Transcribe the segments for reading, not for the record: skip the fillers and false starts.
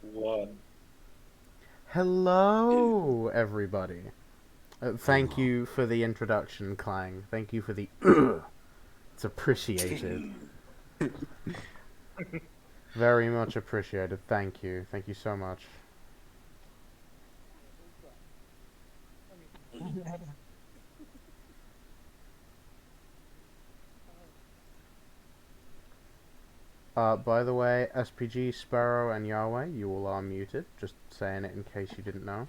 One. Hello, everybody. Thank Hello. you for the introduction, Clang. Thank you for the. It's appreciated. Very much appreciated. Thank you. Thank you so much. By the way, SPG, Sparrow, and Yahweh, you all are muted. Just saying it in case you didn't know.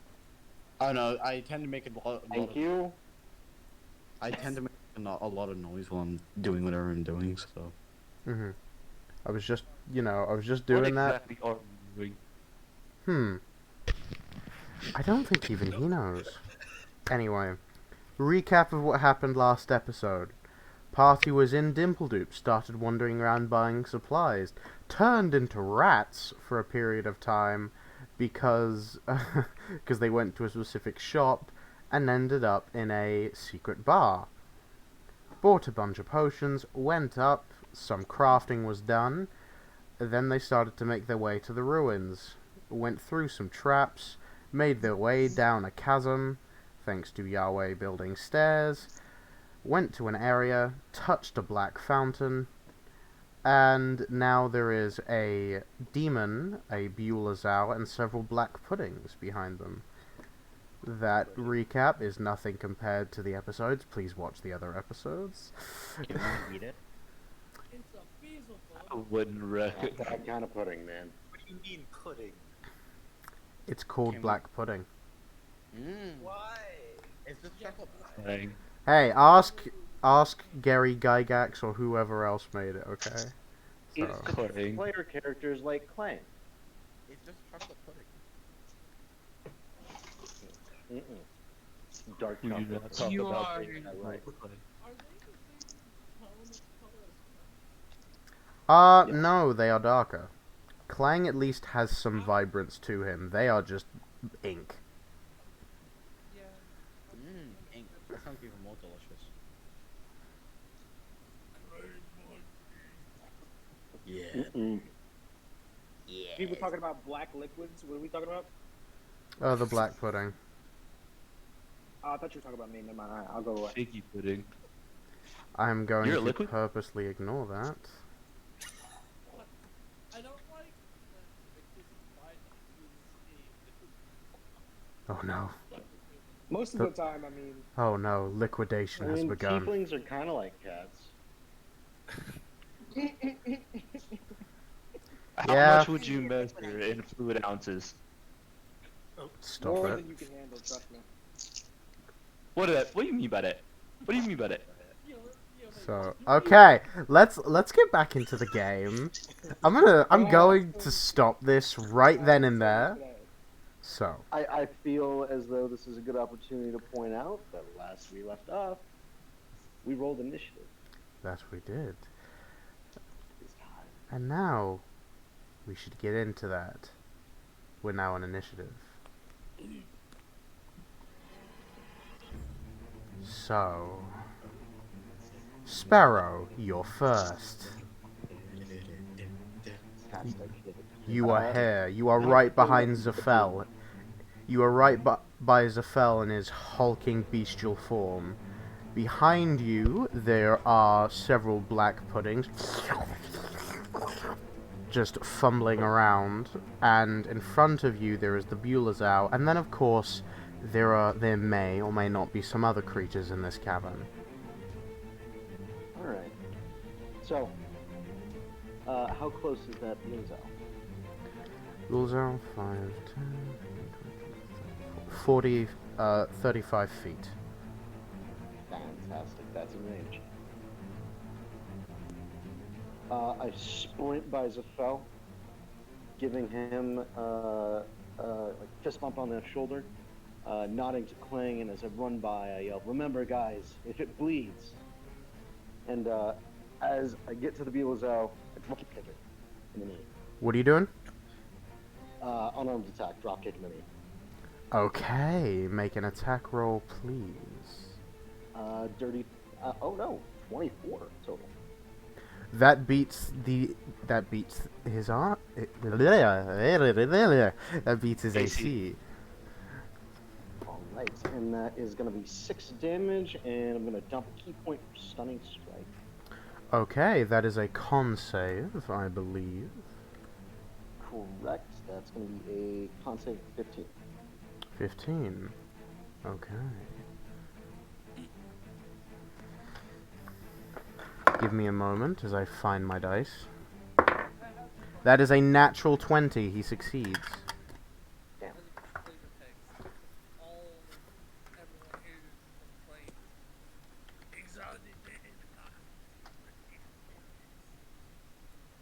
Oh no, I tend to make Thank you. I tend to make a lot of noise while I'm doing whatever I'm doing. So. Mm-hmm. I was just, I was just What doing that. exactly are you doing? Hmm. I don't think even he knows. Anyway, recap of what happened last episode. Party was in Dimpledoop, started wandering around buying supplies, turned into rats for a period of time because because they went to a specific shop and ended up in a secret bar. Bought a bunch of potions, went up, some crafting was done, then they started to make their way to the ruins. Went through some traps, made their way down a chasm, thanks to Yahweh building stairs, went to an area, touched a black fountain, and now there is a demon, a Beulahzau, and several black puddings behind them. That recap is nothing compared to the episodes. Please watch the other episodes. You want to eat it? I wouldn't Not recommend. that kind of pudding, man. What do you mean pudding? It's called Can we- black pudding. Why? Is this chocolate pie? Saying. Hey, ask Gary Gygax or whoever else made it, okay? It's So, Pudding. player characters like Clang. It's just chocolate pudding. Dark We do chocolate. not talk You about are- pudding. Right. Pudding. Yes. no, they are darker. Clang at least has some vibrance to him. They are just ink. Ink. That sounds even more delicious. Yeah. Yeah. People talking about black liquids. What are we talking about? Oh, the black pudding. Oh, I thought you were talking about me. Never mind. All right, I'll go away. Figgy pudding. I'm going You're a to liquid? purposely ignore that. Oh no. Most of the time, I mean, Oh no, liquidation I has mean, begun. tieflings are kind of like cats. How Yeah. much would you measure in fluid ounces? Stop more it. than you can handle. Trust me. What do you mean by that? What do you mean by that? So, okay, let's get back into the game. I'm going to stop this right then and there. So, I feel as though this is a good opportunity to point out that last we left off, we rolled initiative that we did. this time. And now, we should get into that. We're now on initiative. So, Sparrow, you're first. You are here. You are right behind Zafel. You are right by Zafel in his hulking bestial form. Behind you, there are several black puddings just fumbling around, and in front of you there is the Beulahzau, and then of course there may or may not be some other creatures in this cavern. All right. So, how close is that Beelzebub? Beulahzau, 5, 10, 40, 35 feet. Fantastic. That's in range. I sprint by Zafel, giving him like fist bump on the shoulder, nodding to Clang, and as I run by, I yell, "Remember, guys, if it bleeds." And as I get to the Beelzebub, I drop kick it in the knee. What are you doing? Unarmed attack, drop kick in the knee. Okay, make an attack roll, please. Dirty. Oh no, 24 total. That beats his art. That beats his AC. Alright, and that is going to be 6 damage, and I'm going to dump a key point for Stunning Strike. Okay, that is a con save, I believe. Correct. That's going to be a con save 15. 15. Okay. Give me a moment as I find my dice. That is a natural 20. He succeeds. Damn.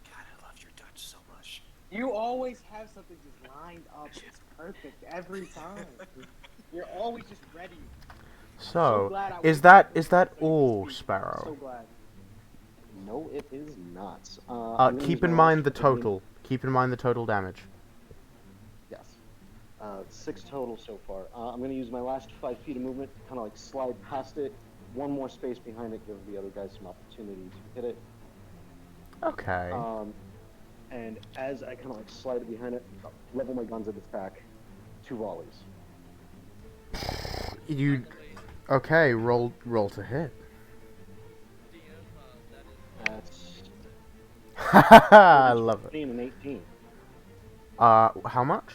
God, I love your Dutch so much. You always have something just lined up. It's perfect every time. You're always just ready. So, glad I is was that there is that so you can all, speak. Sparrow? So glad. No, it is not. I'm gonna Keep use in my mind the last remaining- total. Keep in mind the total damage. Yes. 6 total so far. I'm going to use my last 5 feet of movement to kind of like slide past it. One more space behind it, give the other guys some opportunity to hit it. Okay. And as I kind of like slide it behind it, level my guns at its back. 2 volleys. You. Okay, roll to hit. That's I love it. 15 and 18. How much?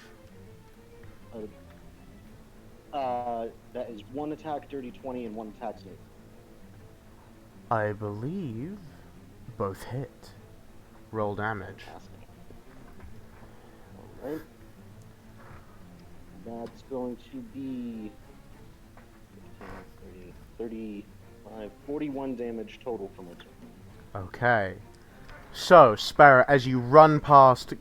That is 1 attack, dirty 20, and 1 attack sneak. I believe both hit. Roll damage. Fantastic. Alright. That's going to be 15, 30, 35, 41 damage total for my turn. Okay. So, Sparrow, as you run past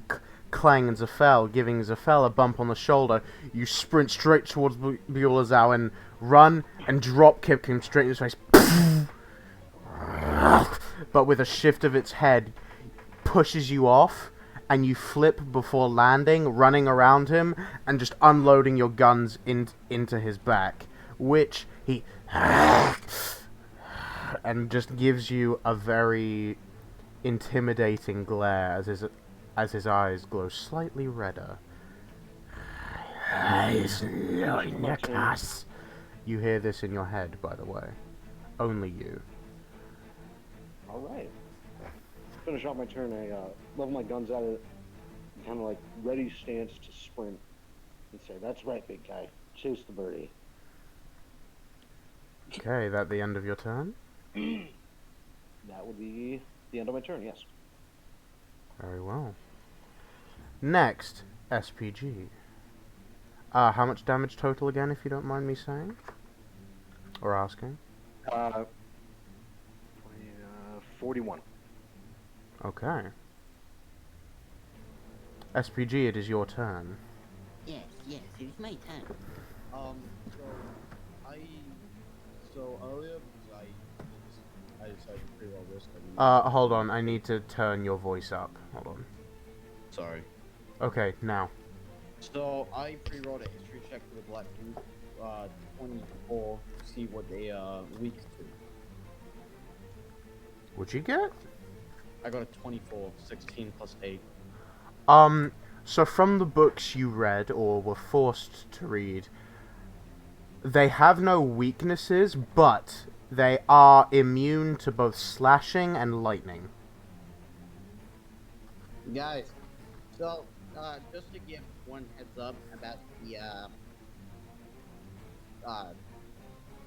Clang and Zafel, giving Zafel a bump on the shoulder, you sprint straight towards Beulahzau and run and drop kick him straight in his face. But with a shift of its head, pushes you off, and you flip before landing, running around him, and just unloading your guns into his back, which he and just gives you a very intimidating glare as his eyes glow slightly redder. You hear this in your head, by the way. Only you. Alright. Finish out my turn, I level my guns at it, kind of like ready stance to sprint, and say, "That's right, big guy. Chase the birdie." Okay, that the end of your turn? That would be the end of my turn, yes. Very well. Next, SPG. How much damage total again, if you don't mind me saying? Or asking? 41. Okay. SPG, it is your turn. Yes, it's my turn. So earlier, because I decided to pre-roll this. Hold on, I need to turn your voice up. Hold on. Sorry. Okay, now. So I pre-rolled a history check for the Black Group, 24, to see what they weak to. What'd you get? I got a 24, 16 plus 8. So from the books you read, or were forced to read, they have no weaknesses, but they are immune to both slashing and lightning. Guys, so, just to give one heads up about the,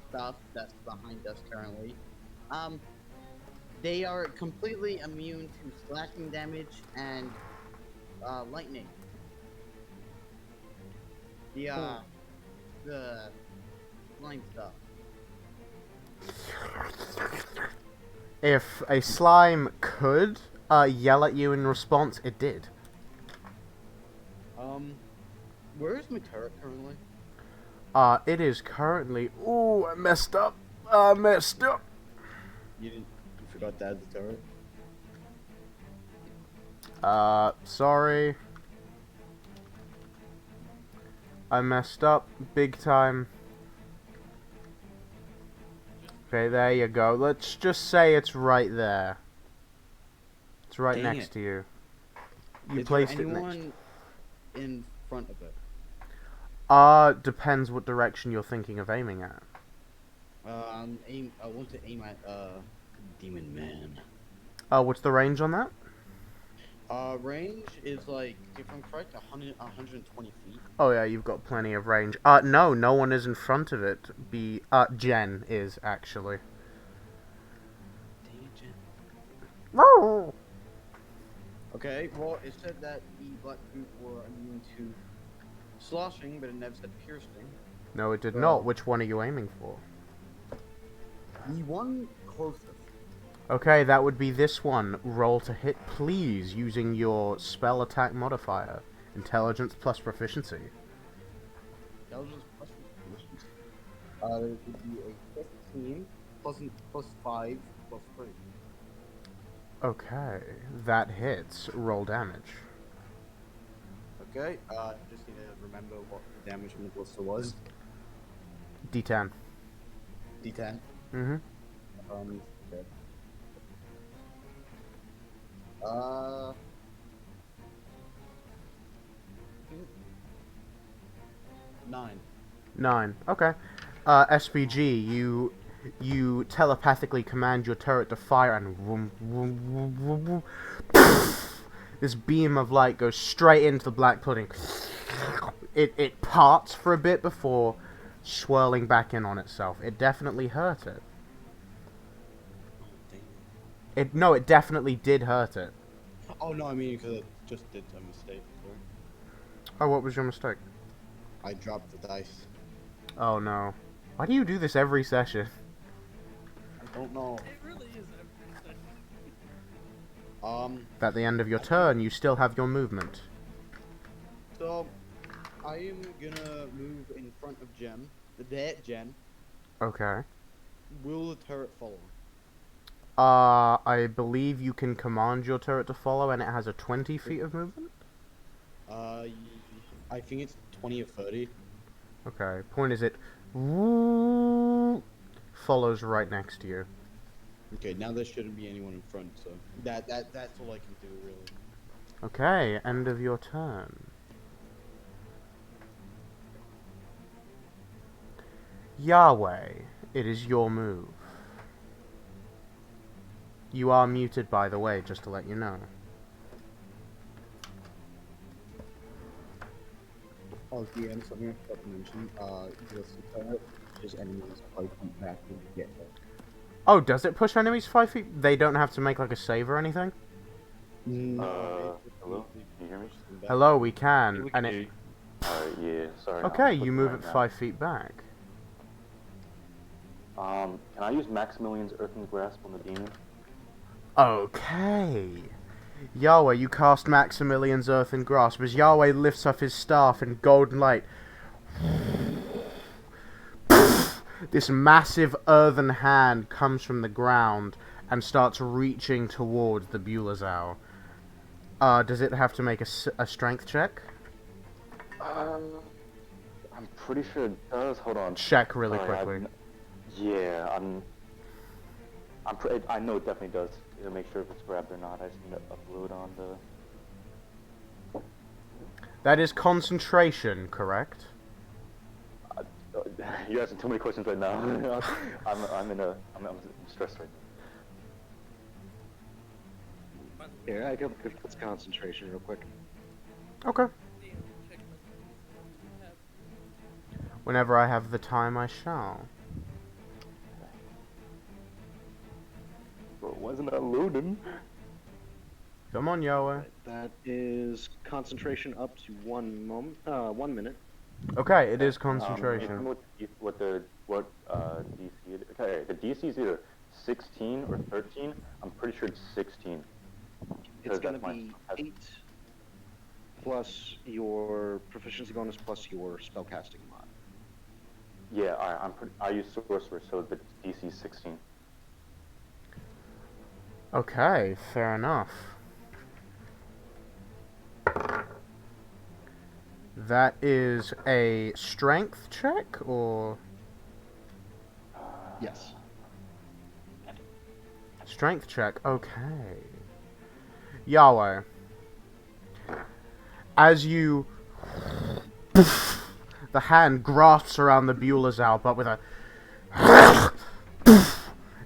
stuff that's behind us currently, they are completely immune to slashing damage and, lightning. The slime stuff. If a slime could yell at you in response, it did. Where is my turret currently? It is currently... Ooh, I messed up. You forgot to add the turret? Sorry. I messed up big time. Okay, there you go. Let's just say it's right there. It's right Dang next it. to you. You Is placed there it next. anyone in front of it? Depends what direction you're thinking of aiming at. I want to aim at Demon Man. What's the range on that? Range is like, if I'm correct, 120 feet. Oh yeah, you've got plenty of range. No one is in front of it. Jen is actually. Dang it, Jen. No. Okay, well, it said that the black group were immune to sloshing, but it never said piercing. No, it did Well- not. Which one are you aiming for? The one closest. Okay, that would be this one. Roll to hit, please, using your spell attack modifier. Intelligence plus proficiency. That was just questions. There would be a 15 plus 5 plus 3. Okay, that hits. Roll damage. Okay, just need to remember what the damage on the blister was. D10. D10. Mm-hmm. Okay. 9. 9. Okay. SPG, you telepathically command your turret to fire, and vroom, vroom, vroom, vroom, vroom. This beam of light goes straight into the black pudding. It parts for a bit before swirling back in on itself. It definitely hurt it. It definitely did hurt it. Oh no, I mean because I just did a mistake. Oh, what was your mistake? I dropped the dice. Oh no. Why do you do this every session? I don't know. It really is every session. At the end of your turn, you still have your movement. So I am gonna move in front of Jen. The dead Jen. Okay. Will the turret follow? I believe you can command your turret to follow, and it has a 20 feet of movement? I think it's 20 or 30. Okay. Point is it follows right next to you. Okay, now there shouldn't be anyone in front, so that's all I can do, really. Okay, end of your turn. Yahweh, it is your move. You are muted, by the way, just to let you know. Oh, DM, something I forgot to mention. The turret is enemies 5 feet back when you get there. Oh, does it push enemies 5 feet? They don't have to make like a save or anything? No. Hello? Can you hear me? Hello, we can. We And can it. Alright, yeah, sorry. Okay, I'm you looking move right it now. 5 feet back. Can I use Maximilian's Earthen Grasp on the demon? Okay. Yahweh, you cast Maximilian's Earthen Grasp as Yahweh lifts up his staff in golden light. This massive earthen hand comes from the ground and starts reaching towards the Bulezow. Does it have to make a strength check? I'm pretty sure it does. Hold on. Check really Sorry, quickly. I know it definitely does. To make sure if it's grabbed or not, I just need to upload on the. That is concentration, correct? You're asking too many questions right now. I'm stressed right now. Here, I can look at its concentration real quick. Okay. Check my things. Whenever I have the time, I shall. Bro, wasn't that loading? Come on, Yahweh. That is concentration up to 1 minute. Okay, it is Tell me concentration. what DC is. Okay, the DC is either 16 or 13. I'm pretty sure it's 16. It's Because going to that's my be test. 8 plus your proficiency bonus plus your spellcasting mod. Yeah, I use sorcerer, so the DC is 16. Okay, fair enough. That is a strength check, or Yes. strength check? Okay. Yahweh, as you... the hand grasps around the Beulah's but with a...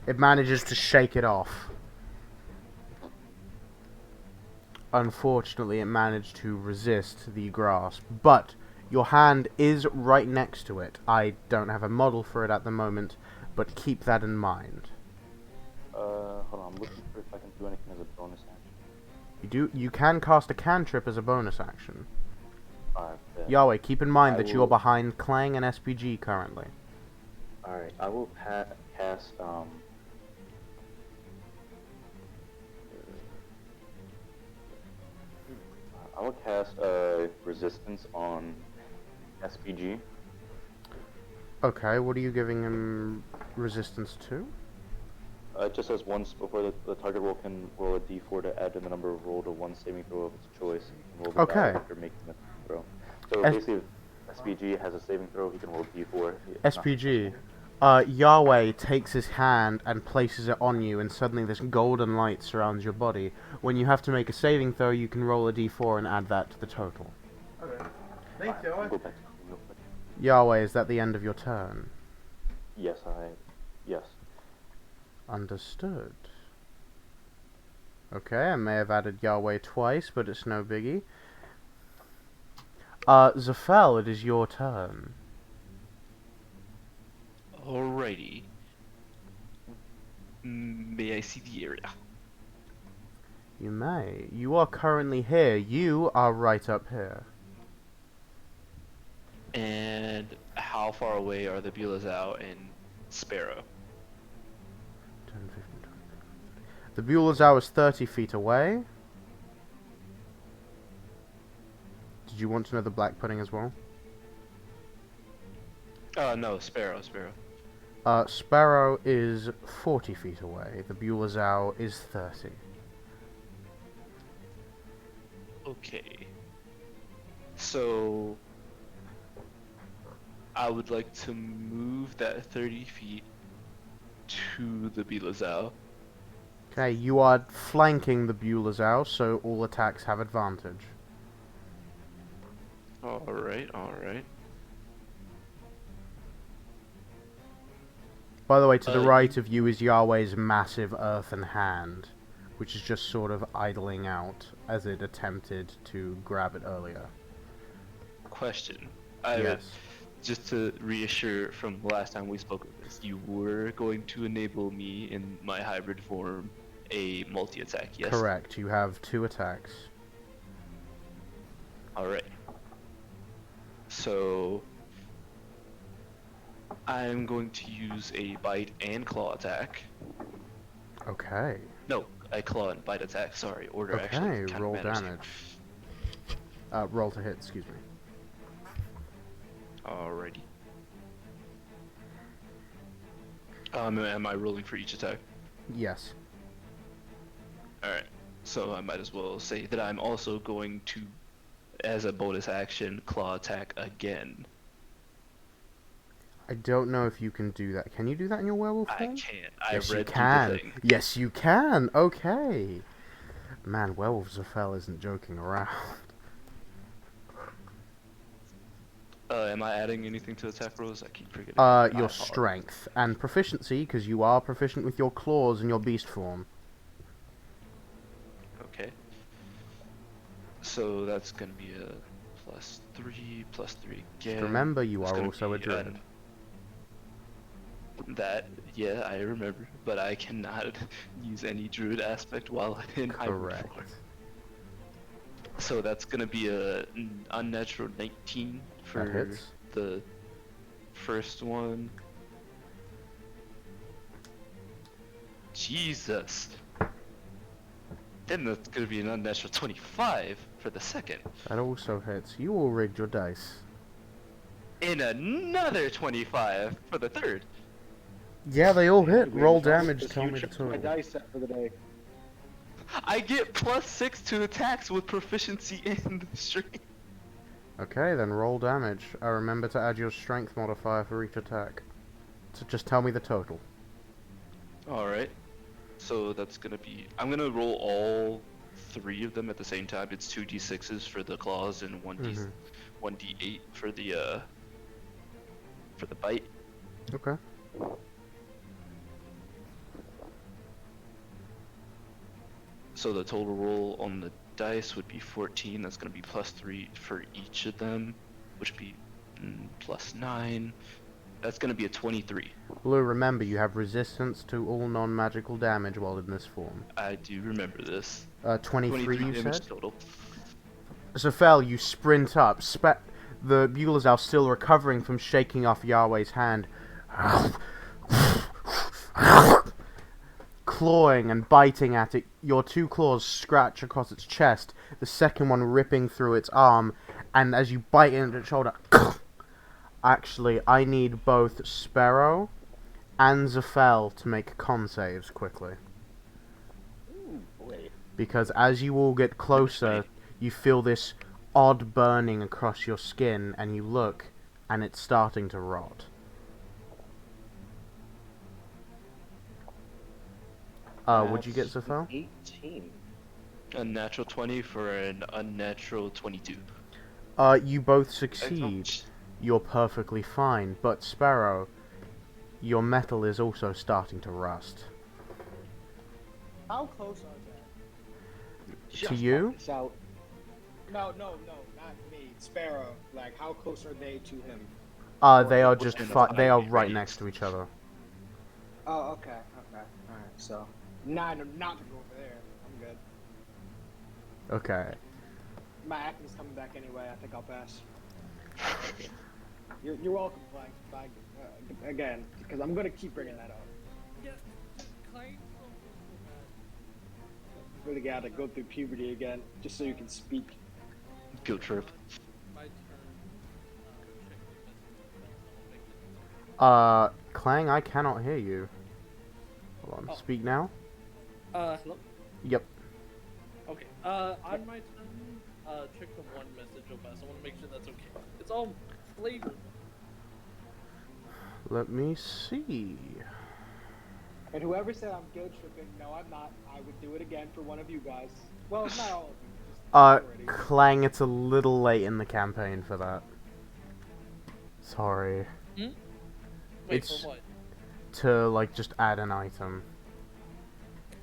it manages to shake it off. Unfortunately, it managed to resist the grasp, but your hand is right next to it. I don't have a model for it at the moment, but keep that in mind. Hold on, I'm looking for if I can do anything as a bonus action. You can cast a cantrip as a bonus action. Alright, Yahweh, keep in mind that you are will- behind Clang and SPG currently. Alright, I will cast, I will cast, resistance on SPG. Okay, what are you giving him resistance to? It just says once before the target roll can roll a d4 to add to the number rolled to one saving throw of its choice. And roll the die Okay. after making a throw. So S- basically, if SPG has a saving throw, he can roll d4. SPG. Yahweh takes his hand and places it on you, and suddenly this golden light surrounds your body. When you have to make a saving throw, you can roll a d4 and add that to the total. Okay. Thanks, I'll Joey. go back to real quick. Yahweh, is that the end of your turn? Yes. Understood. Okay, I may have added Yahweh twice, but it's no biggie. Zafel, it is your turn. Alrighty. May I see the area? You may. You are currently here. You are right up here. And how far away are the Beulah's and Sparrow? 10, 15, 20. The Beulah's is 30 feet away. Did you want to know the black pudding as well? No, Sparrow. Sparrow is 40 feet away. The Beulah's is 30. Okay. So I would like to move that 30 feet to the Beulah's. Okay, you are flanking the Beulah's, so all attacks have advantage. Alright. By the way, to the Uh, right of you is Yahweh's massive earthen hand, which is just sort of idling out as it attempted to grab it earlier. Question. Yes. Just to reassure from the last time we spoke of this, you were going to enable me in my hybrid form a multi-attack, yes? Correct. You have 2 attacks. Alright. So I'm going to use a bite and claw attack. Okay. No, a claw and bite attack, sorry. Order Okay, actually kind roll of matters damage. Roll to hit, excuse me. Alrighty. Am I rolling for each attack? Yes. Alright. So I might as well say that I'm also going to, as a bonus action, claw attack again. I don't know if you can do that. Can you do that in your werewolf I form? can't. I Yes, you read through can. the thing. Yes, you can. Okay. Man, Werewolf Zafel isn't joking around. Am I adding anything to attack rolls? I keep forgetting. I Your apologize. strength and proficiency, because you are proficient with your claws and your beast form. Okay. So that's gonna be a plus 3 again. Remember, you It's are gonna also a be, druid. That, yeah, I remember, but I cannot use any druid aspect while in hybrid form. Correct. So that's gonna be a unnatural 19 That for hits. the first one. Jesus. Then that's gonna be an unnatural 25 for the second. That also hits. You all rigged your dice. And another 25 for the third. Yeah, they all hit. Roll This damage, tell me huge the chunk of my total. dice set for the day. I get +6 to attacks with proficiency in strength. Okay, then roll damage. Remember to add your strength modifier for each attack. So just tell me the total. Alright. So that's gonna be... I'm gonna roll all 3 of them at the same time, it's 2d6s for the claws and 1d8 for the bite. Okay. So the total roll on the dice would be 14. That's going to be +3 for each of them, which would be +9. That's going to be a 23. Blue, remember you have resistance to all non-magical damage while in this form. I do remember this. 23 you damage said? total. Zafel, you sprint up. The Buglazal still recovering from shaking off Yahweh's hand. Clawing and biting at it, your 2 claws scratch across its chest, the second one ripping through its arm, and as you bite into its shoulder... Actually, I need both Sparrow and Zafel to make con saves quickly. Ooh, boy. Because as you all get closer, you feel this odd burning across your skin, and you look, and it's starting to rot. What'd you get, Zafel? 18. A natural 20 for an unnatural 22. You both succeed. You're perfectly fine, but Sparrow, your metal is also starting to rust. How close are they? To you? Out. No, not me. Sparrow. Like, how close are they to him? They are just they are right radius. next to each other. Oh, okay. Alright, so. Not to go over there. I'm good. Okay. My acting's coming back anyway. I think I'll pass. You're welcome, Clank. Again, because I'm gonna keep bringing that up. Yeah, Clank. Really gotta go through puberty again, just so you can speak. Guilt trip. My turn. Check the message. Clang, I cannot hear you. Hold on. Oh. Speak now? Hello? Yep. Okay. On my turn, check the one message real fast. I want to make sure that's okay. It's all flavored. Let me see. And whoever said I'm guilt tripping, no, I'm not. I would do it again for one of you guys. Well, not all of you. Just already. Clang, it's a little late in the campaign for that. Sorry. Wait, It's- for what? To, like, just add an item.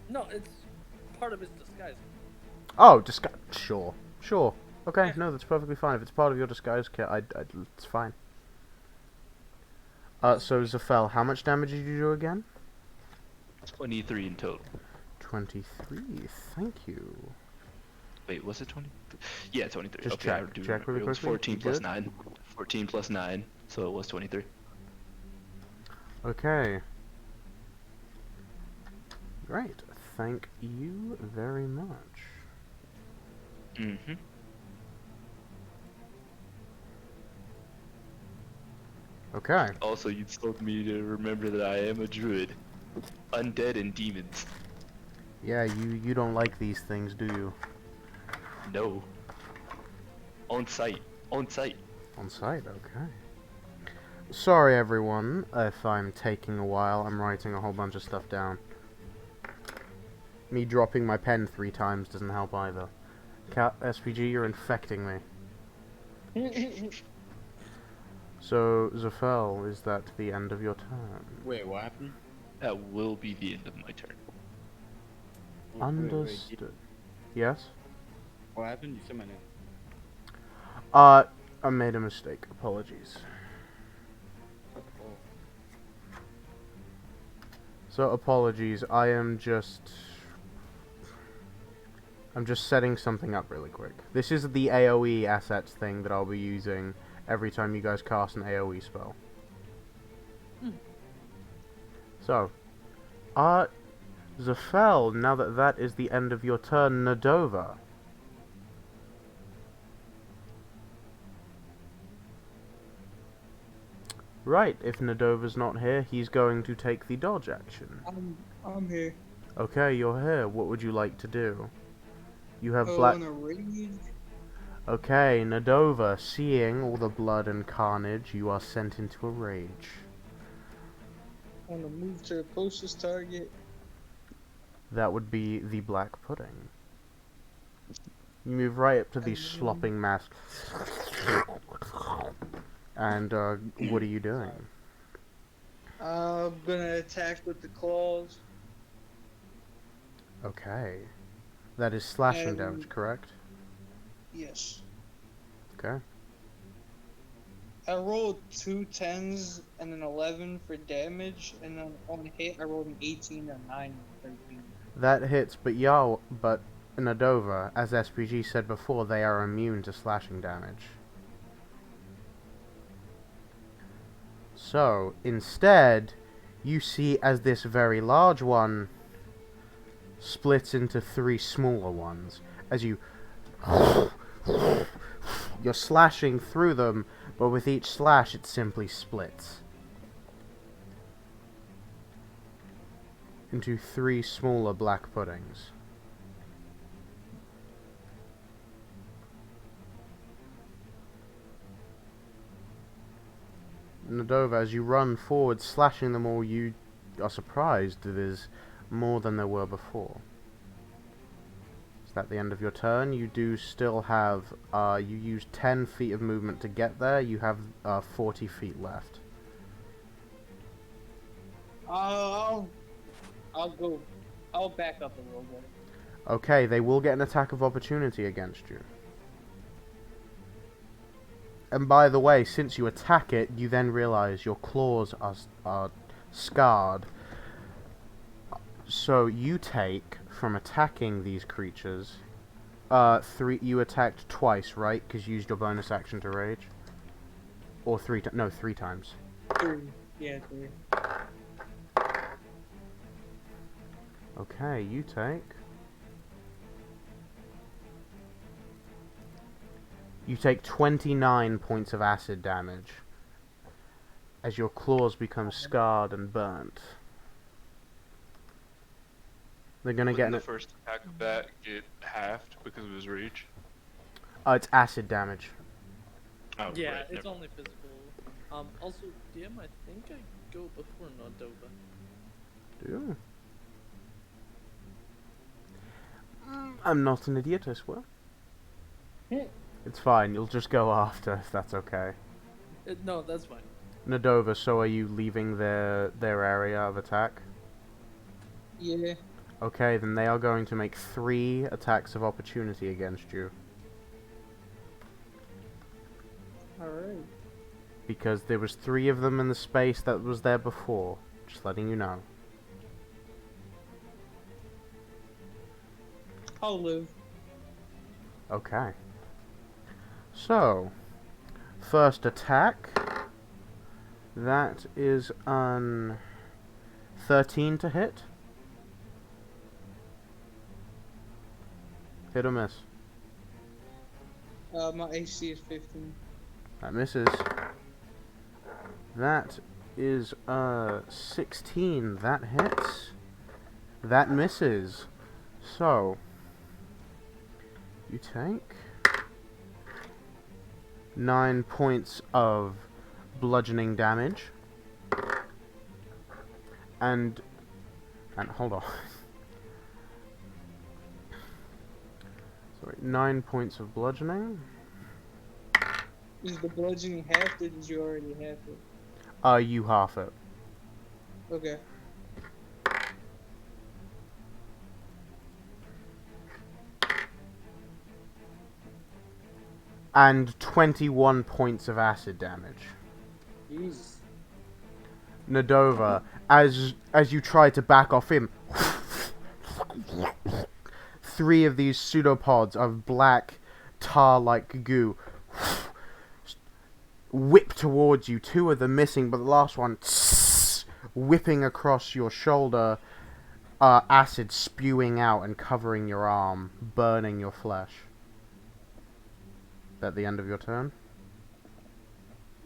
No, it's part of his disguise. Oh, Sure. Okay, Yeah. no, that's perfectly fine. If it's part of your disguise kit, it's fine. So, Zafel, how much damage did you do again? 23 in total. 23, thank you. Wait, was it 20? Yeah, 23. Just okay, I check. do Check remember. really It was quickly. 14 You plus good? 9. 14 plus 9, so it was 23. Okay. Great. Thank you very much. Mm-hmm. Okay. Also, you told me to remember that I am a druid. Undead and demons. Yeah, you don't like these things, do you? No. On site. On site. On site, okay. Sorry everyone if I'm taking a while. I'm writing a whole bunch of stuff down. Me dropping my pen 3 times doesn't help either. SPG, you're infecting me. So, Zafel, is that the end of your turn? Wait, what happened? That will be the end of my turn. Understood. Yes? What happened? You said my name. I made a mistake. Apologies. So, apologies. I'm just setting something up really quick. This is the AoE assets thing that I'll be using every time you guys cast an AoE spell. So, Zafel, now that that is the end of your turn, Nadova. Right, if Nadova's not here, he's going to take the dodge action. I'm here. Okay, you're here. What would you like to do? You have Oh, black... on a rage? Okay, Nadova, seeing all the blood and carnage, you are sent into a rage. I want to move to the closest target. That would be the black pudding. You move right up to these And- slopping masks. And, what are you doing? I'm gonna attack with the claws. Okay. That is slashing And- damage, correct? Yes. Okay. I rolled 2 10s and an 11 for damage, and then on hit I rolled an 18, a 9, and a 13. That hits, but Nadova, as SPG said before, they are immune to slashing damage. So, instead, you see as this very large one splits into 3 smaller ones. As you're slashing through them, but with each slash it simply splits into 3 smaller black puddings. Nadova, as you run forward, slashing them all, you are surprised that there's more than there were before. Is that the end of your turn? You do still have, you used 10 feet of movement to get there, you have 40 feet left. I'll back up a little bit. Okay, they will get an attack of opportunity against you. And by the way, since you attack it, you then realize your claws are scarred. So you take, from attacking these creatures, 3, you attacked twice, right? Because you used your bonus action to rage? Or 3 times. 3. Yeah, 3. Okay, you take... You take 29 points of acid damage as your claws become scarred and burnt. They're gonna Wouldn't get the first attack of that get halved because of his rage? it's acid damage. Oh, Yeah, right, it's never- only physical. Also, DM, I think I go before Nodova. Do. I'm not an idiot, I swear. It's fine, you'll just go after, if that's okay. No, that's fine. Nadova, so are you leaving their area of attack? Yeah. Okay, then they are going to make 3 attacks of opportunity against you. Alright. Because there was 3 of them in the space that was there before. Just letting you know. I'll live. Okay. So, first attack. That is an 13 to hit. Hit or miss? My AC is 15. That misses. That is 16. That hits. That misses. So, you take 9 points of bludgeoning damage. And hold on. Sorry, 9 points of bludgeoning. Is the bludgeoning half, or did you already have it? You half it. Okay. And 21 points of acid damage. Jesus. Nadova, as you try to back off him, 3 of these pseudopods of black tar-like goo whip towards you. 2 of them missing, but the last one whipping across your shoulder, acid spewing out and covering your arm, burning your flesh. At the end of your turn?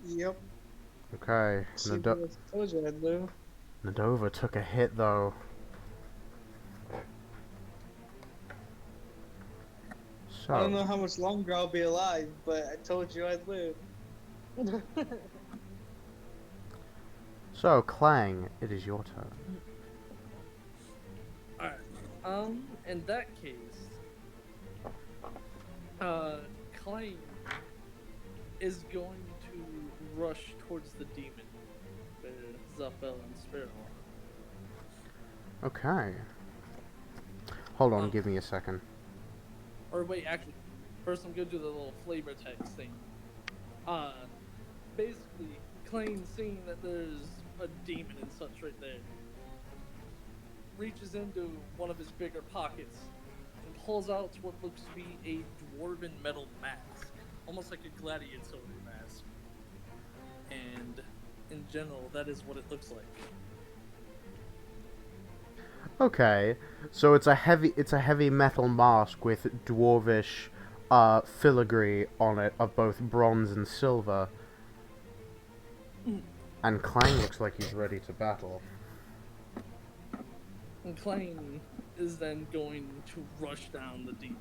Yep. Okay. See what I told you I'd live. Nadova took a hit, though. I don't know So, how much longer I'll be alive, but I told you I'd live. Clang, it is your turn. Alright. In that case, Clang is going to rush towards the demon where Zaphel and Sparrow are. Okay. Hold on, Um, give me a second. Or wait, actually, first I'm gonna do the little flavor text thing. Basically, Clang, seeing that there's a demon and such right there, reaches into one of his bigger pockets and pulls out what looks to be a dwarven metal mask, almost like a gladiator mask. And in general, that is what it looks like. Okay, so it's a heavy metal mask with dwarvish filigree on it of both bronze and silver. And Clang looks like he's ready to battle. And Clang is then going to rush down the demon.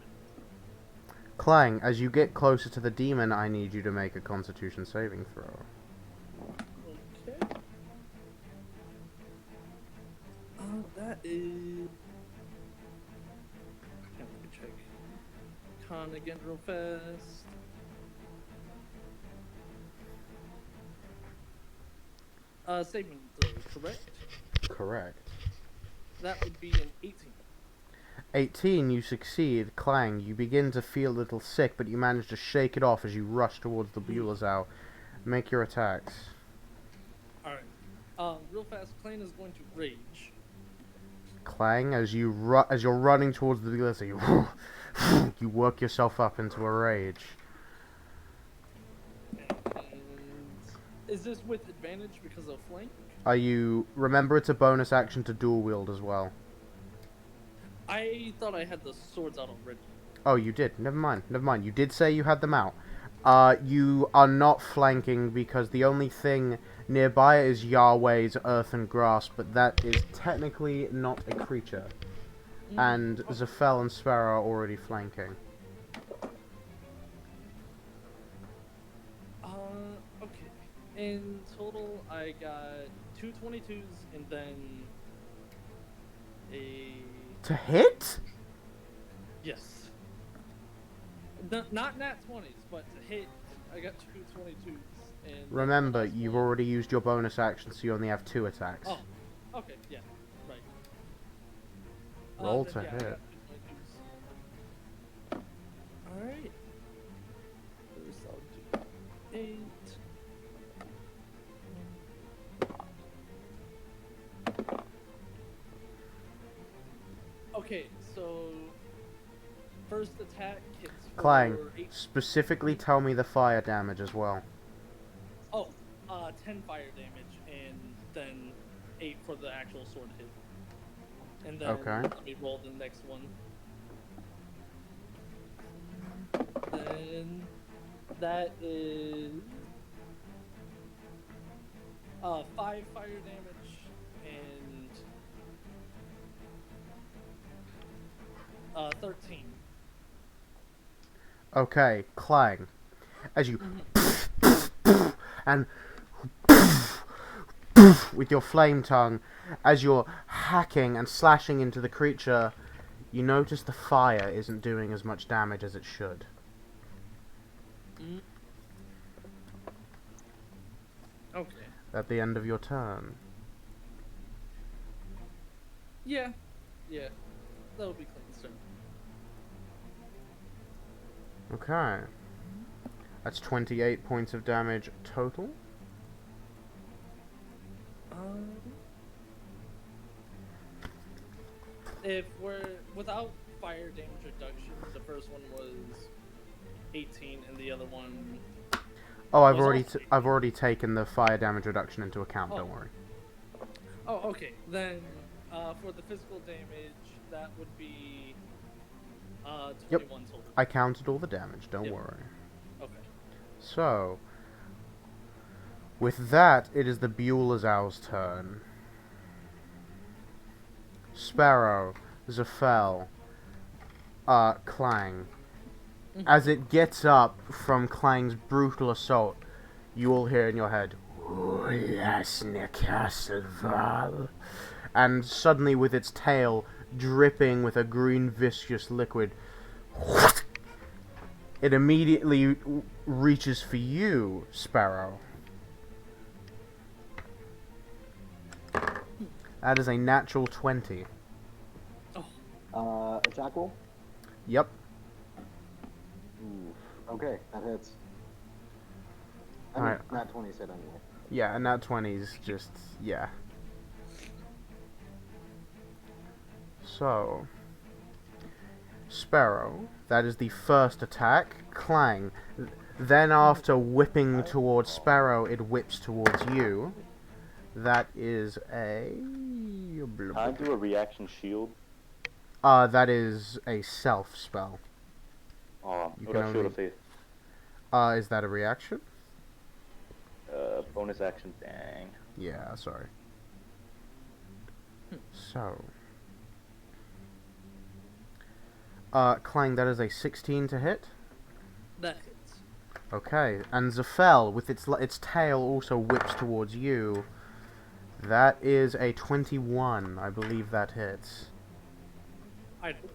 Clang, as you get closer to the demon, I need you to make a Constitution saving throw. Okay. That is. Let me check. Con again, real fast. Saving throw, correct? Correct. That would be an 18. 18, you succeed. Clang, you begin to feel a little sick, but you manage to shake it off as you rush towards the Buelazau. Make your attacks. Alright. Real fast, Clang is going to rage. Clang, as you're running towards the Buelazau, you work yourself up into a rage. And is this with advantage because of flank? Remember it's a bonus action to dual wield as well. I thought I had the swords out already. Oh, you did. Never mind. You did say you had them out. You are not flanking because the only thing nearby is Yahweh's earth and grass, but that is technically not a creature. And Zaphel and Sparrow are already flanking. Okay. In total, I got 2 22s and then a... To hit? Yes. Not nat 20s, but to hit, I got 2 22s. And Remember, you've already used your bonus action, so you only have 2 attacks. Oh, okay, yeah, right. Roll Then, to yeah, I hit. got 2 22s. Alright. First I'll do 8. Okay, so first attack hits for Clang, 8. specifically tell me the fire damage as well. Oh, 10 fire damage and then 8 for the actual sword hit. And then Okay. let me roll the next one. Then that is 5 fire damage and 13. Okay, Clang. As you and with your flame tongue, as you're hacking and slashing into the creature, you notice the fire isn't doing as much damage as it should. Okay. At the end of your turn. Yeah. That'll be clean, sir. Okay. That's 28 points of damage total. If we're without fire damage reduction, the first one was 18, and the other one. Oh, I've was already also I've already taken the fire damage reduction into account. Oh. Don't worry. Oh, okay. Then for the physical damage, that would be 21 total. I counted all the damage. Don't Yep. worry. Okay. So, with that, it is the Buelazau's turn. Sparrow, Zaphel, Clang. As it gets up from Clang's brutal assault, you all hear in your head, and suddenly with its tail dripping with a green viscous liquid, It immediately reaches for you, Sparrow. That is a natural 20. Attack roll? Yep. Oof. Okay, that hits. I mean, Alright. not 20 said anyway. Yeah, and that 20's just, yeah. So, Sparrow, that is the first attack. Clang. Then after whipping towards Sparrow, it whips towards you. That is a... Can I do a reaction shield? that is a self spell. Oh, You what can about Shield of Faith? Is that a reaction? Bonus action, dang. Yeah, sorry. So... Clang, that is a 16 to hit. That hits. Okay, and Zafel, with its tail, also whips towards you. That is a 21. I believe that hits. I hope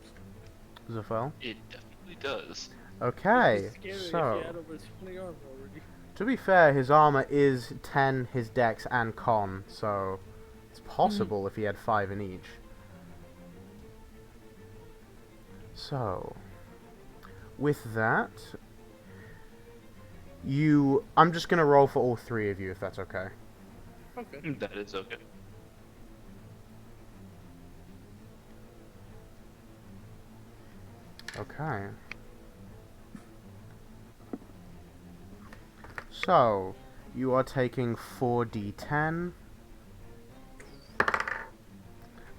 so. Zafel? It definitely does. Okay, It'd be scary if he so... had over 20 armor already. To be fair, his armor is 10, his dex, and con, so... It's possible if he had 5 in each. So... With that... I'm just gonna roll for all 3 of you, if that's okay. Okay. That is okay. Okay. So, you are taking 4d10.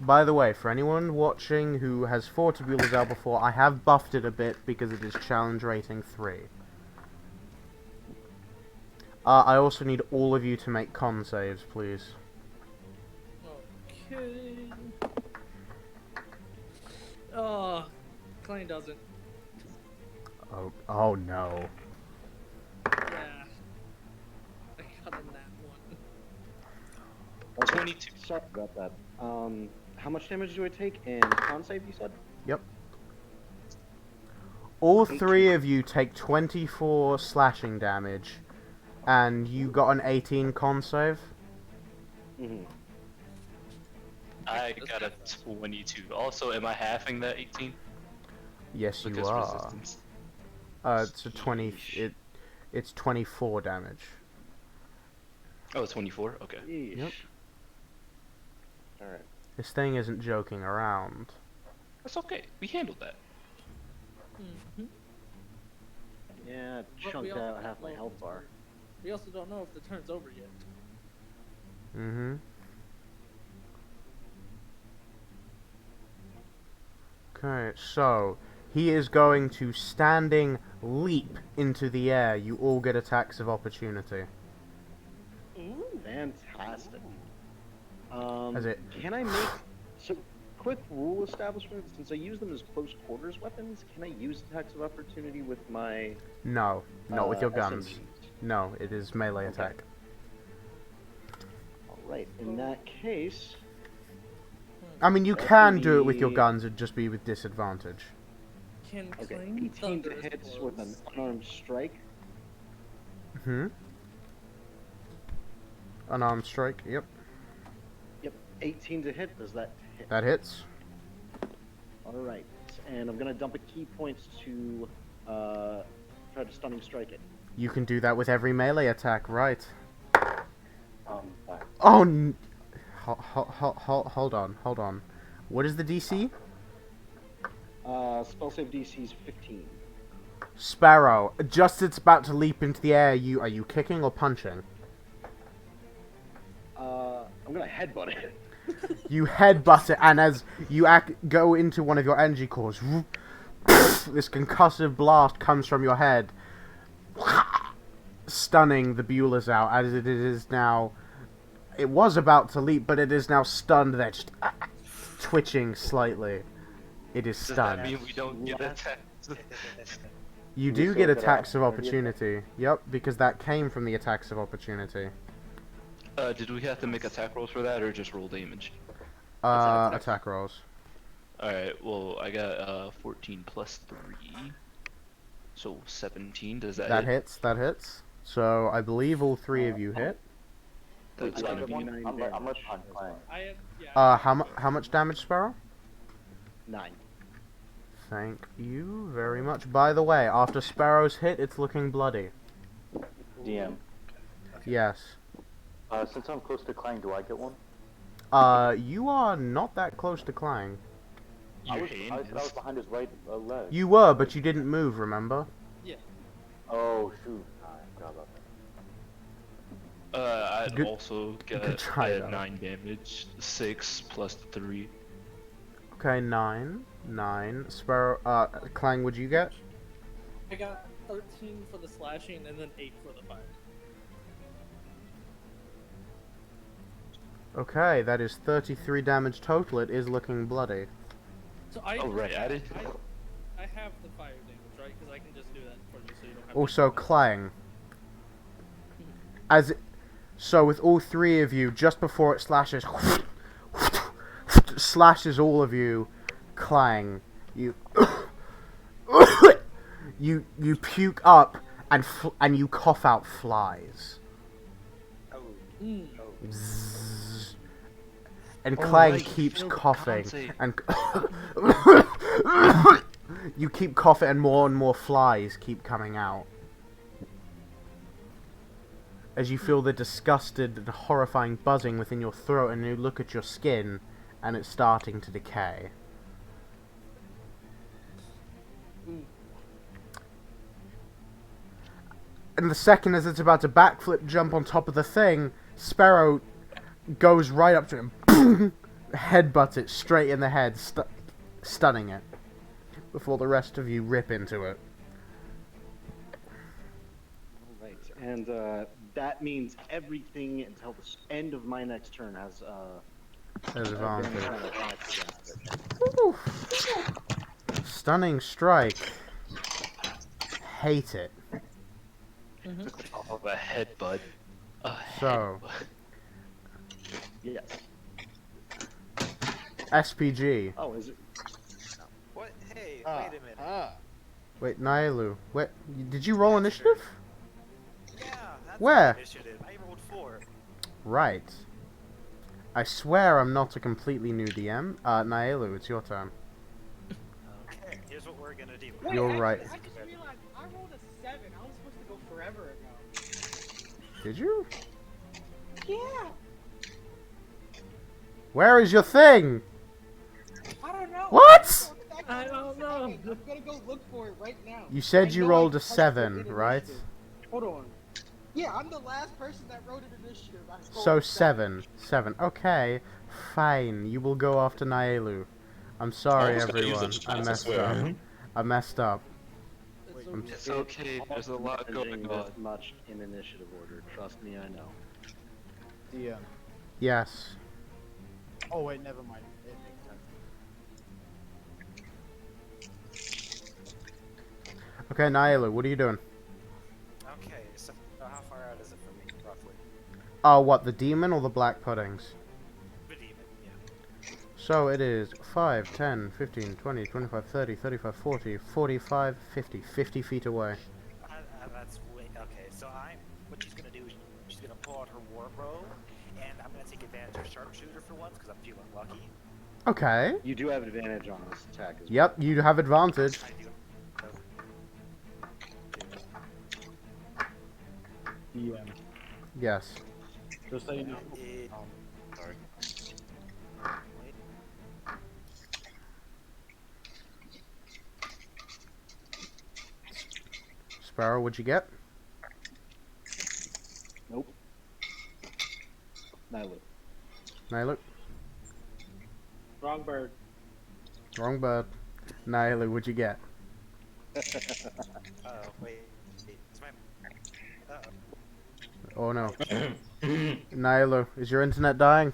By the way, for anyone watching who has fought Tabula's Zell before, I have buffed it a bit because it is challenge rating 3. I also need all of you to make con saves, please. Okay. Oh, Klein doesn't. Oh no. Yeah. I got in that one. 22. Sorry about that. How much damage do I take in con save, you said? Yep. All 3 of you take 24 slashing damage, and you got an 18 con save? Mm-hmm. I got a 22. Also, am I halving that 18? Yes, you Because are. resistance. It's a 20. It's 24 damage. Oh, 24? Okay. Yeesh. Yep. Alright. This thing isn't joking around. That's okay. We handled that. Mm-hmm. Yeah, But chunked we also out don't half my know- health bar. We also don't know if the turn's over yet. Mm-hmm. Okay, so he is going to standing leap into the air. You all get attacks of opportunity. Ooh. Fantastic. As it- Can I make... So, quick rule establishment, since I use them as close quarters weapons, can I use attacks of opportunity with my... No, not with your guns. SMGs? No, it is melee Okay. attack. Alright, in that case... I mean, you That can would do it with your be- guns, it'd just be with disadvantage. Can Okay, Klein 18 thunder his hits with an blows? unarmed strike. Hmm? Unarmed strike, yep. Yep, 18 to hit. Does that hit? That hits. Alright, and I'm gonna dump a key point to try to stunning strike it. You can do that with every melee attack, right? Fine. Oh, hold on. What is the DC? Spell save DC is 15. Sparrow, just as it's about to leap into the air, are you kicking or punching? I'm gonna headbutt it. You headbutt it, and as you go into one of your energy cores, this concussive blast comes from your head, stunning the Beulah's out, as it is now... It was about to leap, but it is now stunned there, just twitching slightly. It is Does that stunned. mean we don't get attacked? You We do still get get attacks of opportunity. opportunity. Yep, because that came from the attacks of opportunity. Did we have to make attack rolls for that, or just roll damage? Attack rolls. Alright, well, I got 14 plus 3. So 17, does that That hit? hits. That hits. So I believe all three of you hit. That's Wait, gonna be 9 I'm damage. right behind Clang. I have. Yeah. I have How much damage, Sparrow? 9. Thank you very much. By the way, after Sparrow's hit, it's looking bloody. DM. Yes. Since I'm close to Clang, do I get one? You are not that close to Clang. I was behind his right leg. You were, but you didn't move, remember? Yeah. Oh, shoot. I forgot about that. I'd Good- also good get try, though. 9 damage. 6 plus 3. Okay, 9. Sparrow, Clang, what'd you get? I got 13 for the slashing and then 8 for the fire. Okay, that is 33 damage total. It is looking bloody. So I. Oh, right, I did. I have the fire damage, right? Because I can just do that for you, so you don't have. Also, to Clang. So with all three of you, just before it slashes, slashes all of you, Clang, you you puke up and you cough out flies. Bzzz. And Oh, Clang right, you keeps failed to coughing, compensate. and you keep coughing, and more flies keep coming out. As you feel the disgusted and horrifying buzzing within your throat, and you look at your skin, and it's starting to decay. And the second as it's about to backflip, jump on top of the thing, Sparrow goes right up to him, boom, headbutts it straight in the head, stunning it, before the rest of you rip into it. Alright, and that means everything until the end of my next turn has Advantage. advantage. Woo. Stunning strike. Hate it. Oh, a headbutt. A So. headbutt. Yes. SPG. Oh, is it? What? Hey, wait a minute. Wait, Nailu. Wait, did you roll initiative? Yeah, that's Where? my initiative. I rolled 4. Right. I swear I'm not a completely new DM. Nailu, it's your turn. Okay, here's what we're gonna do. Wait, You're actually, right. I just realized I rolled a 7. I was supposed to go forever ago. Did you? Yeah. Where is your thing? I don't know. What? I don't know. I'm gonna go look for it right now. You said I you know rolled I a touched it 7, in right? initiative. Hold on. Yeah, I'm the last person that wrote an initiative. I rolled So a 7. 7. Okay. Fine. You will go after Nailu. I'm sorry, I was gonna use everyone. the I chance, I messed swear. up. I messed up. It's I'm okay. It's okay, there's a lot Managing going on. this much in initiative order. Trust me, I know. DM. Yes. Oh wait, never mind. It makes sense. Okay, Nailu, what are you doing? Okay, so how far out is it from me, roughly? Oh, what, the demon or the black puddings? The demon, yeah. So it is 5, 10, 15, 20, 25, 30, 35, 40, 45, 50. 50 feet away. That's way. Okay, so what she's gonna do is she's gonna pull out her war bow, and I'm gonna take advantage of sharpshooter for once because I'm feeling lucky. Okay. You do have advantage on this attack as well. Yep, you have advantage. I do. DM. Yes. Just so you know. Sorry. Wait. Sparrow, what'd you get? Nope. Nylu. Nailu? Wrong bird. Wrong bird. Nailu, what'd you get? Oh, wait. It's my. Oh no. Nailu, is your internet dying?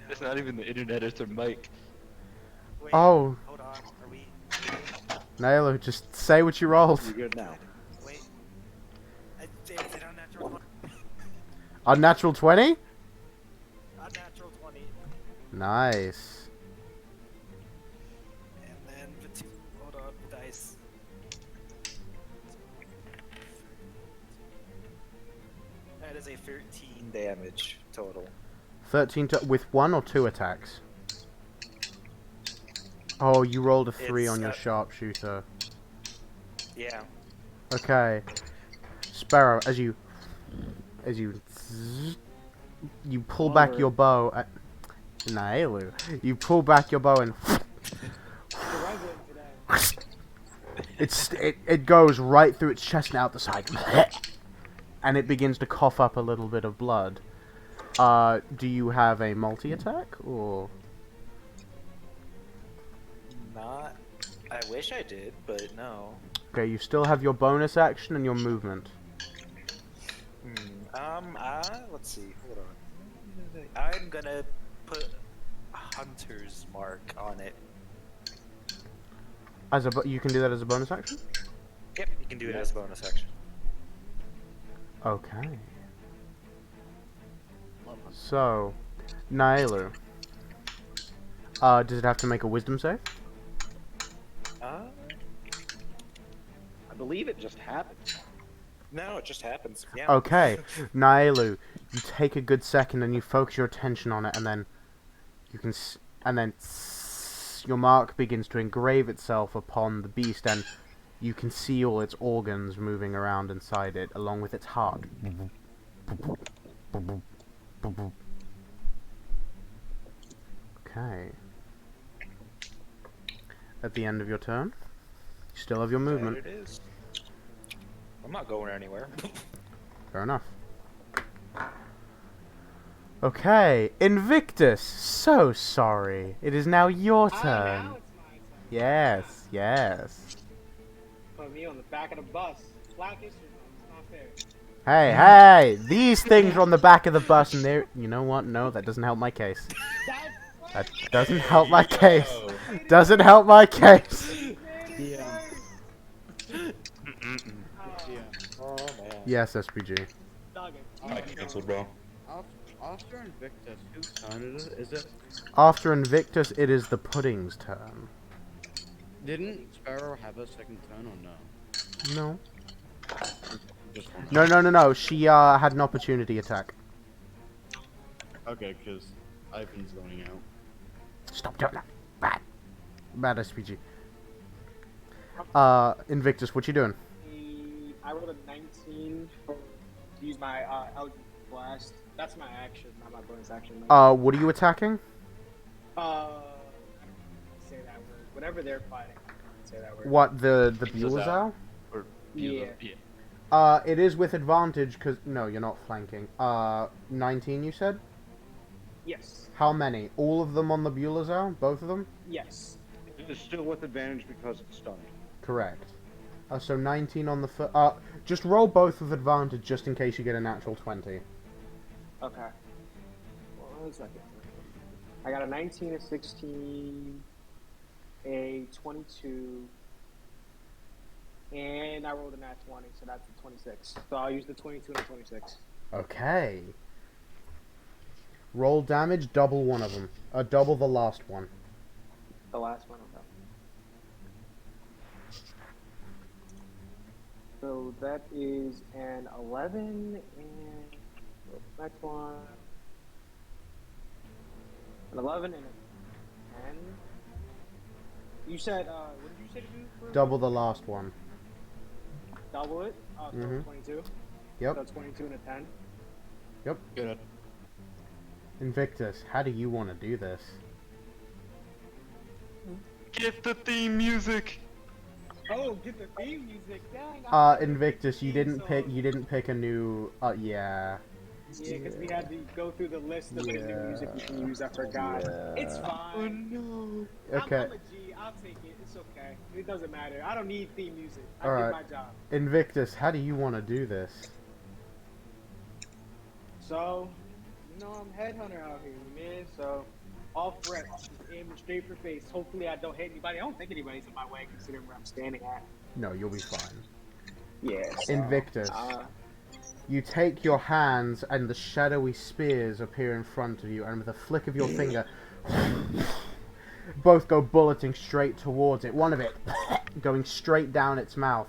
It's not even the internet, it's her mic. Wait, Oh, hold on. Are we? Nailu, just say what you rolled. You're good now. Wait. Is it unnatural 20? Unnatural 20? Unnatural 20. Nice. And then hold on, dice. That is a 13 damage total. 13 with 1 or 2 attacks? Oh, you rolled a 3 It's, on your sharpshooter. Yeah. Okay. Sparrow, as you pull back your bow at Naelu. You pull back your bow and it goes right through its chest and out the side. And it begins to cough up a little bit of blood. Do you have a multi-attack or Not. I wish I did, but no. okay, you still have your bonus action and your movement. Let's see. Hold on. I'm gonna put Hunter's Mark on it. As a you can do that as a bonus action? Yep, you can do it as a bonus action. Okay. So, Naelu. Does it have to make a wisdom save? I believe it just happened. No, it just happens. Yeah. Okay, Naelu, you take a good second and you focus your attention on it, and then you can, your mark begins to engrave itself upon the beast, and you can see all its organs moving around inside it, along with its heart. Okay. At the end of your turn, you still have your movement. There it is. I'm not going anywhere. Fair enough. Okay, Invictus. So sorry. It is now your turn. Now it's my turn. Yes, yes. Put me on the back of the bus. Black history month. It's not fair. Hey, hey! These things are on the back of the bus, and they're. You know what? No, that doesn't help my case. That doesn't help my case. Doesn't help my case. Yeah. Oh man. Yes, SPG. I canceled, bro. After Invictus, whose turn is it? After Invictus, it is the Pudding's turn. Didn't Sparrow have a second turn or no? No. Just one. No. She had an opportunity attack. Okay, because Ivan's zoning out. Stop doing that. Bad SPG. Invictus, what you doing? I rolled a 19 for use my Eldritch Blast. That's my action, not my bonus action. What are you attacking? I don't say that word. Whatever they're fighting, I don't say that word. What, the Bulazar? Or Yeah. It is with advantage, because... No, you're not flanking. 19, you said? Yes. How many? All of them on the Bulazar? Both of them? Yes. It is still with advantage because it's stunned. Correct. So 19 on the... just roll both with advantage, just in case you get a natural 20. Okay. 1 second. I got a 19, a 16, a 22, and I rolled a nat 20, so that's a 26. So I'll use the 22 and the 26. Okay. Roll damage, double one of them. Double the last one. The last one, okay. So that is an 11, and next one, an 11 and a 10. You said, what did you say to do? For Double the last one. Double it? So Mhm. 22? Yep. So 22 and a 10? Good. Invictus, how do you want to do this? Get the theme music. Oh, get the theme music! Dang! Invictus, you didn't pick a new, yeah. Yeah, because we had to go through the list of the new music we can use. I forgot. It's fine. Oh no. Okay. I'm a G. I'll take it. It's okay. It doesn't matter. I don't need theme music. I Alright. did my job. Invictus, how do you want to do this? So, you know I'm headhunter out here, man. So, all threats, just aiming straight for face. Hopefully I don't hit anybody. I don't think anybody's in my way considering where I'm standing at. No, you'll be fine. Yeah. So, Invictus, you take your hands and the shadowy spears appear in front of you, and with a flick of your finger, both go bulleting straight towards it. One of it going straight down its mouth,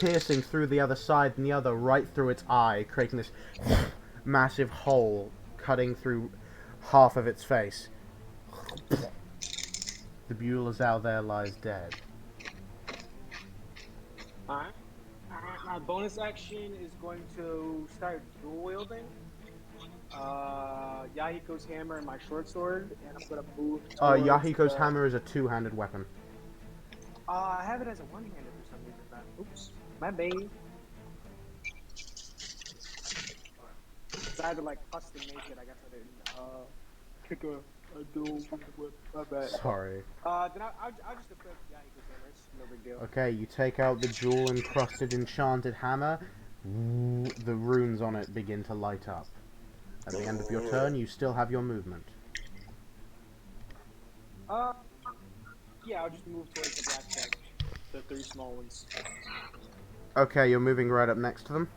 piercing through the other side and the other right through its eye, creating this massive hole, cutting through half of its face. The Buelazal there lies dead. Alright. My bonus action is going to start dual wielding. Yahiko's hammer and my short sword, and I'm gonna move towards Yahiko's hammer is a two-handed weapon. I have it as a one-handed for some reason, man. Oops. My bad. I had to like custom make it, I guess I didn't pick a dual whip. My bad. Sorry. Then I'll just equip Yahiko's hammer. It's no big deal. Okay, you take out the jewel-encrusted enchanted hammer. The runes on it begin to light up. At the end of your turn, you still have your movement. Yeah, I'll just move towards the black bag. The three small ones. Okay, you're moving right up next to them?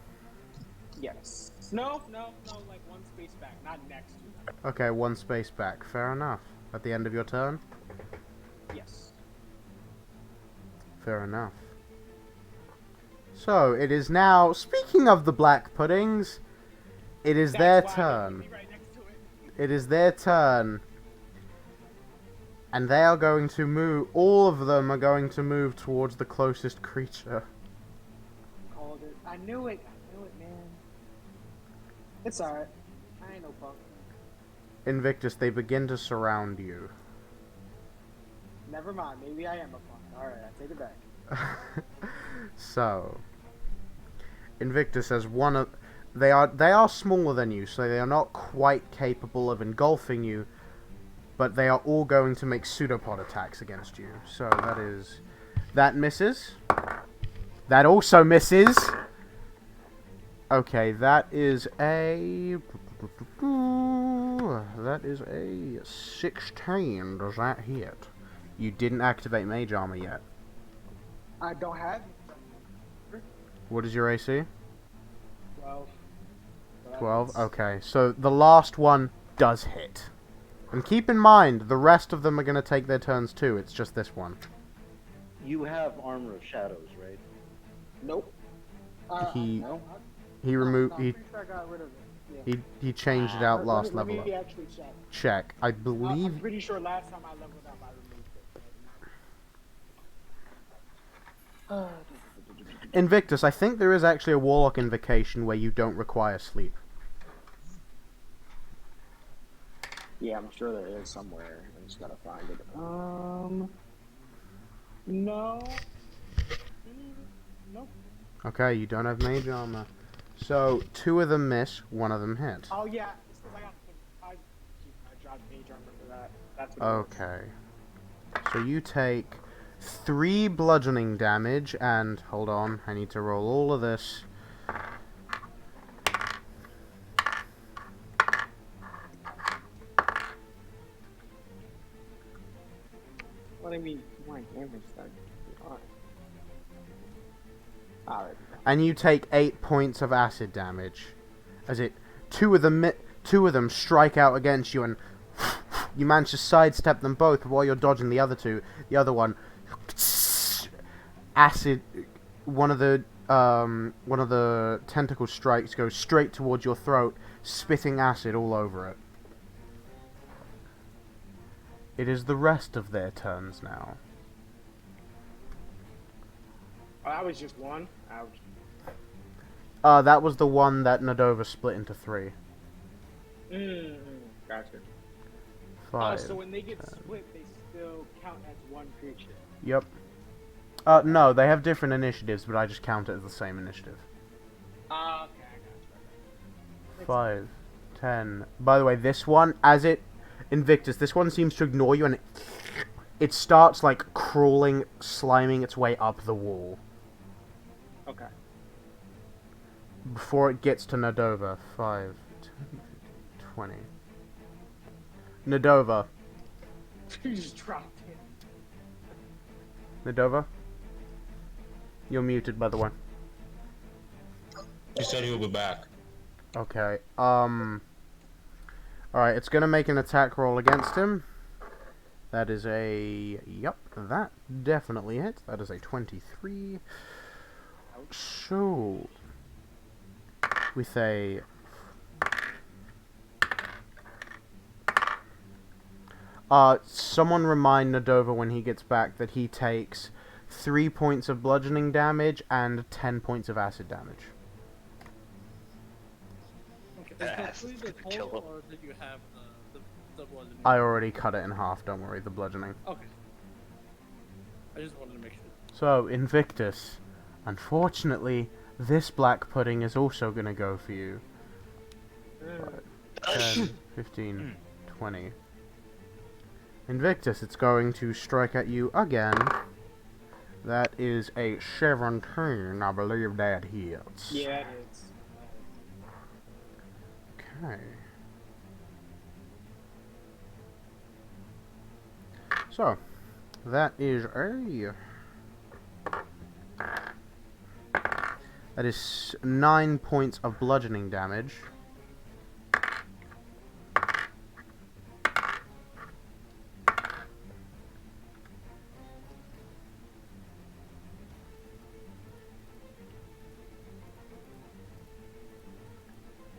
Yes. No, like one space back, not next to them. Okay, one space back. Fair enough. At the end of your turn? Yes. Fair enough. So, it is now, speaking of the black puddings, it is their turn. Right next to it. It is their turn. And they are going to move, all of them are going to move towards the closest creature. Called it. I knew it, man. It's alright. I ain't no punk. Invictus, they begin to surround you. Never mind, maybe I am a punk. Alright, I take it back. So, Invictus as one of... They are smaller than you, so they are not quite capable of engulfing you, but they are all going to make pseudopod attacks against you. So that is... That misses. That also misses. Okay, that is a... That is a 16. Does that hit? You didn't activate Mage Armor yet. I don't have... What is your AC? 12. 12? Okay, so the last one does hit. And keep in mind, the rest of them are going to take their turns too, it's just this one. You have Armor of Shadows, right? Nope. He I'm removed... pretty sure I got rid of it. Yeah. He changed it out last let level up. me actually check. Check. I believe... I'm pretty sure last time I leveled up, I removed it. Invictus, I think there is actually a Warlock Invocation where you don't require sleep. Yeah, I'm sure there is somewhere. I just gotta find it. No. Nope. Okay, you don't have Mage Armor. So, 2 of them miss, 1 of them hit. Oh yeah, it's because I dropped Mage Armor for that. That's what it was. Okay. So you take 3 bludgeoning damage, and hold on, I need to roll all of this. What do you mean? My damage that. Alright. And you take 8 points of acid damage, as two of them strike out against you, and you manage to sidestep them both while you're dodging the other two. The other one, acid. One of the tentacle strikes goes straight towards your throat, spitting acid all over it. It is the rest of their turns now. Oh, that was just one? Ouch. That was the one that Nadova split into 3. Gotcha. 5. So when they get split, they still count as one creature. Yep. No, they have different initiatives, but I just count it as the same initiative. Okay, I gotcha. 5, 10. By the way, this one, Invictus, this one seems to ignore you, and it starts, like, crawling, sliming its way up the wall. Okay. Before it gets to Nadova. 5, 10, 20. Nadova. You just dropped it. Nadova? You're muted, by the way. He said he'll be back. Okay, alright, it's gonna make an attack roll against him. That is a... Yep, that definitely hits. That is a 23. So, with a someone remind Nadova when he gets back that he takes 3 points of bludgeoning damage and 10 points of acid damage. Okay, is That that acid's the gonna kill total, him. or did you have the bludgeoning? I already cut it in half, don't worry, the bludgeoning. Okay. I just wanted to make sure. So, Invictus, unfortunately, this black pudding is also going to go for you. 10, 15, 20. Invictus, it's going to strike at you again. That is a 17, I believe that hits. Yeah, it is. Okay. So, that is that is 9 points of bludgeoning damage.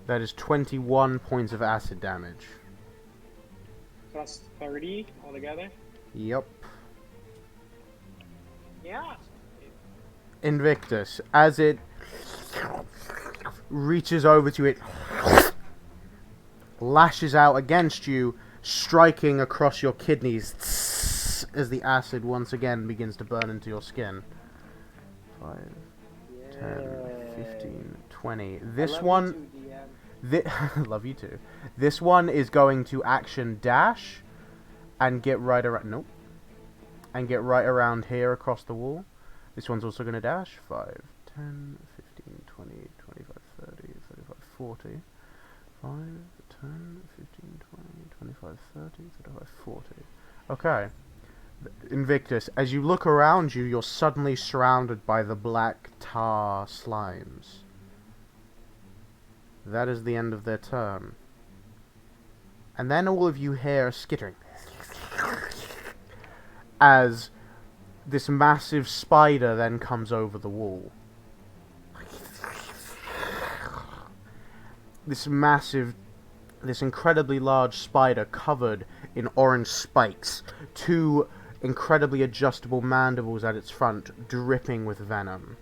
That is 21 points of acid damage. So that's 30 altogether? Yep. Yeah. Invictus, as it reaches over to it, lashes out against you, striking across your kidneys as the acid once again begins to burn into your skin. 5, 10, 15, 20. This one... love you too. This one is going to action dash and get right around... Nope. And get right around here across the wall. This one's also going to dash. 5, 10, 15, 20, 25, 30, 35, 40. 5, 10, 15, 20, 25, 30, 35, 40. Okay. Invictus, as you look around you, you're suddenly surrounded by the black tar slimes. That is the end of their turn. And then all of you hear skittering as this massive spider then comes over the wall. This incredibly large spider covered in orange spikes, 2 incredibly adjustable mandibles at its front, dripping with venom.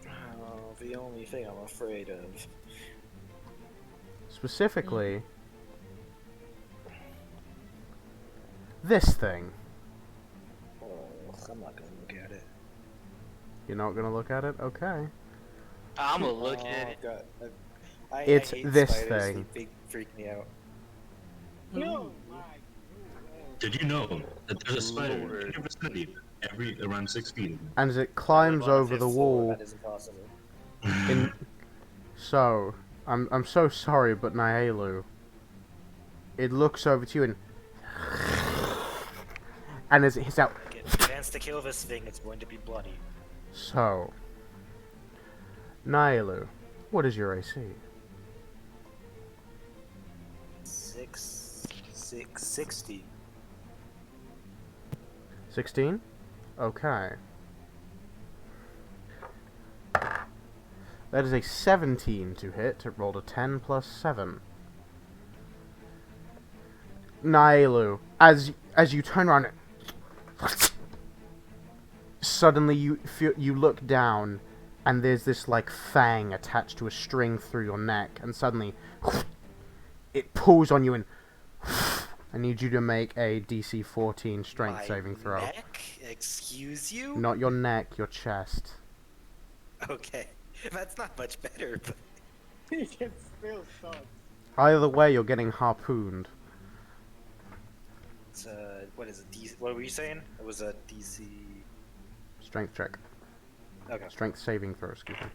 Oh, the only thing I'm afraid of. Specifically, this thing. Oh, I'm not gonna look at it. You're not gonna look at it? Okay. I'm gonna look at it. God. It's I hate this spiders. thing. They freak me out. No. Did you know that there's a spider in your vicinity every around 6 feet? And as it climbs over the wall, That is impossible. so I'm so sorry, but Naielu, it looks over to you and as it hits out, Get a chance to kill this thing, it's going to be bloody. so Naielu, what is your AC? 60. 16? Okay. That is a 17 to hit. It rolled a 10 plus 7. Naielu, as you turn around, suddenly you look down, and there's this like fang attached to a string through your neck, and suddenly it pulls on you and I need you to make a DC 14 strength My saving throw. Neck? Excuse you? Not your neck, your chest. Okay. That's not much better, but... It still sucks. Either way, you're getting harpooned. It's what is it? What were you saying? It was a DC... Strength check. Okay. Strength saving throw, excuse me.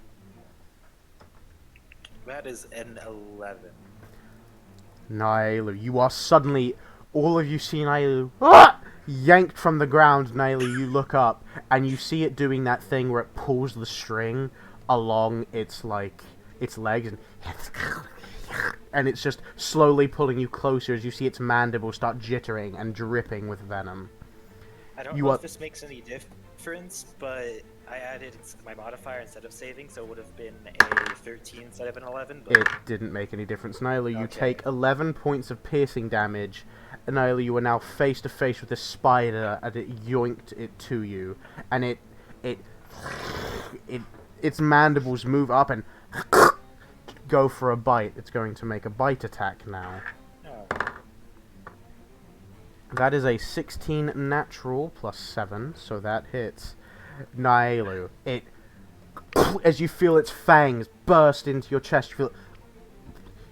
That is an 11. Nailu, you are suddenly... All of you see Nailu yanked from the ground. Nailu, you look up, and you see it doing that thing where it pulls the string along its, like, its legs, and it's just slowly pulling you closer as you see its mandibles start jittering and dripping with venom. I don't know if this makes any difference, but I added my modifier instead of saving, so it would have been a 13 instead of an 11. But It didn't make any difference. Nyla, you Okay. take 11 points of piercing damage. And Nyla, you are now face to face with this spider, and it yoinked it to you. And its mandibles move up and go for a bite. It's going to make a bite attack now. oh, That is a 16 natural plus 7, so that hits Nailu. It, as you feel its fangs burst into your chest,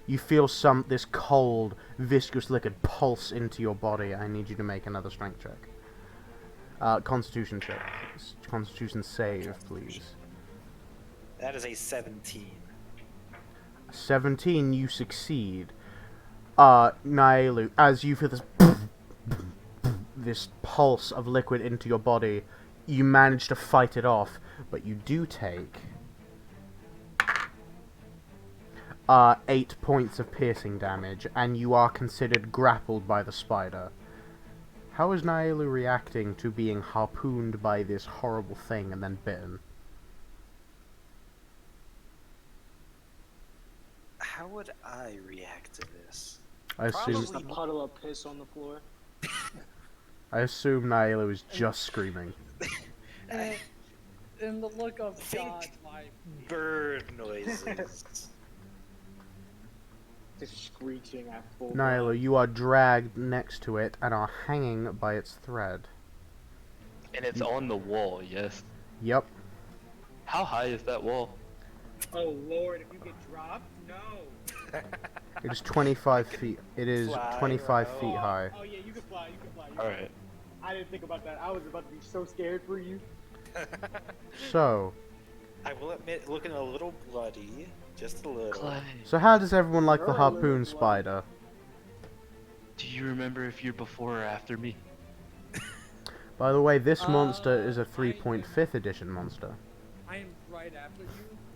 you feel this cold, viscous liquid pulse into your body. I need you to make another strength check. Constitution check. Constitution save, please. that is a 17. 17, you succeed. Nailu, as you feel this pulse of liquid into your body, you manage to fight it off, but you do take 8 points of piercing damage, and you are considered grappled by the spider. How is Nailu reacting to being harpooned by this horrible thing and then bitten? How would I react to this? I assume Just a puddle of piss on the floor. Nailu is just screaming. In the look of God, my Bird noises. Just screeching at full. Nailu, you are dragged next to it and are hanging by its thread. And it's on the wall, yes. Yep. How high is that wall? Oh lord, if you get dropped, no. It is 25 feet. It is Fly 25 around. feet high. Oh yeah, you can fly. You can fly. Alright. I didn't think about that. I was about to be so scared for you. So, I will admit, looking a little bloody, just a little. Clay, so how does everyone like the You're a little harpoon bloody. spider? do you remember if you're before or after me? By the way, this monster is a 3.5th edition monster. I am right after you.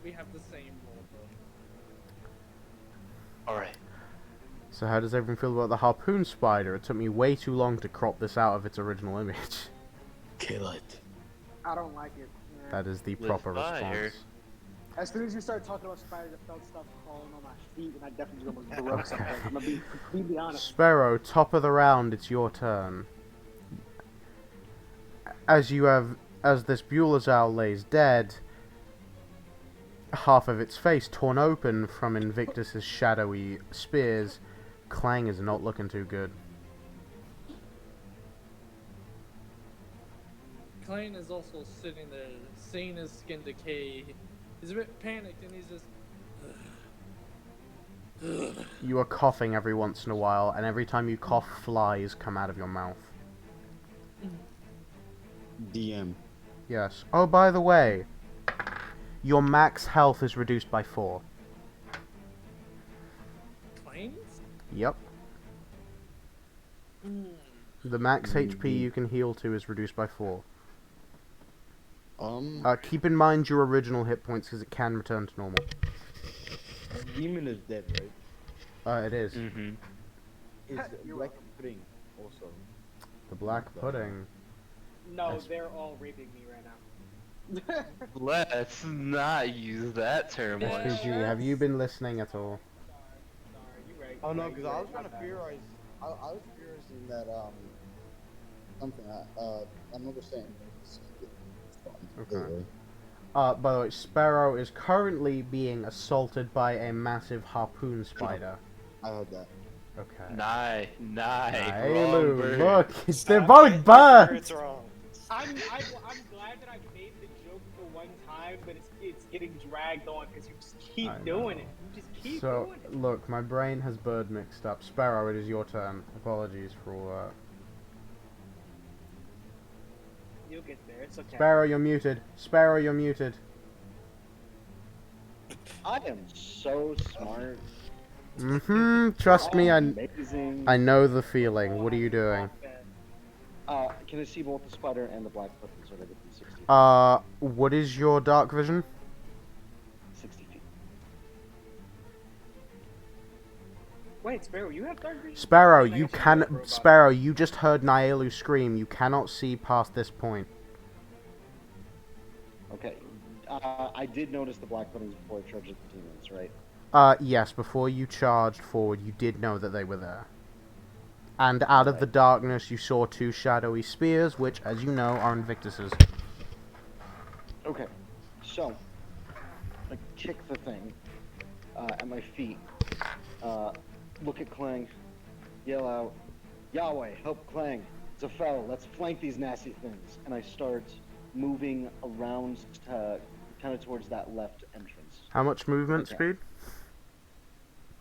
We have the same roll though. Alright. So how does everyone feel about the harpoon spider? It took me way too long to crop this out of its original image. Kill it. I don't like it. That is the With proper fire. response. As soon as you started talking about spiders, I felt stuff crawling on my feet, and I definitely almost broke something. I'm gonna be completely honest. Sparrow, top of the round, it's your turn. As this Bueller's owl lays dead, half of its face torn open from Invictus's shadowy spears, Clang is not looking too good. Klein is also sitting there, seeing his skin decay. He's a bit panicked and he's just. You are coughing every once in a while, and every time you cough, flies come out of your mouth. DM. Yes. Oh, by the way, your max health is reduced by 4. Klein? Yep. The max HP you can heal to is reduced by 4. Keep in mind your original hit points, because it can return to normal. Demon is dead, right? It is. Mm-hmm. Is black pudding also? The black pudding. No, That's- they're all raping me right now. Let's not use that term on PG, have you been listening at all? Sorry, you right. Oh no, you because I right, was trying to my bad. theorize. I was theorizing that something. I remember saying. Okay. By the way, Sparrow is currently being assaulted by a massive harpoon spider. I heard that. Okay. Wrong Nailu, bird. look, they're both birds! It's wrong. I'm glad that I made the joke for one time, but it's getting dragged on because you just keep I doing know. it. You just keep So, doing it. look, my brain has bird mixed up. Sparrow, it is your turn. Apologies for all that. You'll get there. It's okay. Sparrow, you're muted. Sparrow, you're muted. I am so smart. Trust me, Amazing. I know the feeling. What are you doing? Can I see both the spider and the black button so that I get them 60 feet? What is your dark vision? 60 feet. Wait, Sparrow, you have dark vision? Sparrow, I guess you you're can. a robot. Sparrow, you just heard Nailu scream. You cannot see past this point. I did notice the black buttons before I charged at the demons, right? Yes, before you charged forward, you did know that they were there. And out of the Alright. darkness, you saw 2 shadowy spears, which, as you know, are Invictus's. Okay, so I kick the thing at my feet, look at Clang, yell out, Yahweh, help Clang. Zafel, let's flank these nasty things. And I start moving around to, kind of towards that left entrance. How much movement speed?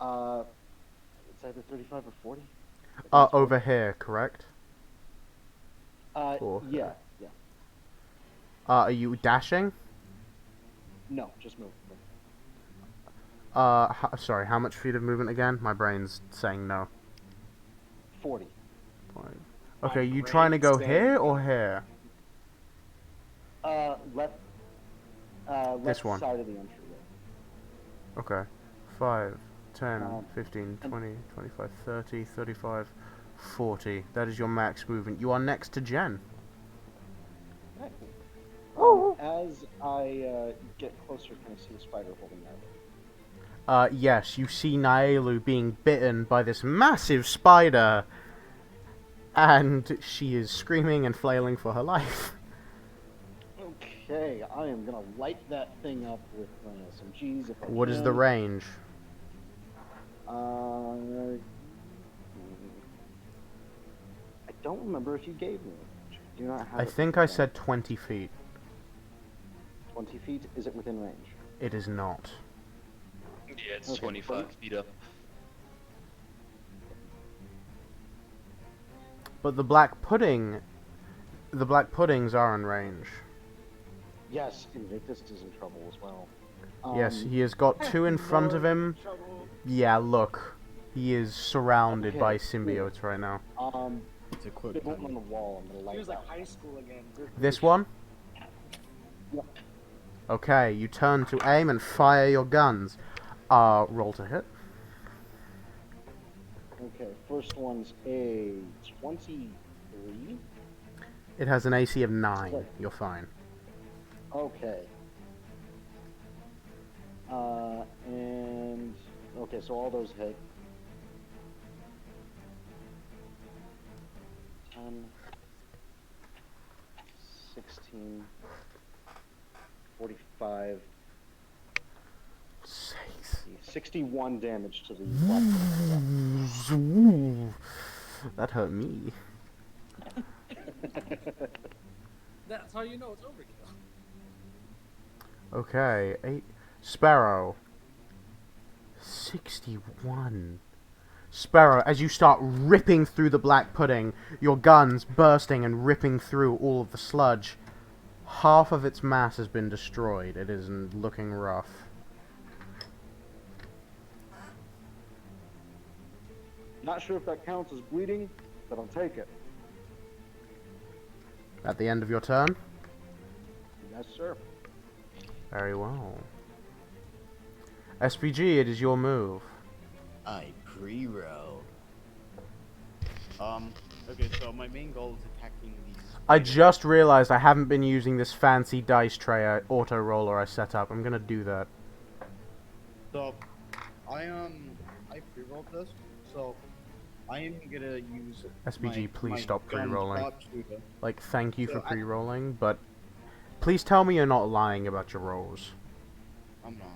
It's either 35 or 40. Over here, correct? Yeah. Are you dashing? No, just move. Sorry, how much feet of movement again? My brain's saying no. 40. Fine. Okay, you trying to go here or here? Left This one. side of the entryway. Okay. 5, 10, 15, 20, 25, 30, 35, 40. That is your max movement. You are next to Jen. Right. As I get closer, can I see a spider holding that? Yes, you see Naelu being bitten by this massive spider. And she is screaming and flailing for her life. Okay, I am gonna light that thing up with some G's if I What can. is the range? I don't remember if you gave me. Do not have I think I said 20 feet. 20 feet? Is it within range? It is not. Yeah, it's 25 feet up. But the black puddings are in range. Yes, Invictus is in trouble as well. Yes, he has got 2 in front of him. Yeah, look. He is surrounded by symbiotes right now. It's a quick big one on the wall. I'm gonna light He was that like high school again. This one? Yep. Okay, you turn to aim and fire your guns. Roll to hit. Okay, first one's a 23. It has an AC of 9. You're fine. Okay. And okay, so all those hit. 10, 16, 45, 61 damage to the black. That hurt me. That's how you know it's overkill. Okay, 8. Sparrow. 61. Sparrow, as you start ripping through the black pudding, your guns bursting and ripping through all of the sludge, half of its mass has been destroyed. It is looking rough. Not sure if that counts as bleeding, but I'll take it. At the end of your turn? Yes, sir. Very well. SPG, it is your move. I pre-roll. Okay, so my main goal is attacking these. I just realized I haven't been using this fancy dice tray auto roller I set up. I'm gonna do that. So, I pre-rolled this, so I am gonna use SPG, please my stop gun pre-rolling. sharpshooter. Like, thank you So for I- pre-rolling, but please tell me you're not lying about your rolls. I'm not.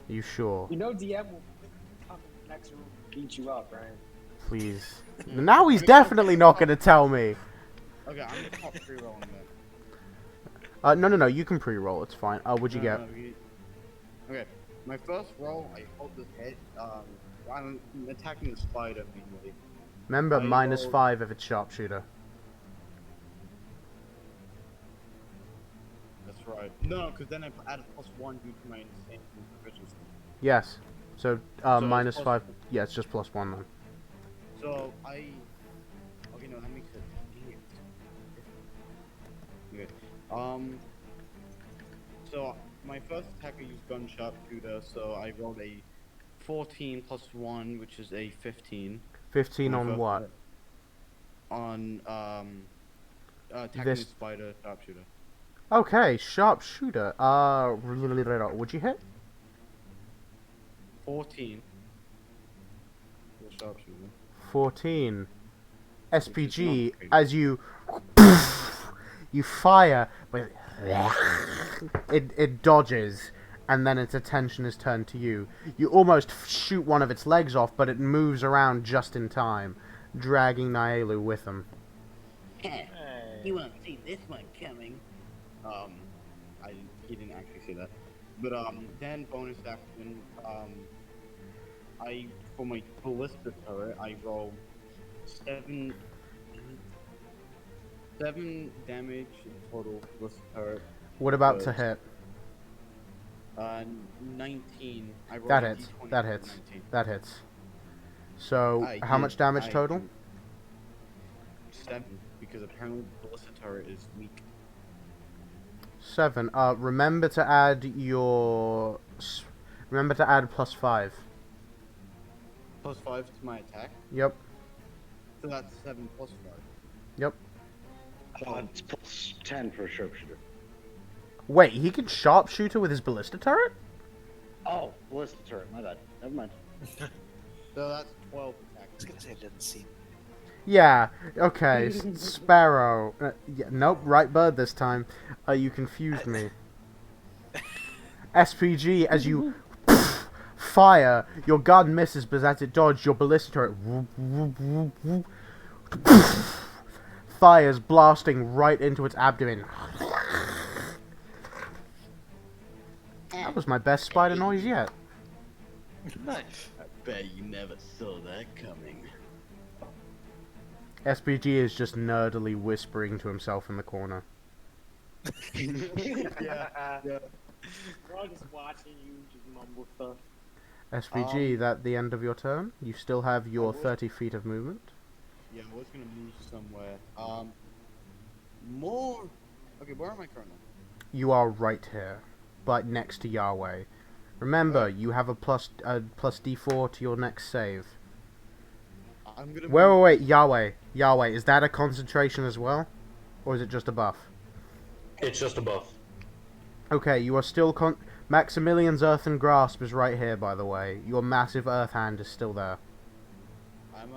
Are you sure? You know DM will come in the next room and beat you up, right? Please. Now he's definitely not gonna tell me. Okay, I'm gonna stop pre-rolling then. No, you can pre-roll, it's fine. What'd you get? Okay, my first roll, I hold this hit. I'm attacking the spider mainly. Remember, I rolled- -5 if it's sharpshooter. That's right. No, because then I added +1 due to my insane proficiency. Yes. So, So it's -5. Yeah, it's just +1 then. So okay, no, that makes it. Okay. So my first attack I used gun sharpshooter, so I rolled a 14 +1, which is a 15. 15 My on first what? hit. On attacking This- the spider sharpshooter. Okay, sharpshooter. Would you hit? 14. The sharpshooter. 14. Which is SPG, not great. as you fire, but it dodges, and then its attention is turned to you. You almost shoot one of its legs off, but it moves around just in time, dragging Naelu with him. You won't see this one coming. He didn't actually say that. But then bonus action, for my ballista turret, I roll 7 damage total ballista turret. What about to First. hit? 19. I rolled That a hits. D20 That for hits. 19. That hits. So, I how did- much damage I total? do 7, because apparently ballista turret is weak. 7. Remember to add your... Remember to add +5. Plus 5 to my attack, Yep. so that's 7 plus 5. Yep. It's plus 10 for a sharpshooter. Wait, he can sharpshooter with his ballista turret? Oh, ballista turret. My bad. Never mind. So that's 12 attack. I was gonna say it doesn't seem. Yeah, okay, Sparrow. Yeah, nope, right bird this time. You confused me. SPG, as you fire, your gun misses, but as it dodges, your ballista turret fires, blasting right into its abdomen. That was my best spider noise yet. Nice. I bet you never saw that coming. SPG is just nerdily whispering to himself in the corner. Yeah. We're all just watching you just mumble stuff. SPG, that the end of your turn? You still have your 30 feet of movement? Yeah, I was gonna move somewhere. More. Okay, where am I currently? You are right here, but next to Yahweh. Remember, you have a plus D4 to your next save. I'm gonna. Wait, Yahweh, is that a concentration as well? Or is it just a buff? It's just a buff. Okay, you are still Maximilian's Earthen Grasp is right here, by the way. Your massive Earth Hand is still there. I'm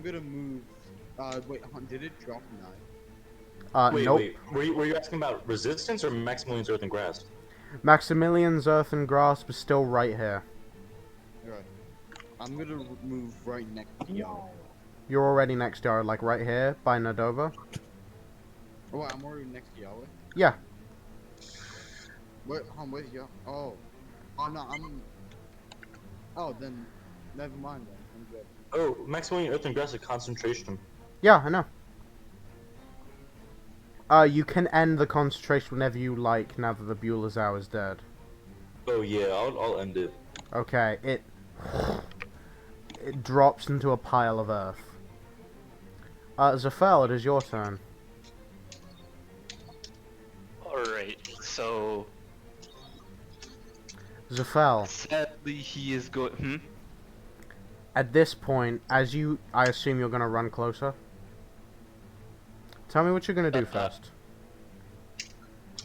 gonna move. Wait, did it drop 9? Wait, Nope. were you asking about resistance or Maximilian's Earthen Grasp? Maximilian's Earthen Grasp is still right here. Alright. I'm gonna move right next to y'all. You're already next to her, like right here, by Nadova. Oh, wait, I'm already next to Yahweh. Yeah. Where's y'all? Oh. Oh, no, Oh, then, never mind then. I'm good. Oh, Maximilian Earthen Grasp is concentration. Yeah, I know. You can end the concentration whenever you like, now that the Buelazau is dead. Oh yeah, I'll end it. Okay, it drops into a pile of earth. Zafel, it is your turn. Alright, so Zafel, sadly he is going. at this point, I assume you're gonna run closer. Tell me what you're gonna do first.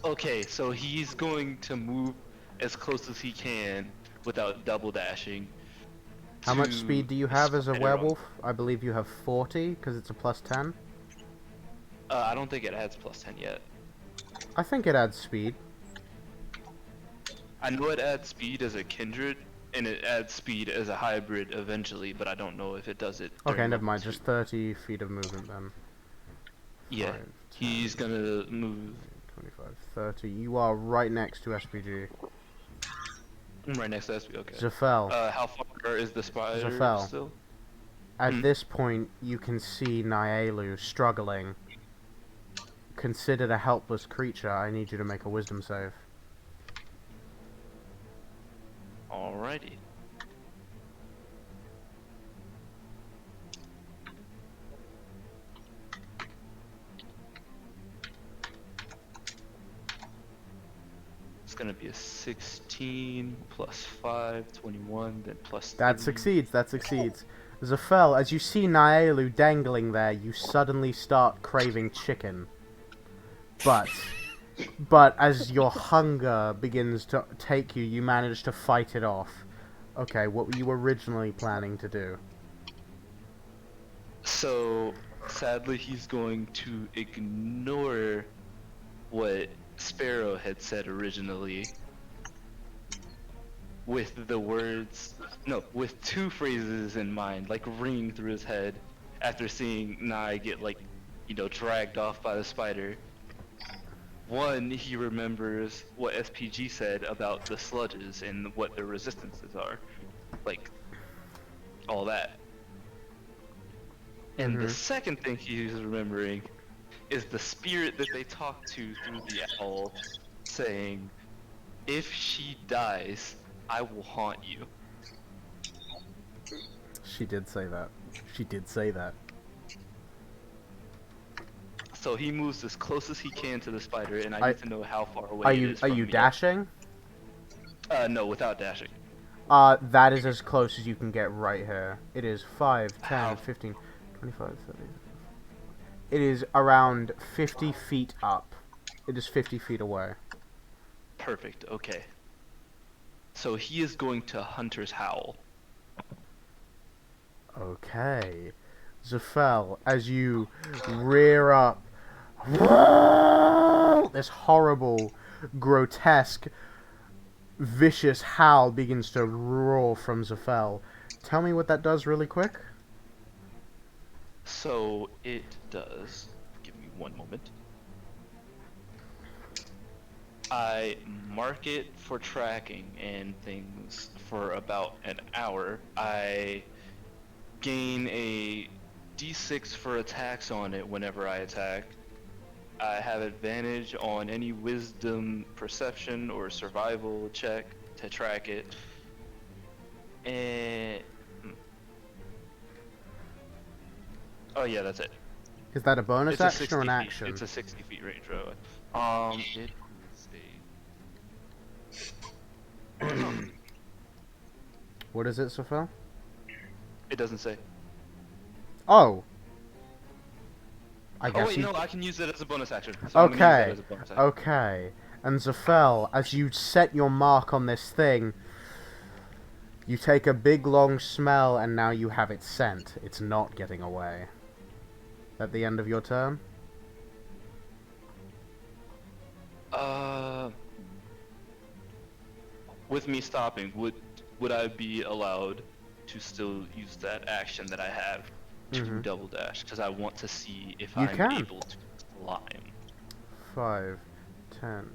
Okay, so he's going to move as close as he can without double dashing. How much to speed do you have as a spider on- werewolf? I believe you have 40, because it's a plus 10. I don't think it adds plus 10 yet. I think it adds speed. I know it adds speed as a kindred, and it adds speed as a hybrid eventually, but I don't know if it does it. Okay, during never mind, level just 30 feet of movement then. 2. Yeah, 5, he's gonna move 25, 30. You are right next to SPG. right next to SP. Okay. Zafel. How far is the spider Zafel. still? At this point, you can see Naelu struggling. Considered a helpless creature, I need you to make a wisdom save. Alrighty. It's gonna be a 16 plus 5, 21, then plus 3. That succeeds, that succeeds. Zafel, as you see Naelu dangling there, you suddenly start craving chicken. but as your hunger begins to take you, you manage to fight it off. Okay, what were you originally planning to do? So, sadly, he's going to ignore what Sparrow had said originally with the words, no, with two phrases in mind, like ringing through his head after seeing Nai get, like, dragged off by the spider. One, he remembers what SPG said about the sludges and what their resistances are. Like, all that. And the second thing he's remembering is the spirit that they talked to through the owl saying, if she dies, I will haunt you. She did say that. She did say that. So he moves as close as he can to the spider, and I need to know how far away it is Are from you me. dashing? No, without dashing. That is as close as you can get right here. It is 5, 10, 15, 25, 30. It is around 50 feet up. It is 50 feet away. Perfect, okay. So he is going to Hunter's Howl. Okay. Zafel, as you rear up, this horrible, grotesque, vicious howl begins to roar from Zafel. Tell me what that does really quick. So it does, give me one moment. I mark it for tracking and things for about an hour. I gain a d6 for attacks on it whenever I attack. I have advantage on any wisdom, perception, or survival check to track it. And oh yeah, that's it. Is that a bonus It's action or an feet. action? It's a 60 feet range, right? It is a... What is it, Zafel? It doesn't say. Oh. I guess wait, no, I can use it as a bonus action. So I'm gonna use okay. that as a bonus action. Okay. And Zafel, as you set your mark on this thing, you take a big long smell and now you have it scent. It's not getting away. At the end of your turn? With me stopping, would I be allowed to still use that action that I have to double dash? Because I want to see if I'm able to climb. 5, 10.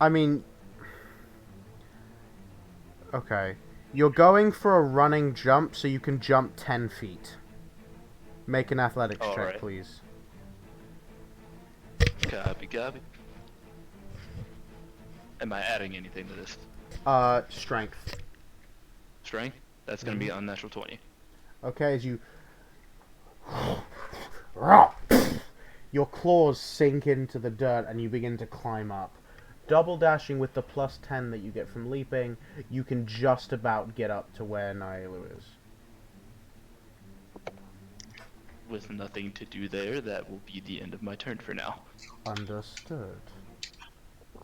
I mean... Okay. You're going for a running jump, so you can jump 10 feet. Make an athletics check, please. Copy. Am I adding anything to this? Strength. Strength? That's gonna be unnatural 20. Okay, as you... Your claws sink into the dirt and you begin to climb up. Double dashing with the plus 10 that you get from leaping, you can just about get up to where Nailu is. With nothing to do there, that will be the end of my turn for now. Understood.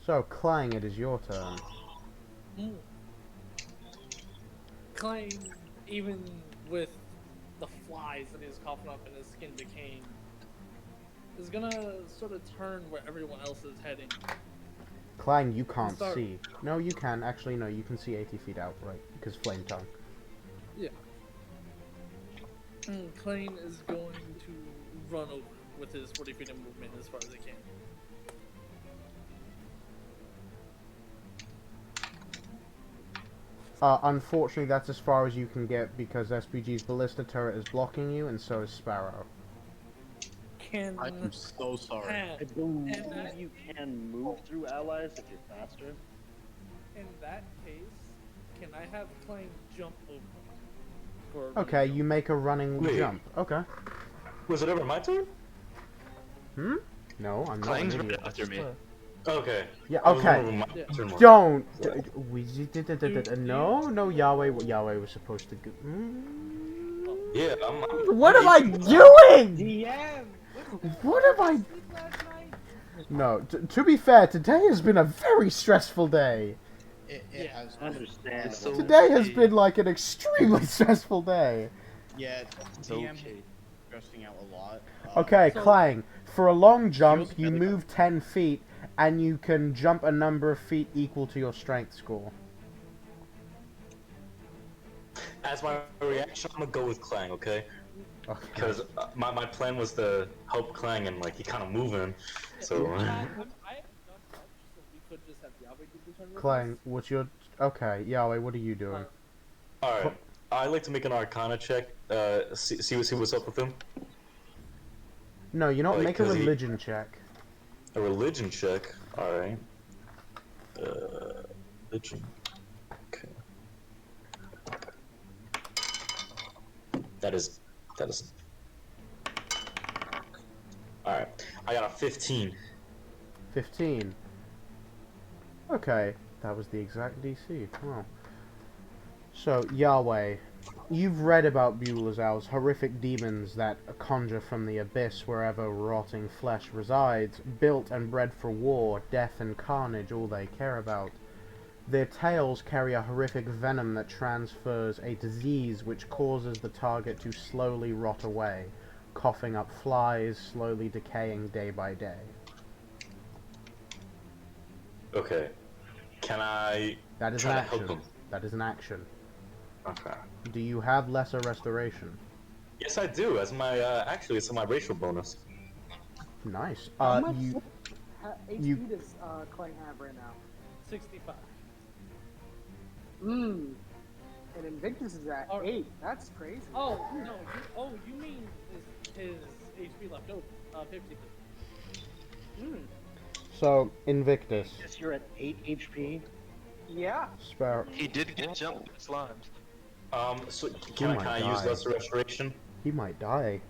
So, Clang, it is your turn. Clang, even with the flies that he's coughing up and his skin decaying, is gonna sort of turn where everyone else is heading. Clang, you can't see. No, you can. Actually, no, you can see 80 feet out, right? Because Flame Tongue. Yeah. Clang is going to run over with his 40 feet of movement as far as he can. Unfortunately, that's as far as you can get because SPG's ballista turret is blocking you, and so is Sparrow. I'm so sorry. I believe you can move through allies if you're faster. In that case, can I have Clang jump over? Okay, you make a running jump. Okay. Was it ever my turn? No, I'm not. Clang's right after me. Okay. Yeah, okay. Don't. No, Yahweh was supposed to go. Yeah, What am I doing? DM! What What have I... No, to be fair, today has been a very stressful day. It has. Understandable. It's so Today has okay. been like an extremely stressful day. Yeah, It's DM okay. stressing out a lot. Okay, So- Clang, for a long jump, Feels you really move 10 feet, and you can jump a number of feet equal to your strength score. As my reaction, I'm gonna go with Clang, okay? Okay. Because my plan was to help Clang and like he kind of moving, so. I have not much, so we could just have Yahweh do the turn. Clang, what's your... Okay, Yahweh, what are you doing? All right, I like to make an Arcana check. See what's up with him. No, you not Like, make a 'cause he- religion check. A religion check. All right. Religion. Okay. That is. All right. I got a 15. 15. Okay, that was the exact DC. Wow. So, Yahweh, you've read about Bulazal's horrific demons that conjure from the abyss wherever rotting flesh resides, built and bred for war, death and carnage, all they care about. Their tails carry a horrific venom that transfers a disease which causes the target to slowly rot away, coughing up flies, slowly decaying day by day. Okay. Can I That is try an to help action. him? That is an action. Okay. Do you have lesser restoration? Yes, I do. As my actually, it's my racial bonus. Nice. How much You HP does Clang have right now? 65. Mmm. And Invictus is at Oh. 8. That's crazy. Oh no! You mean his HP left over? 50. So, Invictus. Yes, you're at 8 HP. Yeah. Spare. He did get jumped with slimes. So can might I use die. lesser restoration? He might die.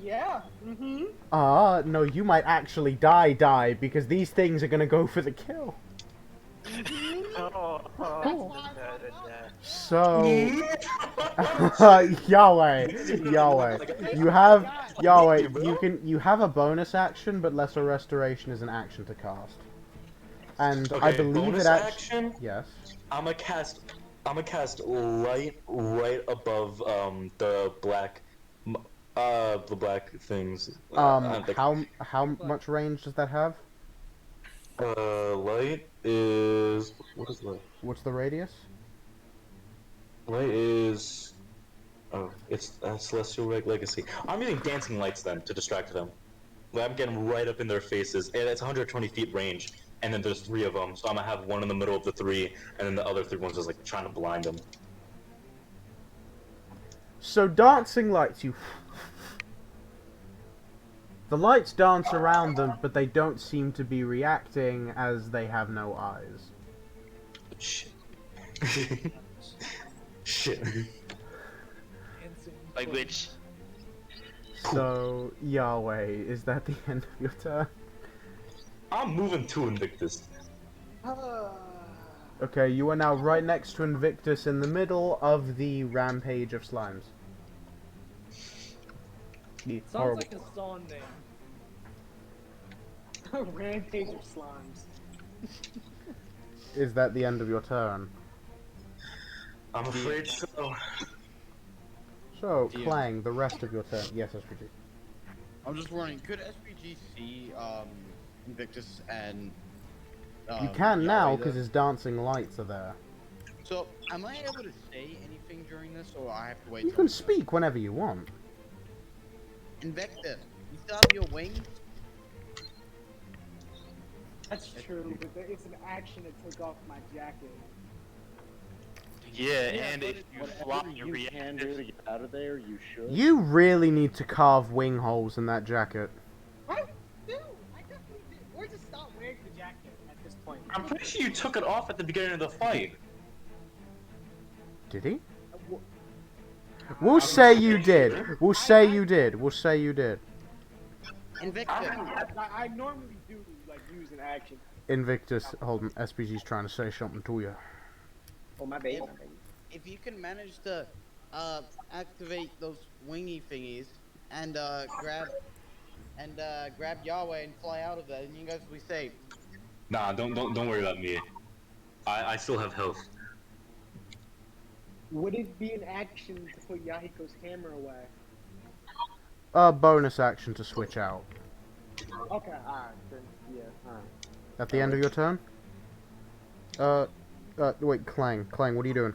Yeah. Mm-hmm. No, you might actually die, because these things are gonna go for the kill. So, Yahweh, you have a bonus action, but lesser restoration is an action to cast. And I Okay, believe bonus it action. Yes. I'm gonna cast light right above the black things. How much range does that have? Light is what is light? What's the radius? Light is it's Celestial Legacy. I'm using dancing lights then to distract them. Like, I'm getting right up in their faces, and it's 120 feet range. And then there's 3 of them, so I'm gonna have one in the middle of the 3, and then the other 3 ones just like trying to blind them. So dancing lights, the lights dance around them, but they don't seem to be reacting as they have no eyes. Shit. Shit. Language. So, Yahweh, is that the end of your turn? I'm moving to Invictus. Okay, you are now right next to Invictus in the middle of the rampage of slimes. Sounds like a song name. Rampage of slimes. Is that the end of your turn? I'm afraid so. So, Clang, the rest of your turn. Yes, SPG. I'm just wondering, could SPG see Invictus and You can now, Yahweh because there? his dancing lights are there. So, am I able to say anything during this, or I have to wait? You can speak whenever you want. Invictus, you still have your wings? That's true, but it's an action to take off my jacket. Yeah, and if you fly, Whatever you you react. can do to get out of there, you should. You really need to carve wing holes in that jacket. I do. I definitely do. Or just stop wearing the jacket at this point. I'm pretty sure you took it off at the beginning of the fight. Did he? We'll say you did. We'll say you did. We'll say you did. Invictus. I normally do like use an action. Invictus, hold on. SPG's trying to say something to you. Oh my baby. If you can manage to activate those wingy thingies and grab and grab Yahweh and fly out of it, and you guys will be safe. Nah, don't worry about me. I still have health. Would it be an action to put Yahiko's hammer away? Bonus action to switch out. Okay, alright, then, yeah, alright. At the end of your turn? Wait, Clang, what are you doing?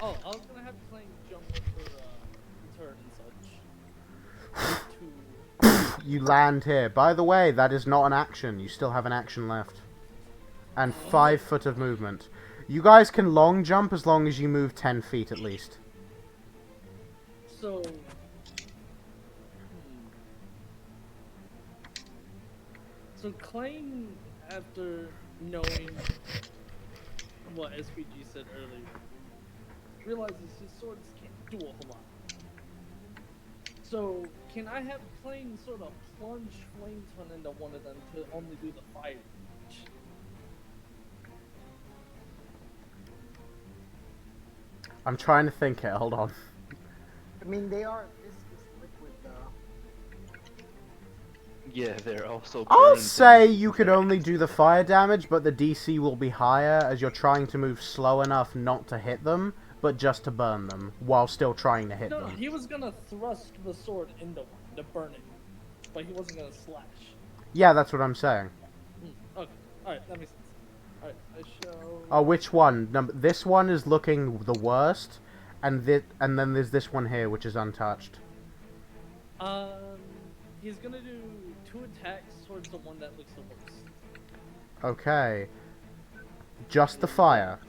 Oh, I was gonna have Clang jump for turn and such. You land here. By the way, that is not an action. You still have an action left. And 5 foot of movement. You guys can long jump as long as you move 10 feet at least. So... So Clang, after knowing what SPG said earlier, realizes his swords can't do a whole lot. So, can I have Clang sort of plunge Flame Ton into one of them to only do the fire damage? I'm trying to think it. Hold on. I mean, they are viscous liquid, though. Yeah, they're also. I'll burned say and- you could only do the fire damage, but the DC will be higher as you're trying to move slow enough not to hit them, but just to burn them, while still trying to hit No, them. he was gonna thrust the sword into one to burn it, but he wasn't gonna slash. Yeah, that's what I'm saying. Okay, alright, that makes sense. Alright, I show... Oh, which one? This one is looking the worst, and then there's this one here, which is untouched. He's gonna do 2 attacks towards the one that looks the worst. Okay. Just the fire.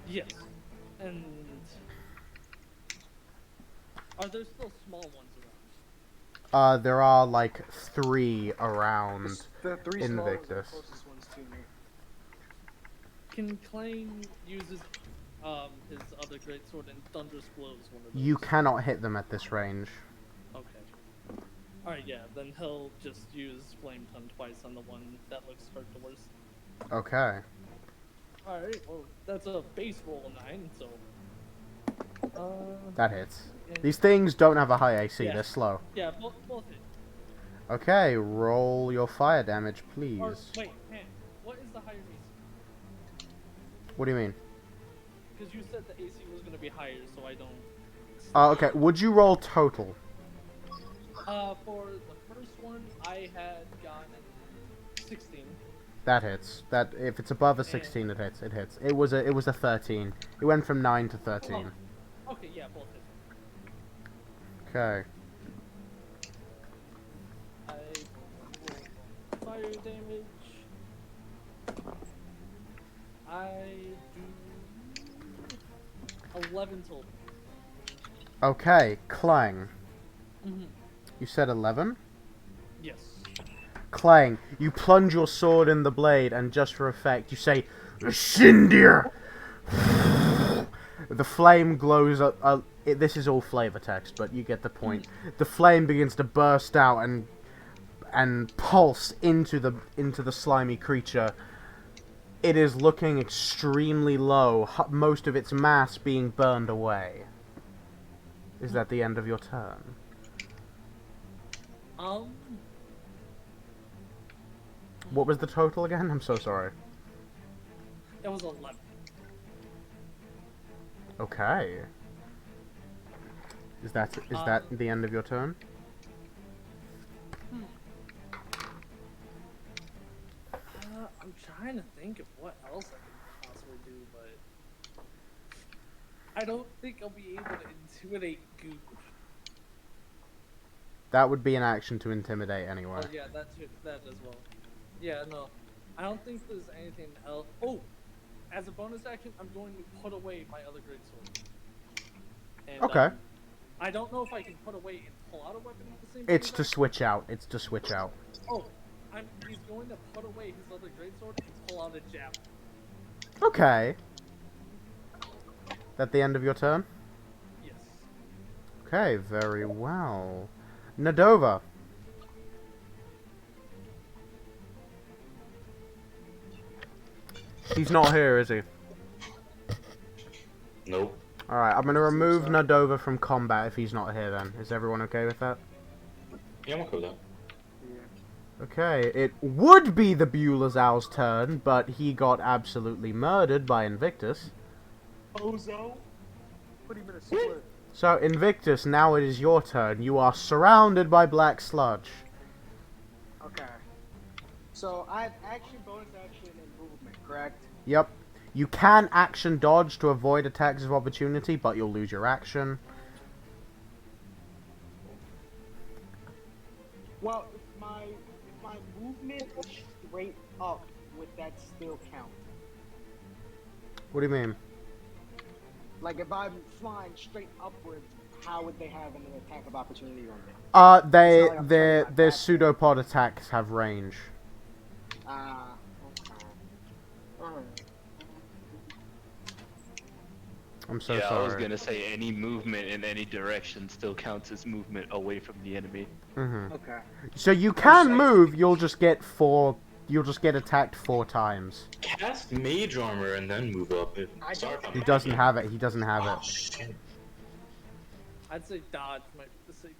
Yes. And... Are there still small ones around? There are like 3 around The 3 small ones are the Invictus. closest ones to me. Can Clang use his other greatsword and thunderous blows one of those? You cannot hit them at this range. Okay. Alright, yeah, then he'll just use Flame Tongue twice on the one that looks hurt the worst. Okay. Alright, well, that's a base roll 9, so... That hits. These things don't have a high AC, Yeah. they're slow. Yeah, both hit. Okay, roll your fire damage, please. Or, wait, man, what is the higher AC? What do you mean? Because you said the AC was going to be higher, so I don't... Okay, would you roll total? For the first one, I had gotten 16. That hits. That if it's above a 16, it hits. It hits. It was a 13. It went from 9 to 13. Oh. Okay, yeah, both hit. Okay. I roll fire damage. I do 11 total. Okay, Clang. Mhm. You said 11? Yes. Clang, you plunge your sword in the blade, and just for effect, you say, Shindir! The flame glows up. This is all flavor text, but you get the point. The flame begins to burst out and pulse into the slimy creature. It is looking extremely low, most of its mass being burned away. Is that the end of your turn? What was the total again? I'm so sorry. It was 11. Okay. Is that the end of your turn? I'm trying to think of what else I could possibly do, but I don't think I'll be able to intimidate Goop. That would be an action to intimidate anyway. Oh yeah, that as well. Yeah, no, I don't think there's anything else. Oh, as a bonus action, I'm going to put away my other greatsword. And, Okay. I don't know if I can put away and pull out a weapon at the same time. It's to switch out. It's to switch out. Oh, he's going to put away his other greatsword and pull out a javelin. Okay. That the end of your turn? Yes. Okay, very well. Nadova. He's not here, is he? Nope. Alright, I'm gonna remove Nadova from combat if he's not here then. Is everyone okay with that? Yeah, I'm okay with that. Yeah. Okay, it would be the Beulah's Owl's turn, but he got absolutely murdered by Invictus. Bozo. Put him in a split. So, Invictus, now it is your turn. You are surrounded by black sludge. Okay. So I have action, bonus action, and movement, correct? Yep. You can action dodge to avoid attacks of opportunity, but you'll lose your action. Well, if my movement is straight up, would that still count? What do you mean? Like if I'm flying straight upwards, how would they have an attack of opportunity on me? Their I'm their turning my their back. pseudopod attacks have range. Okay. Alright. I'm so Yeah, I was sorry. gonna say any movement in any direction still counts as movement away from the enemy. Mm-hmm. Okay. So you can move. You'll just get attacked 4 times. Cast Mage Armor and then move up. He doesn't have it. He doesn't have Oh, it. shit. I'd say dodge might be the safest.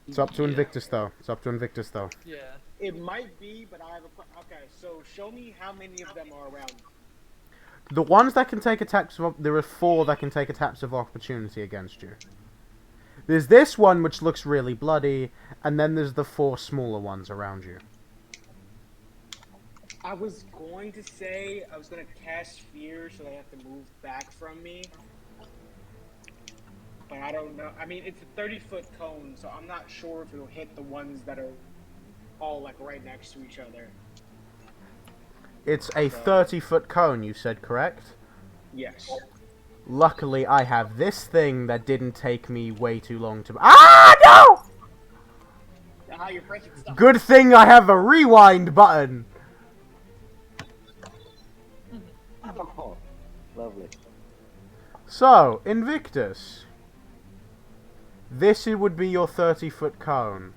It's up to Yeah. Invictus though. It's up to Invictus though. Yeah. It might be, but I have a okay. So show me how many of them are around. The ones that can take attacks of there are 4 that can take attacks of opportunity against you. There's this one which looks really bloody, and then there's the 4 smaller ones around you. I was going to say I was going to cast fear, so they have to move back from me. But I don't know. I mean, it's a 30-foot cone, so I'm not sure if it'll hit the ones that are all like right next to each other. It's a 30-foot cone, you said, correct? Yes. Luckily, I have this thing that didn't take me way too long to... Ah, no! How you're pressing stuff. Good thing I have a rewind button. Oh, lovely. So, Invictus. This would be your 30-foot cone.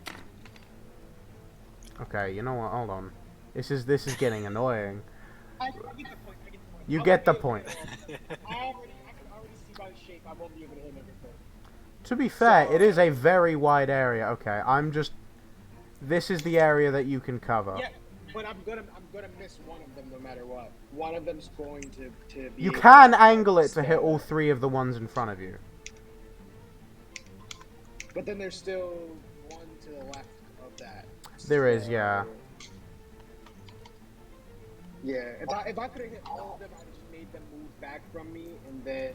Okay, you know what? Hold on. This is getting annoying. I get the point. You get the point. I can already see by the shape I won't be able to hit everything. To be fair, it is a very wide area. Okay, this is the area that you can cover. Yeah, but I'm gonna miss one of them no matter what. One of them's going to be. You can angle it to hit all 3 of the ones in front of you. But then there's still one to the left of that. There is, yeah. Yeah, if I could have hit all of them, I would have just made them move back from me, and then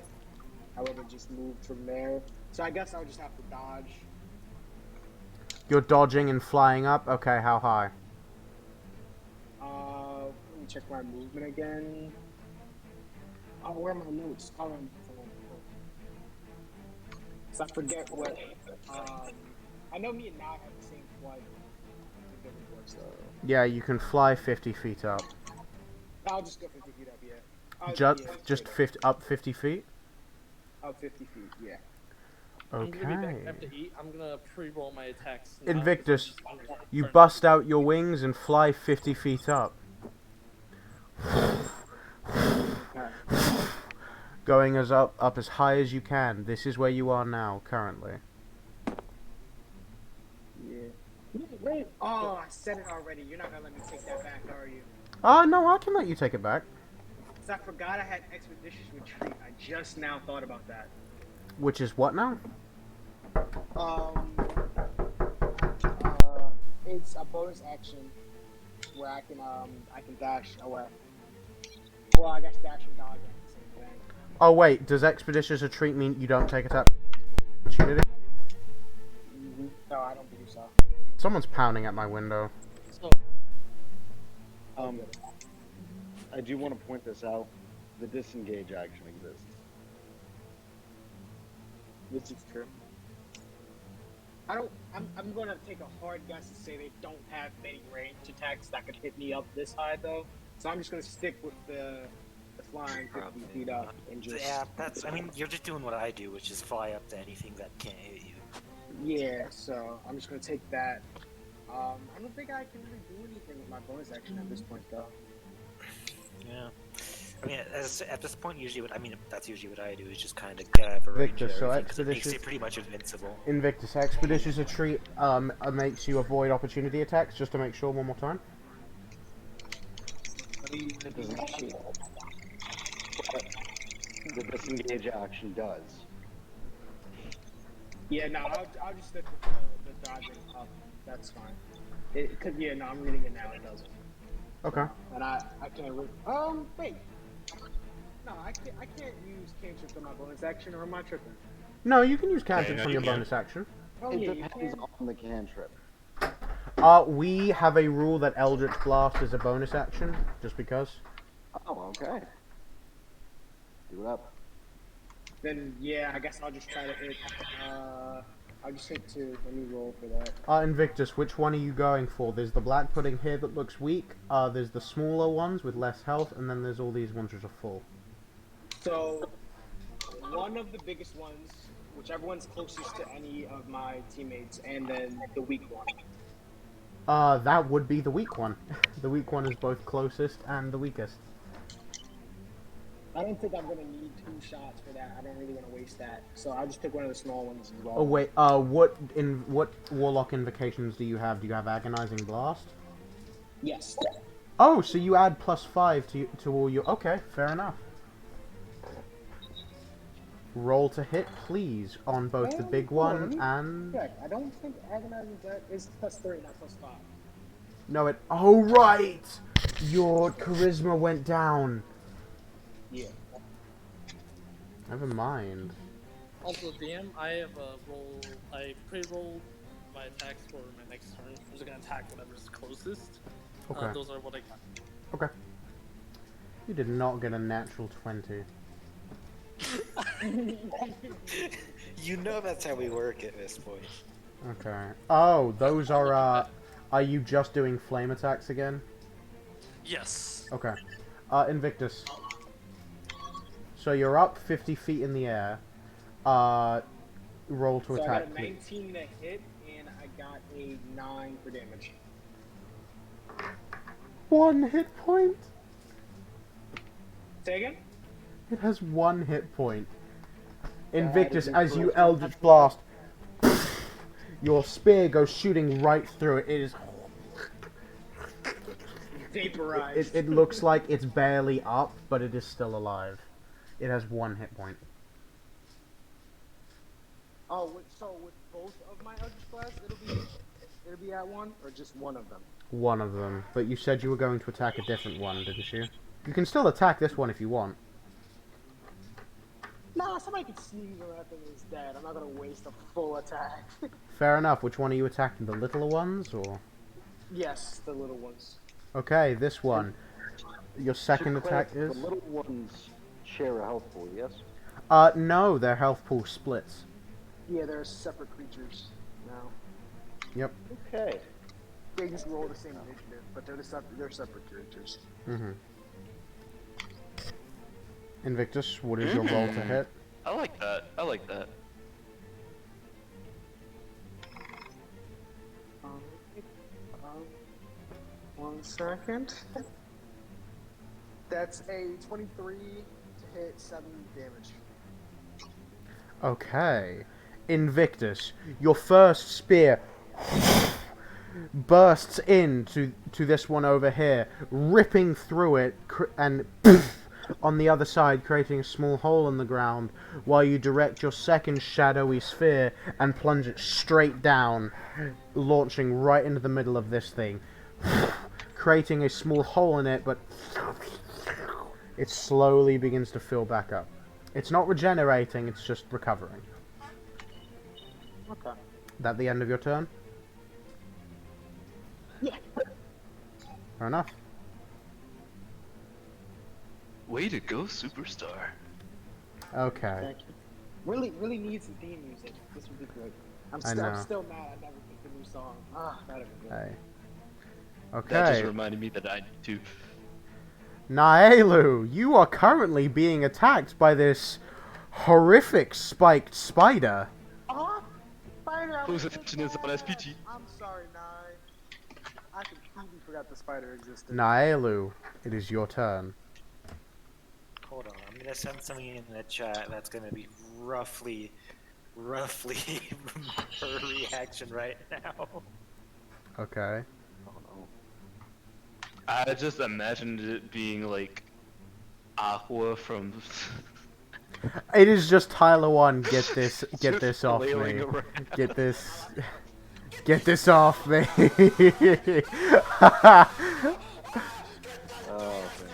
I would have just moved from there. So I guess I would just have to dodge. You're dodging and flying up? Okay, how high? Let me check my movement again. Oh, where are my notes? Oh, so I forget what. I know me and Nat have the same flight. So Yeah, you can fly 50 feet up. I'll just go 50 feet up, yeah. Just 50 up 50 feet? Up 50 feet, yeah. I'm gonna be back Okay. after eat. I'm gonna pre-roll my attacks. now, Invictus, because I'm just gonna you turn bust out your wings and fly 50 feet up. Going up as high as you can. This is where you are now, currently. Yeah. Wait. Oh, I said it already. You're not gonna let me take that back, are you? Oh, no, I can let you take it back. So I forgot I had expeditious retreat. I just now thought about that. Which is what now? It's a bonus action where I can dash away. Well, I guess dash and dodge are the same thing. Oh, wait, does expeditious retreat mean you don't take attack opportunity? No, I don't believe so. Someone's pounding at my window. So, I do want to point this out. The disengage action exists. This is true. I'm going to take a hard guess and say they don't have many range attacks that could hit me up this high, though. So I'm just going to stick with the flying 50 feet up and just... Yeah, that's. I mean, you're just doing what I do, which is fly up to anything that can't hit you. Yeah, so I'm just going to take that. I don't think I can really do anything with my bonus action at this point, though. Yeah. I mean, at this point, usually that's usually what I do, is just kind of get a range Victor, of so everything, because it makes expeditious. it pretty much invincible. Invictus Expeditious Retreat makes you avoid opportunity attacks, just to make sure one more time. It does not shield. But the disengage action does. Yeah, no, I'll just stick with the dodging up. That's fine. Cause yeah, no, I'm reading it now. It does. Okay. And I can't read. Wait. No, I can't use cantrip for my bonus action, or am I tripping? No, you can use cantrips no, from you your can. bonus action. Oh It yeah, you depends can. on the cantrip. We have a rule that Eldritch Blast is a bonus action, just because. Oh, okay. Do it up. Then yeah, I guess I'll just try to hit. I'll just hit 2. Let me roll for that. Invictus, which one are you going for? There's the black pudding here that looks weak, there's the smaller ones with less health, and then there's all these ones which are full. So, one of the biggest ones, whichever one's closest to any of my teammates, and then the weak one. That would be the weak one. The weak one is both closest and the weakest. I don't think I'm gonna need 2 shots for that. I don't really want to waste that, so I'll just pick one of the small ones as well. Oh wait, what warlock invocations do you have? Do you have Agonizing Blast? Yes. Oh, so you add +5 to all your... Okay, fair enough. Roll to hit, please, on both the big one and... I don't think agonizing that is +3, not +5. No, it... Oh, right! Your charisma went down. Yeah. Never mind. Also, DM, I have a roll. I pre-rolled my attacks for my next turn. I'm just gonna attack whatever's closest. Okay. Those are what I got. Okay. You did not get a natural 20. You know that's how we work at this point. Okay. Oh, those are you just doing flame attacks again? Yes. Okay. Invictus. So you're up 50 feet in the air. Roll to So attack, I got a please. 19 to hit, and I got a 9 for damage. 1 hit point? Say again? It has 1 hit point. That Invictus, is as you incredible. Eldritch Blast, your spear goes shooting right through it. It is... Vaporized. It looks like it's barely up, but it is still alive. It has 1 hit point. Oh, so with both of my Eldritch Blasts, it'll be at 1, or just one of them? One of them. But you said you were going to attack a different one, didn't you? You can still attack this one if you want. Nah, somebody could sneeze and that thing is dead. I'm not gonna waste a full attack. Fair enough. Which one are you attacking? The littler ones, or...? Yes, the little ones. Okay, this one. Your second attack is... The little ones share a health pool, yes? No, their health pool splits. Yeah, they're separate creatures now. Yep. Okay. They just roll the same initiative, but they're separate creatures. Mm-hmm. Invictus, what is your roll to hit? I like that. I like that. One second. That's a 23 to hit 7 damage. Okay. Invictus, your first spear bursts into this one over here, ripping through it, and on the other side, creating a small hole in the ground, while you direct your second shadowy sphere and plunge it straight down, launching right into the middle of this thing, creating a small hole in it, but it slowly begins to fill back up. It's not regenerating, it's just recovering. Okay. That the end of your turn? Yeah. Fair enough. Way to go, superstar. Okay. Thank you. Really need some theme music. This would be great. I'm I know. still mad I never picked a new song. That'd be good. Hey. That just Okay. reminded me that I need to. Naelu, you are currently being attacked by this horrific spiked spider. Spider, Whose attention is on SPG? I'm sorry, Nye. I completely forgot the spider existed. Naelu, it is your turn. Hold on, I'm gonna send something in the chat that's gonna be roughly her reaction right now. Okay. Oh no. I just imagined it being like Aqua from. It is just Tyler 1. Get this Just off flailing me. around. Get this off me. Oh, thank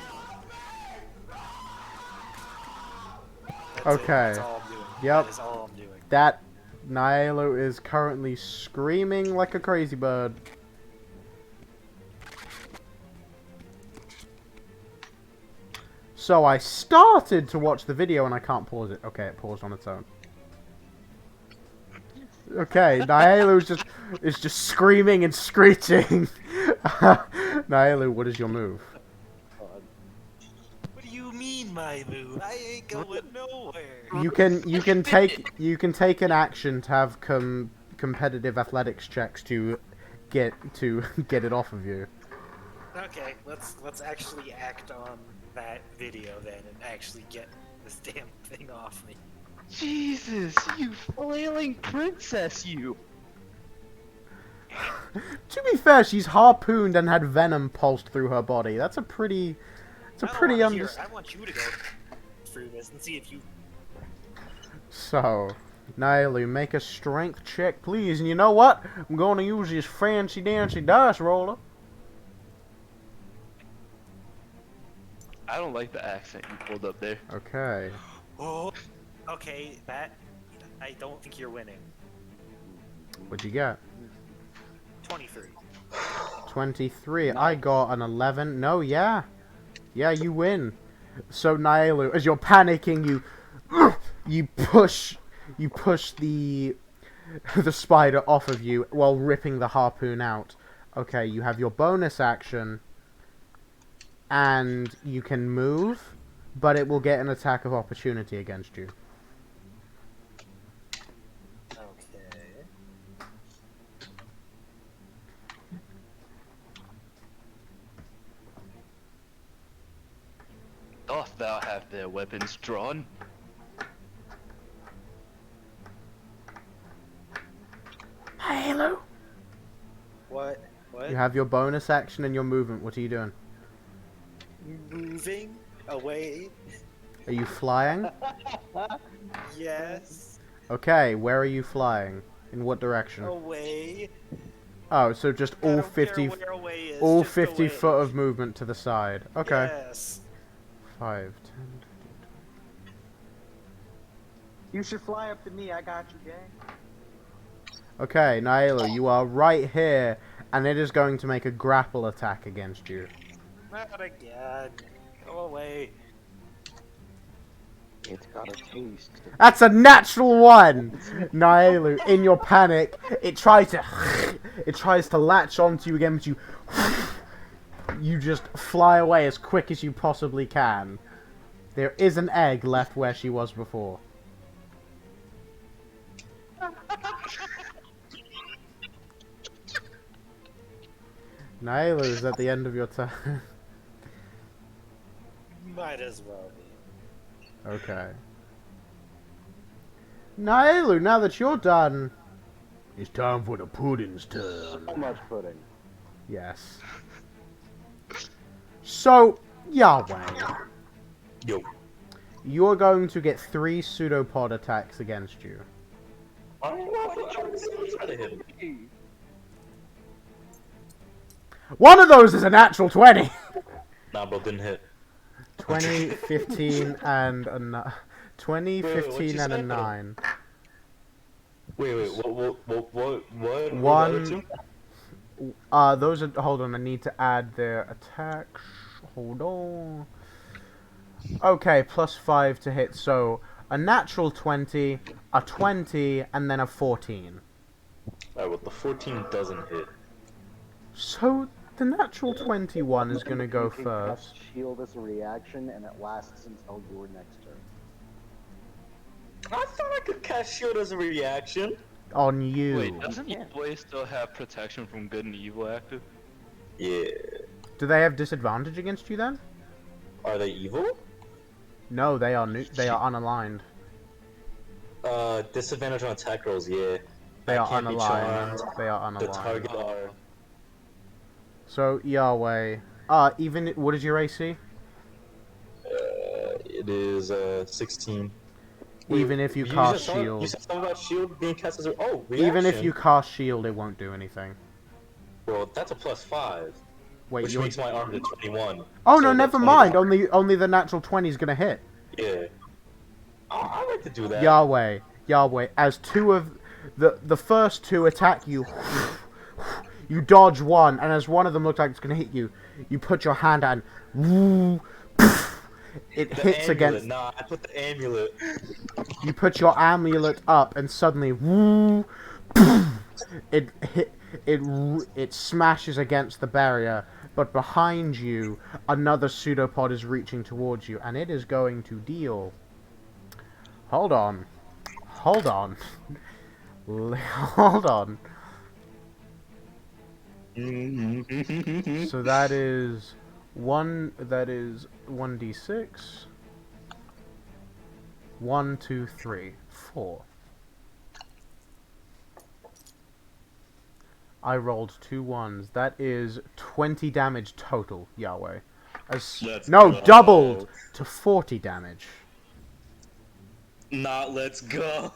That's Okay. That's all I'm doing. Yep. That is all I'm doing. That Nihilo is currently screaming like a crazy bird. So I started to watch the video and I can't pause it. Okay, it paused on its own. Okay, Nihilo is just screaming and screeching. Nihilo, what is your move? God. What do you mean, my move? I ain't going nowhere. You can take an action to have competitive athletics checks to get it off of you. Okay, let's actually act on that video then and actually get this damn thing off me. Jesus, you flailing princess, you! To be fair, she's harpooned and had venom pulsed through her body. That's a pretty. It's a pretty I want you to go through this and see if you. So, Nailu, make a strength check, please. And you know what? I'm going to use this fancy dancy dice roller. I don't like the accent you pulled up there. Okay. Oh, okay. That I don't think you're winning. What'd you get? 23. 23. Nice. I got an 11. No, yeah. Yeah, you win. So, Nailu, as you're panicking, you push the spider off of you while ripping the harpoon out. Okay, you have your bonus action, and you can move, but it will get an attack of opportunity against you. Okay. Doth thou have their weapons drawn? Halo. What? You have your bonus action and your movement. What are you doing? Moving away. Are you flying? Yes. Okay, where are you flying? In what direction? Away. Oh, so just all 50, all 50 away. foot of movement to the side. Okay. Yes. 5, 10. You should fly up to me. I got you, gang. Okay, Nailo, you are right here, and it is going to make a grapple attack against you. Not again. Go away. It's got a taste. That's a natural 1! Naelu, in your panic, it tries to latch onto you again, but you just fly away as quick as you possibly can. There is an egg left where she was before. Naelu is at the end of your turn. Might as well be. Okay. Naelu, now that you're done, it's time for the pudding's turn. So much pudding. Yes. So, Yahweh. Yo. You're going to get 3 pseudopod attacks against you. One of those is a natural 20! Nah, bro, didn't hit. 20, 15, and a 20, 15, and a 9. Wait, what? One. Those are. Hold on, I need to add their attacks. Hold on. Okay, plus 5 to hit. So a natural 20, a 20, and then a 14. Alright, well, the 14 doesn't hit. So the natural 21 is going to go first. Shield as a reaction, and it lasts until your next turn. I thought I could cast shield as a reaction. On you. Wait, doesn't your boy still have protection from good and evil active? Yeah. Do they have disadvantage against you then? Are they evil? No, they are they are unaligned. Disadvantage on attack rolls, yeah. They I are can't be unaligned. charmed. They are The unaligned. target are... So Yahweh. Even what is your AC? It is 16. Even if you You cast just saw, you shield. said something about shield being cast as a... Oh, reaction? Even if you cast shield, it won't do anything. Well, that's a +5. Wait, Which makes my armor to 21. Oh So no, that's never 20 mind. damage. Only the natural 20 is gonna hit. Yeah. I like to do that. Yahweh. As two of the first two attack you, you dodge one, and as one of them looks like it's gonna hit you, you put your hand out and it The hits amulet. against. Nah, I put the amulet. You put your amulet up, and suddenly, it smashes against the barrier. But behind you, another pseudopod is reaching towards you, and it is going to deal. Hold on. Hold on. Hold on. So that is 1d6. 1, 2, 3, 4. I rolled 2 1s. That is 20 damage total, Yahweh. Doubled to 40 damage. Let's go.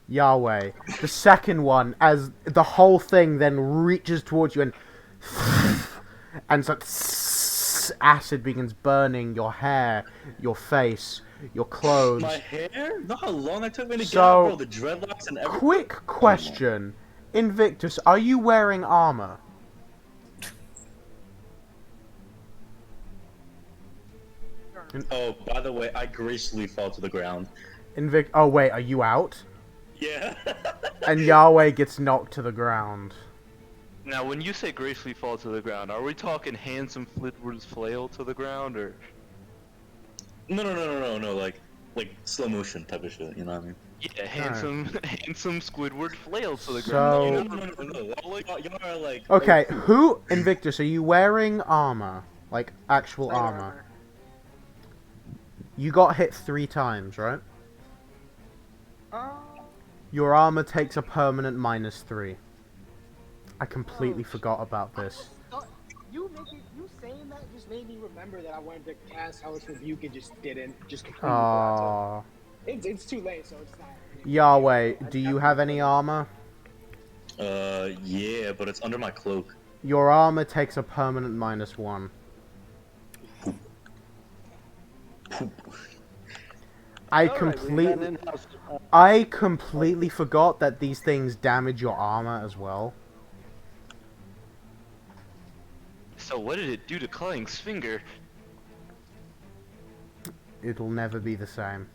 Yahweh. The second one, as the whole thing then reaches towards you and so acid begins burning your hair, your face, your clothes. My hair? Know how long it took me to get So, out, bro? The dreadlocks and everything? Quick question. Invictus, are you wearing armor? Oh, by the way, I gracefully fall to the ground. Oh wait, are you out? Yeah. And Yahweh gets knocked to the ground. Now, when you say gracefully fall to the ground, are we talking handsome Flitwood's flail to the ground, or? No, like slow motion type of shit, you know what I mean? Yeah, handsome Squidward flail to the So- ground. Y'all are like... Okay, who, Invictus, are you wearing armor? Like, actual armor? You got hit 3 times, right? Your armor takes a permanent -3. I completely forgot about this. You saying that just made me remember that I wanted to cast Hellish Rebuke and just didn't. Just completely Aww. It's too late, so it's not. Yahweh, do you have any armor? Yeah, but it's under my cloak. Your armor takes a permanent -1. I completely forgot that these things damage your armor as well. So what did it do to Clang's finger? It'll never be the same.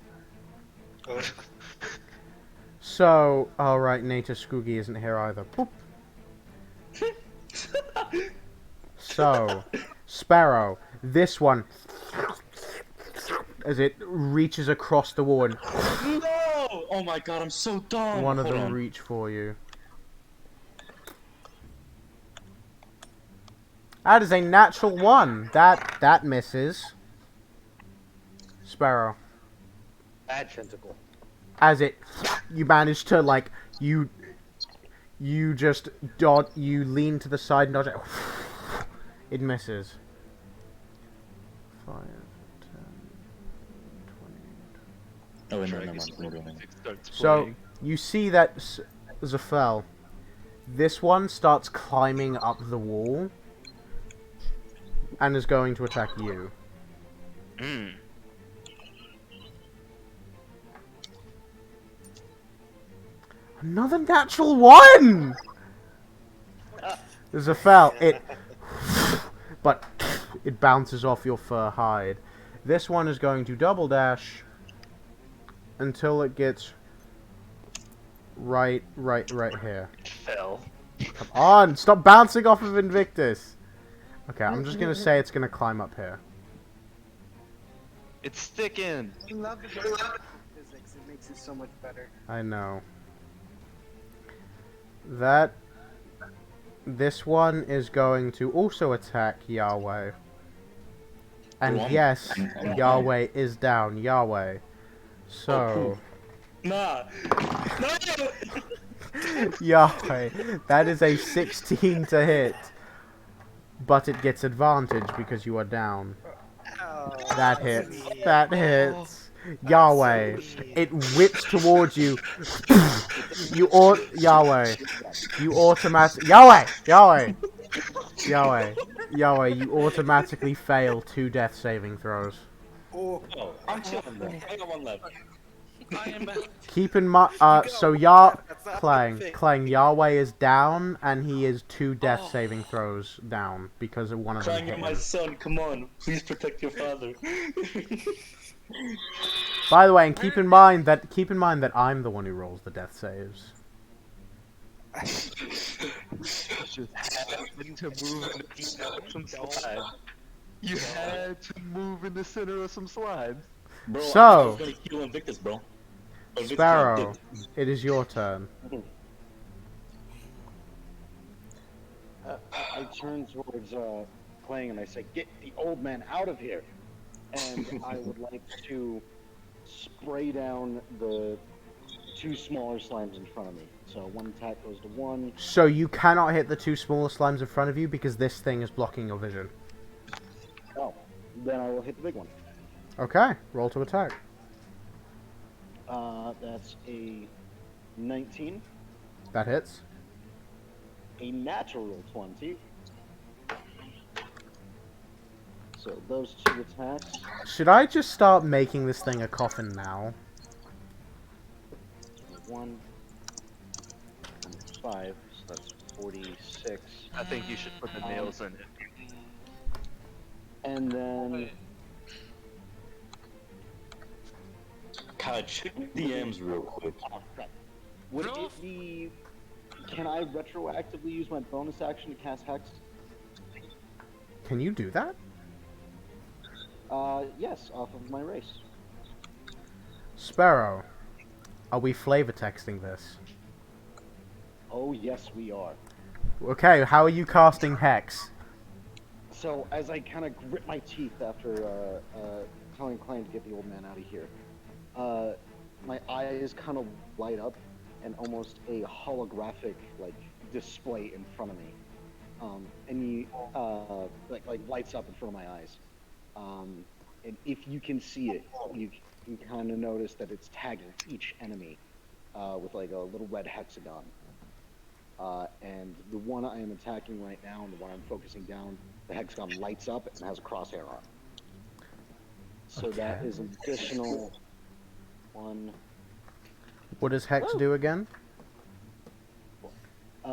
So, alright, Nature Skoogie isn't here either. Boop. So, Sparrow, this one, as it reaches across the wall and No! Oh my god, I'm so dumb! one of Hold them on. reach for you. That is a natural 1. That misses. Sparrow. Bad tentacle. As it, you manage to, like, you just you lean to the side and dodge it. It misses. 5, 10, 20. Oh, wait, no, never mind. So, you see that Zafel, this one starts climbing up the wall and is going to attack you. Another natural 1! Zafel, but it bounces off your fur hide. This one is going to double dash until it gets right here. Fell. Come on, stop bouncing off of Invictus. Okay, I'm just gonna say it's gonna climb up here. It's sticking. I love the physics. It makes it so much better. I know. This one is going to also attack Yahweh. And Well, yes, I'm Yahweh is down. Yahweh. So, Nah. No! Yahweh, that is a 16 to hit. But it gets advantage because you are down. Oh, That that's hits. sweet. That Oh, hits. that's Yahweh. sweet. It whips towards you. Yahweh. You automatic. Yahweh! Yahweh! Yahweh. Yahweh, you automatically fail 2 death saving throws. Oh, I'm still on one. I got one left. I am back. Keep in mind, got so one left, that's not Clang, Yahweh is down, and he is 2 death Oh. saving throws down, because of one of them Crying hit at my him. son, come on. Please protect your father. By the way, and keep in mind that I'm the one who rolls the death saves. You had to move in the center of some slides. You had to move in the center of some slides. Bro, I So, was gonna heal Invictus, bro. But Invictus Sparrow, got dipped. it is your turn. I turn towards Clang and I say, "Get the old man out of here!" And I would like to spray down the 2 smaller slimes in front of me. So 1 attack goes to 1. So you cannot hit the 2 smaller slimes in front of you because this thing is blocking your vision. Oh, then I will hit the big one. Okay, roll to attack. That's a 19, That hits. a natural 20. So those 2 attacks. Should I just start making this thing a coffin now? 1, 5, so that's 46. I think you should put the nails in it. And then God, check DMs real quick. would it be? Can I retroactively use my bonus action to cast Hex? Can you do that? Yes, off of my race. Sparrow, are we flavor texting this? Oh yes, we are. Okay, how are you casting Hex? So as I kind of grit my teeth after telling Klein to get the old man out of here, my eyes kind of light up, and almost a holographic like display in front of me, and he like lights up in front of my eyes, and if you can see it, you can kind of notice that it's tagging each enemy with like a little red hexagon. And the one I am attacking right now, and the one I'm focusing down, the hexagon lights up and has a crosshair on. So that is an additional 1. What does Hex do again?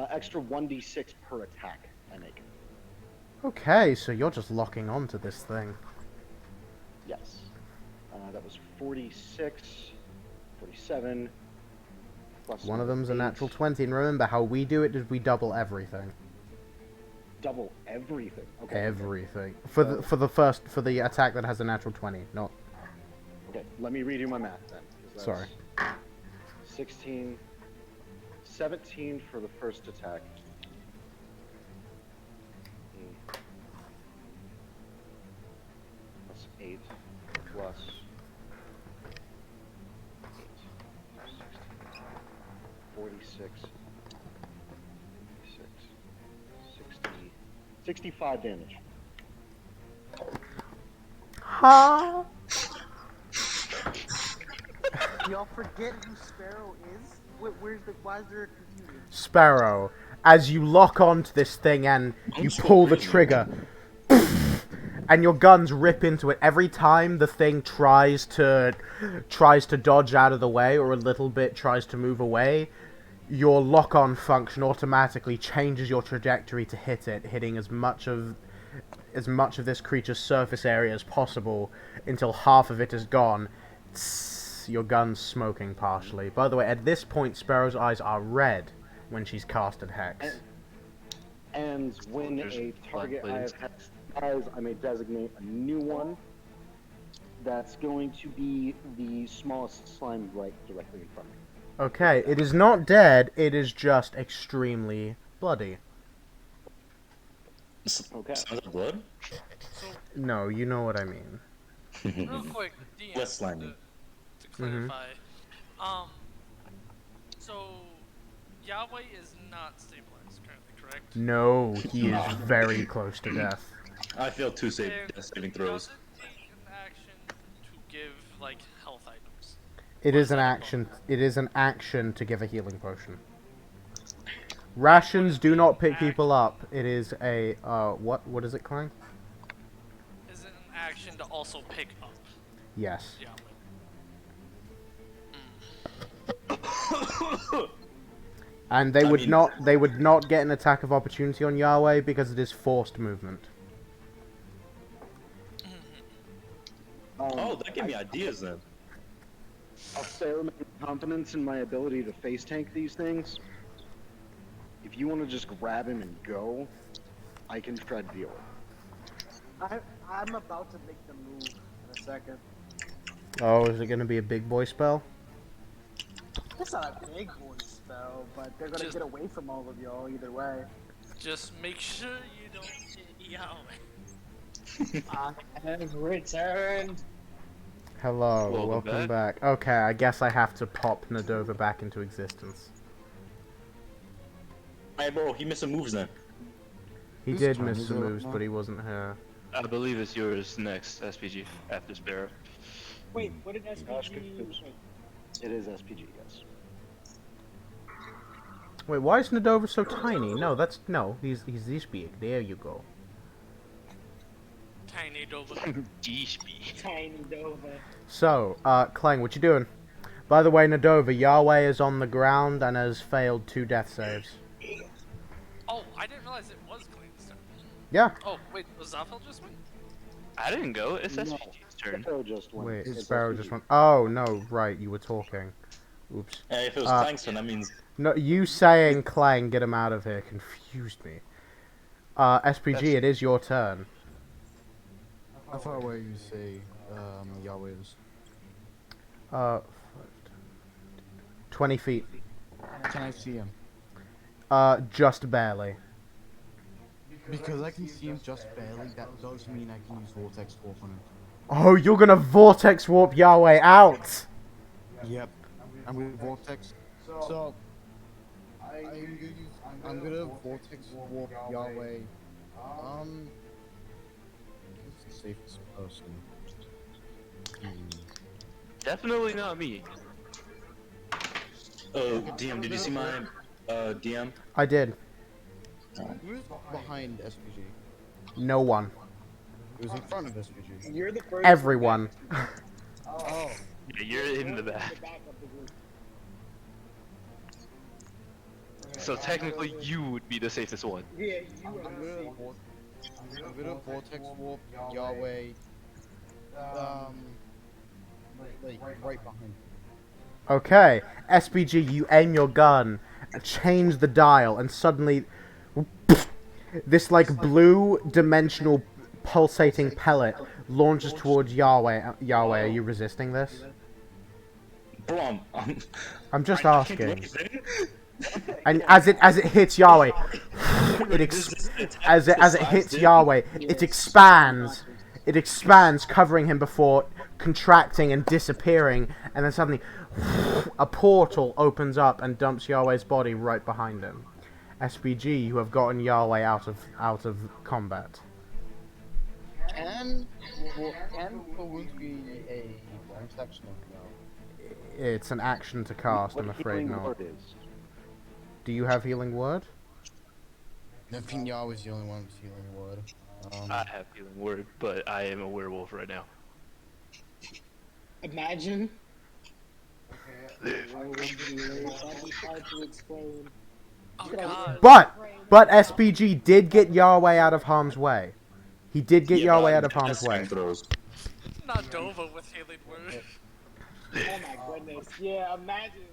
Extra 1d6 per attack I make. Okay, so you're just locking onto this thing. Yes. That was 46, 47. Plus One of them's a 8. natural 20, and remember how we do it is we double everything. Double everything. Okay. Everything. For the attack that has a natural 20, not... Okay, let me redo my math then. 'cause Sorry. that's 16, 17 for the first attack. Plus 8, plus 8, 16, 46, 46, 60, 65 damage. Ha! Y'all forget who Sparrow is? Why is there a confusion? Sparrow, as you lock onto this thing and you pull the trigger, and your guns rip into it, every time the thing tries to dodge out of the way or a little bit tries to move away, your lock-on function automatically changes your trajectory to hit it, hitting as much of this creature's surface area as possible until half of it is gone. Your gun's smoking partially. By the way, at this point, Sparrow's eyes are red when she's casted Hex. And when a target I have hexed dies, I may designate a new one. That's going to be the smallest slime right directly in front of me. Okay, it is not dead, it is just extremely bloody. Okay. Sounds like blood? So No, you know what I mean. Real quick, DM, Less slimy. to clarify. So Yahweh is not stabilized currently, correct? No, he is very close to death. I failed 2 And death saving throws. does it take an action to give like health items? It Or is an that a action. bonus? It is an action to give a healing potion. Rations do not pick people up. It is a what? What is it, Clang? Is it an action to also pick up Yes. Yahweh? And they would not get an attack of opportunity on Yahweh because it is forced movement. Oh, that gave me ideas then. I'll say I remain confidence in my ability to face tank these things. If you want to just grab him and go, I can try to deal with it. I'm about to make the move in a second. Oh, is it going to be a big boy spell? It's not a big boy spell, but they're gonna get away from all of y'all either way. Just make sure you don't hit Yahweh. I have returned. Hello, welcome back. Okay, I guess I have to pop Nadova back into existence. Hey, bro, he missed some moves then. He did miss some moves, but he wasn't here. I believe it's yours next, SPG, after Sparrow. Wait, what did SPG? It is SPG, yes. Wait, why is Nadova so tiny? No, he's this big. There you go. Tiny Dova. Tiny Dova. So, Clang, what you doing? By the way, Nadova, Yahweh is on the ground and has failed 2 death saves. Oh, I didn't realize it was Clayton's turn. Yeah. Oh, wait, was Zafel just win? I didn't go. It's SPG's turn. Sparrow just went. Wait, It's Sparrow SPG. just went. Oh, no, right, you were talking. Oops. Hey, if it was Clang's turn, that means... No, you saying Clang, get him out of here, confused me. SPG, it is your turn. How far away you say Yahweh is? 20 feet. Can I see him? Just barely. Because I can see him just barely, that does mean I can use Vortex Warp on him. Oh, you're gonna Vortex Warp Yahweh out! Yep. I'm with Vortex. So, I'm gonna Vortex Warp Yahweh. Who's the safest person? Definitely not me. Oh, DM, did you see my DM? I did. Who's behind SPG? No one. It was in front of SPG. You're the first. Everyone. Oh. Yeah, you're in the back. So technically, you would be the safest one. Yeah, I'm gonna Vortex Warp Yahweh. Like right behind him. Okay, SPG, you aim your gun, change the dial, and suddenly this like blue dimensional pulsating pellet launches towards Yahweh. Yahweh, are you resisting this? Bro, I'm just asking. And as it hits Yahweh, as it hits Yahweh, it expands. It expands, covering him before contracting and disappearing, and then suddenly a portal opens up and dumps Yahweh's body right behind him. SPG, you have gotten Yahweh out of combat. Can wounds be a bonus action or no? It's an action to cast, I'm afraid not. Do you have healing word? I think Yahweh's the only one with healing word. I have healing word, but I am a werewolf right now. Imagine. Oh god. But SPG did get Yahweh out of harm's way. He did get Yahweh out of harm's way. Not Dova with healing word. Oh my goodness. Yeah, imagine.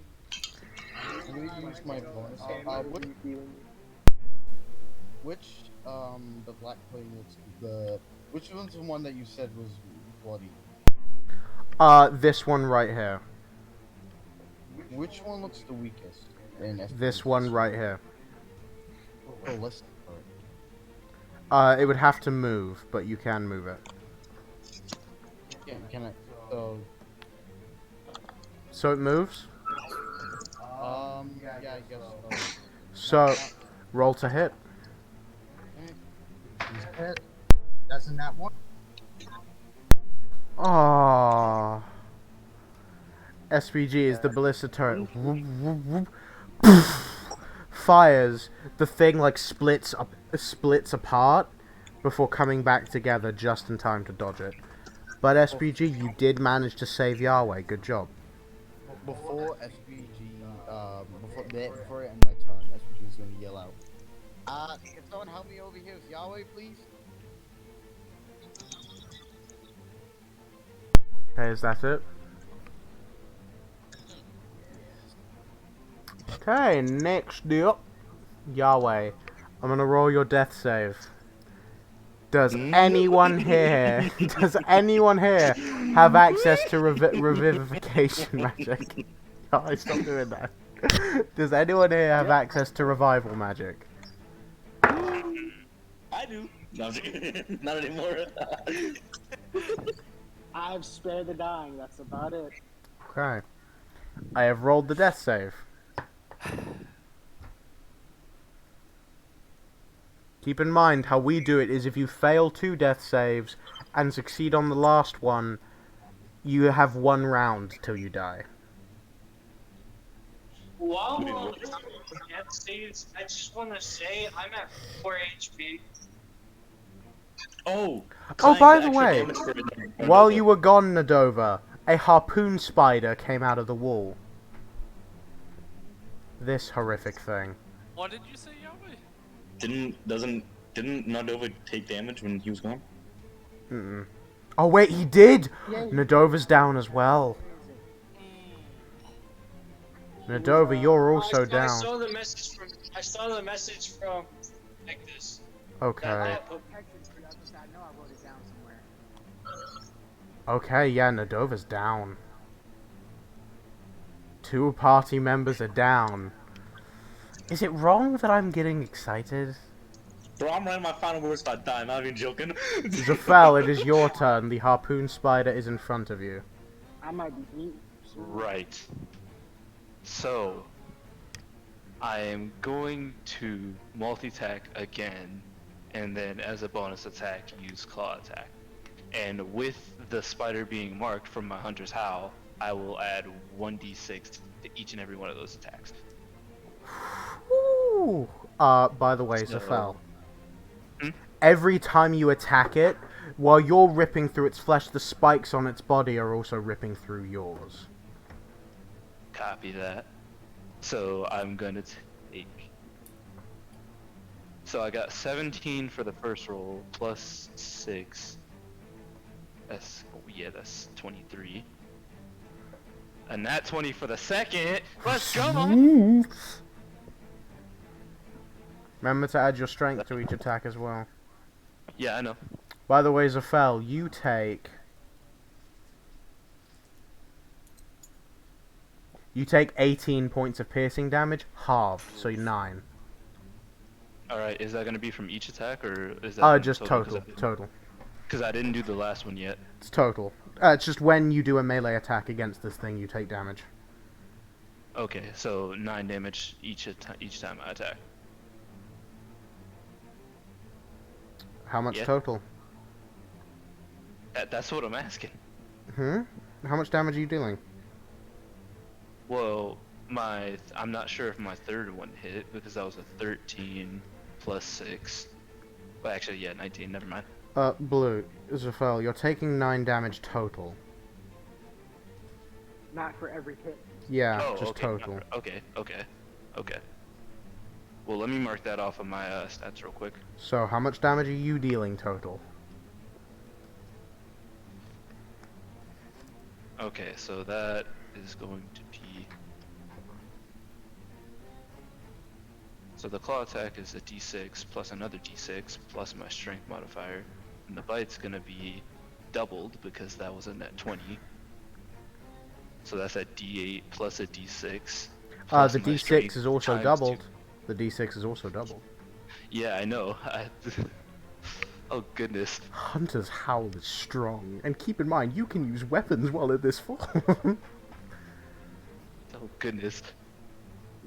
I'm gonna use my bonus. Which the black plane looks which one's the one that you said was bloody? This one right here. Which one looks the weakest? This one right here. Oh, let's It would have to move, but you can move it. Can I? So, So it moves. yeah, I guess so. So, roll to hit. He's hit. That's in that one. Aww. SPG is the ballista turret. Fires. The thing like splits apart before coming back together just in time to dodge it. But SPG, you did manage to save Yahweh. Good job. Before SPG, before I end my turn, SPG is gonna yell out. Can someone help me over here with Yahweh, please? Okay, is that it? Okay, next up, Yahweh. I'm gonna roll your death save. Does anyone here have access to revivification magic? Oh, stop doing that. Does anyone here have access to revival magic? I do. No, I'm just kidding. Not anymore. I've spared the dying. That's about it. Okay. I have rolled the death save. Keep in mind, how we do it is if you fail 2 death saves and succeed on the last one, you have 1 round till you die. While we're on death saves, I just want to say I'm at 4 HP. Oh, by the way, while you were gone, Nadova, a harpoon spider came out of the wall. This horrific thing. What did you say, Yahweh? Didn't Nardova take damage when he was gone? Mm-mm. Oh wait, he did! Nadova's down as well. Nadova, you're also down. I saw the message from like this. Okay. Okay, yeah, Nadova's down. 2 party members are down. Is it wrong that I'm getting excited? Bro, I'm writing my final words about dying, I'm not even joking. Zafel, it is your turn. The harpoon spider is in front of you. I might be beat. Right. So, I am going to multi-attack again, and then as a bonus attack, use claw attack. And with the spider being marked from my hunter's howl, I will add 1d6 to each and every one of those attacks. Ooh. By the way, Zafel. Every time you attack it, while you're ripping through its flesh, the spikes on its body are also ripping through yours. Copy that. So I'm gonna take... So I got 17 for the first roll, plus 6. That's 23. And that 20 for the second. Let's go! Remember to add your strength to each attack as well. Yeah, I know. By the way, Zafel, you take 18 points of piercing damage, halved, so 9. Alright, is that gonna be from each attack, or is that... just total. Because I didn't do the last one yet. It's total. It's just when you do a melee attack against this thing, you take damage. Okay, so 9 damage each time I attack. How much total? That's what I'm asking. How much damage are you dealing? Well, I'm not sure if my third one hit, because that was a 13 plus 6. Well, actually, yeah, 19, never mind. Blue, Zafel, you're taking 9 damage total. Not for every hit. Yeah, oh, just okay, total. Okay. Well, let me mark that off of my stats real quick. So, how much damage are you dealing total? Okay, so that is going to be... So the claw attack is a d6 plus another d6 plus my strength modifier. And the bite's gonna be doubled because that was a net 20. So that's a d8 plus a d6. The d6 is also doubled. The d6 is also doubled. Yeah, I know. Oh goodness. Hunter's Howl is strong, and keep in mind, you can use weapons while in this form. Oh goodness.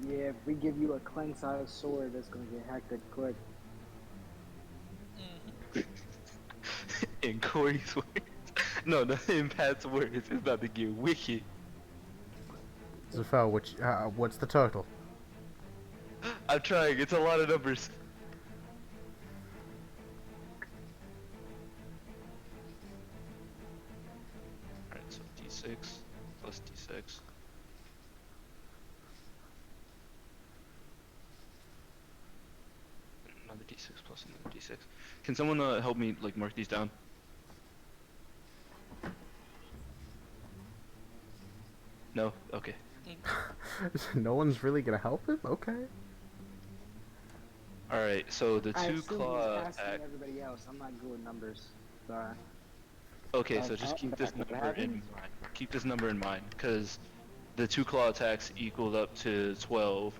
Yeah, if we give you a cleanse-sized sword, that's gonna get hectic quick. In Corey's words. No, in Pat's words, it's about to get wicked. Zafel, what's the total? I'm trying, it's a lot of numbers. Alright, so d6 plus d6. Another d6 plus another d6. Can someone help me like mark these down? No? Okay. No one's really gonna help him? Okay. Alright, so the I two assume claw he's asking attack. everybody else. I'm not good with numbers. Sorry. Okay, so just keep this what number in happens? mind. Keep this number in mind, because the two claw attacks equaled up to 12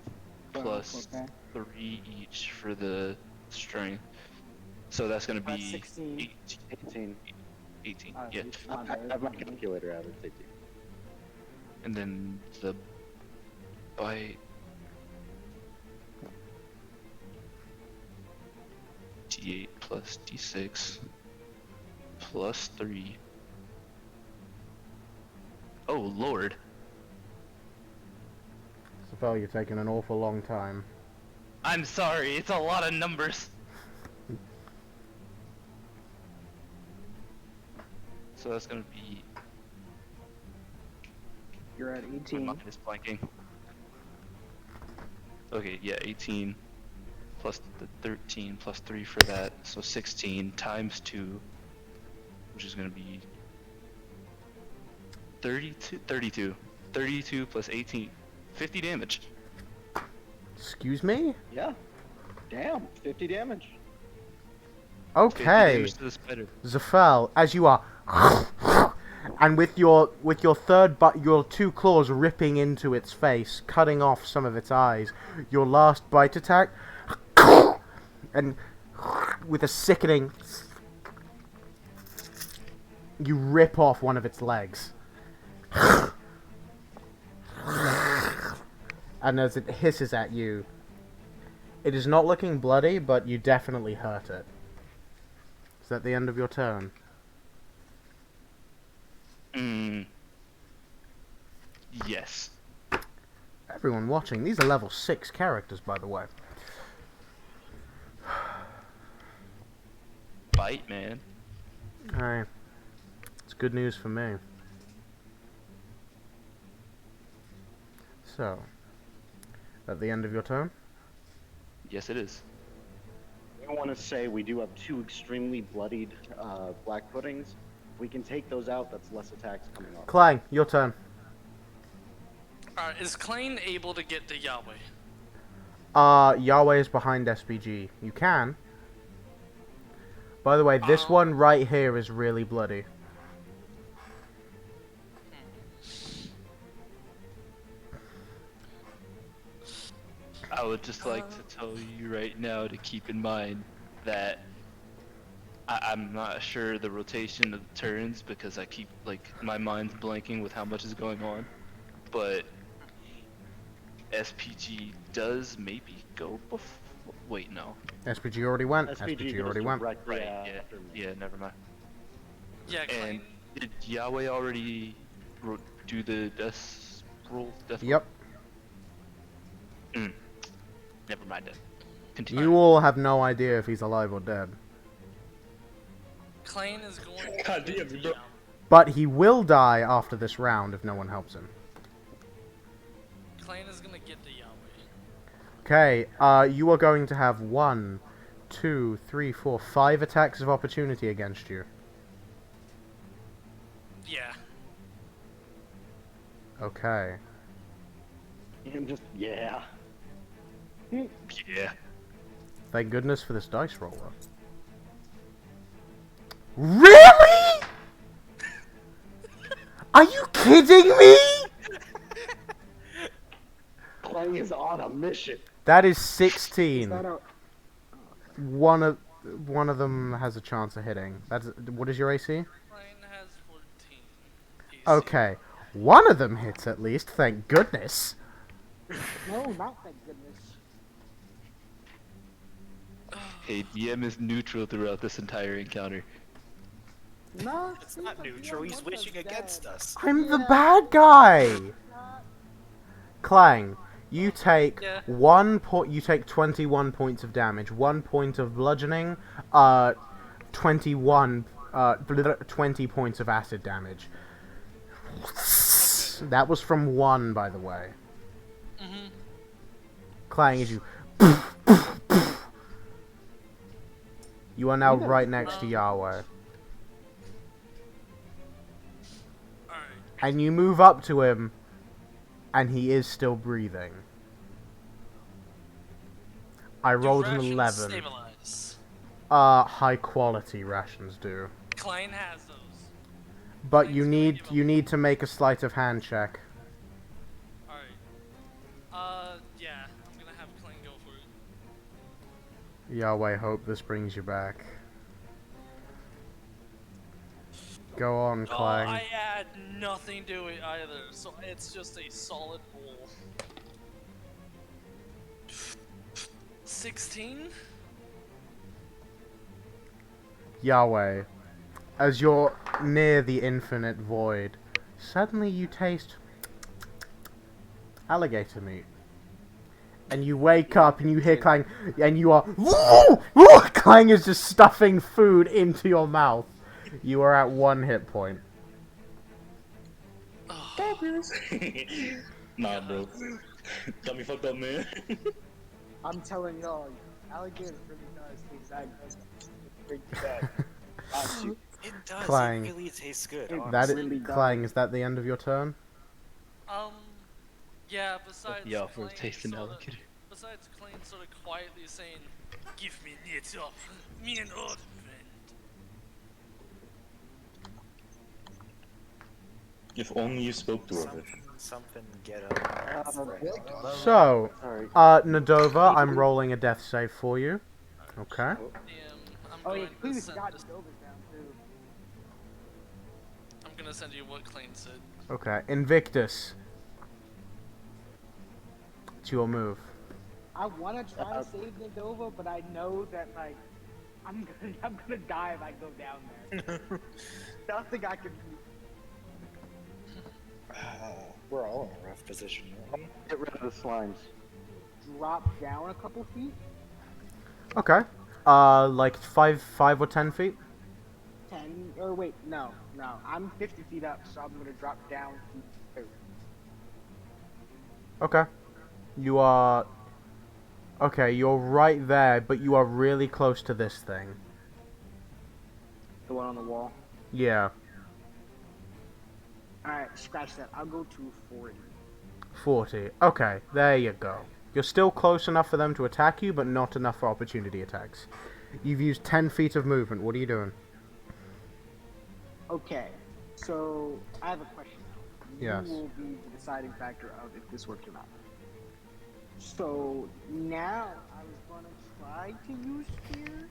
plus okay. 3 each for the strength. So that's gonna be 16. 18. 18, yeah. I have my calculator out. It's 18. And then the bite. D8 plus D6 plus 3. Oh lord. Zafel, you're taking an awful long time. I'm sorry, it's a lot of numbers. So that's gonna be. You're at My 18. mind is blanking. Okay, yeah, 18 plus the 13 plus 3 for that, so 16 times 2, which is gonna be 32 plus 18, 50 damage. Excuse me? Yeah. Damn. 50 damage. 50 Okay. damage to the spider. Zafel, as you are, and with your third your two claws ripping into its face, cutting off some of its eyes, your last bite attack, and with a sickening, you rip off one of its legs. And as it hisses at you, it is not looking bloody, but you definitely hurt it. Is that the end of your turn? Yes. Everyone watching, these are level 6 characters, by the way. Bite, man. Alright. It's good news for me. So, at the end of your turn? Yes, it is. I want to say we do have two extremely bloodied black puddings. If we can take those out, that's less attacks coming off. Clang, your turn. Alright, is Klein able to get to Yahweh? Yahweh is behind SPG. You can. By the way, this one right here is really bloody. I would just like to tell you right now to keep in mind that I'm not sure the rotation of the turns because I keep, like, my mind's blanking with how much is going on. But SPG does maybe go before. Wait, no. SPG already went. SPG SPG already went. Right, yeah, never mind. Yeah, And Klein. did Yahweh already do the death roll? Yep. Never mind then. Continue. You all have no idea if he's alive or dead. Klein is going God to damn, get bro. the But he will die after this round if no one helps him. Klein is gonna get the Yahweh. Okay, you are going to have 1, 2, 3, 4, 5 attacks of opportunity against you. Yeah. Okay. And just, yeah. Yeah. Thank goodness for this dice roller. Really? Are you kidding me? Clay is on a mission. That is Is 16. that a... One of one of them has a chance of hitting. What is your AC? Klein has 14 AC. Okay, one of them hits at least. Thank goodness. No, not thank goodness. Hey, DM is neutral throughout this entire encounter. No, It's not neutral. He's wishing against us. I'm the bad guy. Clang, you take Yeah. 21 points of damage, 1 point of bludgeoning, 20 points of acid damage. That was from 1, by the way. Mm-hmm. Clang, as you... You are now right next to Yahweh. Alright. And you move up to him, and he is still breathing. I rolled an rations 11. Stabilize? High quality rations do. Klein has those. But Klein's you gonna need give you him- need to make a sleight of hand check. Alright. Yeah, I'm gonna have Klein go for it. Yahweh, hope this brings you back. Go on, Oh, Clang. I add nothing to it either, so it's just a solid roll. 16? Yahweh, as you're near the infinite void, suddenly you taste alligator meat. And you wake up and you hear Clang, and you are... Clang is just stuffing food into your mouth. You are at 1 hit point. Nah, bro. Got me fucked up, man. I'm telling y'all, alligator really does taste that good. It's pretty bad. It does. Clang. It really tastes good. It That honestly. really does. Clang, is that the end of your turn? Yeah, besides Yeah, for Klein tasting sorta- alligator. Besides Klein sort of quietly saying, "Give me it up, me an old friend." If only you spoke to her. Something get up. So, Sorry. Nadova, I'm rolling a death save for you. Okay. I'm Oh yeah, going to please send got this- Dover's down too. I'm gonna send you what Klein said. Okay. Invictus. It's your move. I want to try to save Nidova, but I know that like I'm gonna die if I go down there. Nothing I can do. We're all in a rough position. Get rid of the slimes. Drop down a couple feet. Okay. Like 5 or 10 feet? 10 or wait, no. I'm 50 feet up, so I'm gonna drop down to 2. Okay. You are... Okay, you're right there, but you are really close to this thing. The one on the wall. Yeah. Alright, scratch that. I'll go to 40. 40. Okay, there you go. You're still close enough for them to attack you, but not enough for opportunity attacks. You've used 10 feet of movement. What are you doing? Okay, so I have a question now. Yes. You will be the deciding factor of if this works or not. So now I was gonna try to use fear.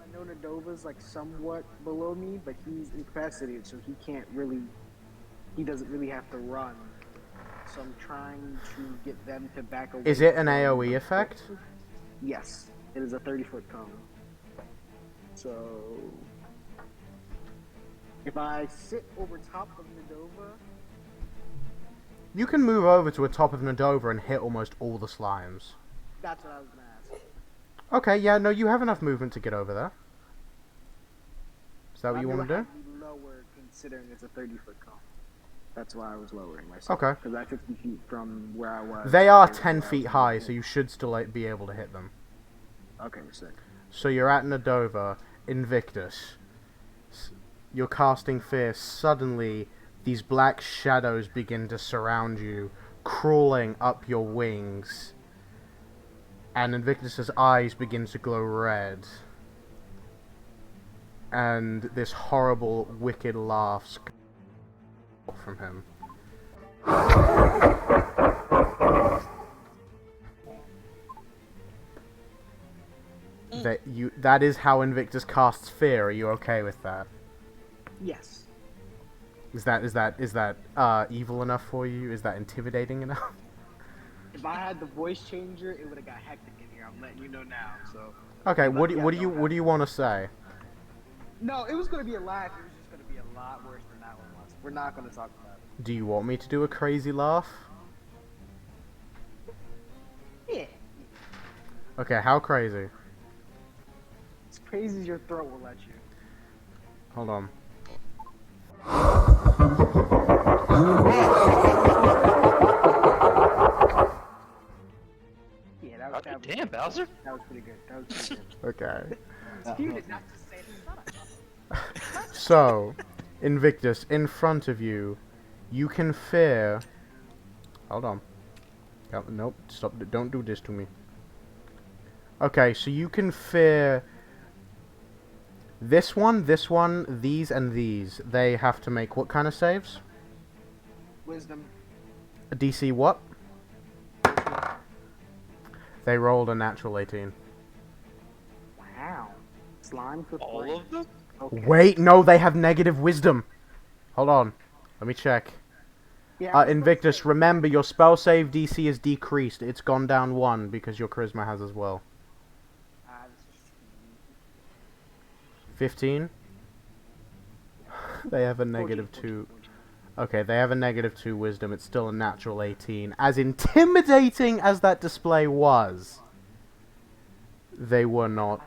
I know Nadova's like somewhat below me, but he's incapacitated, so he doesn't really have to run. So I'm trying to get them to back away. Is it an from AoE the effect? cone. Yes, it is a 30-foot cone. So if I sit over top of Nadova, You can move over to a top of Nadova and hit almost all the slimes. that's what I was gonna ask. Okay, yeah, no, you have enough movement to get over there. Is that what I'm you want to gonna do? have to lower considering it's a 30-foot cone. That's why I was lowering myself. Okay. Because I'm 50 feet from where I was. They are to 10 where I feet was high, gonna so you should still like, be able to hit them. hit. Okay, sick. So you're at Nadova, Invictus. You're casting fear. Suddenly, these black shadows begin to surround you, crawling up your wings. And Invictus's eyes begin to glow red. And this horrible, wicked laugh from him. that is how Invictus casts fear. Are you okay with that? Yes. Is that evil enough for you? Is that intimidating enough? If I had the voice changer, it would have got hectic in here. I'm letting you know now. So. Okay. But What yeah, do you want to say? No, it was gonna be a laugh. It was just gonna be a lot worse than that one was. We're not gonna talk about it. Do you want me to do a crazy laugh? Yeah. Okay. How crazy? As crazy as your throat will let you. Hold on. Yeah, that was. That was Damn, Bowser. That was pretty good. That was pretty good. Okay. You did not just say that. So, Invictus, in front of you, you can fear. Hold on. Nope. Stop. Don't do this to me. Okay, so you can fear this one, these, and these. They have to make what kind of saves? Wisdom. A DC what? They rolled a natural 18. Wow. Slime for All free. of them? Okay. Wait, no, they have negative wisdom. Hold on. Let me check. Yeah, Invictus, remember your spell save DC is decreased. It's gone down 1 because your charisma has as well. 15? They have a negative 2. Okay, they have a negative 2 wisdom. It's still a natural 18. As intimidating as that display was, they were not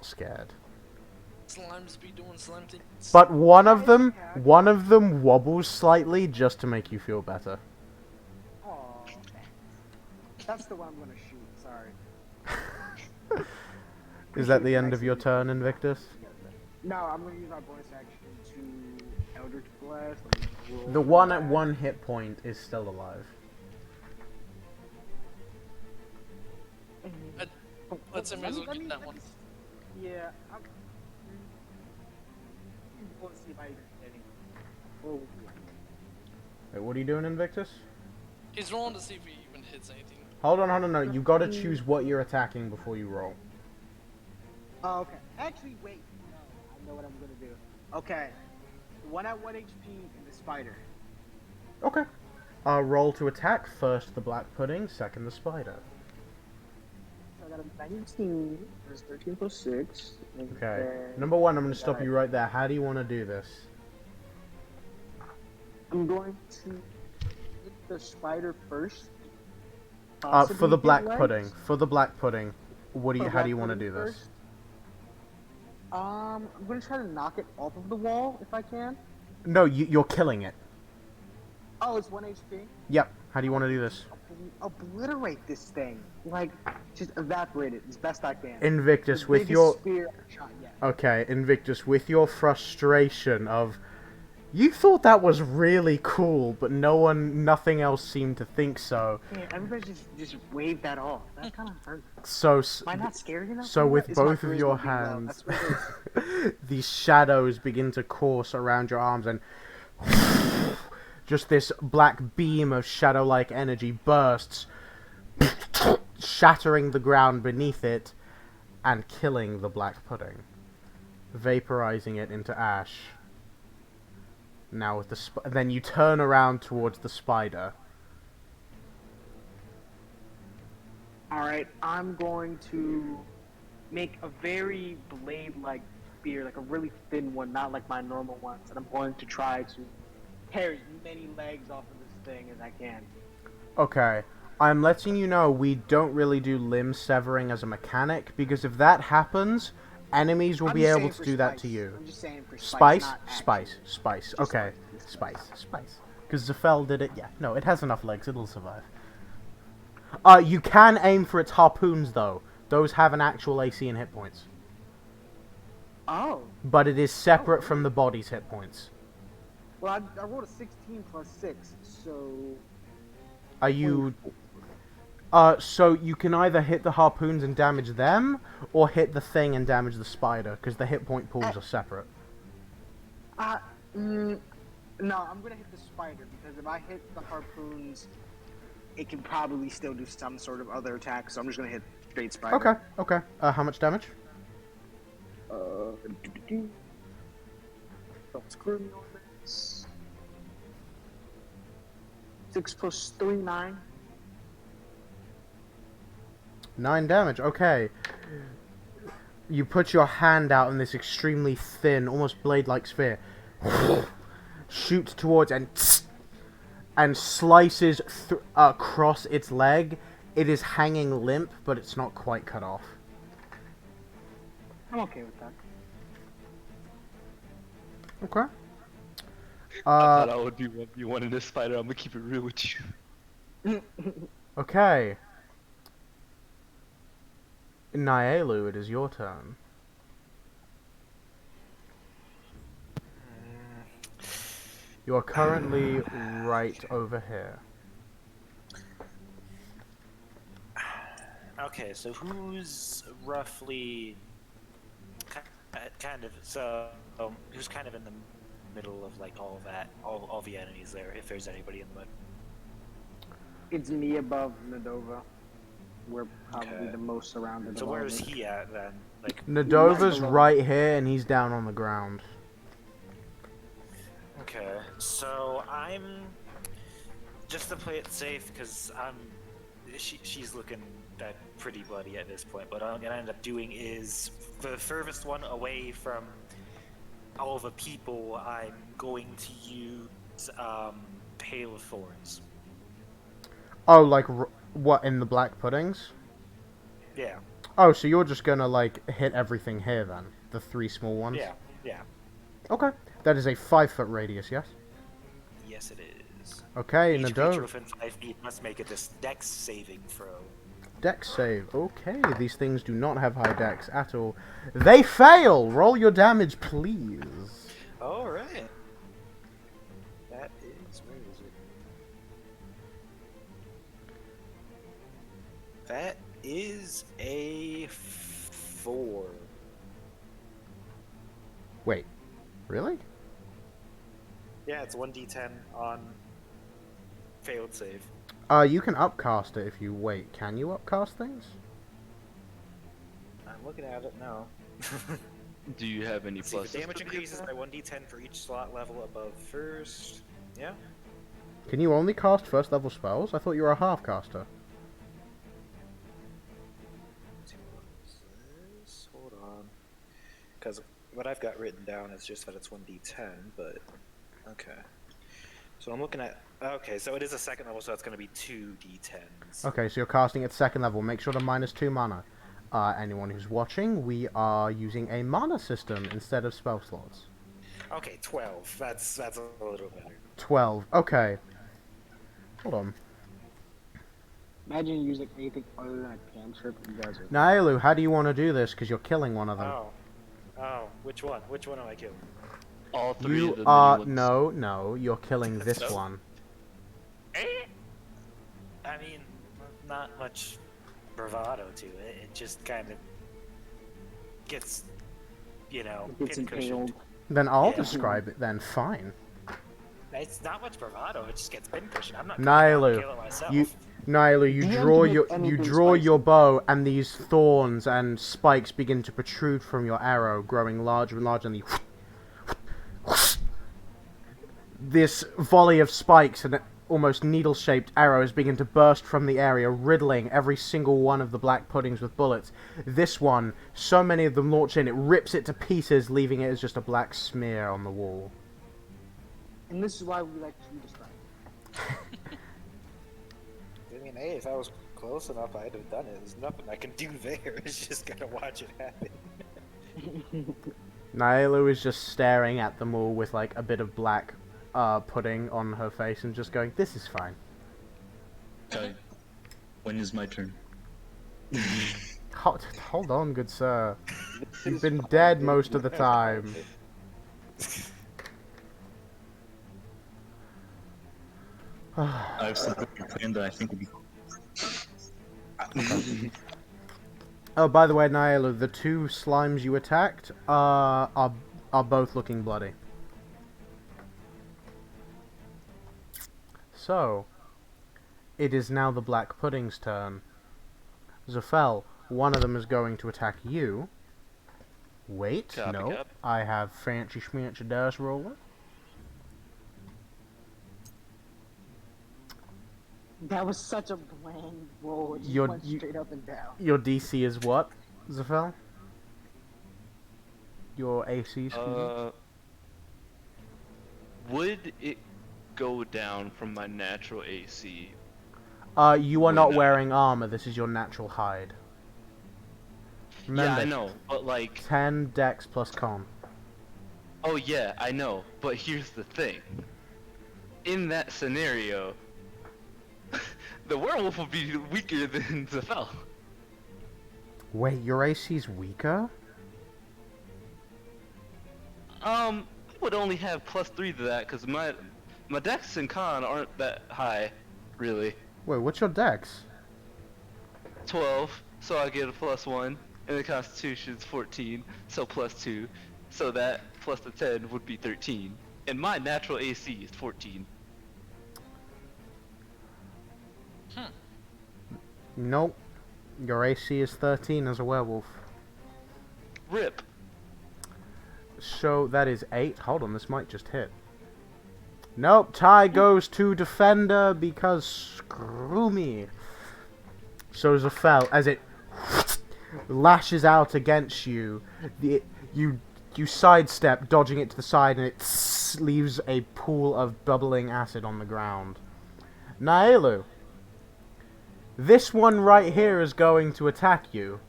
scared. Slimes be doing slime things. But one of them wobbles slightly just to make you feel better. Aw, that's the one I'm gonna shoot. Sorry. Is that the end of your turn, Invictus? No, I'm gonna use my bonus action to Eldritch Blast. The one at 1 hit point is still alive. Let's say might as well get that one. Yeah, we'll see if I even hit any. Oh. Wait, what are you doing, Invictus? He's rolling to see if he even hits anything. Hold on, no. You gotta choose what you're attacking before you roll. Oh, okay. Actually, wait. No, I know what I'm gonna do. Okay. One at 1 HP and the spider. Okay. Roll to attack. First the black pudding, second the spider. So I got a 19. There's 13 plus 6. Okay. Number 1, I'm gonna stop you right there. How do you want to do this? I'm going to hit the spider first. For the black Possibly hit pudding. legs. For the black pudding. How do you Black want to pudding do this? first. I'm gonna try to knock it off of the wall if I can. No, you're killing it. Oh, it's 1 HP. Yep. How do you want to do this? Obliterate this thing. Like, just evaporate it as best I can. Invictus, The with biggest your... spear I've shot yet. Okay, Invictus, with your frustration of... You thought that was really cool, but nothing else seemed to think so. Yeah, everybody just waved that off. That kind of hurt. So... Am I not scary enough? So with Is my both of charisma your being low? hands, That's what it is. these shadows begin to course around your arms, and just this black beam of shadow-like energy bursts, shattering the ground beneath it, and killing the black pudding, vaporizing it into ash. Now with the then you turn around towards the spider. Alright, I'm going to make a very blade-like spear, like a really thin one, not like my normal ones, and I'm going to try to tear as many legs off of this thing as I can. Okay, I'm letting you know we don't really do limb severing as a mechanic, because if that happens, enemies will be able to do that to you. I'm just saying for Spice? not action. Spice. Okay. Spice. Because Zafel did it. Yeah, no, it has enough legs. It'll survive. You can aim for its harpoons, though. Those have an actual AC and hit points. Oh. But it is separate from the body's hit points. Well, I rolled a 16 plus 6, so... Are you... So you can either hit the harpoons and damage them, or hit the thing and damage the spider, because the hit point pools are separate. No, I'm gonna hit the spider, because if I hit the harpoons, it can probably still do some sort of other attack, so I'm just gonna hit straight spider. Okay, okay. How much damage? Don't screw me on this. 6 + 3, 9. 9 damage, okay. You put your hand out in this extremely thin, almost blade-like sphere. Shoots towards and slices across its leg. It is hanging limp, but it's not quite cut off. I'm okay with that. Okay. I thought I would be 1v1 in this fighter. I'm gonna keep it real with you. Okay. Nyelu, it is your turn. You are currently right over here. Okay, so who's roughly kind of who's kind of in the middle of like all that, all the enemies there, if there's anybody in the middle? It's me above Nadova. We're probably Okay. the most surrounded. So of all where's of it. he at then? Like, Nadova's below. right here, and he's down on the ground. okay, so I'm just to play it safe because she's looking that pretty bloody at this point. But what I'm gonna end up doing is the furthest one away from all the people. I'm going to use Hail of Thorns. Oh, like, what, in the black puddings? Yeah. Oh, so you're just gonna, like, hit everything here, then? The 3 small ones? Yeah. Yeah. Okay. That is a 5-foot radius, yes? Yes, it is. Okay, Each creature Nadova. within 5 feet must make a Dex saving throw. Dex save. Okay, these things do not have high dex at all. They fail! Roll your damage, please. All right. That is, where is it? That is a 4. Wait. Really? Yeah, it's 1d10 on failed save. You can upcast it if you wait. Can you upcast things? I'm looking at it now. Do you have any See, the pluses? damage to the increases attack? by 1d10 for each slot level above first. Yeah. Can you only cast first level spells? I thought you were a half caster. Let's see, what is this? Hold on. Because what I've got written down is just that it's 1d10, but okay. So I'm looking at. Okay, so it is a second level, so it's going to be 2d10s. Okay, so you're casting at second level. Make sure to -2 mana. Anyone who's watching, we are using a mana system instead of spell slots. Okay, 12. That's a little better. 12. Okay. Hold on. Imagine using anything other than a cantrip. You guys are. Nailu, how do you want to do this? Because you're killing one of them. Oh, which one? Which one am I killing? All 3 You of the are... mini ones. No, you're killing this No. one. I mean, not much bravado to it. It just kind of gets, Gets pincushioned. impaled. Then I'll Yeah. describe it then. Fine. It's not much bravado. It just gets pincushioned. I'm not Nailu, going to kill it myself. Nailu, you DM draw can your hit anything your spicy. bow, and these thorns and spikes begin to protrude from your arrow, growing larger and larger. And this volley of spikes and almost needle-shaped arrows begin to burst from the area, riddling every single one of the black puddings with bullets. This one, so many of them launch in, it rips it to pieces, leaving it as just a black smear on the wall. And this is why we like to describe. I mean, hey, if I was close enough, I'd have done it. There's nothing I can do there. It's just gonna watch it happen. Nailu is just staring at them all with like a bit of black pudding on her face and just going, "This is fine." Okay. When is my turn? Hold on, good sir. You've been dead most of the time. I have something planned that I think would be. Oh, by the way, Nailu, the 2 slimes you attacked are both looking bloody. So, it is now the Black Pudding's turn. Zafel, One of them is going to attack you. Wait, Copy, no. copy. I have fancy schmancy dice roller. That was such a bland roll. It just Your- went you- straight up and down. Your DC is what, Zafel? Your AC, excuse me? Would it go down from my natural AC? You are would not not. wearing armor. This is your natural hide. Remember, Yeah, I know, but like, 10 dex plus con. oh yeah, I know, but here's the thing. In that scenario, the werewolf will be weaker than Zafel. Wait, your AC's weaker? I would only have +3 to that, because my dex and con aren't that high, really. Wait, what's your dex? 12, so I get a +1, and the constitution's 14, so +2, so that plus the 10 would be 13. And my natural AC is 14. Nope. Your AC is 13 as a werewolf. RIP. So that is 8. Hold on, this might just hit. Nope, tie goes to defender because screw me. So Zafel, as it lashes out against you, you sidestep, dodging it to the side, and it leaves a pool of bubbling acid on the ground. Naelu, this one right here is going to attack you.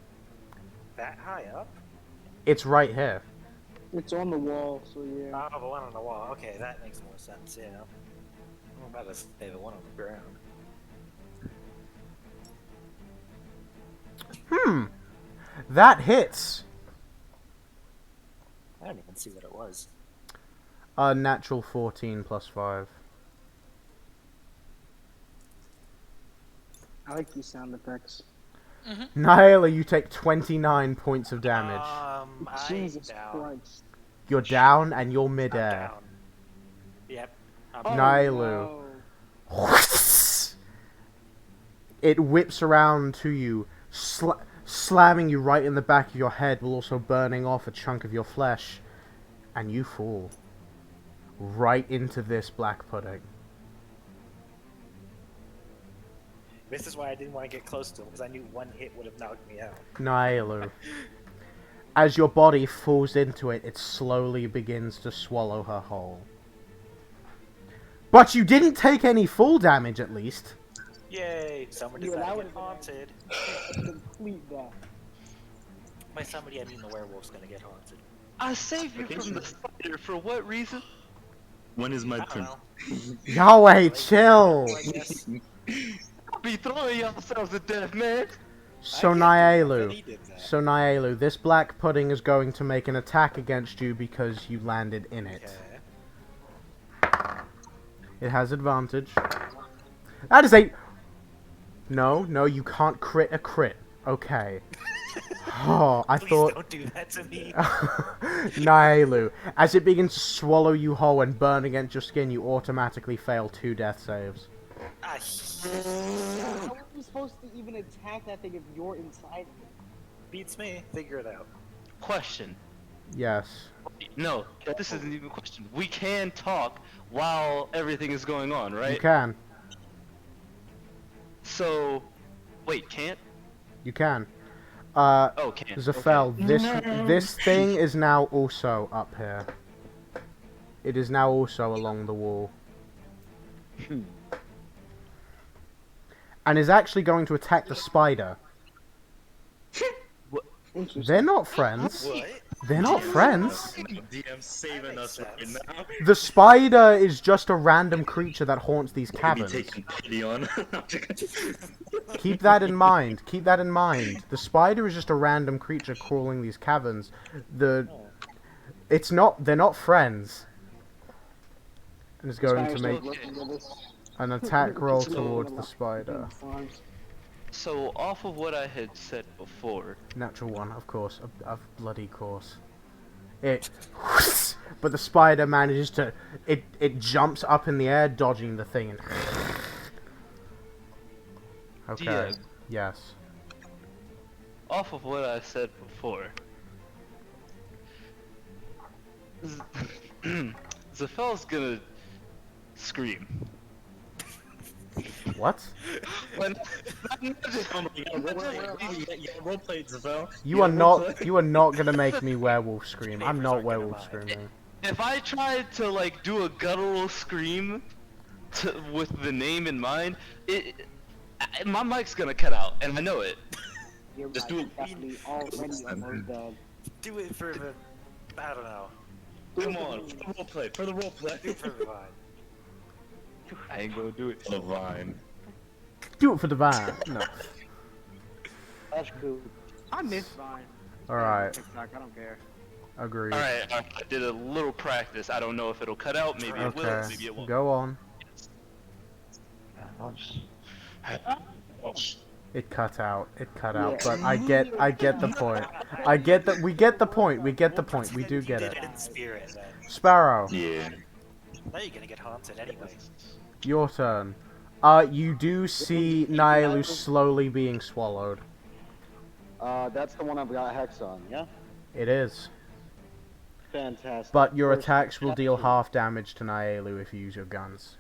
That high up? It's right here. It's on the wall, so yeah. Oh, the one on the wall. Okay, that makes more sense, yeah. I'm about to say the one on the ground. That hits. I didn't even see what it was. A natural 14 plus 5. I like these sound effects. Naila, you take 29 points of damage. Jesus down. Christ. You're down and you're I'm midair. down. Yep. I'm Nailu. no. It whips around to you, slamming you right in the back of your head, while also burning off a chunk of your flesh. And you fall. Right into this black pudding. This is why I didn't want to get close to him, because I knew one hit would have knocked me out. Nailu. As your body falls into it, it slowly begins to swallow her whole. But you didn't take any full damage, at least. Yay! Somebody's Yeah, that gonna would've get been haunted. Complete death. By somebody, I mean the werewolf's gonna get haunted. I saved you from the spider for what reason? When is my I don't turn? know. Yahweh, chill! I guess. I'll be throwing yourselves to death, man. So I can't do that, Naielu. he did that. So Naielu, this black pudding is going to make an attack against you because you landed in it. Okay. It has advantage. That is a... No, you can't crit a crit. Okay. Oh, I Please thought... don't do that to me. Nailu, as it begins to swallow you whole and burn against your skin, you automatically fail 2 death saves. Ah, How are we supposed to even attack that thing if you're inside of it? beats me. Figure it out. Question. Yes. No, this isn't even a question. We can talk while everything is going on, You right? can. So, wait, can't? You can. Oh, can't. Zafel, Okay. this thing is now also up here. It is now also along the wall. And is actually going to attack the spider. They're not friends. What? They're not friends. DM saving us right now. The spider is just a random creature that haunts these Maybe caverns. taking pity on. Keep that in mind. Keep that in mind. The spider is just a random creature crawling these caverns. They're not friends. And is going to make an attack roll towards the spider. So, off of what I had said before, Natural 1, of course. Of bloody course. It... But the spider manages to... It jumps up in the air, dodging the thing, and... Okay. DM. Yes. off of what I said before, Zafel's gonna scream. What? When roleplay, Zavel. You are not gonna make me werewolf scream. I'm not werewolf screaming. If I tried to like do a guttural scream with the name in mind, my mic's gonna cut out, and I know it. You're Just right, do it. definitely already almost dead. Do it for the. I don't know. Come on, for the roleplay. For the roleplay. Do it for the vibe. I ain't gonna do it. For the vine. Do it for the vine. No. That's cool. I miss Vine. Alright. TikTok, I don't care. Agreed. Alright, I did a little practice. I don't know if it'll cut out. Maybe it will. Okay. Maybe it won't. Go on. It cut out. It cut out. But I get the point. I get that. We get the point. We get the point. We do get it. In spirit, then. Sparrow. Yeah. Now you're gonna get haunted anyway. Your turn. You do see Nihilus slowly being swallowed. That's the one I've got Hex on, yeah? It is. Fantastic. But your First attacks will deal action. half damage to Nihilus if you use your guns.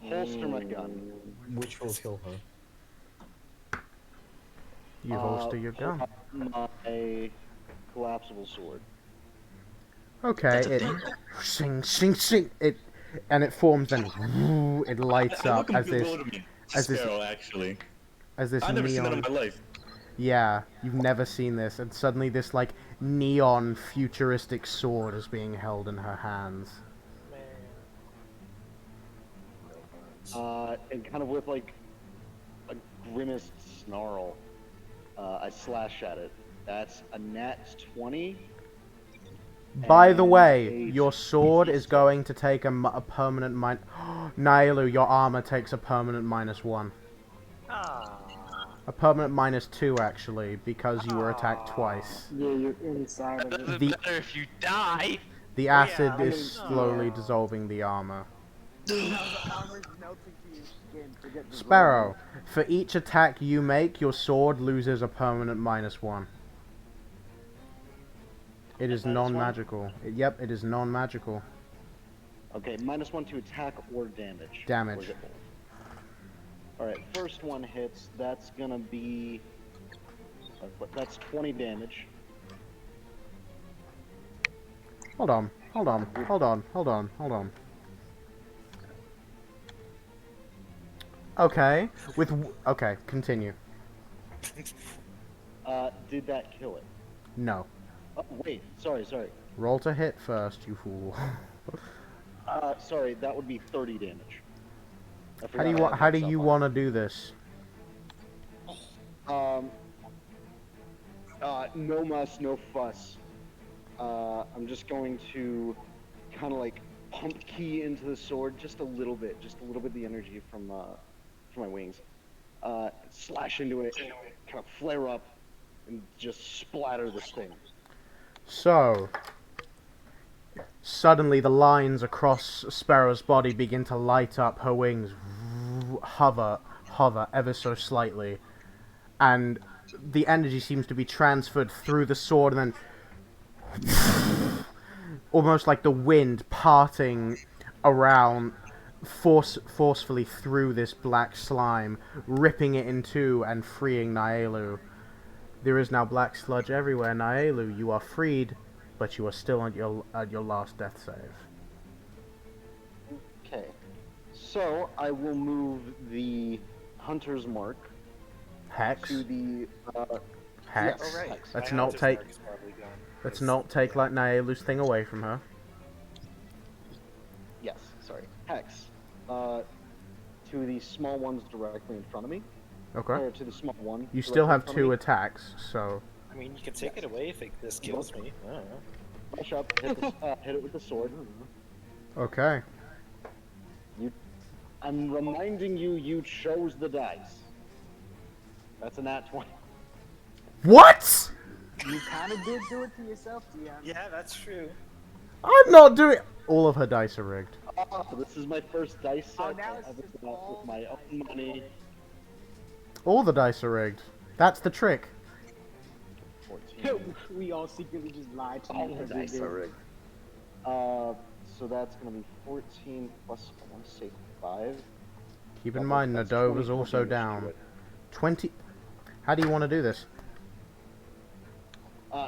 Holster my gun. Which will kill her? You holster your gun. My collapsible sword. Okay, it sing. And it forms and it lights up as this Sparrow, actually. as this I've never seen that neon. in my life. Yeah, you've never seen this, and suddenly this like neon futuristic sword is being held in her hands. And kind of with like a grimaced snarl, I slash at it. That's a nat 20. By the And way, a your sword is going to take a permanent Nailu, your armor takes a permanent -1. A permanent -2 actually, because you were attacked twice. Yeah, you're inside of it. Doesn't The- matter if you die. The acid I is mean, slowly dissolving the armor. Now the armor's melting to your skin. Forget the Sparrow, for each attack you make, your sword loses a permanent -1. It is non-magical. Yep, it is non-magical. Okay, -1 to attack or damage. Damage. Or is it both? Alright, first one hits. That's gonna be. That's 20 damage. Hold on. Okay, okay, continue. Did that kill it? No. Oh, wait, sorry. Roll to hit first, you fool. Sorry, that would be 30 damage. I How forgot do you I had how do hex you up want to do this? No muss, no fuss. I'm just going to kind of like pump key into the sword just a little bit of the energy from my wings. Slash into it, kind of flare up, and just splatter this thing. So, suddenly the lines across Sparrow's body begin to light up, her wings hover ever so slightly, and the energy seems to be transferred through the sword and then almost like the wind parting around forcefully through this black slime, ripping it in two and freeing Naelu. There is now black sludge everywhere. Naelu, you are freed, but you are still at your last death save. Okay, so I will move the hunter's mark Hex. to the Hex. yes, hex. Let's not take. Let's not take like Naelu's thing away from her. Yes, sorry, hex. To the small ones directly in front of me. Okay. Or to the small one. You still have directly in 2 front attacks, so. I mean, you can take it away if this kills me. I don't know. of me. Rush up, hit it with the sword. Okay. I'm reminding you, you chose the dice. That's a nat 20. What? You kind of did do it to yourself, Dion. Yeah, that's true. I'm not doing. All of her dice are rigged. Oh, this is my first dice set. Oh, now it's I've just bought all with my own money. All the dice are rigged. That's the trick. 14. We all secretly just lied to you All the because we dice did. are rigged. So that's gonna be 14 plus, I want to say 5. Keep in mind, That's Nadova's 24 also damage to down. it. 20. How do you want to do this?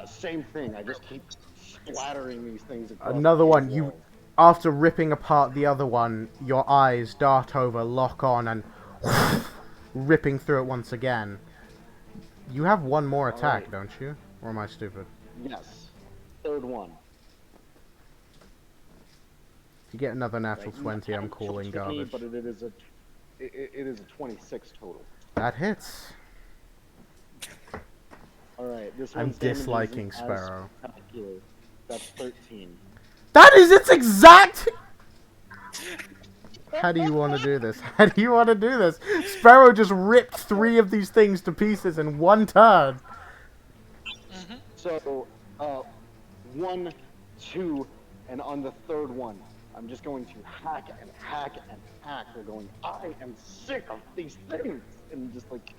Same thing. I just keep splattering these things across Another the one. walls. You, after ripping apart the other one, your eyes dart over, lock on, and ripping through it once again. You have one more attack, Alright. don't you? Or am I stupid? Yes. Third one. If you get another natural Right, 20, I'm natural calling 20, garbage. But it is a 26 total. That hits. Alright, this I'm one's damage disliking isn't Sparrow. as spectacular. That's 13. That is its exact... How do you want to do this? How do you want to do this? Sparrow just ripped 3 of these things to pieces in one turn. So, 1, 2, and on the third one, I'm just going to hack and hack and hack. We're going, I am sick of these things! And just like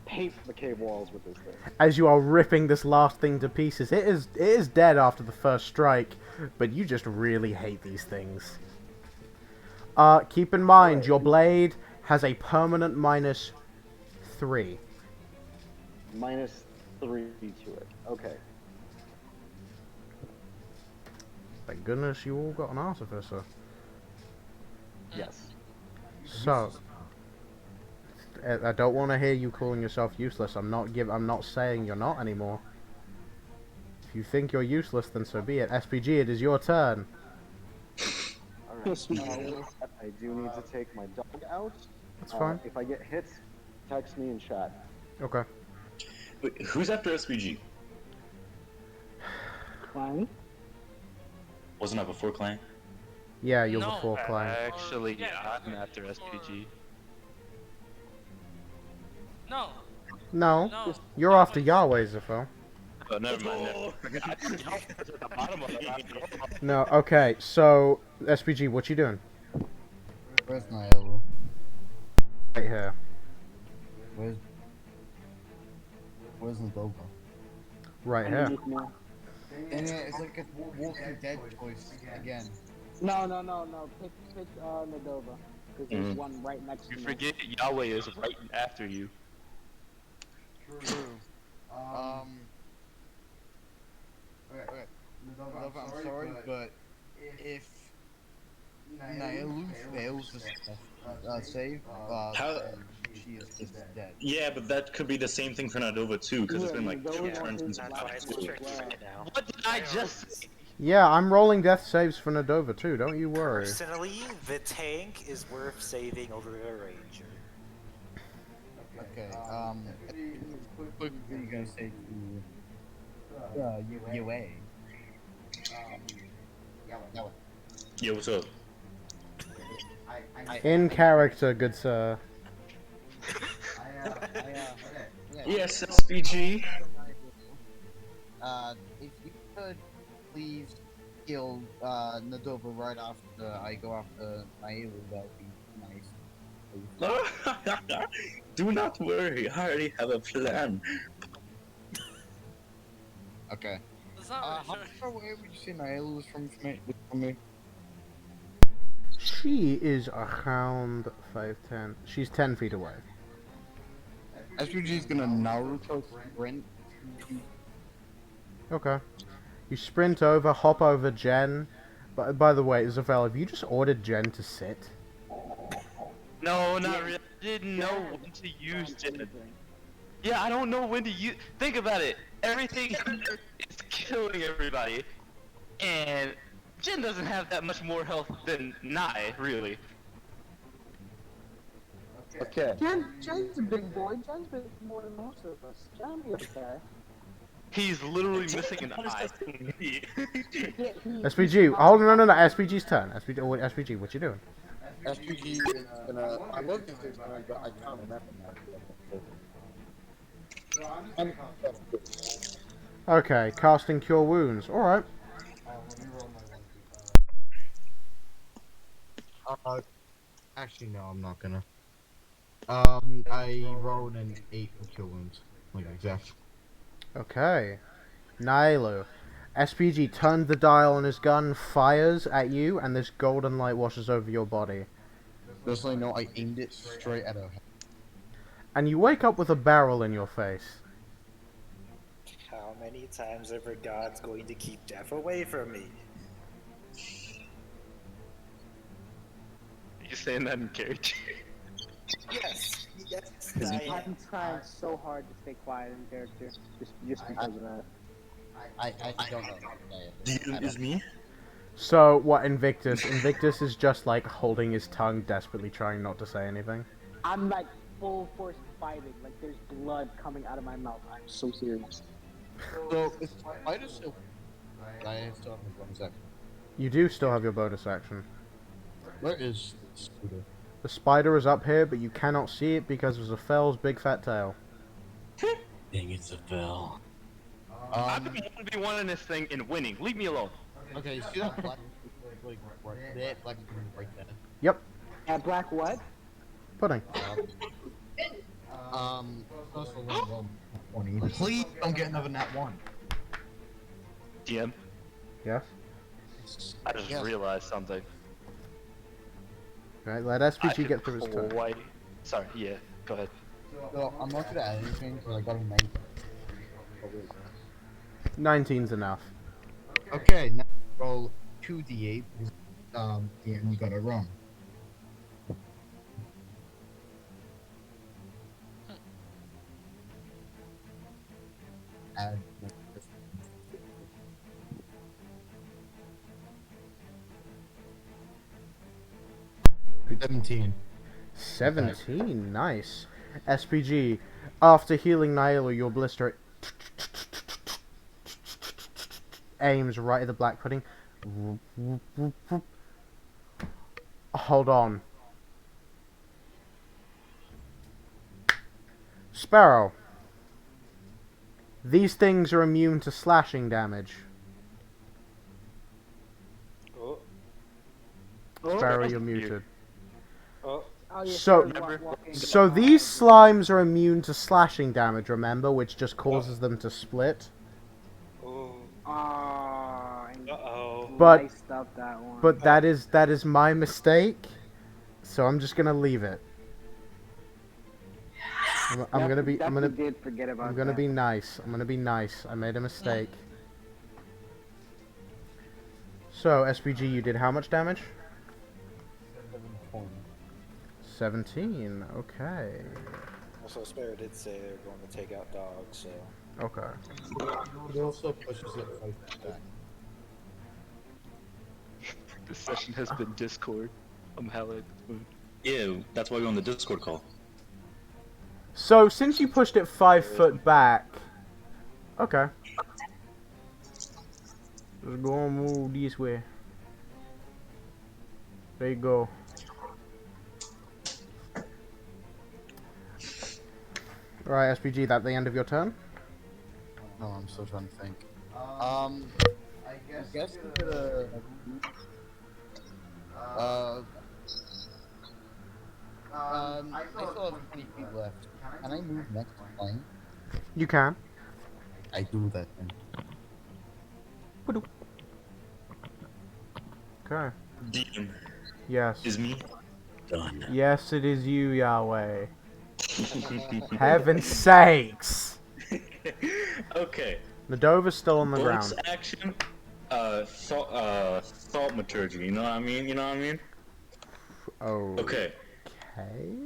paint the cave walls with this thing. As you are ripping this last thing to pieces, it is dead after the first strike, but you just really hate these things. Keep in mind, your blade has a permanent -3. -3 to it. Okay. Thank goodness you all got an artificer. Yes. So, I don't want to hear you calling yourself useless. I'm not saying you're not anymore. If you think you're useless, then so be it. SPG, it is your turn. Alright, I do need to take my dog out. That's fine. If I get hit, text me in chat. Okay. Wait, who's after SPG? Fine. Wasn't I before Clan? Yeah, you're No, before Klein. Actually, Yeah, I'm after SPG. No. No, No. you're after Yahweh, Zafel. Oh, never mind. I didn't help at the bottom of it. No, okay, so, SPG, what you doing? Where's Naelu? Right here. Where's Nadova? Right here. And it's like a Walking Dead choice again. No. Pick Nadova. Because there's one right next to You me. forget Yahweh is right after you. True. Okay. Nadova, I'm sorry, but if Naelu fails this save, then she is just dead. Yeah, but that could be the same thing for Nadova too, because it's been like 2 Nadova turns is since That's why it's tricky right now. What did I just say? Yeah, I'm rolling death saves for Nadova too, don't you worry. Personally, the tank is worth saving over the ranger. Okay, what are you gonna say to UA? Yo, what's up? In character, good sir. Yes, SPG. If you could please kill Nadova right after I go after Naelu, that would be nice. Do not worry, I already have a plan. Okay. That's not How really far away would you say Naelu is from me? She is around 5'10". She's 10 feet away. SPG is gonna Naruto sprint. Okay. You sprint over, hop over Jen. By the way, Zafel, have you just ordered Jen to sit? No, not really. I didn't know when to use Jen. Yeah, I don't know when to use. Think about it. Everything is killing everybody, and Jen doesn't have that much more health than Nai, really. Okay. Jen's a big boy. Jen's big more than most of us. Jen be okay. He's literally missing an eye. SPG, hold on, no, SPG's turn. SPG, what you doing? SPG is gonna. I was gonna say something, but I can't remember now. Okay, casting Cure Wounds. Alright. Actually, no, I'm not gonna. I rolled an 8 for kill wounds. Like, exact. Okay. Nylo. SPG turns the dial on his gun, fires at you, and this golden light washes over your body. Just so you know, I aimed it straight at her head. And you wake up with a barrel in your face. How many times ever God's going to keep death away from me? Are you saying that in character? Yes, yes, Is I it- am. I'm trying so hard to stay quiet in character, just because of that. I don't know. Is me? So, what, Invictus? Invictus is just, like, holding his tongue, desperately trying not to say anything. I'm like full force fighting, like there's blood coming out of my mouth. I'm so serious. So, if I just still... I still have my bonus action. You do still have your bonus action. Where is the scooter? The spider is up here, but you cannot see it because of Zaffel's big fat tail. Dang, it's a fell. I've been 1v1 in this thing and winning. Leave me alone. Okay, you see that black... like, that black right there? Yep, At black what? pudding. First of all, 20. Please don't get another nat 1. DM, Yes? I just realized something. Right, let SPG get through his turn. Quite... Sorry, yeah, go ahead. So, I'm not gonna add anything, because I got a 19. 19's enough. Okay, now roll 2d8, because, the enemy got it wrong. Add... 17. 17, nice. SPG, after healing Nyla, your blister aims right at the black pudding. Hold on. Sparrow. These things are immune to slashing damage. Oh, Sparrow, you're muted. oh, Oh, yeah, So- walking. So these slimes are immune to slashing damage, remember, which just causes them to split. oh, And uh-oh. But- sliced up that one. But that is my mistake, so I'm just gonna leave it. I'm gonna be did forget about I'm gonna that. be nice. I'm gonna be nice. I made a mistake. So SPG, you did how much damage? 17. Okay. Also, Sparrow did say they're going to take out dogs, so... Okay. It also pushes it 5 back. This session has been Discord. I'm hella at this mood. Yeah, that's why we're on the Discord call. So since you pushed it 5 foot back, okay. Just go and move this way. There you go. Right, SPG, that the end of your turn? No, I'm still trying to think. I guess we could, I still have 20 feet left. Can I move next to plane? You can. I do that then. Okay. DM Yes. is me. Done. Yes, it is you, Yahweh. Heaven's sakes! Okay. Nadova's still on the Bonus ground. action. Thaumaturgy. You know what I mean? You know what I mean? Oh. Okay. Okay.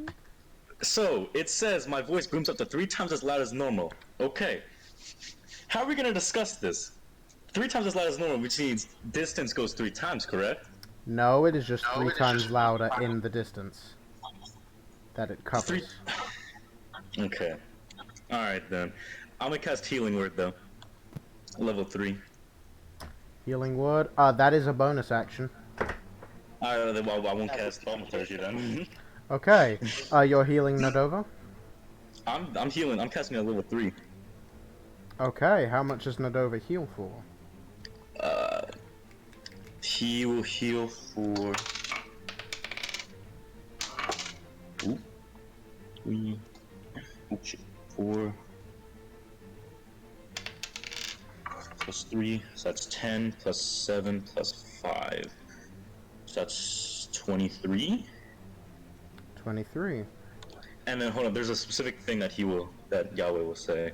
So it says my voice booms up to 3 times as loud as normal. Okay. How are we gonna discuss this? 3 times as loud as normal, which means distance goes 3 times, correct? No, it is just 3 times louder in the distance that it covers. Okay. Alright then. I'm gonna cast Healing Word though. Level 3. Healing word. That is a bonus action. Alright, then I won't cast Thaumaturgy then. Okay. You're healing Nadova? I'm healing. I'm casting at level 3. Okay, how much does Nadova heal for? He will heal for... Ooh. 3. Oh shit. 4. Plus 3. So that's 10. Plus 7. Plus 5. So that's 23. 23. And then hold on. There's a specific thing that Yahweh will say.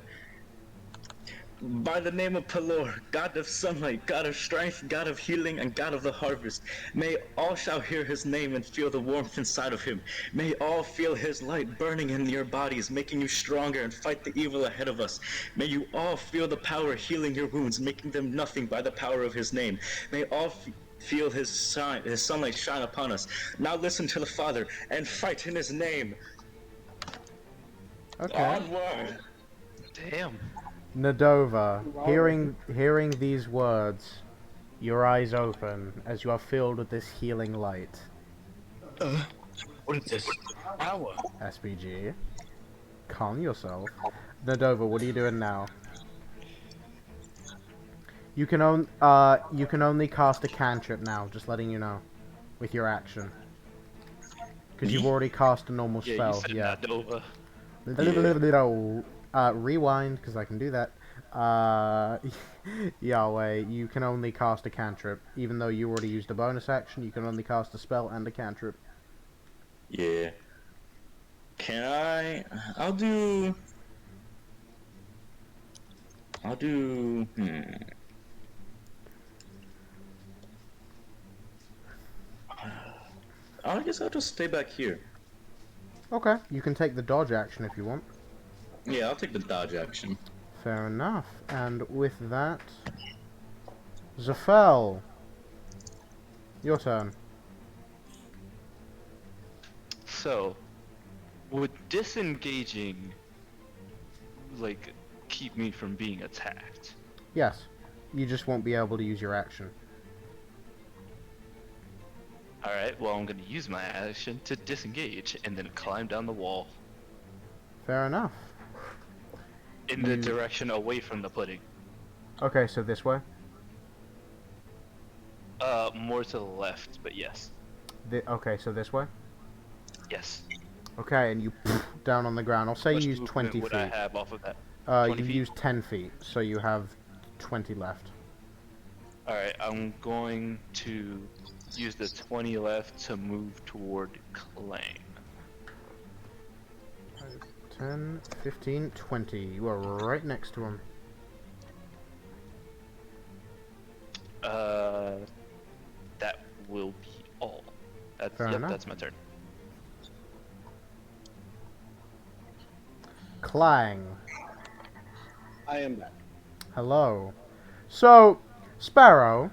By the name of Pelor, God of sunlight, God of strength, God of healing, and God of the harvest, may all shall hear his name and feel the warmth inside of him. May all feel his light burning in your bodies, making you stronger and fight the evil ahead of us. May you all feel the power healing your wounds, making them nothing by the power of his name. May all feel his sunlight shine upon us. Now listen to the Father and fight in his name. Okay. Onward! Damn. Nadova, hearing these words, your eyes open as you are filled with this healing light. What is this? Power. SBG, calm yourself. Nadova, what are you doing now? You can only cast a cantrip now, just letting you know, with your action. Because you've already cast a normal spell. Yeah, you said Nadova. Rewind, because I can do that. Yahweh, you can only cast a cantrip. Even though you already used a bonus action, you can only cast a spell and a cantrip. Yeah. Can I? I'll do. I guess I'll just stay back here. Okay, you can take the dodge action if you want. Yeah, I'll take the dodge action. Fair enough. And with that, Zafel, your turn. So, would disengaging, like, keep me from being attacked? Yes, you just won't be able to use your action. Alright, well, I'm gonna use my action to disengage and then climb down the wall. Fair enough. In the direction away from the pudding. Okay, so this way? More to the left, but yes. Okay, so this way? Yes. Okay, and you down on the ground. I'll say you use 20 feet. What would I have off of that? You use 10 feet, so you have 20 left. Alright, I'm going to use the 20 left to move toward Claim. 10, 15, 20. You are right next to him. That will be all. Fair enough. That's my turn. Clang. I am back. Hello. So, Sparrow,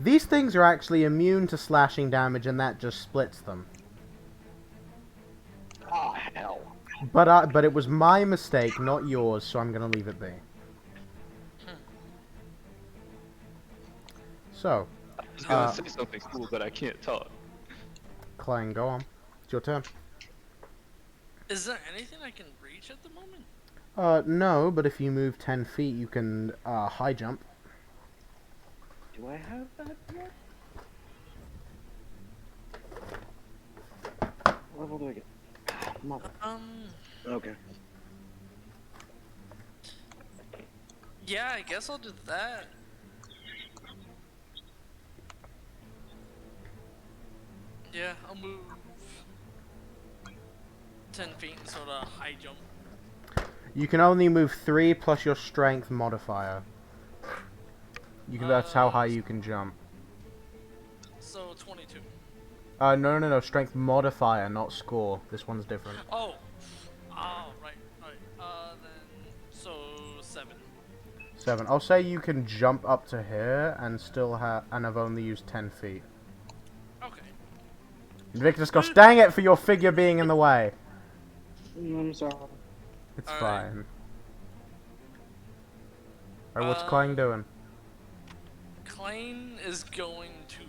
these things are actually immune to slashing damage and that just splits them. Ah, hell. But it was my mistake, not yours, so I'm gonna leave it be. So, I was gonna say something cool, but I can't talk. Clang, go on. It's your turn. Is there anything I can reach at the moment? No, but if you move 10 feet, you can, high jump. Do I have that yet? What level do I get? Mother. Okay. Yeah, I guess I'll do that. Yeah, I'll move 10 feet and sort of high jump. You can only move 3 plus your strength modifier. That's how high you can jump. So 22. No, strength modifier, not score. This one's different. Oh, right. Then, so 7. 7. I'll say you can jump up to here and still and I've only used 10 feet. Okay. Invictus goes, dang it for your figure being in the way. I'm sorry. It's fine. Alright, what's Clang doing? Klein is going to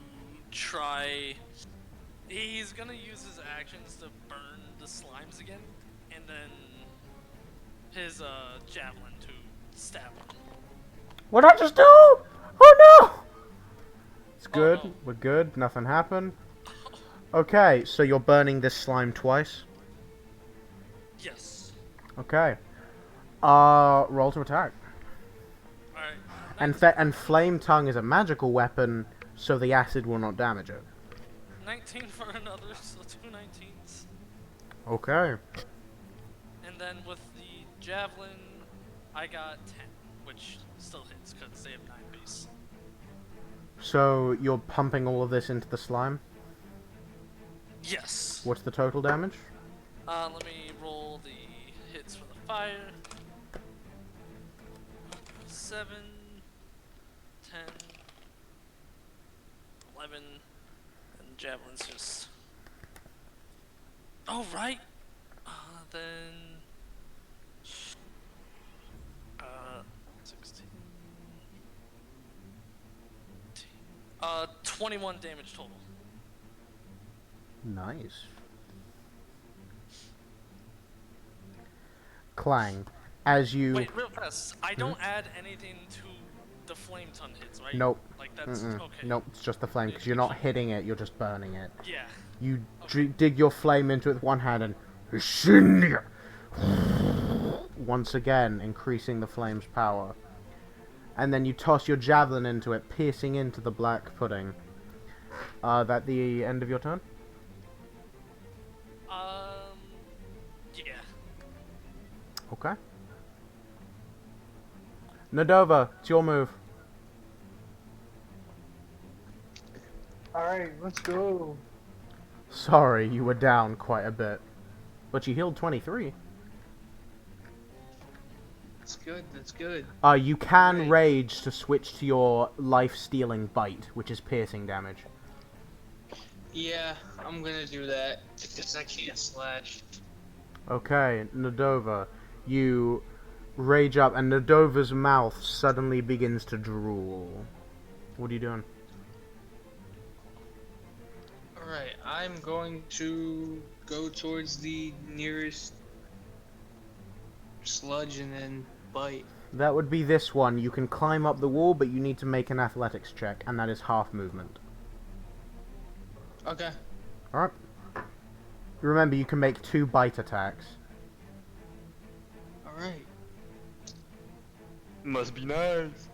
try... He's gonna use his actions to burn the slimes again, and then his javelin to stab him. What'd I just do? Oh no! It's good, no. We're good, nothing happened. Okay, so you're burning this slime twice? Yes. Okay. Roll to attack. Alright. And Flame Tongue is a magical weapon, so the acid will not damage it. 19 for another, so 2 19s. Okay. And then with the javelin, I got 10, which still hits because they have 9 base. So you're pumping all of this into the slime? Yes. What's the total damage? Let me roll the hits for the fire. 7, 10, 11, and javelin's just... Oh, right! Then... 16... 21 damage total. Nice. Clang. As you... Wait, real fast. I don't add anything to the flame tongue hits, right? Nope. Like, that's... Okay. Nope, it's just the flame, because you're not hitting it, you're just burning it. Yeah. You dig your flame into it with one hand and... Once again, increasing the flame's power. And then you toss your javelin into it, piercing into the black pudding. That the end of your turn? Yeah. Okay. Nadova, it's your move. Alright, let's go. Sorry, you were down quite a bit. But you healed 23. That's good, that's good. You can Right. rage to switch to your life-stealing bite, which is piercing damage. Yeah, I'm gonna do that, because I can't slash. Okay, Nadova, you rage up, and Nadova's mouth suddenly begins to drool. What are you doing? Alright, I'm going to go towards the nearest sludge and then bite. That would be this one. You can climb up the wall, but you need to make an athletics check, and that is half movement. Okay. Alright. Remember, you can make 2 bite attacks. Alright. Must be nice.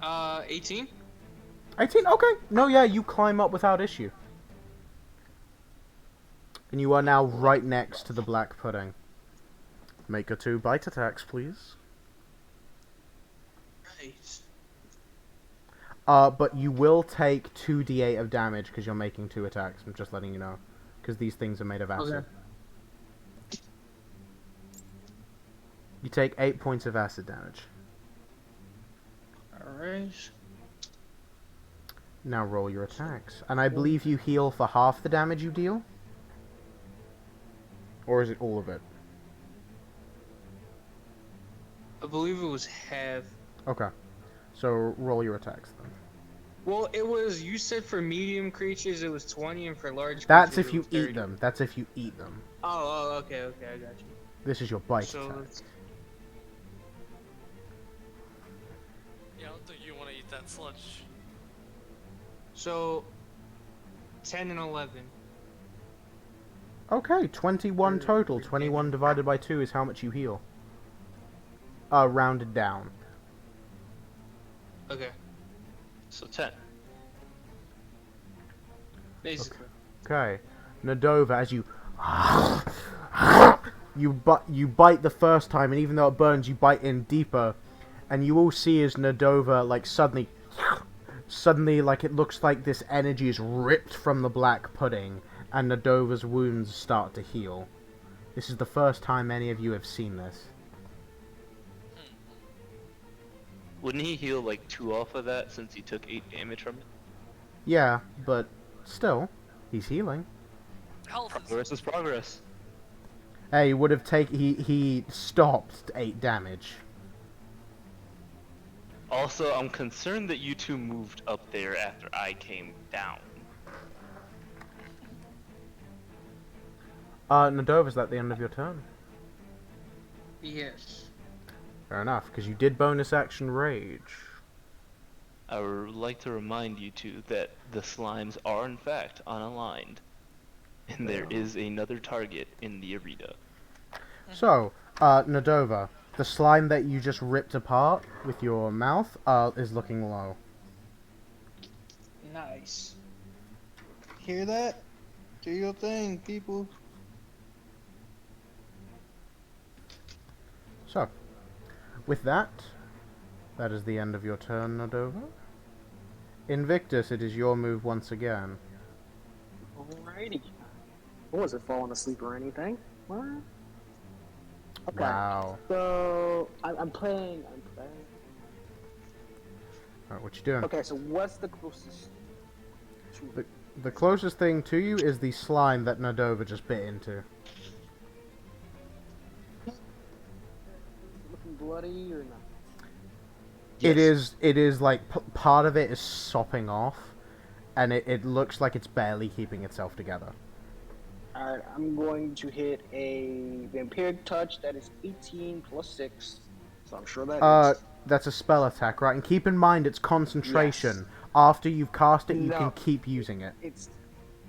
18? 18? Okay. No, yeah, you climb up without issue. And you are now right next to the black pudding. Make your 2 bite attacks, please. Right. But you will take 2d8 of damage because you're making 2 attacks. I'm just letting you know. Because these things are made of acid. Okay. You take 8 points of acid damage. Alright. Now roll your attacks. And I believe you heal for half the damage you deal? Or is it all of it? I believe it was half. Okay. So roll your attacks then. Well, it was, you said for medium creatures it was 20 and for large That's creatures if it you was 30. eat them. That's if you eat them. Oh, okay, I got you. This is your bite So, attack. Yeah, I don't think you want to eat that sludge. so 10 and 11. Okay, 21 total. 21 divided by 2 is how much you heal. Rounded down. Okay, So 10. basically. Okay. Nadova, as you... you bite the first time, and even though it burns, you bite in deeper. And you all see as Nadova, like, suddenly, like, it looks like this energy is ripped from the black pudding, and Nadova's wounds start to heal. This is the first time any of you have seen this. Wouldn't he heal like 2 off of that since he took 8 damage from it? Yeah, but still, he's healing. Health is... Progress is progress. Hey, he would have taken... He stopped 8 damage. Also, I'm concerned that you two moved up there after I came down. Nadova, is that the end of your turn? Yes. Fair enough, because you did bonus action rage. I would like to remind you two that the slimes are in fact unaligned. And there is another target in the arena. So, Nadova, the slime that you just ripped apart with your mouth is looking low. Nice. Hear that? Do your thing, people. So, with that, that is the end of your turn, Nadova. Invictus, it is your move once again. Alrighty. I wasn't falling asleep or anything. What? Okay. Wow. So I'm playing. Alright, what you doing? Okay, so what's the closest? The closest thing to you is the slime that Nadova just bit into. Looking bloody or not? Yes. It is like part of it is sopping off, and it looks like it's barely keeping itself together. Alright, I'm going to hit a vampiric touch that is 18 plus 6. So I'm sure that is. That's a spell attack, right? And keep in mind it's concentration. Yes. After you've cast it, you can keep using it. It's.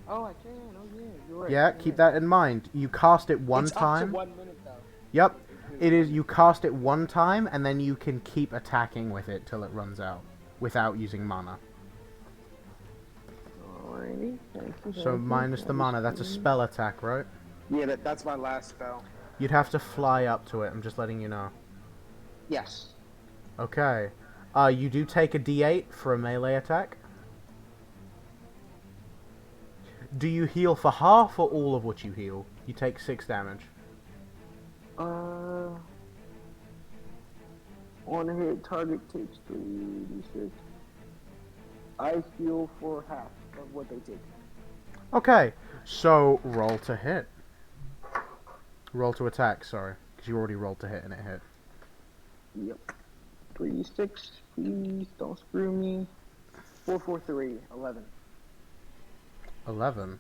Oh, I can. Oh, yeah. You're right. Yeah, keep that in mind. You cast it one time. Up to 1 minute, though. Yep. It is. You cast it one time, and then you can keep attacking with it till it runs out, without using mana. Alrighty. Thank you. So minus the mana. That's a spell attack, right? Yeah, that's my last spell. You'd have to fly up to it. I'm just letting you know. Yes. Okay. You do take a D8 for a melee attack. Do you heal for half or all of what you heal? You take 6 damage. On a hit, target takes 3d6. I heal for half of what they take. Okay, so roll to hit. Roll to attack, sorry. Because you already rolled to hit and it hit. Yep. 3d6, please don't screw me. 4, 4, 3, 11. 11.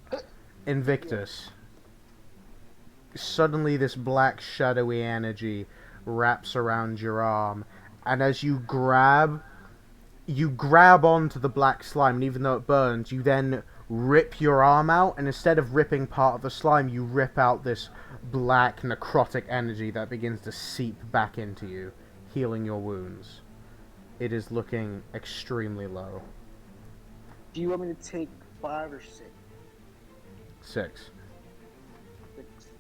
Invictus. Suddenly this black shadowy energy wraps around your arm, and as you grab onto the black slime, and even though it burns, you then rip your arm out, and instead of ripping part of the slime, you rip out this black necrotic energy that begins to seep back into you, healing your wounds. It is looking extremely low. Do you want me to take 5 or 6? 6. 6.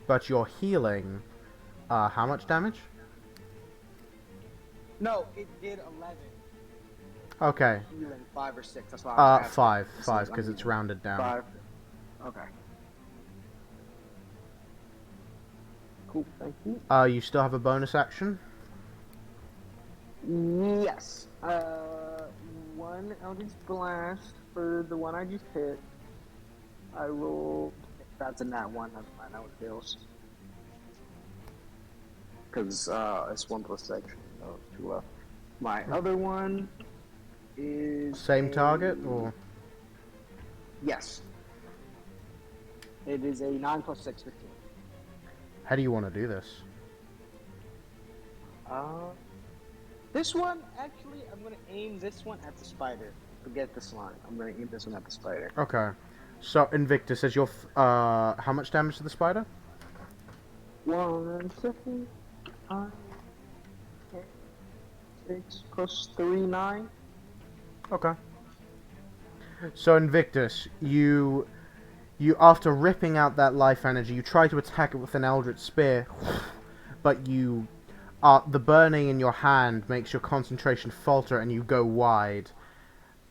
But you're healing, how much damage? No, it did 11. Okay. Healing 5 or 6, that's why I was asking. 5, because it's rounded down. 5. Okay. Cool, thank you. You still have a bonus action? Yes. One Eldritch Blast for the one I just hit. I rolled. That's a nat 1. That's fine. That one fails. Because it's 1 plus section. So 2 left. My other one is. Same target, or? Yes. It is a 9 plus 6, 15. How do you want to do this? This one, actually, I'm going to aim this one at the spider. Forget the slime. I'm going to aim this one at the spider. Okay. So, Invictus, says your how much damage to the spider? 1 second. 6 plus 3, 9. Okay. So, Invictus, you after ripping out that life energy, you try to attack it with an Eldritch Spear, but the burning in your hand makes your concentration falter and you go wide.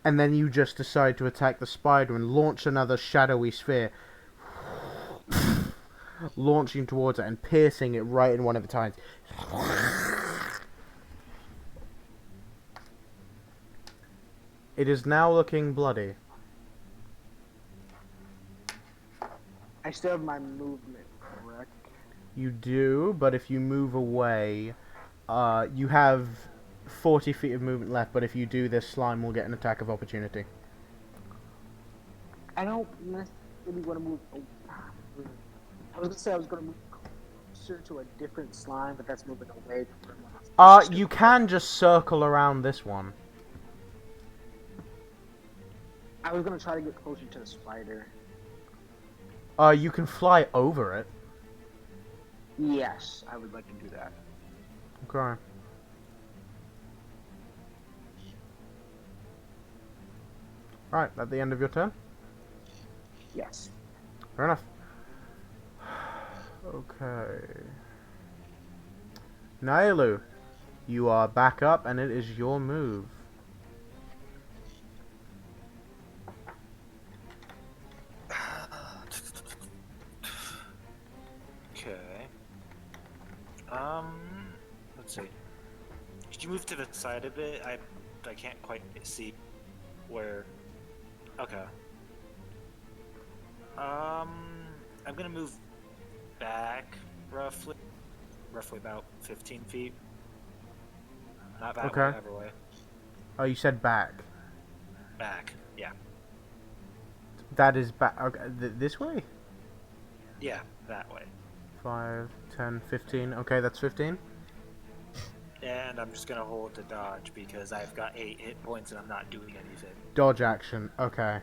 And then you just decide to attack the spider and launch another shadowy sphere, launching towards it and piercing it right in one of its eyes. It is now looking bloody. I still have my movement, correct? You do, but if you move away, you have 40 feet of movement left, but if you do, this slime will get an attack of opportunity. I don't necessarily want to move. I was gonna say I was gonna move closer to a different slime, but that's moving away from one. You can just circle around this one. I was gonna try to get closer to the spider. You can fly over it. Yes, I would like to do that. Okay. Right, at the end of your turn? Yes. Fair enough. Okay. Nailu, you are back up and it is your move. Okay. Let's see. Could you move to the side a bit? I can't quite see where. Okay. I'm gonna move back roughly about 15 feet. Not that way, Okay. every way. Oh, you said back. Back. Yeah. That is back. Okay, this way? Yeah, that way. 5, 10, 15. Okay, that's 15. And I'm just gonna hold to dodge because I've got 8 hit points and I'm not doing anything. Dodge action. Okay.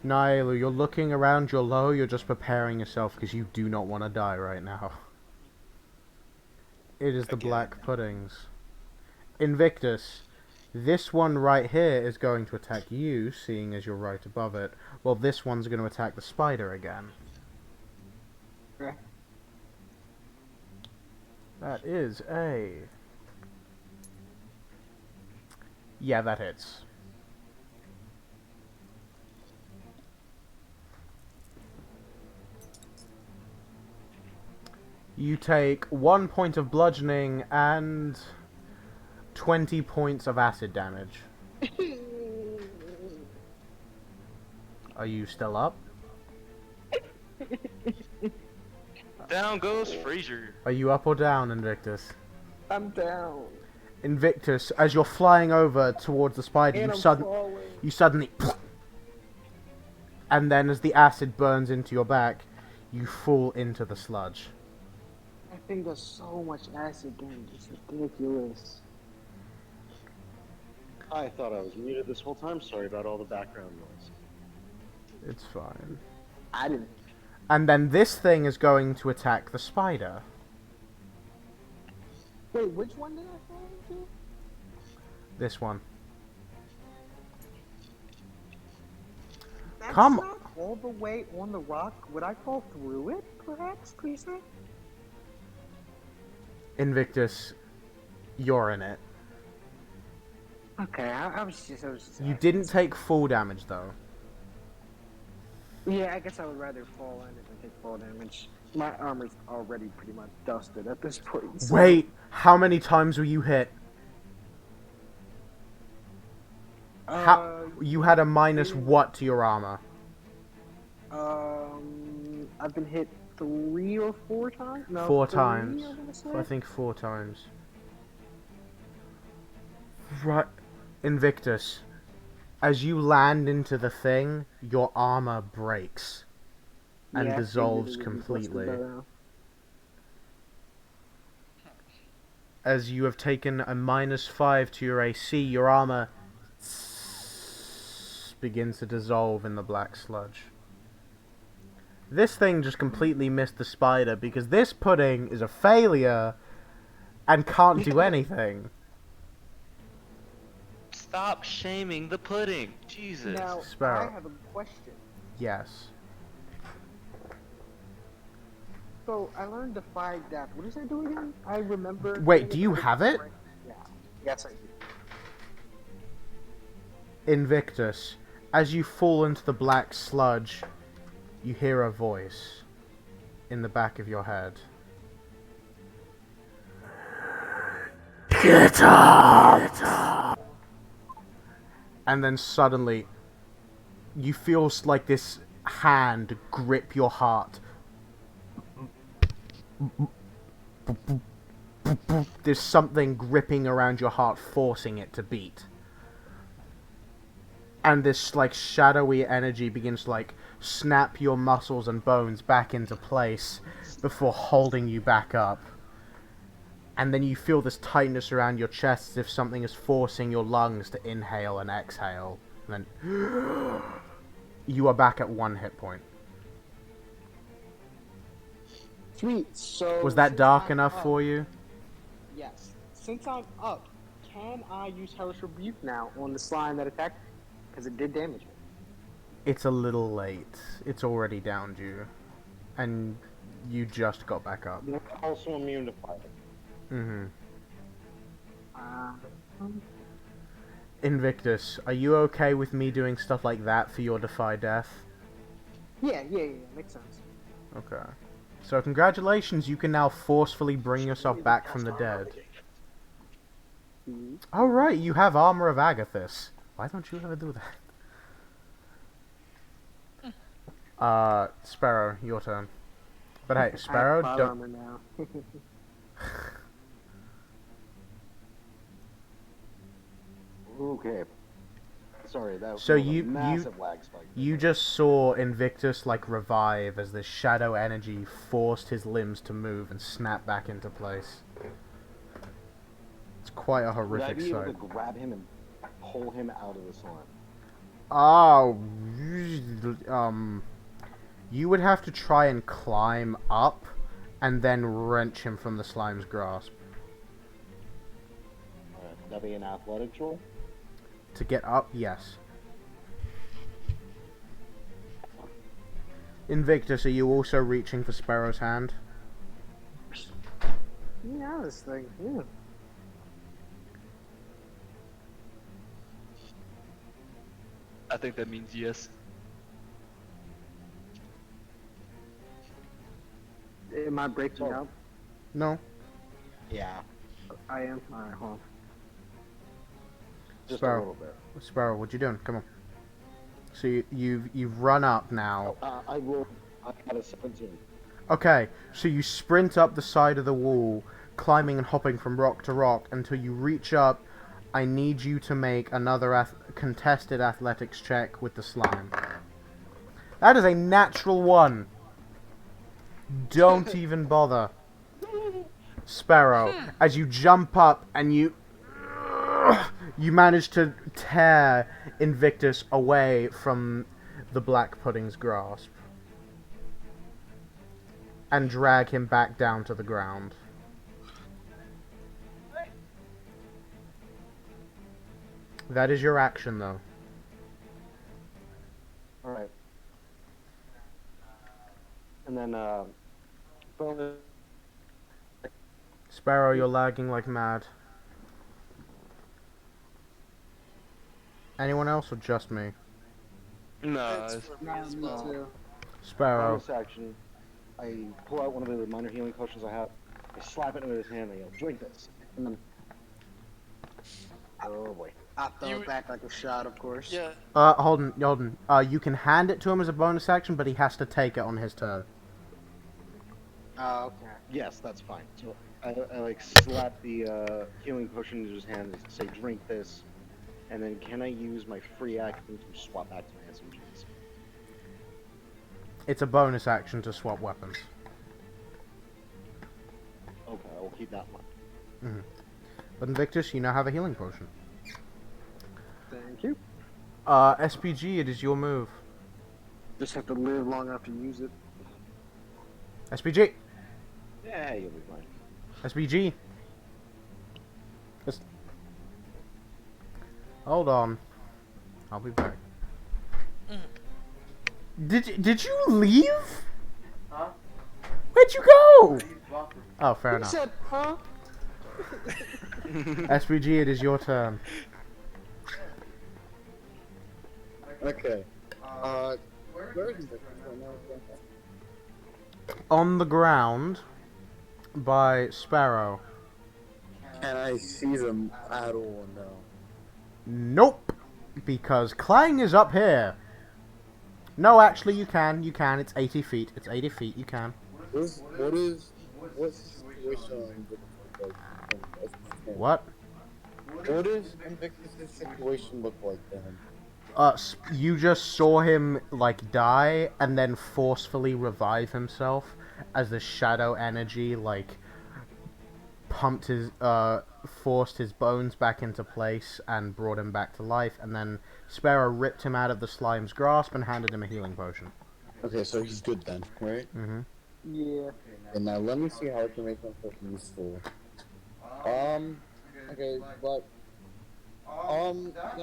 Nailu, you're looking around, you're low, you're just preparing yourself because you do not want to die right now. It is the Again. black puddings. Invictus, this one right here is going to attack you, seeing as you're right above it, while this one's going to attack the spider again. Okay. That is a... Yeah, that hits. You take 1 point of bludgeoning and 20 points of acid damage. Are you still up? Down goes Frazier. Are you up or down, Invictus? I'm down. Invictus, as you're flying over towards the spider, And you, I'm falling. you suddenly... And then as the acid burns into your back, you fall into the sludge. I think there's so much acid damage. It's ridiculous. I thought I was muted this whole time. Sorry about all the background noise. It's fine. I didn't. And then this thing is going to attack the spider. Wait, which one did I fall into? This one. That's Come not all the way on the rock. Would I fall through it, perhaps, please? Invictus, you're in it. Okay, I was just You didn't take full damage, though. Yeah, I guess I would rather fall in it than take fall damage. My armor's already pretty much dusted at this point. So. Wait, how many times were you hit? You had a minus what to your armor? I've been hit 3 or 4 times? No, 4 3, times. I'm gonna say. I think 4 times. Right, Invictus. As you land into the thing, your armor breaks and Yeah, I dissolves figured it would be completely. busted by now. As you have taken a minus 5 to your AC, your armor begins to dissolve in the black sludge. This thing just completely missed the spider because this pudding is a failure and can't do anything. Stop shaming the pudding. Jesus. Now, Sparrow. I have a question. Yes. So, I learned the 5 depth. What does that do again? I remember... Wait, do you have it? Yeah. Yes, I do. Invictus, as you fall into the black sludge, you hear a voice in the back of your head. Get up! And then suddenly, you feel like this hand grip your heart. There's something gripping around your heart, forcing it to beat. And this, like, shadowy energy begins to, like, snap your muscles and bones back into place before holding you back up. And then you feel this tightness around your chest as if something is forcing your lungs to inhale and exhale. And then you are back at 1 hit point. Sweet. So Was that since dark I'm enough up- for you? Yes. Since I'm up, can I use Hellish Rebuke now on the slime that attacked me? Because it did damage me. It's a little late. It's already downed you. And you just got back up. You're also immune to fire. Mm-hmm. Uh, Invictus, are you okay with me doing stuff like that for your Defy Death? yeah. Makes sense. Okay. So congratulations, you can now forcefully bring yourself back from the dead. Mhm. Oh right, you have Armor of Agathis. Why don't you ever do that? Sparrow, your turn. But hey, Sparrow, I have don't... armor now. Okay. Sorry, that So was a you massive lag spike. you just saw Invictus like revive as this shadow energy forced his limbs to move and snap back into place. It's quite a Would I horrific be able sight. to grab him and pull him out of the slime? Oh, you would have to try and climb up and then wrench him from the slime's grasp. Alright, would that be an athletics roll? To get up, yes. Invictus, are you also reaching for Sparrow's hand? Yeah, this thing. Yeah. I think that means yes. Am I breaking up? No. Yeah. I am. Alright, hold on. Just Sparrow. a little bit. Sparrow, what you doing? Come on. So you've run up now. I got a 17. Okay, so you sprint up the side of the wall, climbing and hopping from rock to rock until you reach up. I need you to make another contested athletics check with the slime. That is a natural 1. Don't even bother. Sparrow, as you jump up and you manage to tear Invictus away from the Black Pudding's grasp and drag him back down to the ground. That is your action, though. Alright. And then, bonus. Sparrow, you're lagging like mad. Anyone else or just me? No, Nah, me too. Sparrow. Bonus action. I pull out one of the minor healing potions I have. I slap it into his hand and I go, drink this. And then, oh boy. I throw it back like a shot, of course. Yeah. Hold on. You can hand it to him as a bonus action, but he has to take it on his turn. Oh, okay. Yes, that's fine. So I like slap the healing potion into his hand and say, drink this. And then can I use my free action to swap back to my SMGs? It's a bonus action to swap weapons. Okay, I will keep that one. Mm-hmm. But Invictus, you now have a healing potion. Thank you. SPG, it is your move. Just have to live long enough to use it. SPG! Yeah, you'll be fine. SPG! Hold on. I'll be back. Did you leave? Huh? Where'd you go? Oh, fair Who enough. said, huh? SPG, it is your turn. Okay. Where is it? On the ground by Sparrow. Can I see them at all? No. Nope. Because Clang is up here. No, actually, you can. You can. It's 80 feet. It's 80 feet. You can. What's the situation like? What? What does Invictus' situation look like then? You just saw him, like, die, and then forcefully revive himself as the shadow energy, like, pumped his, forced his bones back into place and brought him back to life, and then Sparrow ripped him out of the slime's grasp and handed him a healing potion. Okay, so he's good then, right? Mm-hmm. Yeah. And now let me see how I can make myself useful. Okay, but oh, that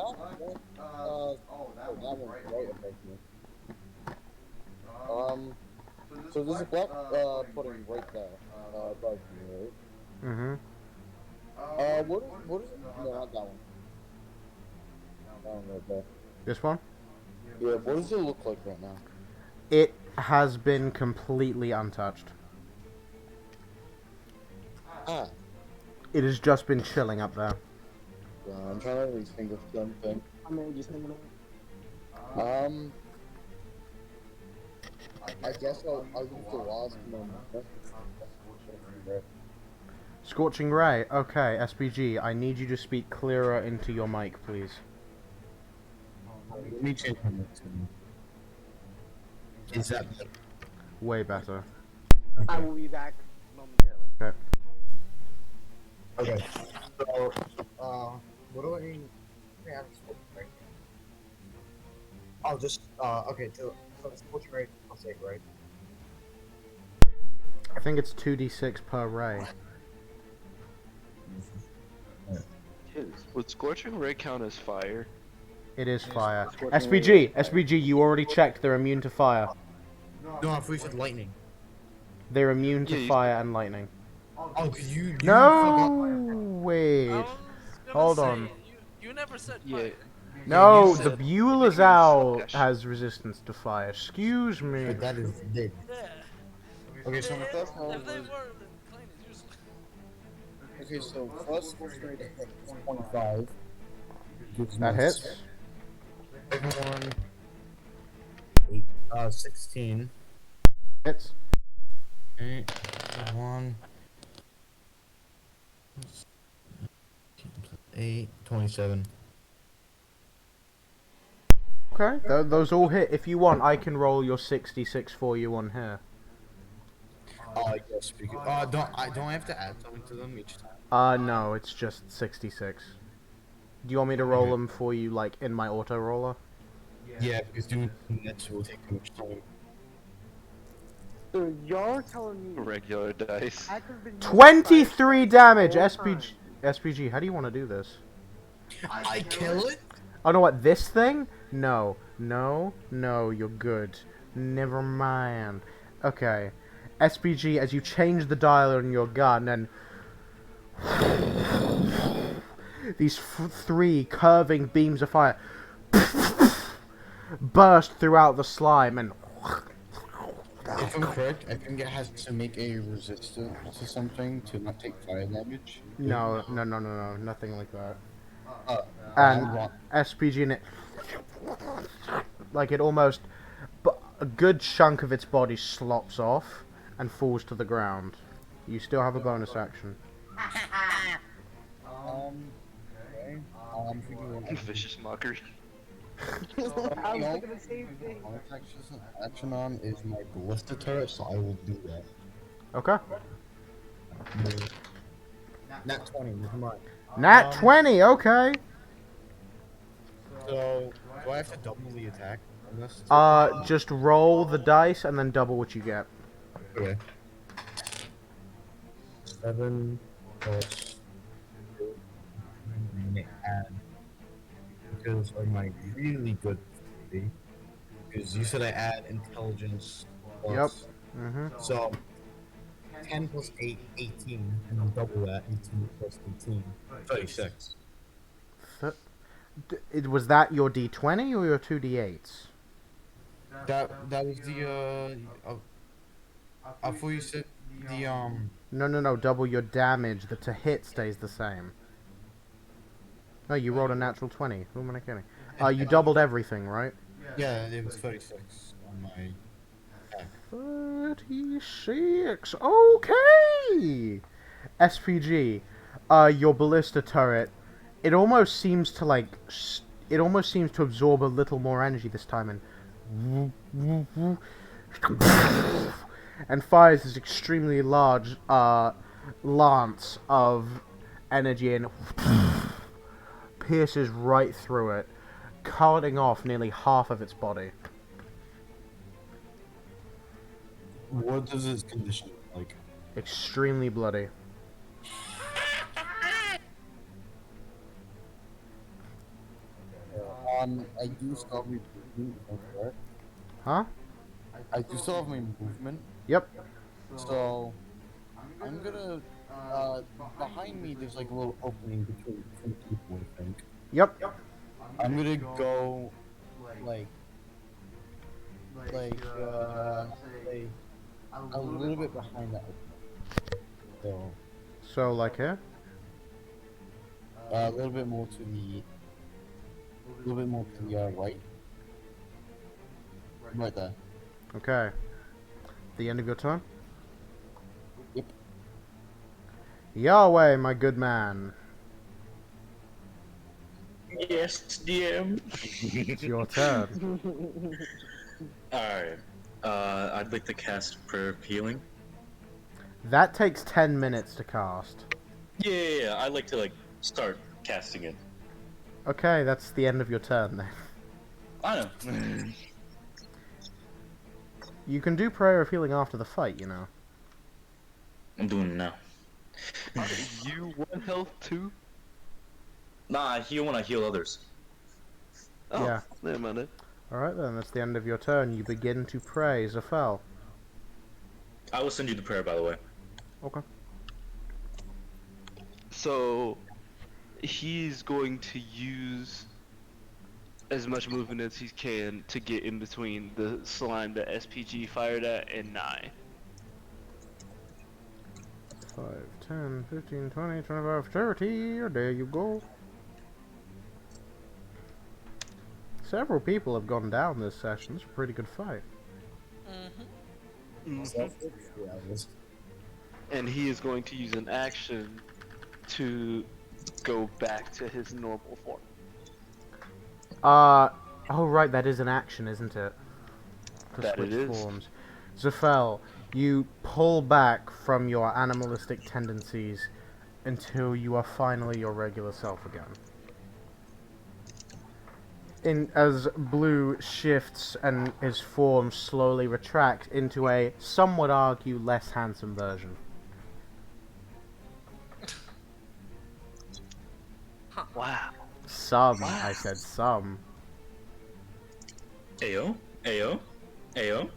one's right above me. So there's a black pudding right there, above me, right? Mm-hmm. What is no, not that one. That one right there. This one? Yeah, what does it look like right now? It has been completely untouched. Ah. It has just been chilling up there. I'm trying to at least think of something. I mean, just hanging out. I guess I'll use the last moment. Scorching Ray. Okay, SPG, I need you to speak clearer into your mic, please. Let me change my mic. Is that better? Way better. I will be back momentarily. Okay. Okay. So, what do I have to switch right? I'll just, okay, so switch right, I'll say right. I think it's 2d6 per ray. Would Scorching Ray count as fire? It is fire. SPG, you already checked they're immune to fire. No, I thought you said lightning. They're immune to Yeah, fire and lightning. Oh, cause you No! Wait. I was gonna Hold say, on. You never said Yeah. fire. No, you the said- Beulah's you owl said- has resistance to fire. Excuse me. But that is big. Yeah. Okay, so my first one If they was... were, then Klein is useless. Okay, so first switch rate is 25. That hits. Second one... 16. Hits. Okay, third one... 8, 27. Okay, those all hit. If you want, I can roll your 66 for you on here. Yes, because... don't I have to add something to them each time? No, it's just 66. Do you want me to roll them for you, like, in my auto roller? Yeah, because doing that will take too much time. So you're telling me Regular dice. I could've been using 23 damage, whole SPG. SPG, how do you want to do this? I kill it? Oh, no, what, this thing? No, you're good. Never mind. Okay. SPG, as you change the dial on your gun, and these three curving beams of fire burst throughout the slime, and If I'm correct, I think it has to make a resistance to something to not take fire damage. no, nothing like that. I'm And wrong. SPG in it, like it almost, a good chunk of its body slops off and falls to the ground. You still have a bonus action. Okay. I'm thinking Vicious mockery. I was thinking the same thing. action on is my ballista turret, so I will do that. Okay. Nat 20, never mind. Nat 20, okay. So, do I have to double the attack on this? Just roll the dice and then double what you get. Okay. 7 plus 2, and add, because of my really good ability, because you said I add intelligence plus, so 10 plus 8, 18, and then double that, 18 plus 18, 36. Was that your D20 or your 2D8s? That was the, I thought you said the, No, double your damage. The to hit stays the same. No, you rolled a natural 20. Who am I kidding? You doubled everything, right? yeah, it was 36 on my attack. 36. Okay. SPG, your ballista turret. It almost seems to absorb a little more energy this time and fires this extremely large lance of energy and pierces right through it, cutting off nearly half of its body. What does this condition like? Extremely bloody. I do still have my movement, if I'm correct. Huh? I do still have my movement, Yep. so I'm gonna. Behind me, there's like a little opening between two people, I think. Yep. I'm gonna go, like, say, a little bit behind that opening. So, So, like here? a little bit more to the, right. Right there. Okay. The end of your turn? Yep. Yahweh, my good man. Yes, DM. It's your turn. Alright. I'd like to cast Prayer of Healing. That takes 10 minutes to cast. Yeah, I'd like to, like, start casting it. Okay, that's the end of your turn then. I know. You can do Prayer of Healing after the fight, you know. I'm doing it now. You 1 health too? Nah, I heal when I heal others. Oh, Yeah. never mind it. Alright then, that's the end of your turn. You begin to pray, Zafel. I will send you the prayer, by the way. Okay. So, he's going to use as much movement as he can to get in between the slime that SPG fired at and Nye. 5, 10, 15, 20, 25, 30. There you go. Several people have gone down this session. It's a pretty good fight. And he is going to use an action to go back to his normal form. Oh right, that is an action, isn't it? To That switch it is. forms. Zafel, you pull back from your animalistic tendencies until you are finally your regular self again. As Blue shifts and his form slowly retracts into a, some would argue, less handsome version. Wow. Some, I said some. Ayo, ayo, ayo.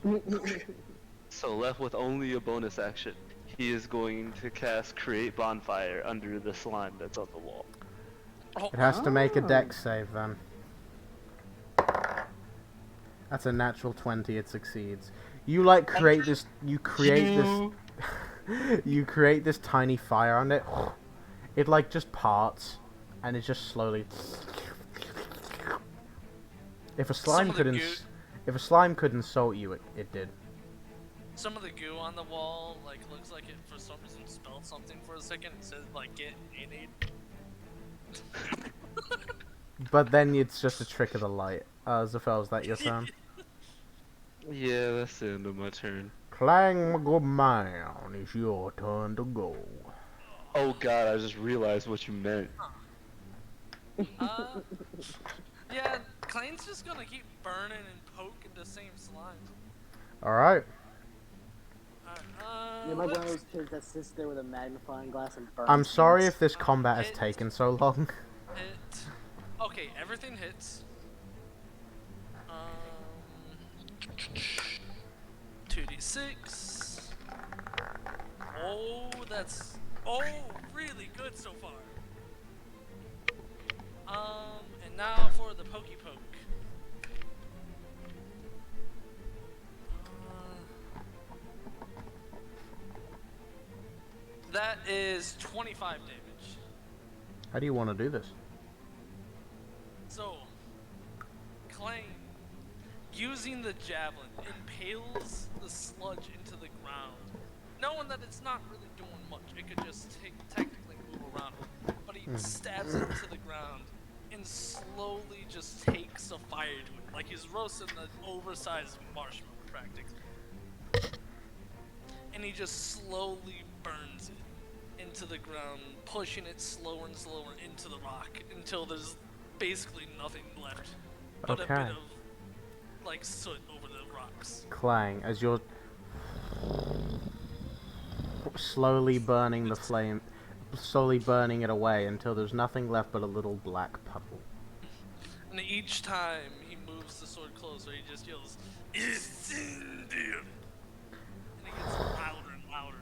So left with only a bonus action, he is going to cast Create Bonfire under the slime that's on the wall. It has to make a dex save then. That's a natural 20, it succeeds. You like create this, you create this tiny fire on it. It like just parts, and it just slowly. If a slime could insult you, it did. Some of the goo on the wall like looks like it for some reason spelled something for a second. It says like get innate. But then it's just a trick of the light. Zafel, is that your turn? Yeah, that's the end of my turn. Clang, my good man, it's your turn to go. Oh god, I just realized what you meant. Yeah, Klein's just gonna keep burning and poking the same slime. Alright. You're like one of those kids that sits there with a magnifying glass and burns. I'm sorry if this combat has taken so long. Hit. Okay, everything hits. 2d6. Oh, that's really good so far. And now for the pokey poke. That is 25 damage. How do you want to do this? So, Clang, using the javelin, impales the sludge into the ground, knowing that it's not really doing much. It could just technically move around, but he stabs it into the ground and slowly just takes a fire to it, like he's roasting an oversized marshmallow practically. And he just slowly burns it into the ground, pushing it slower and slower into the rock until there's basically nothing left but a bit of like soot over the rocks. Clang, as you're slowly burning the flame, slowly burning it away until there's nothing left but a little black puddle. And each time he moves the sword closer, he just yells, "Incendio!" And it gets louder and louder.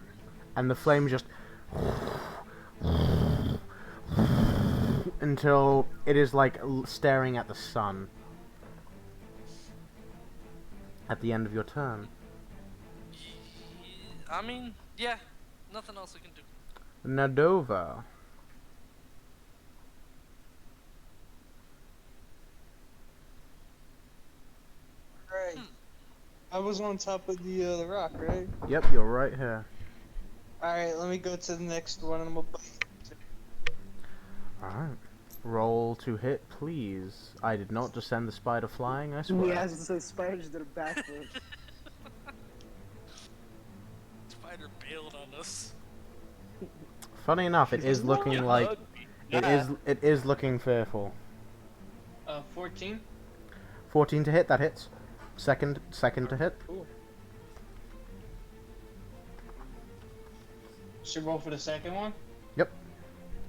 And the flame just until it is like staring at the sun. At the end of your turn. I mean, yeah, nothing else I can do. Nadova. Right. I was on top of the rock, right? Yep, you're right here. Alright, let me go to the next one and I'm gonna... Alright. Roll to hit, please. I did not just send the spider flying, I swear. Yeah, so spiders did a backflip. Spider bailed on us. Funny enough, it is looking like... It is looking fearful. 14? 14 to hit, that hits. Second to hit. Cool. Should roll for the second one? Yep.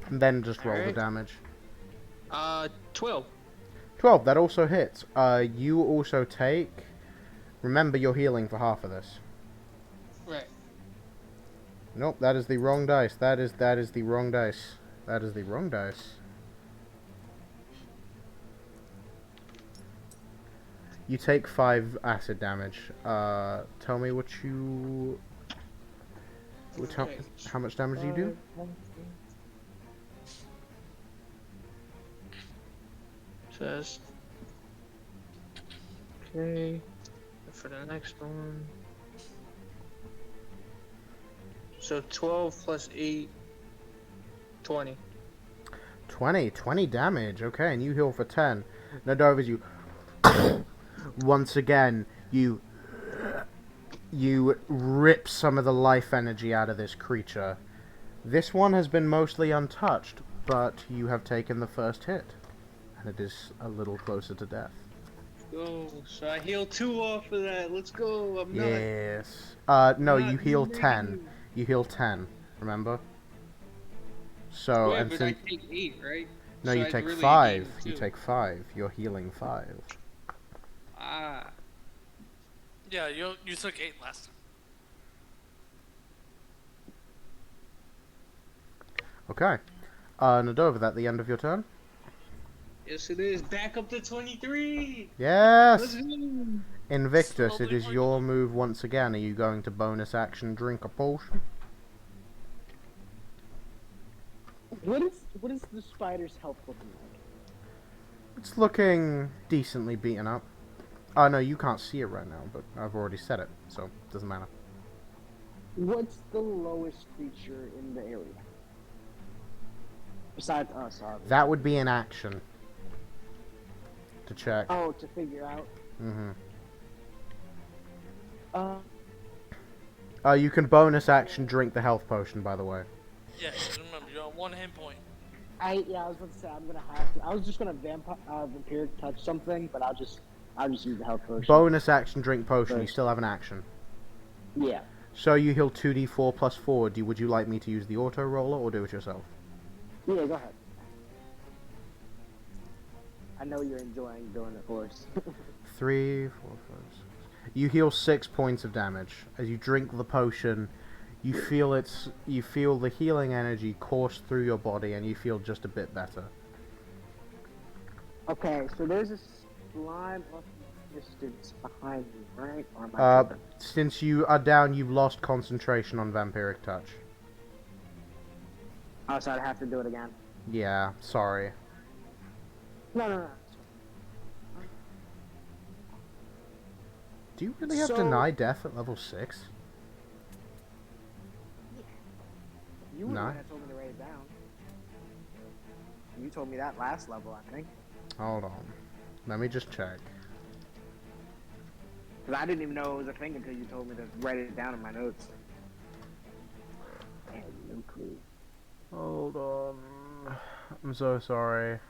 And then just roll the Alright. damage. 12. 12, that also hits. You also take... Remember, you're healing for half of this. Right. Nope, that is the wrong dice. That is the wrong dice. That is the wrong dice. You take 5 acid damage. Tell me what you... How much damage do you do? Says. Okay. For the next one. So 12 plus 8. 20. 20 damage. Okay, and you heal for 10. Nadova, you... Once again, you rip some of the life energy out of this creature. This one has been mostly untouched, but you have taken the first hit. And it is a little closer to death. Go. So I heal 2 off of that. Let's go. I'm not. Yes. No, you heal 10. You heal 10, remember? So, Yeah, and but since... I take 8, right? No, So you I'd take really 5. heal You 2. take 5. You're healing 5. Ah. Yeah, you took 8 last time. Okay. Nadova, that the end of your turn? Yes, it is. Back up to 23. Yes! Let's go. Invictus, it Slowly is working your move once again. Are you going to bonus action drink a potion? What is the spider's health looking like? It's looking decently beaten up. Oh, no, you can't see it right now, but I've already said it, so it doesn't matter. What's the lowest creature in the area? Besides us, obviously. That would be an action. To check. Oh, to figure out. Mm-hmm. Uh, You can bonus action drink the health potion, by the way. Yeah, remember, you're on 1 hit point. I was about to say I'm gonna have to. I was just gonna vampire touch something, but I'll just use the health potion. Bonus action drink potion, you First. still have an action. Yeah. So you heal 2d4 plus 4. Would you like me to use the auto roller or do it yourself? Yeah, go ahead. I know you're enjoying doing it for us. 3, 4, 5, 6. You heal 6 points of damage. As you drink the potion, you feel the healing energy course through your body and you feel just a bit better. Okay, so there's a slime off in the distance behind me, right? Or am I tripping? Since you are down, you've lost concentration on vampiric touch. Oh, so I'd have to do it again. Yeah, sorry. No. Do you really have So- deny death at level 6? You were the No. one that told me to write it down. You told me that last level, I think. Hold on. Let me just check. Because I didn't even know it was a thing until you told me to write it down in my notes. I had no clue. Hold on. I'm so sorry.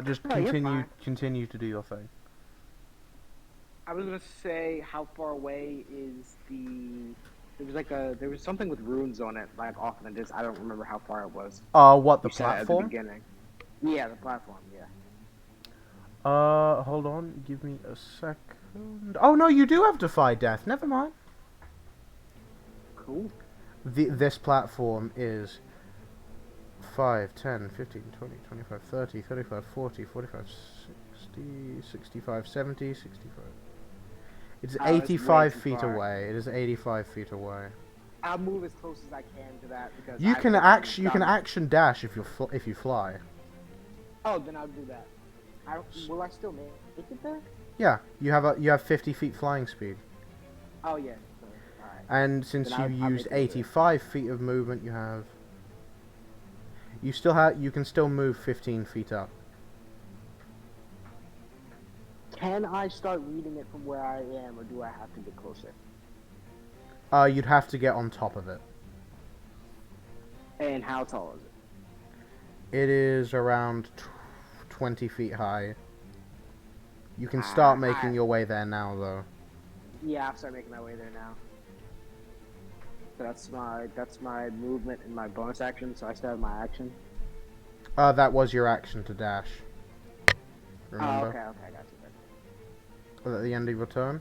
Just No, you're continue fine. continue to do your thing. I was gonna say, how far away is the there was something with runes on it, like off in the distance. I don't remember how far it was. What, the You said it at the platform? beginning. Yeah, the platform. Yeah. Hold on, give me a second. Oh no, you do have Defy Death. Never mind. Cool. This platform is 5, 10, 15, 20, 25, 30, 35, 40, 45, 60, 65, 70, 65. It's Oh, it's 85 way too feet far. away. It is 85 feet away. I'll move as close as I can to that because You I've can never action. You can done- action dash if you fly. Oh, then I'll do that. Will I still make it there? Yeah, you have 50 feet flying speed. Oh yeah. So, all right. And since Then you I'll used make it over there. 85 feet of movement, you can still move 15 feet up. Can I start reading it from where I am, or do I have to get closer? You'd have to get on top of it. And how tall is it? It is around 20 feet high. You can start making your way there now, though. Yeah, I'll start making my way there now. So that's my movement and my bonus action. So I still have my action. That was your action to dash. Remember? Oh, okay, I got you. Was that the end of your turn?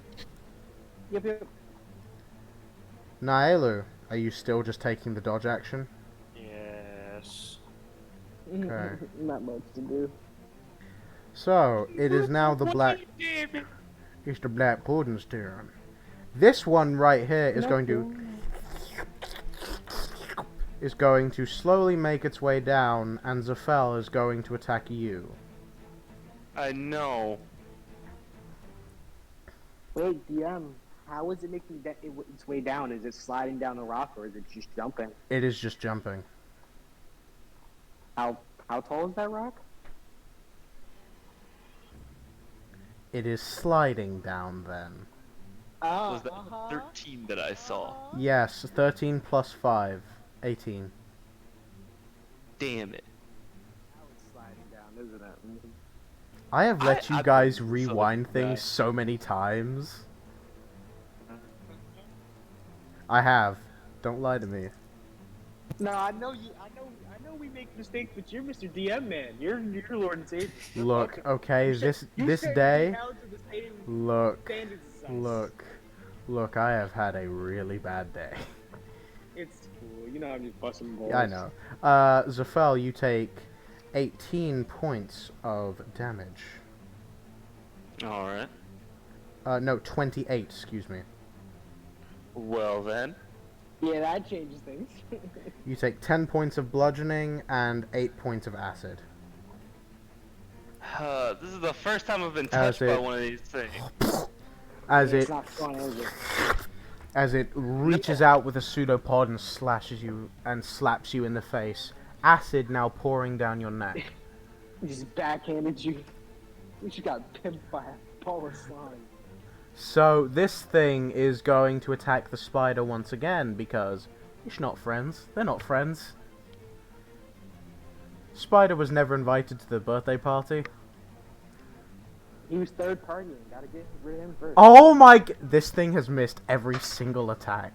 Yep. Naelu, are you still just taking the dodge action? Yes. Okay. Not much to do. So, it is now the black... It's the Black Pudding's turn. This one right here is going to slowly make its way down, and Zafel is going to attack you. I know. Wait, DM, how is it making its way down? Is it sliding down a rock, or is it just jumping? It is just jumping. How tall is that rock? It is sliding down then. Was that 13 that I saw? Yes, 13 plus 5. 18. Damn it. Now it's sliding down, isn't it? I have let you guys so rewind things bad. so many times. I have. Don't lie to me. No, I know you. I know we make mistakes, but you're Mr. DM man. You're Lord and Savior. Look, okay, this day. Look, I have had a really bad day. It's cool. You know I'm just busting balls. Yeah, I know. Zafel, you take 18 points of damage. Alright. No, 28, excuse me. Well then. Yeah, that changes things. You take 10 points of bludgeoning and 8 points of acid. This is the first time I've been touched by one of these things. It's not fun, is it? As it reaches out with a pseudopod and slashes you and slaps you in the face. Acid now pouring down your neck. Just backhanded you. You just got pimped by a ball of slime. So this thing is going to attack the spider once again because it's not friends. They're not friends. Spider was never invited to the birthday party. He was third partying. Gotta get rid of him first. Oh my this thing has missed every single attack.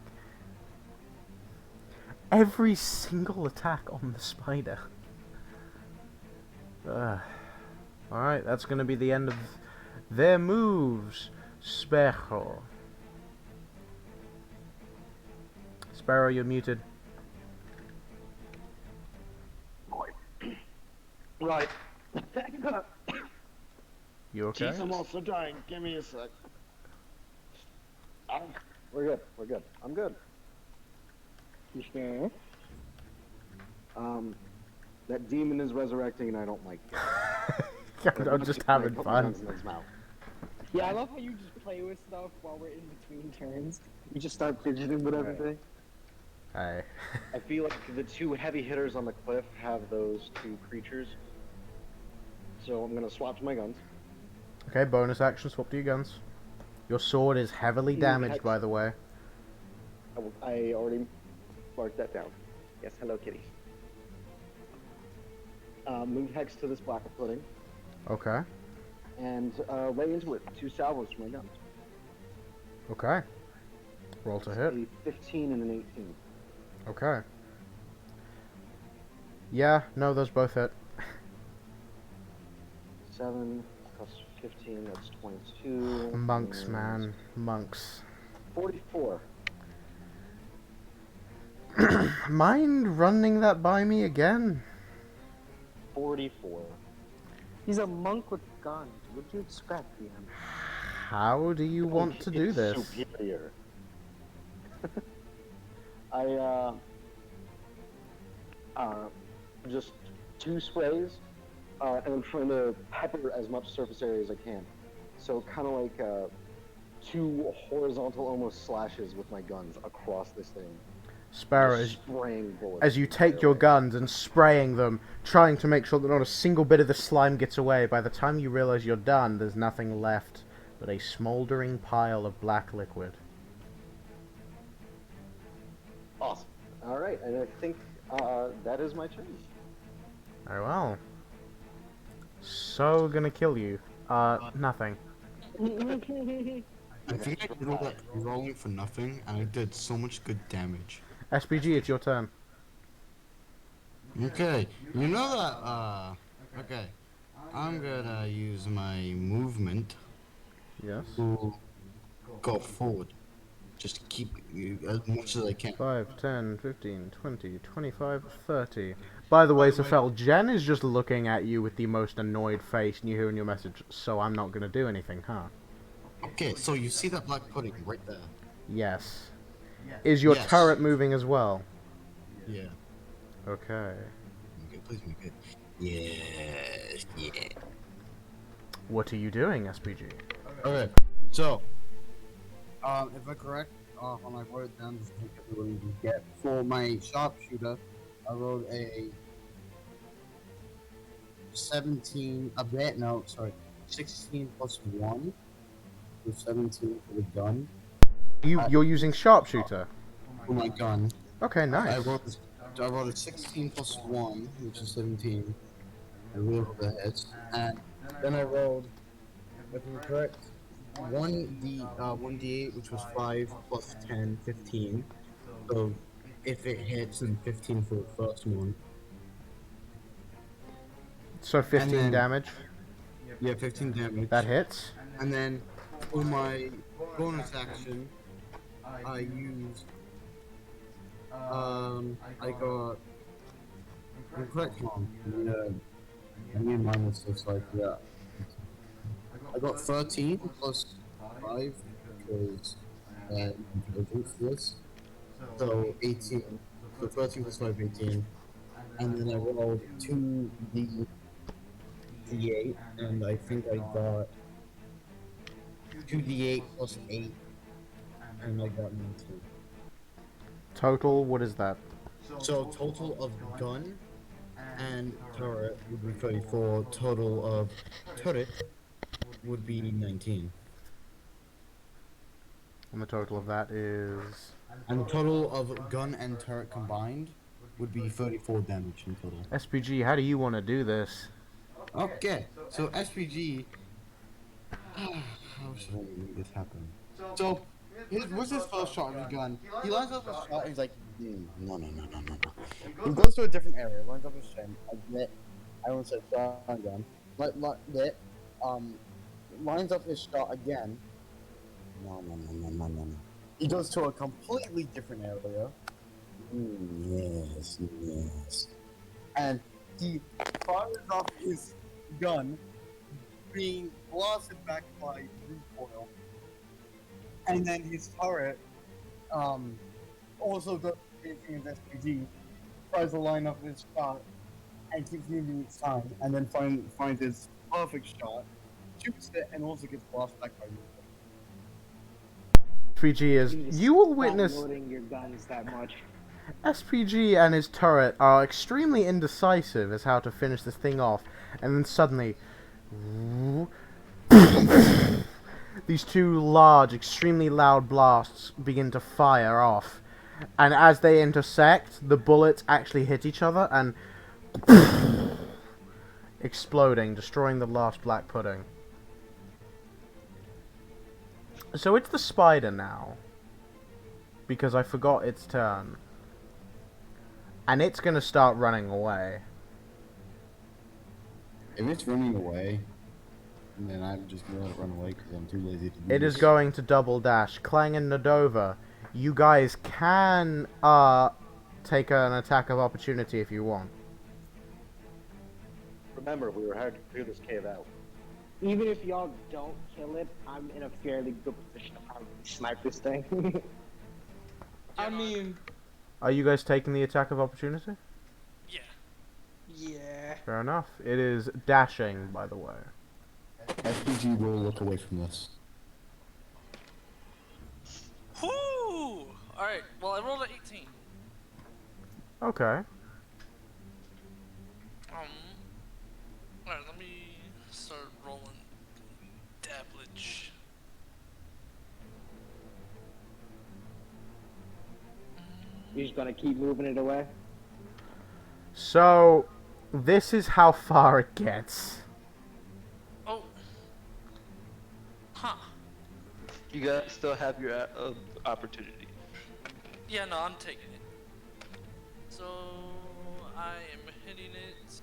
Every single attack on the spider. Alright, that's gonna be the end of their moves. Sparrow. Sparrow, you're muted. Right. You okay? I'm also dying. Give me a sec. We're good. I'm good. You sure? That demon is resurrecting and I don't like it. I'm just having fun. Yeah, I love how you just play with stuff while we're in between turns. You just start fidgeting with everything. Hey. I feel like the two heavy hitters on the cliff have those two creatures. So I'm gonna swap to my guns. Okay, bonus action, swap to your guns. Your sword is heavily damaged, by the way. I already marked that down. Yes, hello kitties. Move Hex to this black footing. Okay. And lay into it. 2 salvos for my guns. Okay. Roll to hit. A 15 and an 18. Okay. Yeah, no, those both hit. 7 plus 15, that's 22. Monks, and man. Monks. 44. Mind running that by me again? 44. He's a monk with guns. What'd you expect, DM? How do you want to do It's this? superior. Just 2 sprays, and I'm trying to pepper as much surface area as I can. So kind of like 2 horizontal almost slashes with my guns across this thing. Sparrow, Just spraying bullets. as you take your guns and spraying them, trying to make sure that not a single bit of the slime gets away, by the time you realize you're done, there's nothing left but a smoldering pile of black liquid. Awesome. All right, and I think that is my turn. Very well. So gonna kill you. Nothing. I think I did all that rolling for nothing, and I did so much good damage. SPG, it's your turn. Okay, you know that, okay. I'm gonna use my movement Yes. to go forward. Just keep as much as I can. 5, 10, 15, 20, 25, 30. By the way, Zafel, Jen is just looking at you with the most annoyed face, and you hear in your message, so I'm not gonna do anything, huh? Okay, so you see that black pudding right there? Yes. Is your Yes. turret moving as well? Yeah. Okay. Okay, please make it. Yes, yeah. What are you doing, SPG? Okay, so, if I correct, when I wrote it down, just take everyone you get. For my sharpshooter, I wrote a 17, a bit, no, sorry, 16 plus 1, so 17 for the gun. You're using sharpshooter? For my gun. Okay, nice. I wrote a 16 plus 1, which is 17. I rolled the hits, and then I rolled, if I'm correct, 1d8, which was 5 plus 10, 15. So if it hits, then 15 for the first one. So 15 then- damage? Yeah, 15 damage. That hits? And then for my bonus action, I used, I got, I'm correct, Mom. I mean, mine was just like, yeah. I got 13 plus 5 because intelligence for this. So 18. So 13 plus 5, 18. And then I rolled 2d8, and I think I got 2d8 plus 8, and I got 19. Total, what is that? So total of gun and turret would be 34. Total of turret would be 19. And the total of that is... And the total of gun and turret combined would be 34 damage in total. SPG, how do you want to do this? Okay, so SPG... How should I make this happen? So, what's his first shot of his gun? He lines up his shot and he's like, no. He goes to a different area, lines up his chin, I won't say shotgun, lines up his shot again. No. He goes to a completely different area. Yes. And he fires off his gun, being blasted back by recoil. And then his turret, also does the same thing as SPG, tries to line up his shot, and keeps moving its time, and then finds his perfect shot, shoots it, and also gets blasted back by recoil. SPG is... You will witness... Loading your guns that much. SPG and his turret are extremely indecisive as how to finish this thing off, and then suddenly... These two large, extremely loud blasts begin to fire off. And as they intersect, the bullets actually hit each other and... exploding, destroying the last black pudding. So it's the spider now. because I forgot its turn. And it's gonna start running away. If it's running away, then I'm just gonna let it run away because I'm too lazy to do It this. is going to double dash. Clang and Nadova, you guys can take an attack of opportunity if you want. Remember, we were hard to clear this cave out. Even if y'all don't kill it, I'm in a fairly good position to probably snipe this thing. I mean, Are you guys taking the attack of opportunity? Yeah. yeah. Fair enough. It is dashing, by the way. FPG will look away from this. Whoo! Alright, well, I rolled an 18. Okay. Alright, let me start rolling dabblage. You're just gonna keep moving it away? So, this is how far it gets. Oh. Huh. You guys still have your opportunity. Yeah, no, I'm taking it. So, I am hitting it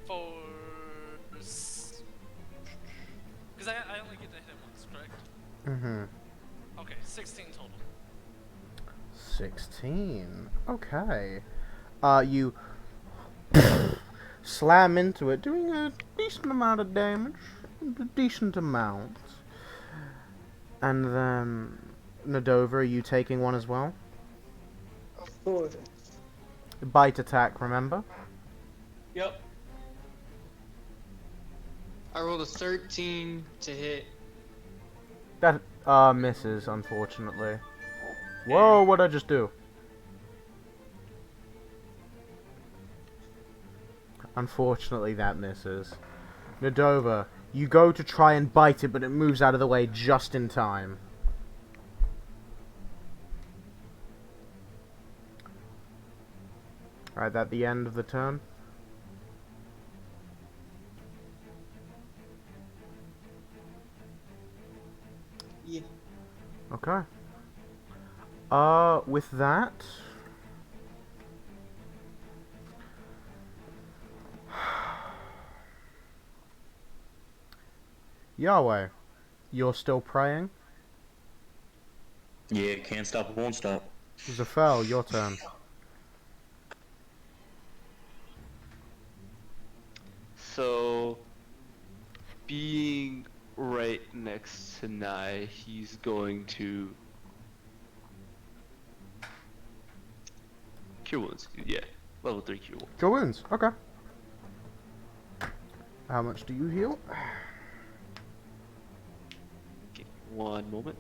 for... Because I only get to hit it once, correct? Mm-hmm. Okay, 16 total. 16. Okay. You slam into it, doing a decent amount of damage. A decent amount. And then, Nadova, are you taking one as well? Of course. Bite attack, remember? Yep. I rolled a 13 to hit. That, misses, unfortunately. Whoa, what'd I just do? Unfortunately, that misses. Nadova, you go to try and bite it, but it moves out of the way just in time. Alright, that the end of the turn? Yeah. Okay. With that... Yahweh, you're still praying? Yeah, can't stop, won't stop. Zafel, your turn. So, being right next to Nye, he's going to cure wounds. Yeah, level 3 cure wounds. Cure wounds, okay. How much do you heal? Okay, one moment.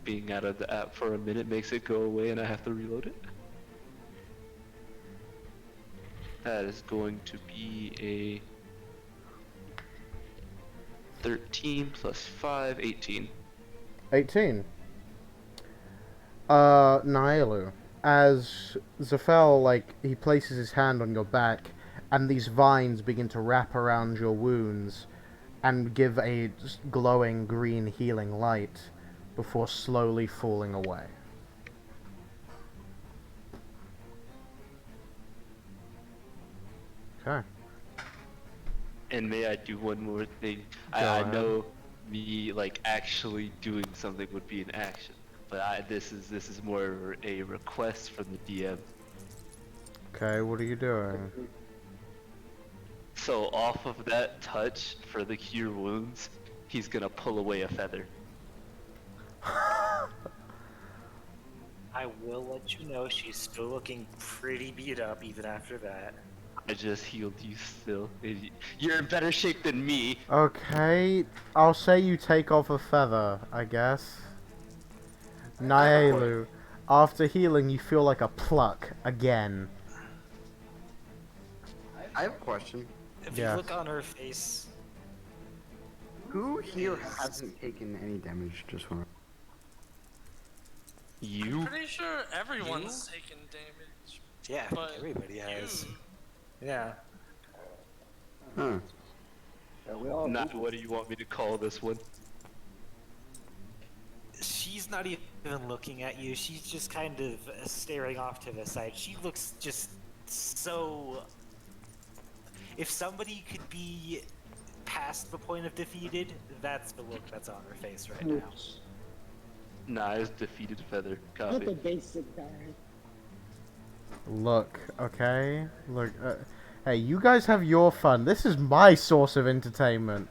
Being out of the app for a minute makes it go away and I have to reload it. That is going to be a 13 plus 5, 18. 18. Nailu. As Zafel, like, he places his hand on your back, and these vines begin to wrap around your wounds and give a glowing green healing light before slowly falling away. Okay. And may I do one more thing? Go I ahead. know me like actually doing something would be an action, but this is more a request from the DM. Okay, what are you doing? So off of that touch for the cure wounds, he's gonna pull away a feather. I will let you know she's still looking pretty beat up even after that. I just healed you still. You're in better shape than me. Okay, I'll say you take off a feather, I guess. Naelu, after healing, you feel like a pluck again. I have a question. If Yes. you look on her face, Who here hasn't taken any damage? Just one. You? Pretty sure everyone's taken damage. yeah, But everybody has. you- Yeah. Huh. we all Now, do. what do you want me to call this one? She's not even looking at you. She's just kind of staring off to the side. She looks just so. If somebody could be past the point of defeated, that's the look that's on her face right now. Nah, it's defeated feather. Not Copy. the basic guy. Look, okay? Look, hey, you guys have your fun. This is my source of entertainment.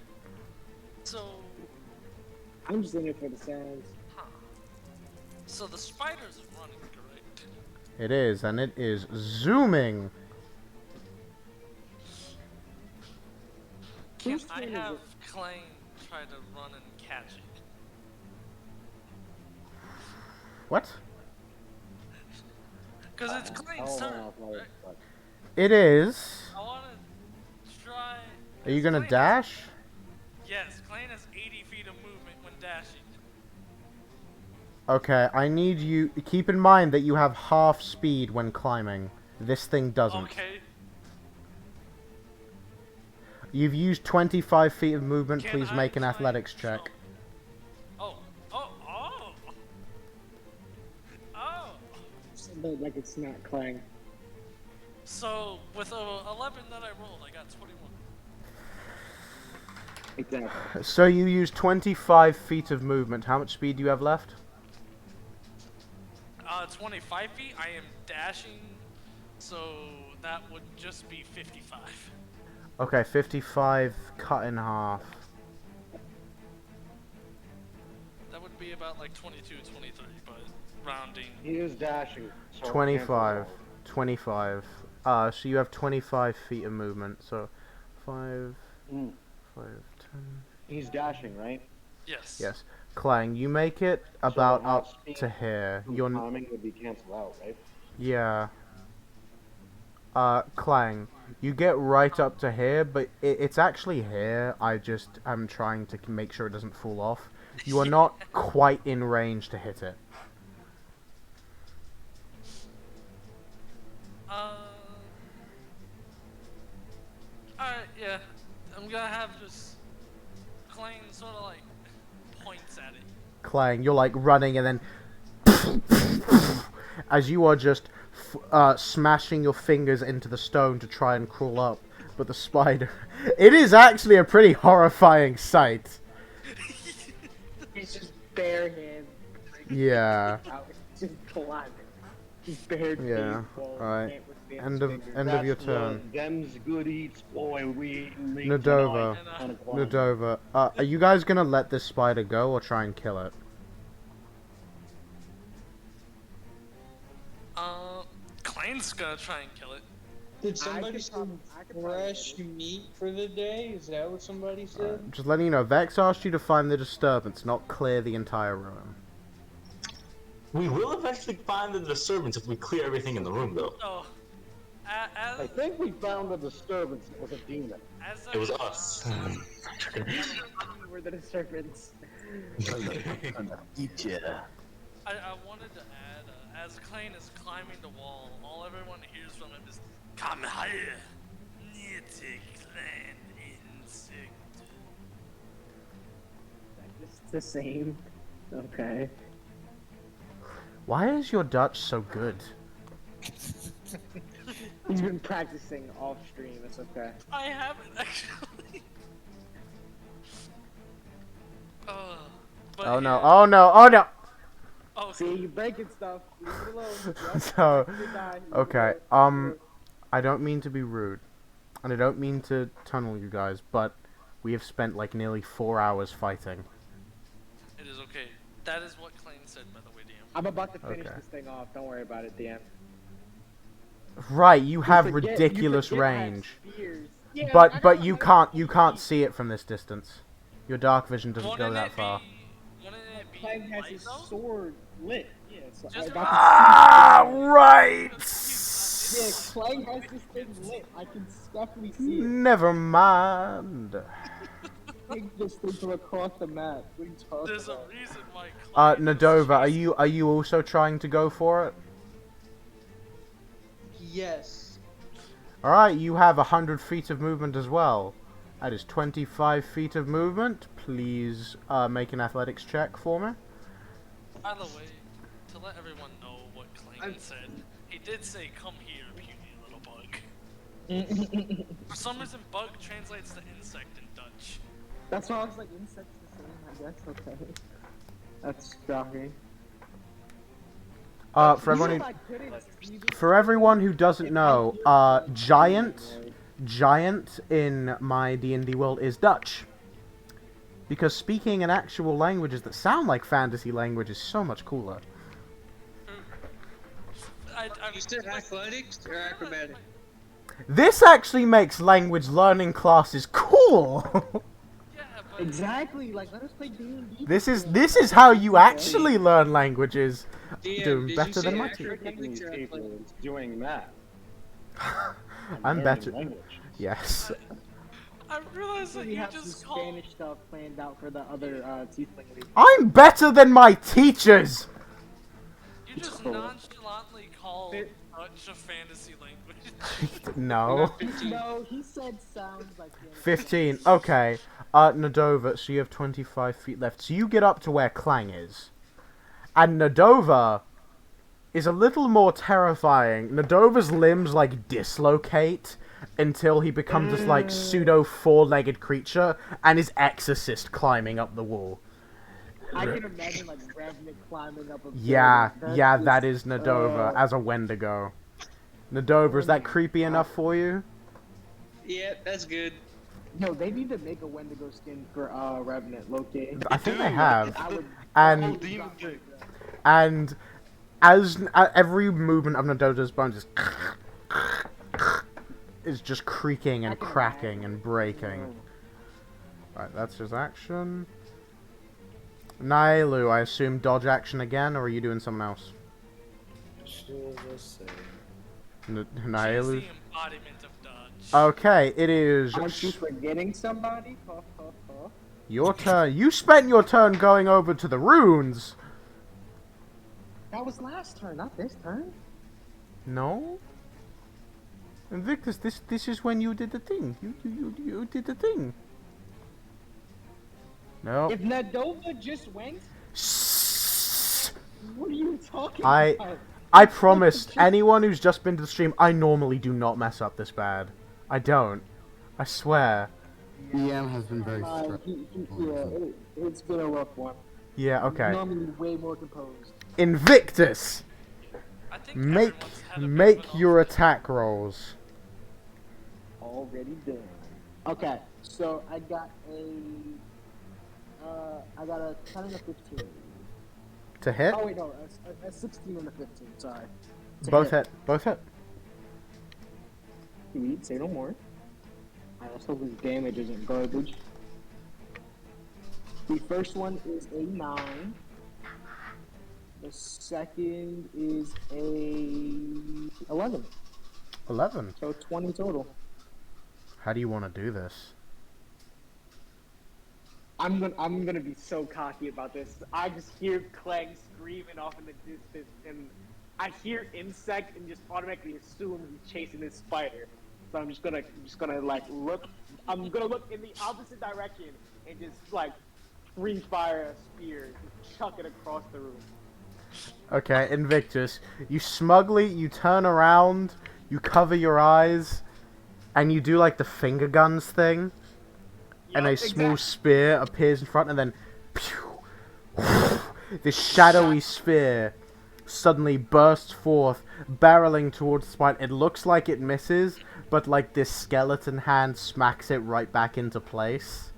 So, I'm just in it for the sounds. so the spider's running, correct? It is, and it is zooming. Can Whose I turn is have it? Klein try to run and catch it? What? Because it's Klein's turn, right? It is. I want to try... Are you gonna Klein dash? Yes, Klein has 80 feet of movement when dashing. Okay, I need you... Keep in mind that you have half speed when climbing. This thing doesn't. Okay. You've used 25 feet of movement. Can Please I make an try- athletics check. Oh. But like it's not Clang. So, with a 11 that I rolled, I got 21. Exactly. So you use 25 feet of movement. How much speed do you have left? 25 feet, I am dashing, so that would just be 55. Okay, 55 cut in half. That would be about like 22, 23, but rounding. He is dashing. So 25. 25. So you have 25 feet of movement. So 5, 5, 10. He's dashing, right? Yes. Yes. Clang, you make it about so up speed to here. from You're climbing would be canceled out, right? yeah. Clang, you get right up to here, but it's actually here. I'm trying to make sure it doesn't fall off. You are not quite in range to hit it. Alright, yeah. I'm gonna have just Klein sort of like points at it. Clang, you're like running and then as you are just smashing your fingers into the stone to try and crawl up, but the spider... It is actually a pretty horrifying sight. He's just bare hand. Yeah. Just climbing. Just bare Yeah. Alright. End of your turn. Them's good eats, boy. We make Nadova. tonight. Nadova. Are you guys gonna let this spider go or try and kill it? Klein's gonna try and kill it. Did somebody say fresh meat for the day? Is that what somebody said? Just letting you know, Vex asked you to find the disturbance, not clear the entire room. We will eventually find the disturbance if we clear everything in the room, though. Oh, I think we found the disturbance. It was a demon. It was us. We're the disturbance. Eat ya. I wanted to add, as Klein is climbing the wall, all everyone hears from him is, "Come here, Nitty Klein insect." It's the same. Okay. Why is your Dutch so good? He's been practicing off stream. It's okay. I haven't actually. But Oh no, yeah. oh no, oh no! Oh, see, you breaking stuff. Leave it alone. So, okay, I don't mean to be rude, and I don't mean to tunnel you guys, but we have spent like nearly 4 hours fighting. It is okay. That is what Klein said, by the way, DM. I'm about to finish Okay. this thing off. Don't worry about it, DM. Right, you have forget- ridiculous you forget I have range. spears. Yeah, I But got you my- can't see it from this distance. Your dark vision doesn't go Wouldn't that it far. Wouldn't it be Klein has light, his though? sword lit. Yeah, so Just- I got Ah, right! Yeah, Klein has this thing lit. I can definitely see it. Never mind. Take this thing from across the map. What are you talking There's a about? reason why Klein is Nadova, chasing- are you also trying to go for it? Yes. Alright, you have 100 feet of movement as well. That is 25 feet of movement. Please make an athletics check for me. By the way, to let everyone know what Klingon said, he did say, "Come here, puny little bug." For some reason, bug translates to insect in Dutch. That's why I was like, insect's the same, I guess. Okay. That's shocking. For everyone who doesn't know, giant in my D&D world is Dutch. Because speaking in actual languages that sound like fantasy language is so much cooler. You said athletics or acrobatics? This actually makes language learning classes cool! Exactly, like, let us play D&D. This is how you actually learn languages. Doing better than my teacher. Doing math. I'm better. Language. Yes. I realized that We you have some just called. Spanish stuff planned out for the other tiefling league. I'm better than my teachers! You just nonchalantly called Dutch a fantasy language. No. No, he said sounds like 15. Okay. Nadova, so you have 25 feet left. So you get up to where Clang is. And Nadova is a little more terrifying. Nadova's limbs, like, dislocate until he becomes this, like, pseudo four-legged creature, and is Exorcist climbing up the wall. I can imagine, like, Revenant climbing up a Yeah, building. yeah, that is Nadova as a Wendigo. Nadova, is that creepy enough for you? Yeah, that's good. No, they need to make a Wendigo skin for Revenant, low-key. I think they have. And as every movement of Nadova's bones is just creaking and cracking and breaking. Right, that's his action. Nailu, I assume dodge action again, or are you doing something else? Nailu? Okay, it is. Aren't you forgetting somebody? Your turn. You spent your turn going over to the runes. That was last turn, not this turn. No. Invictus, this is when you did the thing. You did the thing. No. If Nadova just went, what are you talking about? I promised anyone who's just been to the stream, I normally do not mess up this bad. I don't. I swear. EM has been very strict. It's been a rough one. Yeah, okay. Normally way more composed. Invictus! Make your attack rolls. Already done. Okay, so I got a 10 and a 15. To hit? Oh wait, no, a 16 and a 15. Sorry. Both hit. Both hit. Sweet, say no more. Let's hope his damage isn't garbage. The first one is a 9. The second is a 11. 11. So 20 total. How do you want to do this? I'm gonna be so cocky about this. I just hear Clegg screaming off in the distance, and I hear insect and just automatically assume he's chasing this spider. So I'm just gonna like look. I'm gonna look in the opposite direction and just like free fire a spear, just chuck it across the room. Okay, Invictus, you turn around, you cover your eyes, and you do like the finger guns thing. And a small spear appears in front, and then pew, this shadowy spear suddenly bursts forth, barreling towards the spine. It looks like it misses, but like this skeleton hand smacks it right back into place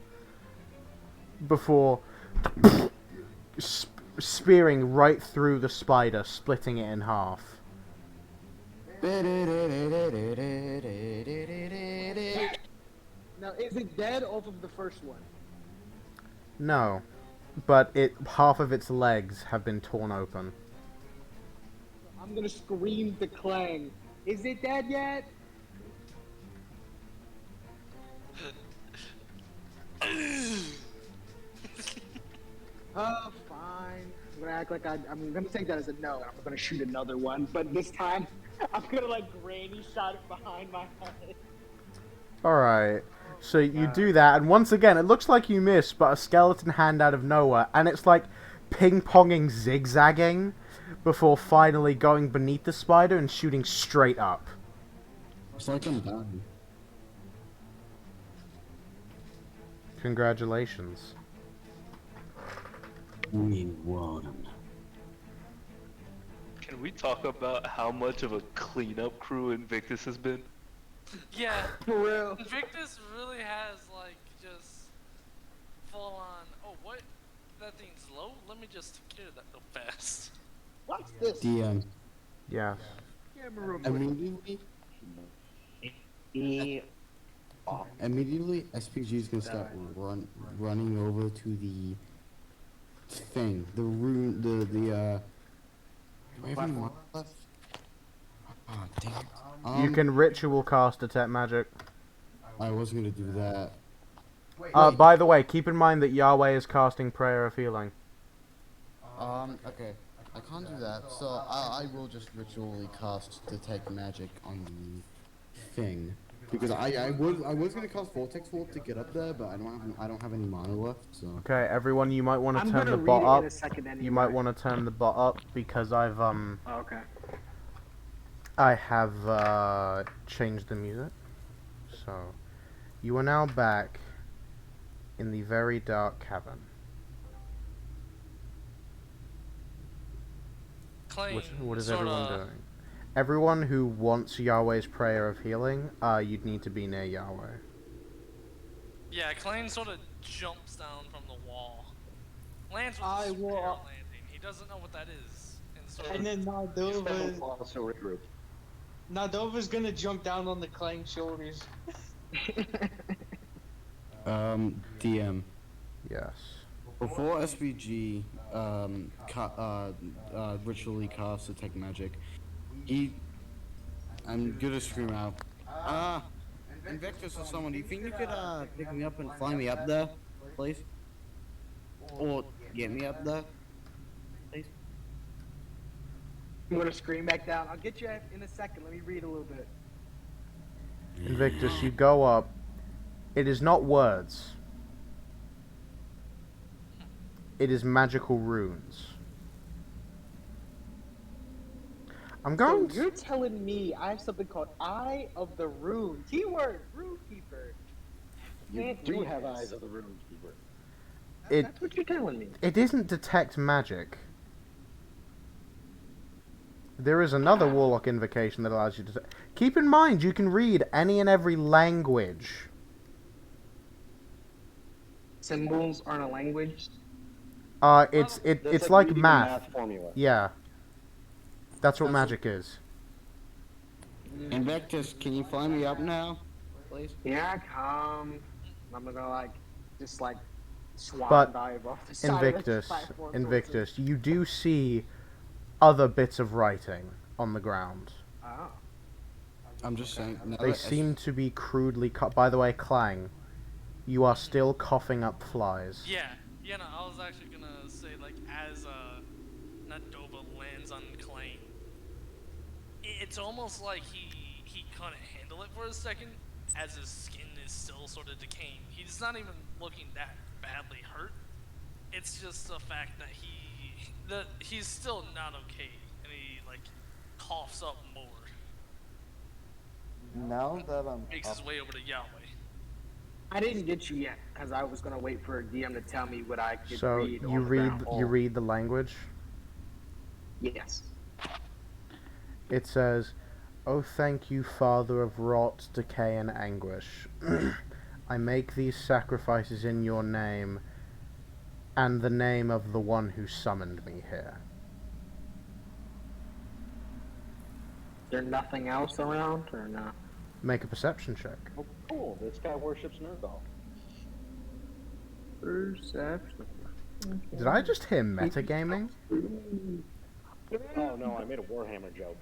before spearing right through the spider, splitting it in half. Now, is it dead off of the first one? No, but half of its legs have been torn open. I'm gonna scream to Clang. Is it dead yet? Oh, fine. I'm gonna act like I'm gonna take that as a no, and I'm gonna shoot another one. But this time, I'm gonna like granny shot it behind my head. Alright. So you do that, and once again, it looks like you miss, but a skeleton hand out of nowhere, and it's like ping-ponging, zigzagging, before finally going beneath the spider and shooting straight up. It's like I'm dying. Congratulations. We won. Can we talk about how much of a cleanup crew Invictus has been? Yeah. For real. Invictus really has, like, just full on. Oh, what? That thing's low? Let me just secure that real fast. What's this? DM. Yeah. Immediately, SPG is gonna start running over to the thing, the rune, do I have any more left? Oh, dang it. You can ritual cast detect magic. I was gonna do that. By the way, keep in mind that Yahweh is casting Prayer of Healing. Okay. I can't do that, so I will just ritually cast detect magic on the thing. Because I was gonna cast Vortex Ward to get up there, but I don't have any mana left, so. Okay, everyone, you might want to I'm turn gonna the read bot it up. in a second anyway. You might want to turn the bot up because I've Oh, okay. I have changed the music. So you are now back in the very dark cavern. What is everyone doing? Everyone who wants Yahweh's Prayer of Healing, you'd need to be near Yahweh. Yeah, Klain sort of jumps down from the wall. Lands with I a will- spear landing. He doesn't know what that is. And then Nadova's gonna jump down on the Klang's shoulders. DM. Yes. Before SVG ritually casts detect magic, I'm gonna scream out, Invictus or someone, do you think you could pick me up and fly me up there, please? Or get me up there, please? I'm gonna scream back down. I'll get you in a second. Let me read a little bit. Invictus, you go up. It is not words. It is magical runes. I'm going So you're telling me I have something called Eye of the Rune. Keyword, Rune Keeper. You do have Eyes of the Rune Keeper. That's what you're telling me. It isn't detect magic. There is another warlock invocation that allows you to... Keep in mind, you can read any and every language. Symbols aren't a language. It's like reading a math. formula. Yeah. That's what magic is. Invictus, can you fly me up now, please? Yeah, come. I'm gonna swan But dive off the side of the platform. Invictus, you do see other bits of writing on the ground. Oh. I'm just saying. They seem to be crudely cut. By the way, Clang, you are still coughing up flies. Yeah, no, I was actually gonna say, like, as Nadova lands on Klain, it's almost like he couldn't handle it for a second, as his skin is still sort of decaying. He's not even looking that badly hurt. It's just the fact that he's still not okay, and he coughs up more. Now that I'm Makes his way over to Yahweh. I didn't get you yet because I was gonna wait for a DM to tell me what I could So read. you read the language. Yes. It says, "O thank you, Father of rot, decay, and anguish. I make these sacrifices in your name, and the name of the one who summoned me here." There's nothing else around, or no? Make a perception check. Oh, cool. This guy worships Nerdal. Perception. Did I just hear metagaming? Oh no, I made a Warhammer joke.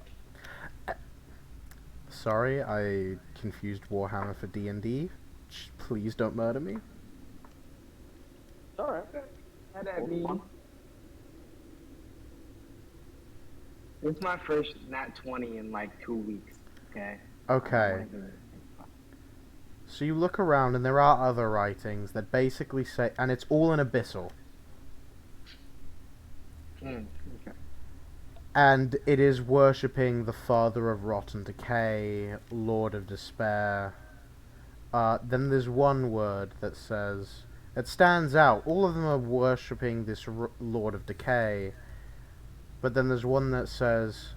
Sorry, I confused Warhammer for D&D. Please don't murder me. It's alright. It's my first nat 20 in 2 weeks. Okay. Okay. So you look around and there are other writings that basically say, and it's all in Abyssal. Okay. And it is worshipping the Father of Rot and Decay, Lord of Despair. Then there's one word that says, it stands out. All of them are worshipping this Lord of Decay. But then there's one that says,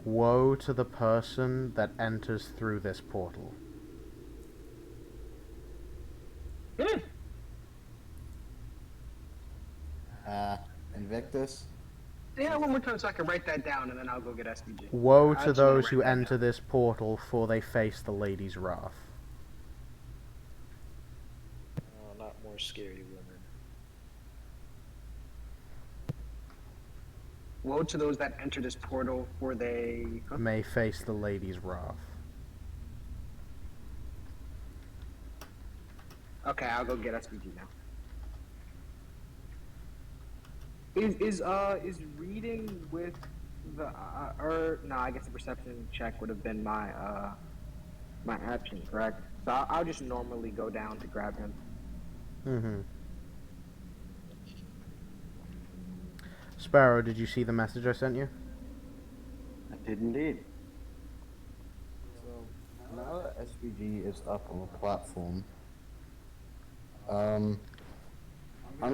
woe to the person that enters through this portal. Invictus? Say that one more time so I can write that down, and then I'll go get SPG. Woe I to just wanna those write who that enter down. this portal, for they face the Lady's wrath. Oh, not more scary women. Woe to those that enter this portal, for they... Huh? May face the Lady's wrath. Okay, I'll go get SPG now. Is reading with the or no? I guess the perception check would have been my my action, correct? So I'll just normally go down to grab him. Mm-hmm. Sparrow, did you see the message I sent you? I did indeed. So, now that SVG is up on the platform, I'm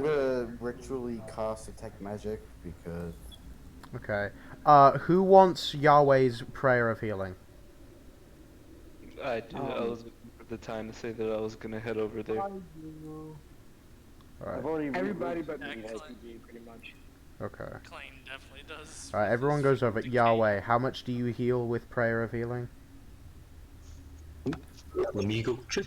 gonna ritually cast Detect Magic because... Okay. Who wants Yahweh's Prayer of Healing? I do. I was looking for the time to say that I was gonna head over there. Alright. Everybody but me has SPG, pretty much. Okay. Klein definitely does. Alright, everyone goes over. Yahweh, how much do you heal with Prayer of Healing? Let me go check.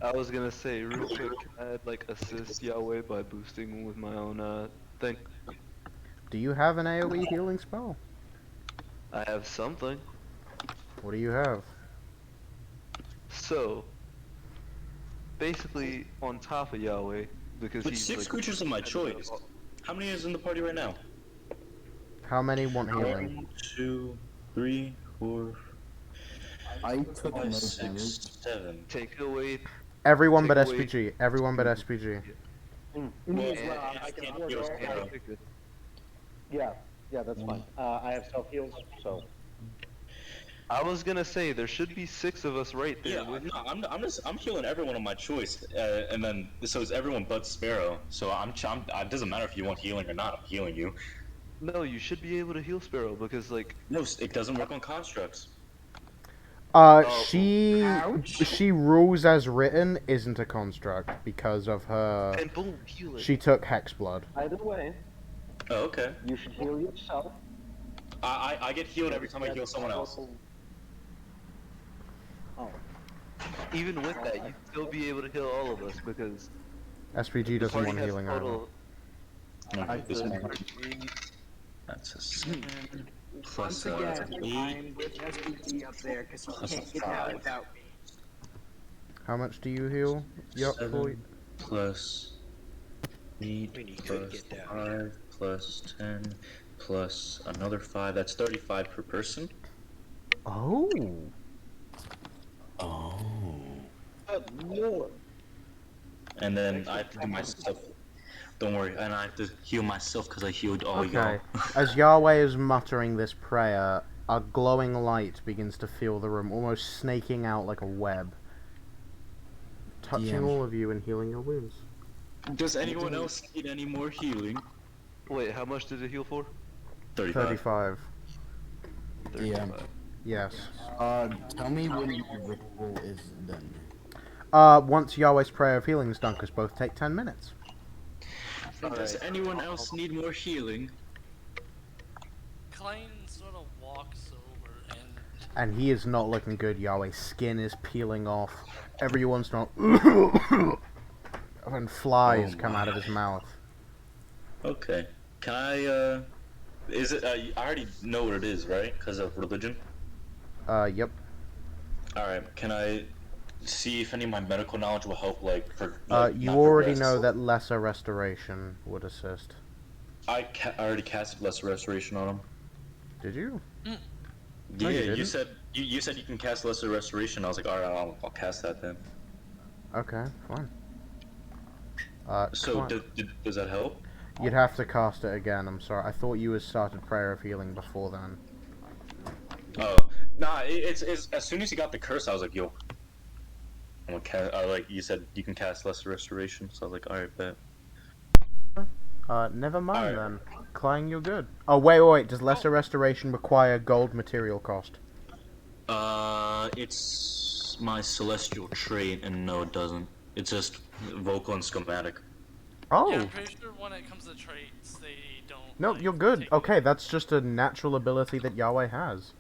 I was gonna say real quick, I'd like assist Yahweh by boosting with my own thing. Do you have an AoE healing spell? I have something. What do you have? So, basically on top of Yahweh, because With he's 6 like, creatures of my choice. How many is in the party right now? How many want healing? 1, 2, 3, 4. I took no 5, 6, damage. 7. Take away. Everyone but take away- SPG. Everyone but SPG. Me as well. I I can can't afford heal all Sparrow. Yeah, that's fine. I have self heals, so I was gonna say there should be 6 of us right there. Yeah, with no, I'm healing everyone of my choice, and then so it's everyone but Sparrow. So it doesn't matter if you want healing or not. I'm healing you. No, you should be able to heal Sparrow because like. No, it doesn't work on constructs. She rules as written isn't a construct because of her. And boom, heal it. She took Hexblood. either way, Oh, okay. you should heal yourself. I get healed every time I heal someone else. Oh. Even with that, you'd still be able to heal all of us because SPG the doesn't party want has healing total. That's a 7 plus Once again, 8. I'm with SPG up there because he can't get down without me. How much do you heal? Yup, 7 plus 8 I mean, you could plus get down. 5 plus 10 plus another 5. That's 35 per person. Oh. Oh. Lord. And then I have to do myself. Don't worry, and I have to heal myself because I healed all y'all. Okay. As Yahweh is muttering this prayer, a glowing light begins to fill the room, almost snaking out like a web, touching all of you and healing your wounds. Does anyone else need any more healing? Wait, how much did it heal for? 35. Yeah. Yes. Tell me when the ritual is done. Once Yahweh's prayer of healing is done, because both take 10 minutes. Does anyone else need more healing? Klein sort of walks over and And he is not looking good, Yahweh's skin is peeling off. Every once in a while, and flies come out of his mouth. Okay. Can I, is it, I already know what it is, right? Because of religion? Yep. Alright, can I see if any of my medical knowledge will help, like, You not already progress? know that lesser restoration would assist. I already casted lesser restoration on him. Did you? No, Yeah, you you didn't. said you said you can cast Lesser Restoration. I was like, all right, I'll cast that then. Okay, fine. So does that help? You'd have to cast it again. I'm sorry. I thought you had started Prayer of Healing before then. Oh, nah. It's as soon as you got the curse, I was like, yo, I'm gonna cast. Like you said, you can cast Lesser Restoration. So I was like, all right, bet. Never mind Alright. then. Klein, you're good. Oh, wait. Does Lesser Restoration require gold material cost? It's my celestial trait, and no, it doesn't. It's just vocal and schematic. Oh. Yeah, I'm pretty sure when it comes to traits, they don't. No, you're good. Okay, that's just a natural ability that Yahweh has.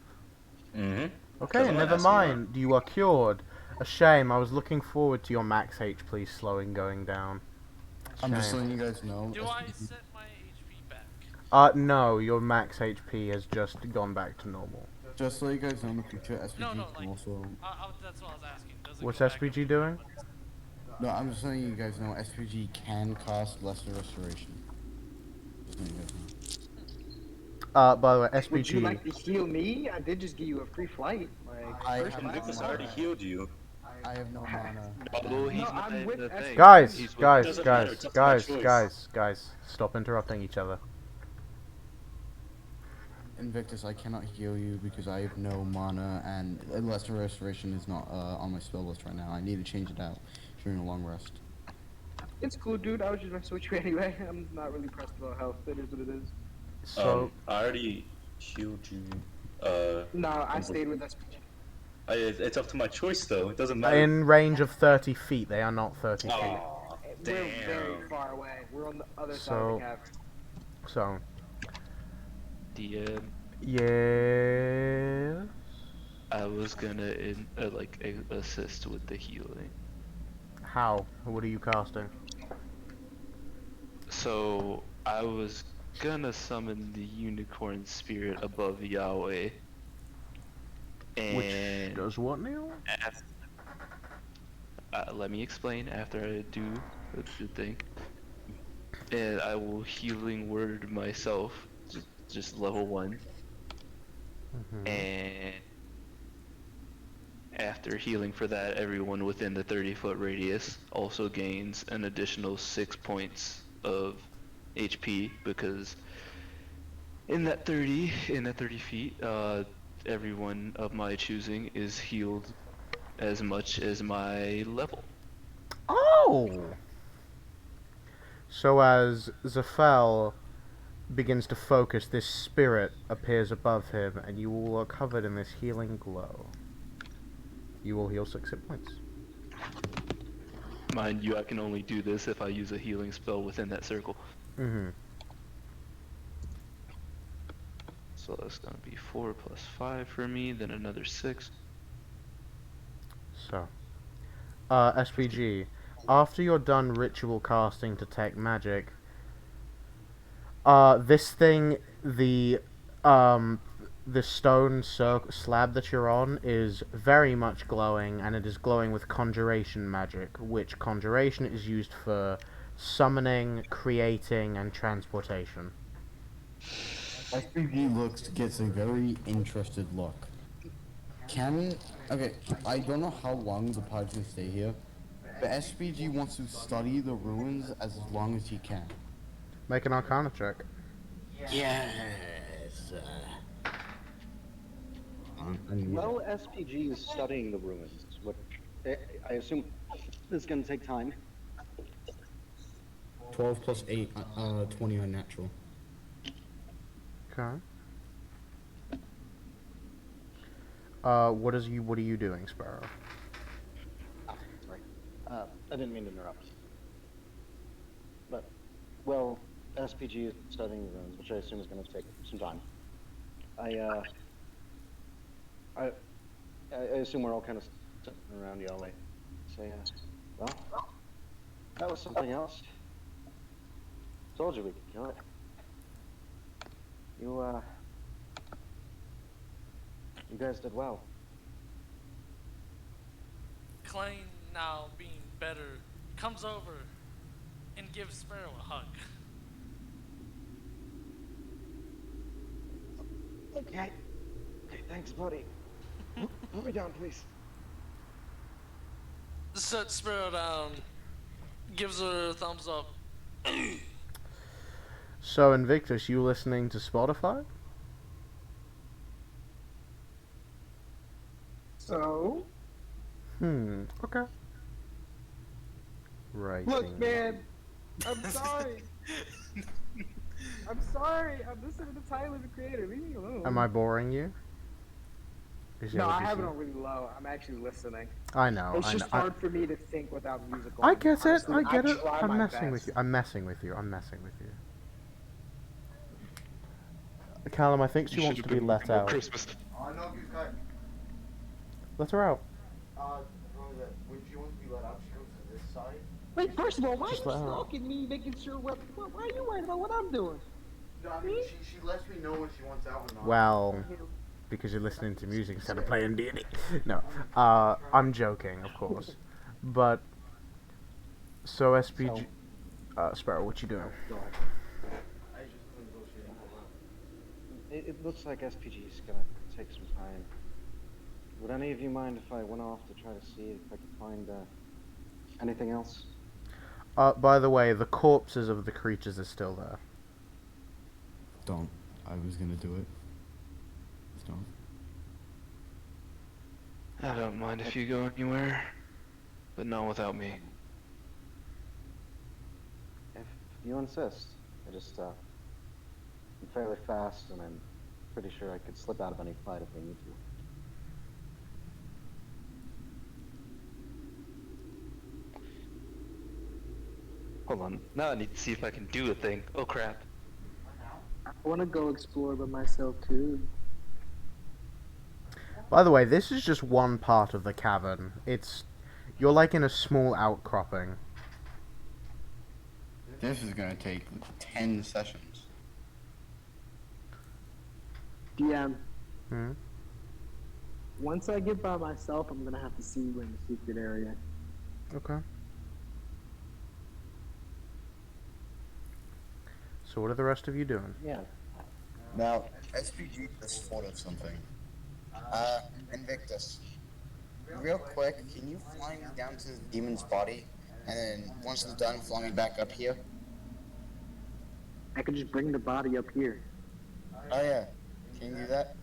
Mm-hmm. Okay, never mind. You are cured. A shame. I was looking forward to your max HP slowing going down. I'm just letting you guys know. Do I set my HP back? No, your max HP has just gone back to normal. Just so you guys know in the future, SPG No, can like, also. that's what I was asking. Does it What's go back SPG doing? No, I'm just letting you guys know SPG can cost Lesser Restoration. Just letting you guys know. By the way, SPG. Would you like to heal me? I did just give you a free flight. Like, first class. Invictus already healed you. I have no mana. Although he's No, not I'm in with the S- thing. Guys, He's with- guys, Doesn't guys, matter, it's up to my guys, choice. guys, stop interrupting each other. Invictus, I cannot heal you because I have no mana, and Lesser Restoration is not on my spell list right now. I need to change it out during a long rest. It's cool, dude. I was just messing with you anyway. I'm not really pressed about health. It is what it is. So, I already healed you. No, I stayed with SPG. It's up to my choice though. It doesn't matter. in range of 30 feet, they are not 30 feet. Aw, We're damn. very far away. We're on the other side of the cavern. So, DM. yes. I was gonna assist with the healing. How? What are you casting? So I was gonna summon the unicorn spirit above Yahweh. And Which does what, Neil? let me explain after I do the thing. And I will healing word myself, just level 1. And after healing for that, everyone within the 30-foot radius also gains an additional 6 points of HP, because in that 30 feet, everyone of my choosing is healed as much as my level. Oh! So as Zafel begins to focus, this spirit appears above him, and you all are covered in this healing glow. You will heal 6 hit points. Mind you, I can only do this if I use a healing spell within that circle. So that's gonna be 4 plus 5 for me, then another 6. So, SPG, after you're done ritual casting Detect Magic, this thing, the stone slab that you're on is very much glowing, and it is glowing with conjuration magic, which conjuration is used for summoning, creating, and transportation. SPG gets a very interested look. Okay, I don't know how long the pod's gonna stay here, but SPG wants to study the ruins as long as he can. Make an Arcana check. Yes. Well, SPG is studying the ruins, which I assume is going to take time. 12 plus 8, 20 unnatural. Okay. What are you doing, Sparrow? Sorry. I didn't mean to interrupt. But, well, SPG is studying the ruins, which I assume is going to take some time. I assume we're all kind of sitting around Yahweh. Say, well, that was something else. Told you we could kill it. You guys did well. Klein, now being better, comes over and gives Sparrow a hug. Okay. Thanks, buddy. Put me down, please. Sets Sparrow down. Gives her a thumbs up. So, Invictus, you listening to Spotify? So, Okay. Right. look, man, I'm sorry. I'm sorry. I'm listening to Tyler, the Creator. Leave me alone. Am I boring you? No, I have it on really low. I'm actually listening. I know. It's I just know. hard for me to think without music on. I get it. Honestly, I get it. try I'm my messing with best. you. I'm messing with you. I'm messing with you. Callum, I think she wants to be let out. Christmas. Let her out. When she wants to be let out, she comes to this side. Wait, first of all, why are you Just let her out. stalking me, making sure why are you worried about what I'm doing? No, I mean, she lets me know when she wants out or not. Well, because you're listening to music instead of playing D&D. No, I'm joking, of course. But so SPG, Sparrow, what you doing? It looks like SPG's gonna take some time. Would any of you mind if I went off to try to see if I could find anything else? By the way, the corpses of the creatures are still there. Don't. I was gonna do it. Just don't. I don't mind if you go anywhere, but not without me. If you insist. I'm fairly fast, and I'm pretty sure I could slip out of any fight if I need to. Hold on. Now I need to see if I can do a thing. Oh crap. I want to go explore by myself too. By the way, this is just one part of the cavern. You're like in a small outcropping. This is gonna take 10 sessions. DM. Hmm? Once I get by myself, I'm gonna have to see you in the secret area. Okay. So what are the rest of you doing? Yeah. Now, SPG just thought of something. Invictus. Real quick, can you fly me down to the demon's body? And then, once it's done, fly me back up here? I could just bring the body up here. Oh yeah. Can you do that?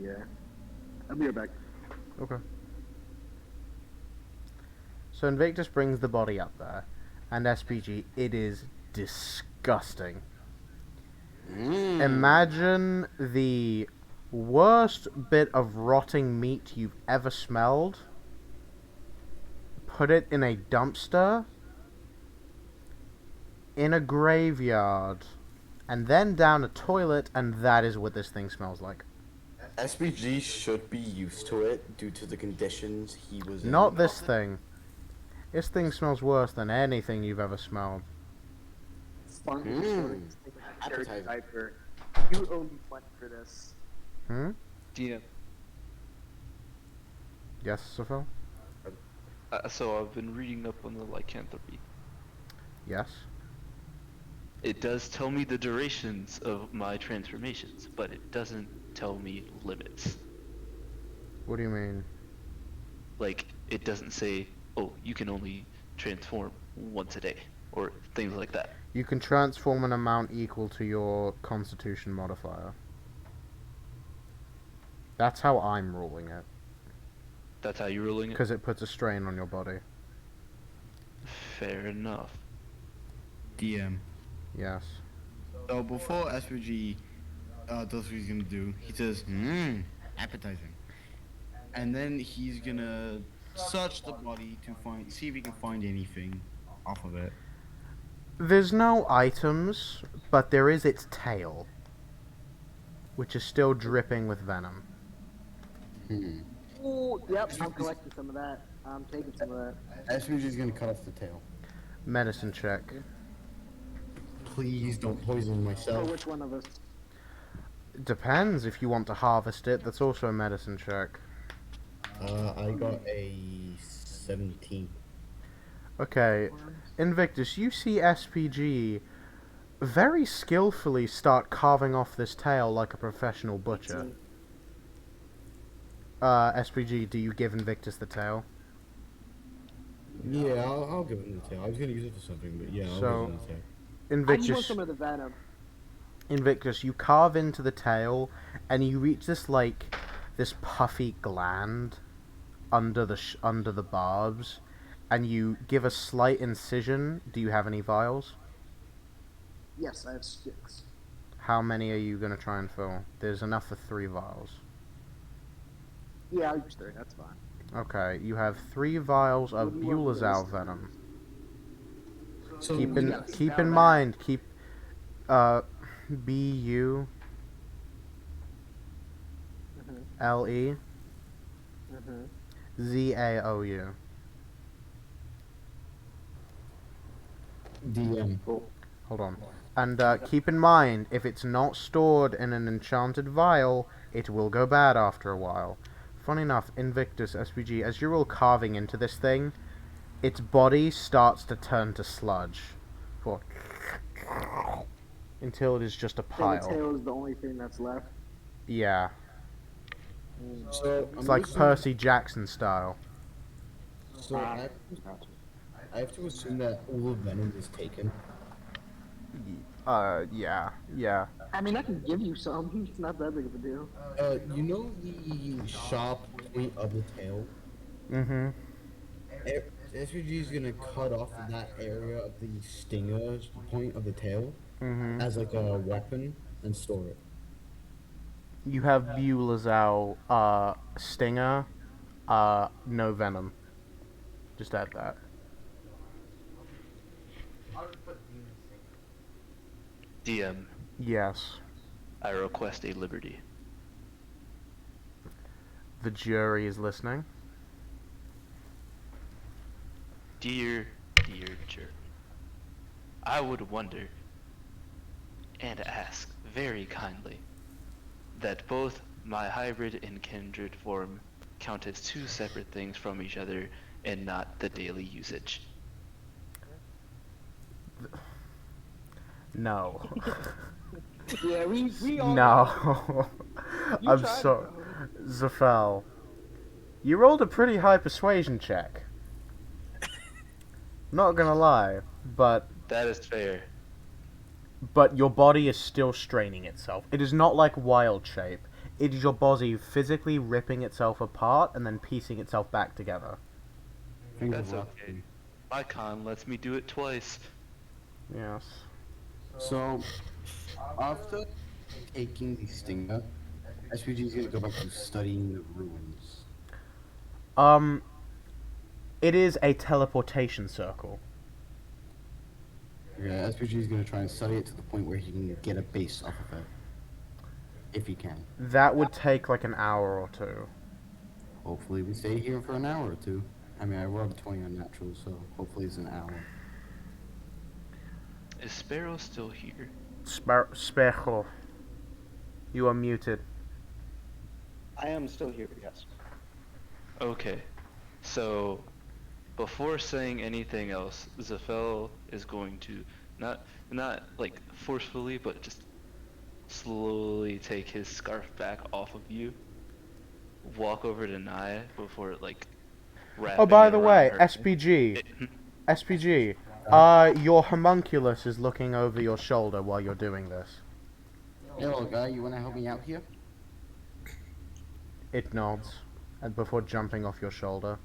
Yeah. I'll be right back. Okay. So Invictus brings the body up there, and SPG, it is disgusting. Imagine the worst bit of rotting meat you've ever smelled. Put it in a dumpster, in a graveyard, and then down a toilet, and that is what this thing smells like. SPG should be used to it due to the conditions he was in. Not this thing. This thing smells worse than anything you've ever smelled. Appetizing. Diaper. You owe me money for this. DM. Yes, Sophia? So I've been reading up on the lycanthropy. Yes. It does tell me the durations of my transformations, but it doesn't tell me limits. What do you mean? Like, it doesn't say, oh, you can only transform once a day, or things like that. You can transform an amount equal to your constitution modifier. That's how I'm ruling it. That's how you're ruling it? Because it puts a strain on your body. Fair enough. DM. Yes. So before SPG does what he's gonna do, he says, appetizing. And then he's gonna search the body to see if he can find anything off of it. There's no items, but there is its tail, which is still dripping with venom. Oh, yep, I'm collecting some of that. I'm taking some of that. SPG's gonna cut off the tail. Medicine check. Please don't poison myself. Oh, which one of us? Depends if you want to harvest it. That's also a medicine check. I got a 17. Okay, Invictus, you see SPG very skillfully start carving off this tail like a professional butcher. SPG, do you give Invictus the tail? Yeah, I'll give him the tail. I was gonna use it for something, but yeah, I'll So, give him the tail. I just want Invictus, some of the venom. Invictus, you carve into the tail, and you reach this puffy gland under the barbs, and you give a slight incision. Do you have any vials? Yes, I have 6. How many are you gonna try and fill? There's enough for 3 vials. Yeah, I'll use 3. That's fine. Okay, you have 3 vials What of do you want Beulah's for this? owl venom. So Keep we in gotta keep spell in that. mind, keep BULE Mhm. Mhm. ZAOU. DM. Hold on. And keep in mind, if it's not stored in an enchanted vial, it will go bad after a while. Funny enough, Invictus SPG, as you're all carving into this thing, its body starts to turn to sludge. For until it is just a Then the pile. tail is the only thing that's left. Yeah. So It's like Percy Jackson style. So I have to assume that all of venom is taken. Yeah. Yeah. I mean, I can give you some. It's not that big of a deal. You know the sharp point of the tail? Mm-hmm. SVG is gonna cut off that area of the stinger point of the tail Mm-hmm. as like a weapon and store it. You have Beulah's owl, stinger, no venom. Just add that. I'll just put demon stinger. DM, Yes. I request a liberty. The jury is listening. Dear jury, I would wonder and ask very kindly that both my hybrid and kindred form count as 2 separate things from each other and not the daily usage. No. Yeah, we all. No. You I'm tried, sorry. bro. Zafel. You rolled a pretty high persuasion check. Not gonna lie, but That is fair. your body is still straining itself. It is not like wild shape. It is your body physically ripping itself apart and then piecing itself back together. That's okay. My con lets me do it twice. Yes. So after taking the stinger, SVG is gonna go back to studying the ruins. It is a teleportation circle. Yeah, SVG is gonna try and study it to the point where he can get a base off of it. If he can. That would take like an hour or 2. Hopefully we stay here for an hour or 2. I mean, I rolled a 20 on natural, so hopefully it's an hour. Is Sparrow still here? Spejo. You are muted. I am still here, yes. Okay, so before saying anything else, Zafel is going to not like forcefully, but just slowly take his scarf back off of you. Walk over to Naya before like wrapping Oh, by it the around way, her. SPG. SPG. Your homunculus is looking over your shoulder while you're doing this. Hey, little guy, you wanna help me out here? It nods, and before jumping off your shoulder.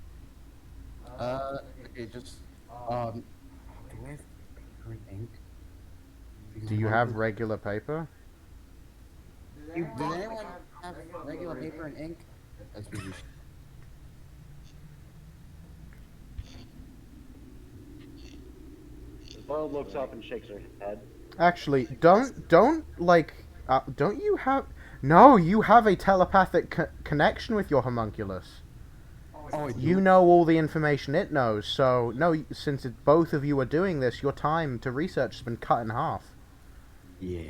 Okay, just, do I have paper and ink? Do you have regular paper? Does anyone have regular paper and ink? That's what you should. Boyle looks up and shakes her head. Actually, don't you have... No, you have a telepathic connection with your homunculus. Oh, You know all the information it knows, so no, since both of you are doing this, your time to research has been cut in half. Yeah.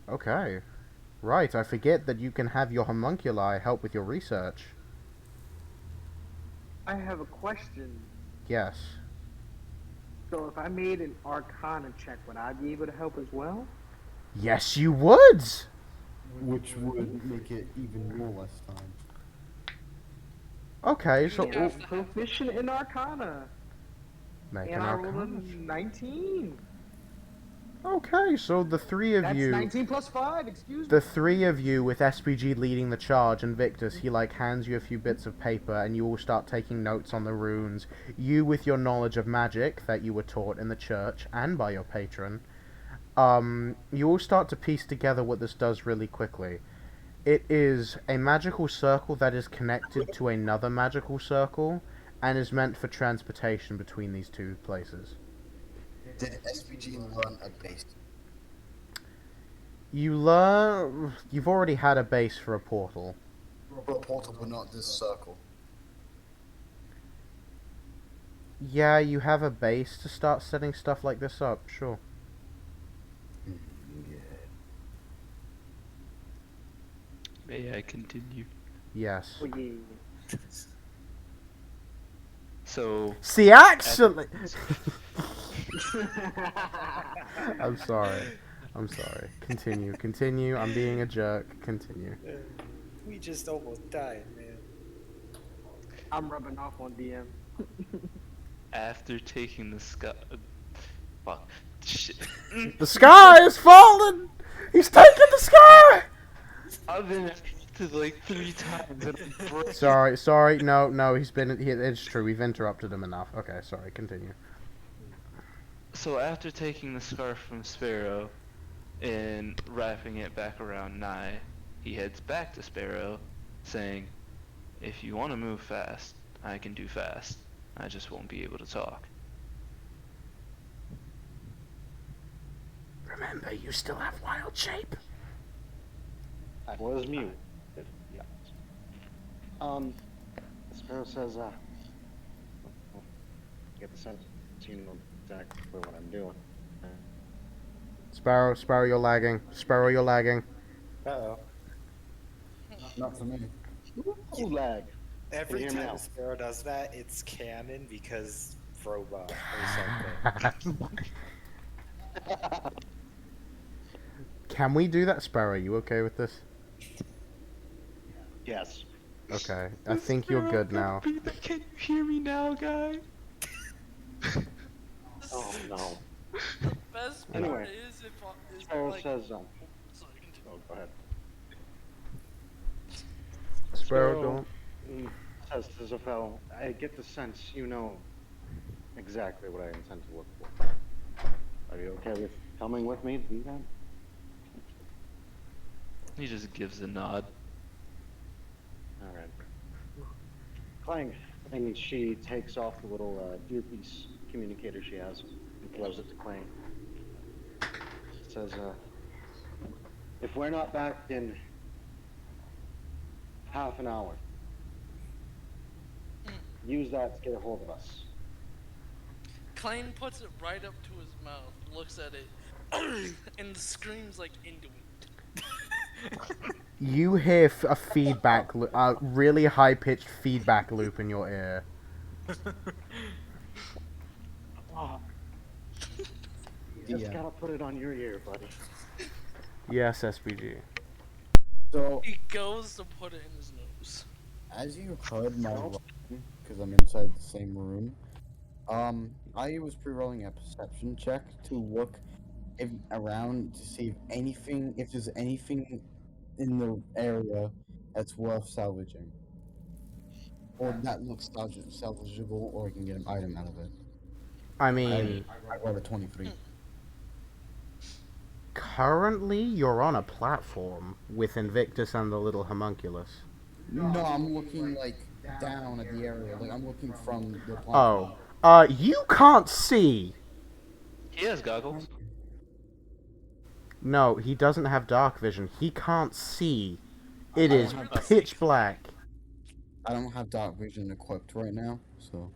Okay. Right, I forget that you can have your homunculi help with your research. I have a question. Yes. So if I made an arcana check, would I be able to help as well? Yes, you would! which would make it even more less time. Okay, so I'm proficient in Arcana, make and an I rolled a arcana. 19. Okay, so the three of That's you, 19 plus 5. Excuse me. the three of you with SPG leading the charge, and Victus, he like hands you a few bits of paper, and you all start taking notes on the runes. You, with your knowledge of magic that you were taught in the church and by your patron, you all start to piece together what this does really quickly. It is a magical circle that is connected to another magical circle, and is meant for transportation between these two places. Did SPG run a base? You've already had a base for a portal. For a portal, but not this circle. Yeah, you have a base to start setting stuff like this up, sure. May I continue? Yes. Oh, yeah. So. See, actually... I'm sorry. Continue. I'm being a jerk. Continue. We just almost died, man. I'm rubbing off on DM. After taking the sky. Fuck. Shit. The sky is falling! He's taking the sky! I've been acted like 3 times. And I'm Sorry. No. It's true. We've interrupted him enough. Okay, sorry. Continue. So after taking the scarf from Sparrow and wrapping it back around Nye, he heads back to Sparrow, saying, "If you want to move fast, I can do fast. I just won't be able to talk." Remember, you still have wild shape. I was mute. Yeah. Sparrow says, get the sense you know exactly what I'm doing. Sparrow, you're lagging. Uh-oh. Not for me. Ooh, lag. Every Can you hear me time now? Sparrow does that, it's canon because robot or something. Can we do that, Sparrow? Are you okay with this? Yes. Okay, I think you're good now. Can you hear me now, guy? Oh no. The best part Anyway, is if Sparrow like, says, sorry, continue. oh, go ahead. Sparrow, don't. Says to Zafel, I get the sense you know exactly what I intend to look for. Are you okay with coming with me to do that? He just gives a nod. Alright. Clang. And she takes off the little earpiece communicator she has and throws it to Clang. Says, if we're not back in half an hour, use that to get a hold of us. Klein puts it right up to his mouth, looks at it, and screams like into it. You hear a feedback, a really high-pitched feedback loop in your ear. Oh. You just gotta put it on your ear, buddy. Yes, SPG. So, He goes to put it in his nose. as you heard my because I'm inside the same room, I was pre-rolling a perception check to look around to see if there's anything in the area that's worth salvaging, or that looks salvageable, or you can get an item out of it. I mean, I rolled a 23. currently you're on a platform with Invictus and the little homunculus. No, I'm looking like down at the area. Like I'm looking from the platform. You can't see. He has goggles. No, he doesn't have dark vision. He can't see. It is have pitch black. I don't have dark vision equipped right now, so.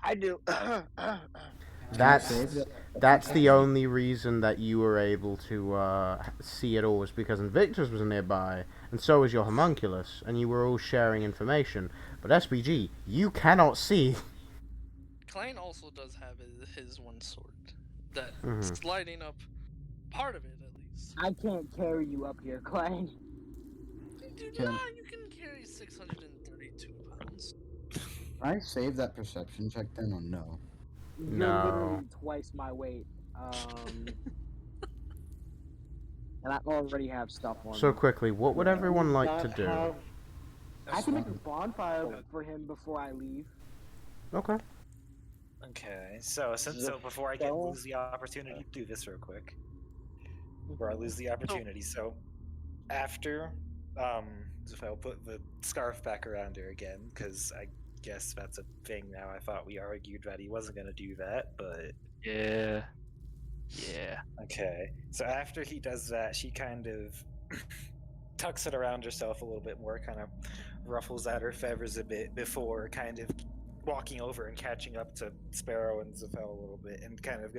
I do. That's the only reason that you were able to see it all, was because Invictus was nearby, and so was your homunculus, and you were all sharing information. But SPG, you cannot see. Klein also does have his one sword that's lighting up part of it at least. I can't carry you up here, Clang. Dude, Can- nah, you can carry 632 pounds. Can I save that perception check then, or no? You're No. literally twice my weight. And I already have stuff on So me. quickly, what would everyone like to Not do? have- I can make a bonfire for him before I leave. Okay. Okay, so before I lose the opportunity to do this real quick, before I lose the opportunity, so after if I'll put the scarf back around her again, because I guess that's a thing now. I thought we argued that he wasn't gonna do that, but Yeah. okay. So after he does that, she kind of tucks it around herself a little bit more, kind of ruffles at her feathers a bit before kind of walking over and catching up to Sparrow and Zafel a little bit, and kind of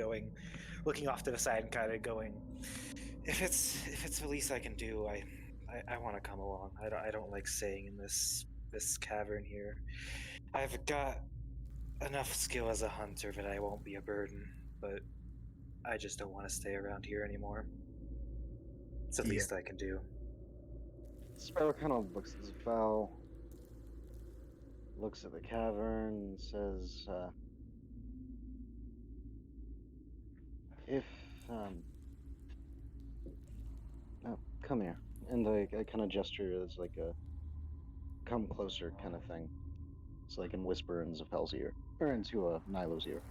looking off to the side and kind of going, if it's the least I can do, I want to come along. I don't like staying in this cavern here. I've got enough skill as a hunter that I won't be a burden, but I just don't want to stay around here anymore. It's the least I can do. Sparrow kind of looks at Zafel, looks at the cavern, and says, if, oh, come here. And I kind of gesture as like a come closer kind of thing. So I can whisper in Zafel's ear, or into Nilo's ear.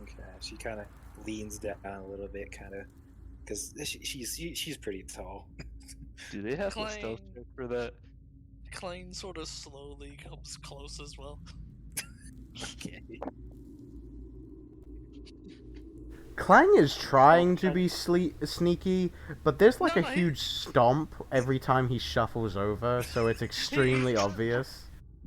Okay, she kind of leans down a little bit, kind of, because she's pretty tall. Do they have a Clang. stealth check for that? Klein sort of slowly comes close as well. Okay. Clang is trying to be sneaky, but there's like No, a huge stomp every time he shuffles over, so it's extremely obvious.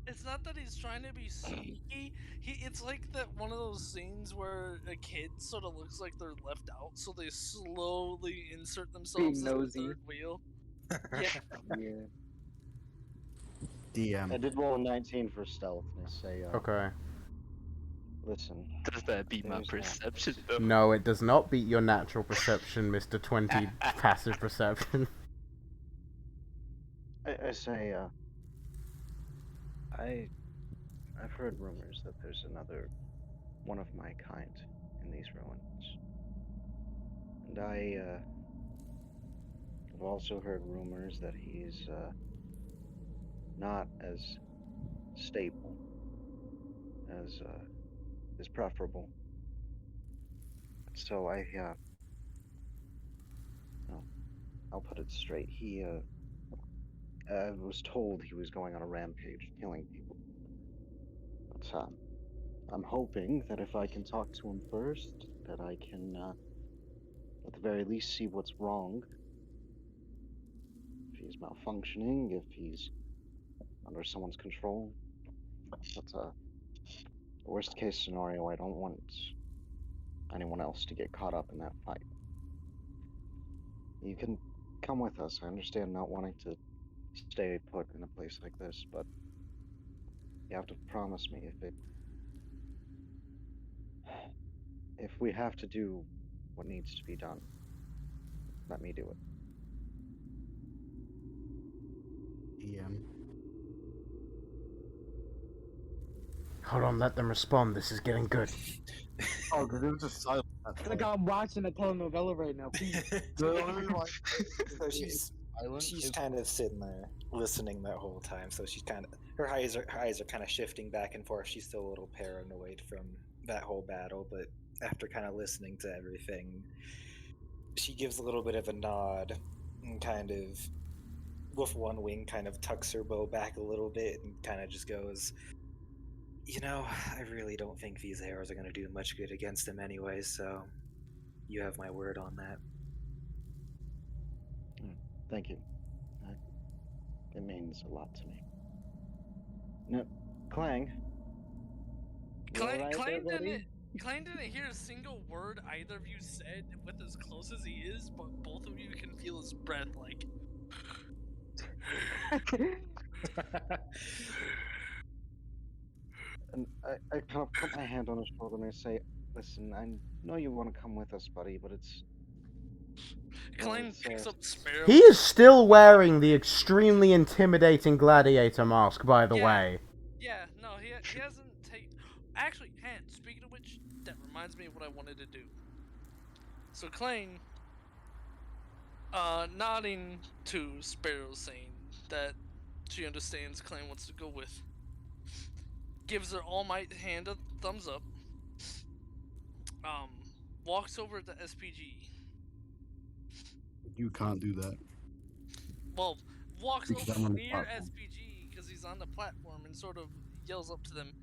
It's not that he's trying to be sneaky. It's like that one of those scenes where a kid sort of looks like they're left out, so they slowly insert themselves as the nosy. third wheel. Yeah. Yeah. DM. I did roll a 19 for stealth, and I say, Okay. listen. Does that beat my there's perception though? No, it does not beat your natural perception, Mr. 20 passive perception. I say, I've heard rumors that there's another one of my kind in these ruins. And I've also heard rumors that he's, not as stable as, is preferable. So I'll put it straight. He, I was told he was going on a rampage, killing people. But, I'm hoping that if I can talk to him first, that I can, at the very least, see what's wrong. If he's malfunctioning, if he's under someone's control. But, worst case scenario, I don't want anyone else to get caught up in that fight. You can come with us. I understand not wanting to stay put in a place like this, but you have to promise me if we have to do what needs to be done, let me do it. DM. Hold on, let them respond. This is getting good. Oh, because it was just silent. Like I'm watching a telenovela right now. Please. So she's kind of sitting there listening that whole time. So she's kind of her eyes are kind of shifting back and forth. She's still a little paranoid from that whole battle, but after kind of listening to everything, she gives a little bit of a nod and kind of with one wing kind of tucks her bow back a little bit and kind of just goes, you know, I really don't think these arrows are going to do much good against him anyway, so you have my word on that. Thank you. It means a lot to me. No, Clang. Klein didn't hear a single word either of you said with as close as he is, but both of you can feel his breath like. And I kind of put my hand on his shoulder and I say, listen, I know you want to come with us, buddy, but it's Klein picks up Sparrow. He is still wearing the extremely intimidating gladiator mask, by the way. Yeah, no, he hasn't taken... Actually, speaking of which, that reminds me of what I wanted to do. So Klein, nodding to Sparrow, saying that she understands Klein wants to go with, gives her All Might hand a thumbs up, walks over to SPG. You can't do that. Well, walks Because I'm over on the near platform. SPG because he's on the platform and sort of yells up to them.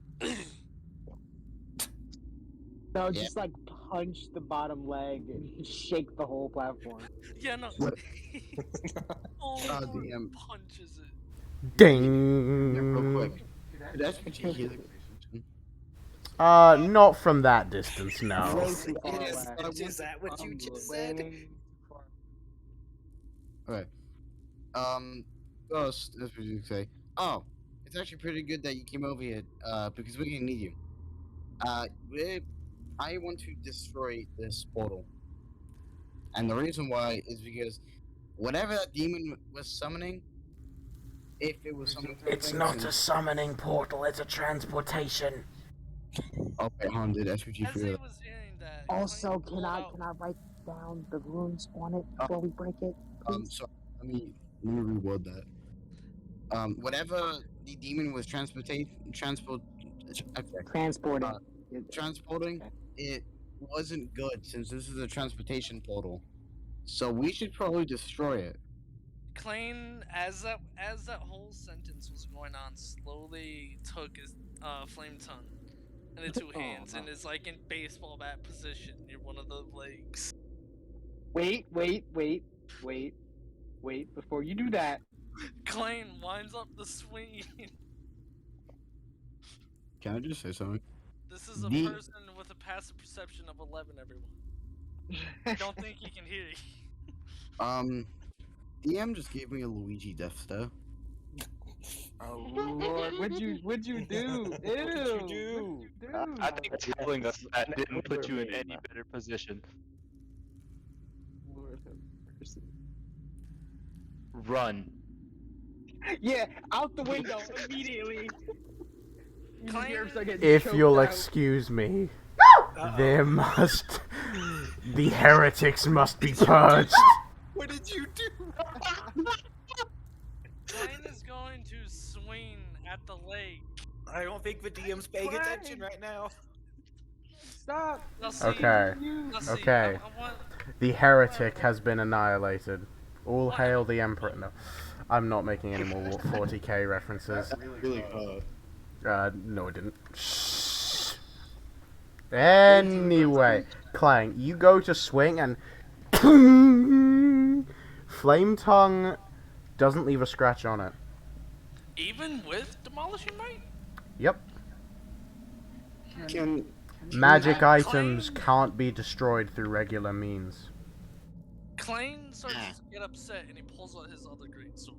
No, just like punch the bottom leg and shake the whole platform. Yeah, no. Full DM. punches it. Ding! Yeah, real quick. Did SPG hear the conversation? Not from that distance, no. Is that what you just said? Okay. First, SPG say, oh, it's actually pretty good that you came over here, because we're gonna need you. I want to destroy this portal. And the reason why is because whatever that demon was summoning, if it was summoning It's not a summoning portal, it's a transportation. Okay, Han, did SPG As figure he that? was hearing that, Also, Klein can I pulled write down the runes on it before we break it? So let me reword that. Whatever the demon was transporting, it wasn't good since this is a transportation portal. So we should probably destroy it. Klein, as that whole sentence was going on, slowly took his flame tongue into two hands and is like in baseball bat position near one of the legs. Wait. Before you do that, Klein winds up the swing. Can I just say something? This is a person with a passive perception of 11, everyone. I don't think he can hear you. DM just gave me a Luigi death stare. Oh Lord, what'd you do? Ew, What did you do? I think telling us that didn't put you in any better position. Lord have mercy. Run. Yeah, out the window immediately. If you'll excuse me, there must... The heretics must be purged. What did you do? Klein is going to swing at the leg. I don't think the DM's paying attention right now. Stop. Okay. Okay. The heretic has been annihilated. All hail the Emperor. No. I'm not making any more 40k references. Really no, it didn't. Shh. Anyway, Clang, you go to swing and Flame Tongue doesn't leave a scratch on it. Even with Demolishing Might? Yep. Magic items can't be destroyed through regular means. Klein starts to get upset and he pulls out his other great sword.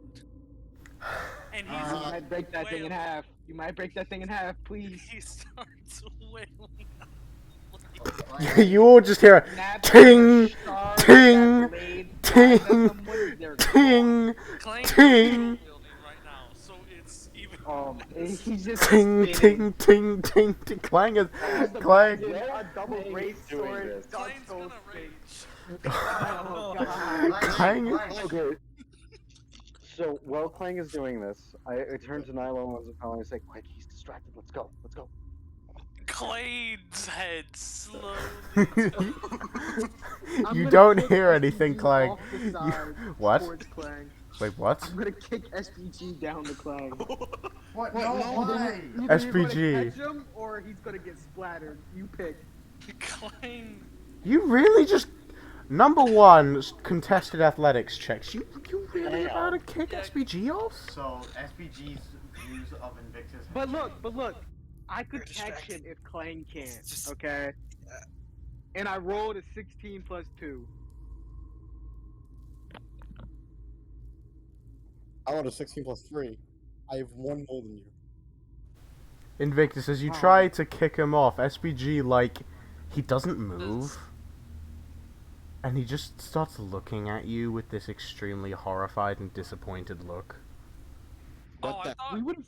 And You might break that thing in half. You might break that thing in half, please. He starts wailing. You all just hear a ting, ting, ting, ting, ting. He's just ting, ting, ting, ting, ting. Clang is Clang. a double brace sword. Klein's gonna rage. Clang. Okay. So while Clang is doing this, I turn to Nilo and I say, "Quick, he's distracted. Let's go. Let's go." Klein's head slowly. You don't hear anything, Clang. What? Wait, what? I'm gonna kick SPG down the Clang. What? No, why? SPG. Catch him or he's gonna get splattered. You pick. Klein. You really just... Number one, contested athletics checks. You really about to kick SPG off? So, SPG's views of Invictus... But look. I could catch him if Clang can't, okay? And I rolled a 16 plus 2. I rolled a 16 plus 3. I have one more than you. Invictus, as you try to kick him off, SPG, like, he doesn't move. And he just starts looking at you with this extremely horrified and disappointed look. We would.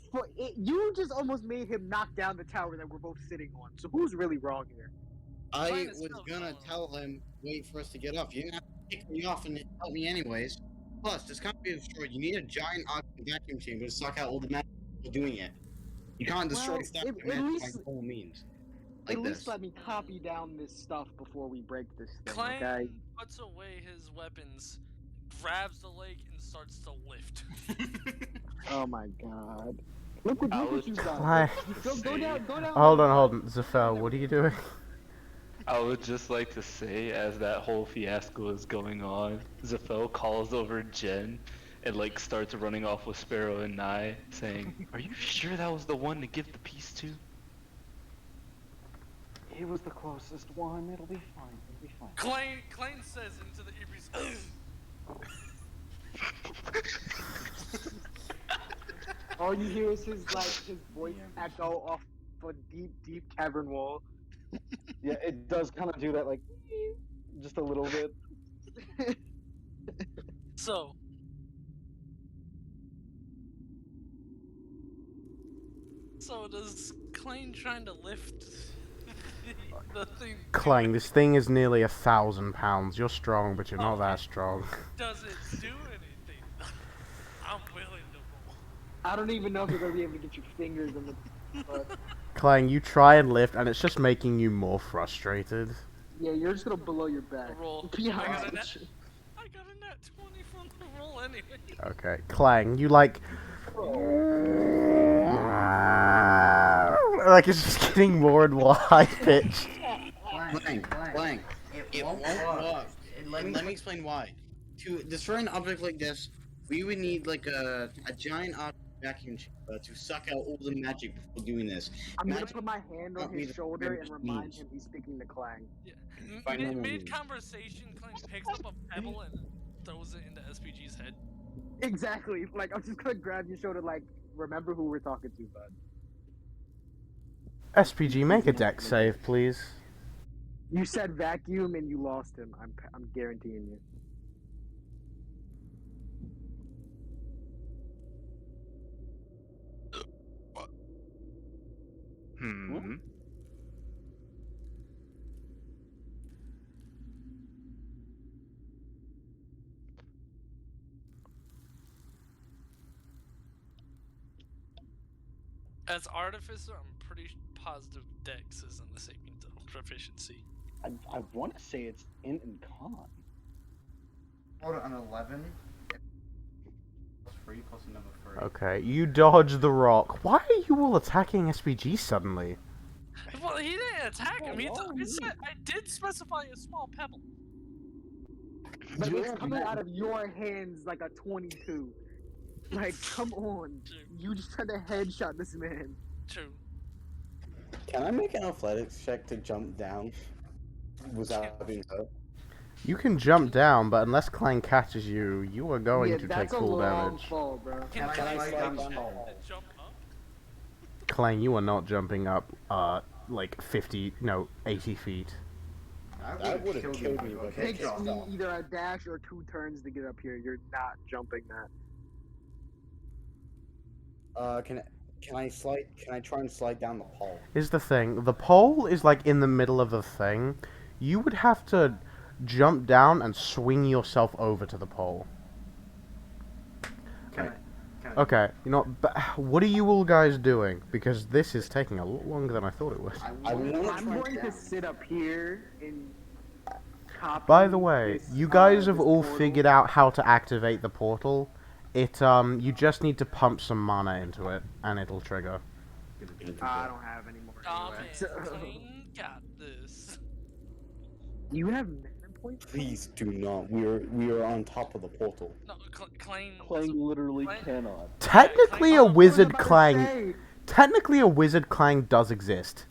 You just almost made him knock down the tower that we're both sitting on. So who's really wrong here? I was gonna tell him, wait for us to get off. You didn't have to kick me off and help me anyways. Plus, this can't be destroyed. You need a giant vacuum chamber to suck out all the magic for doing it. You can't destroy Well, stuff at by least- all means. At Like least this. let me copy down this stuff before we break this thing, Klein okay? puts away his weapons, grabs the leg, and starts to lift. Oh my god. Look what you've done. Klein. Go down. Hold on. Zafel, what are you doing? I would just like to say, as that whole fiasco is going on, Zafel calls over Jen and like starts running off with Sparrow and Nye, saying, "Are you sure that was the one to give the piece to?" He was the closest one. It'll be fine. It'll be fine. Klein says into the earpiece, All you hear is his voice echo off a deep cavern wall. Yeah, it does kind of do that, like, just a little bit. So, does Klein trying to lift the thing? Klein, this thing is nearly 1,000 pounds. You're strong, but you're not that strong. Does it do anything? I'm willing to roll. I don't even know if you're gonna be able to get your fingers in the. But Klein, you try and lift, and it's just making you more frustrated. yeah, you're just gonna blow your back. Roll. Be I got honest a with net. you. I got a net 20 from the roll anyway. Okay, Clang, you like it's just getting more and more high pitched. Blank. It won't work. Let me explain why. To destroy an object like this, we would need like a giant vacuum chamber to suck out all the magic before doing this. I'm gonna put my hand on his shoulder and remind him he's speaking to Clang. Yeah. Mid conversation, Klein picks up a pebble and throws it into SPG's head. Exactly. Like I'm just gonna grab your shoulder, like remember who we're talking to, bud. SPG, make a deck save, please. You said vacuum and you lost him. I'm guaranteeing you. Hmm. As Artificer, I'm pretty positive Dex is in the saving throw proficiency. I want to say it's int and con. Hold on, 11. Plus 3 plus another 3. Okay, you dodge the rock. Why are you all attacking SPG suddenly? Well, he didn't attack him. I did specify a small pebble. But it's coming out of your hands like a 22. Like, come on. You just tried to headshot this man. True. Can I make an athletics check to jump down without being hurt? You can jump down, but unless Clang catches you, you are going to take full damage. Fall, bro. Can I slide down the hole? Clang, you are not jumping up, like 80 feet. That would have killed me, but It takes me either a dash or 2 turns to get up here. You're not jumping that. Can I try and slide down the pole? Is the thing. The pole is like in the middle of the thing. You would have to jump down and swing yourself over to the pole. Okay, you know, but what are you all guys doing? Because this is taking a lot longer than I thought it would. I'm going to sit up here and copy. By the way, you guys have all figured out how to activate the portal. You just need to pump some mana into it, and it'll trigger. I don't have any more. Klein got this. You have mana points? Please do not. We are on top of the portal. No, Klein literally cannot. Technically, a wizard Clang. Technically, a wizard Clang does exist.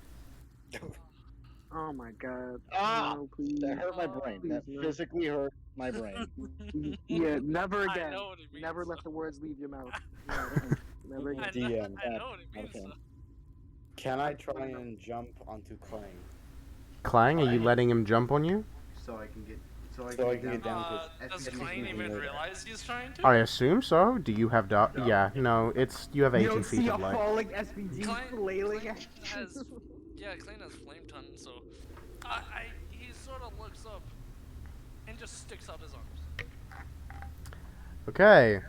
Oh my god. Ah! No, please. That hurt my brain. That physically hurt my brain. Yeah, never I again. know what it means. Never let the words leave your mouth. Never again. DM. I know what it means. Okay. Can I try and jump onto Clang? Clang, are you letting him jump on you? So I can get so I can get down Does because Klein even realize he's trying to? I assume so. Do you have Yeah, no, you have You 80 don't feet see a of light. falling SPG flailing at has, yeah, Klein has flame tongue, so he sort of looks up and just sticks out his arms. Okay.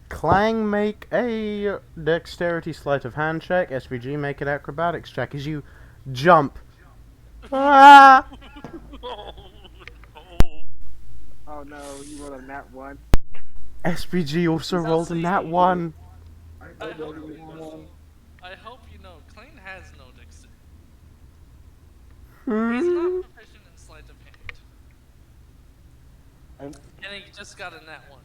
Clang, make a dexterity sleight of hand check. SVG, make an acrobatics check as you jump. Ah! Oh no, you rolled a nat 1. SPG also rolled a nat 1. I hope you know, Klein has no dexterity. He's not proficient in sleight of hand. And he just got a nat 1.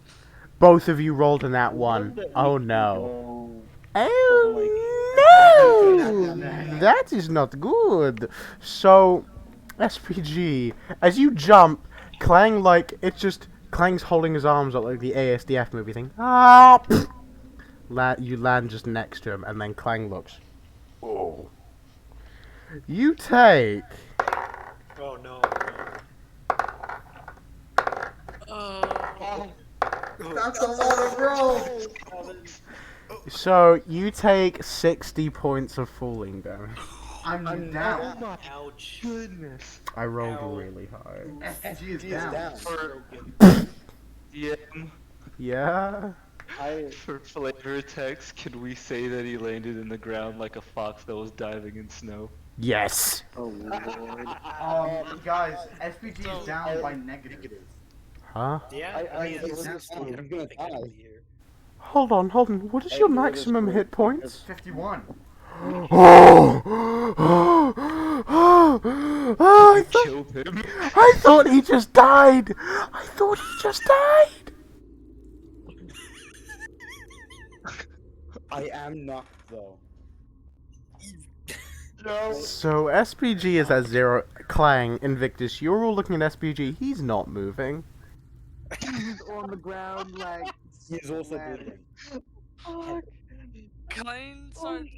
Both of you rolled a nat 1. Oh no. Oh no! That is not good. So, SPG, as you jump, Clang, Clang's holding his arms up like the ASDF movie thing. Ah! You land just next to him, and then Clang looks. Oh. You take. Oh no. That's a lot of roll. So you take 60 points of falling damage. I'm down. Ouch. Goodness. I rolled really high. SG is down. Yeah. For flavor text, can we say that he landed in the ground like a fox that was diving in snow? Yes. Oh lord. Guys, SPG is down by negative. Huh? Yeah, He's gonna die. Hold on. What is your maximum hit points? 51. I thought he just died. I am knocked though. So SPG is at 0. Clang, Invictus, you're all looking at SPG. He's not moving. He's on the ground like. He's also bleeding. Kleinstar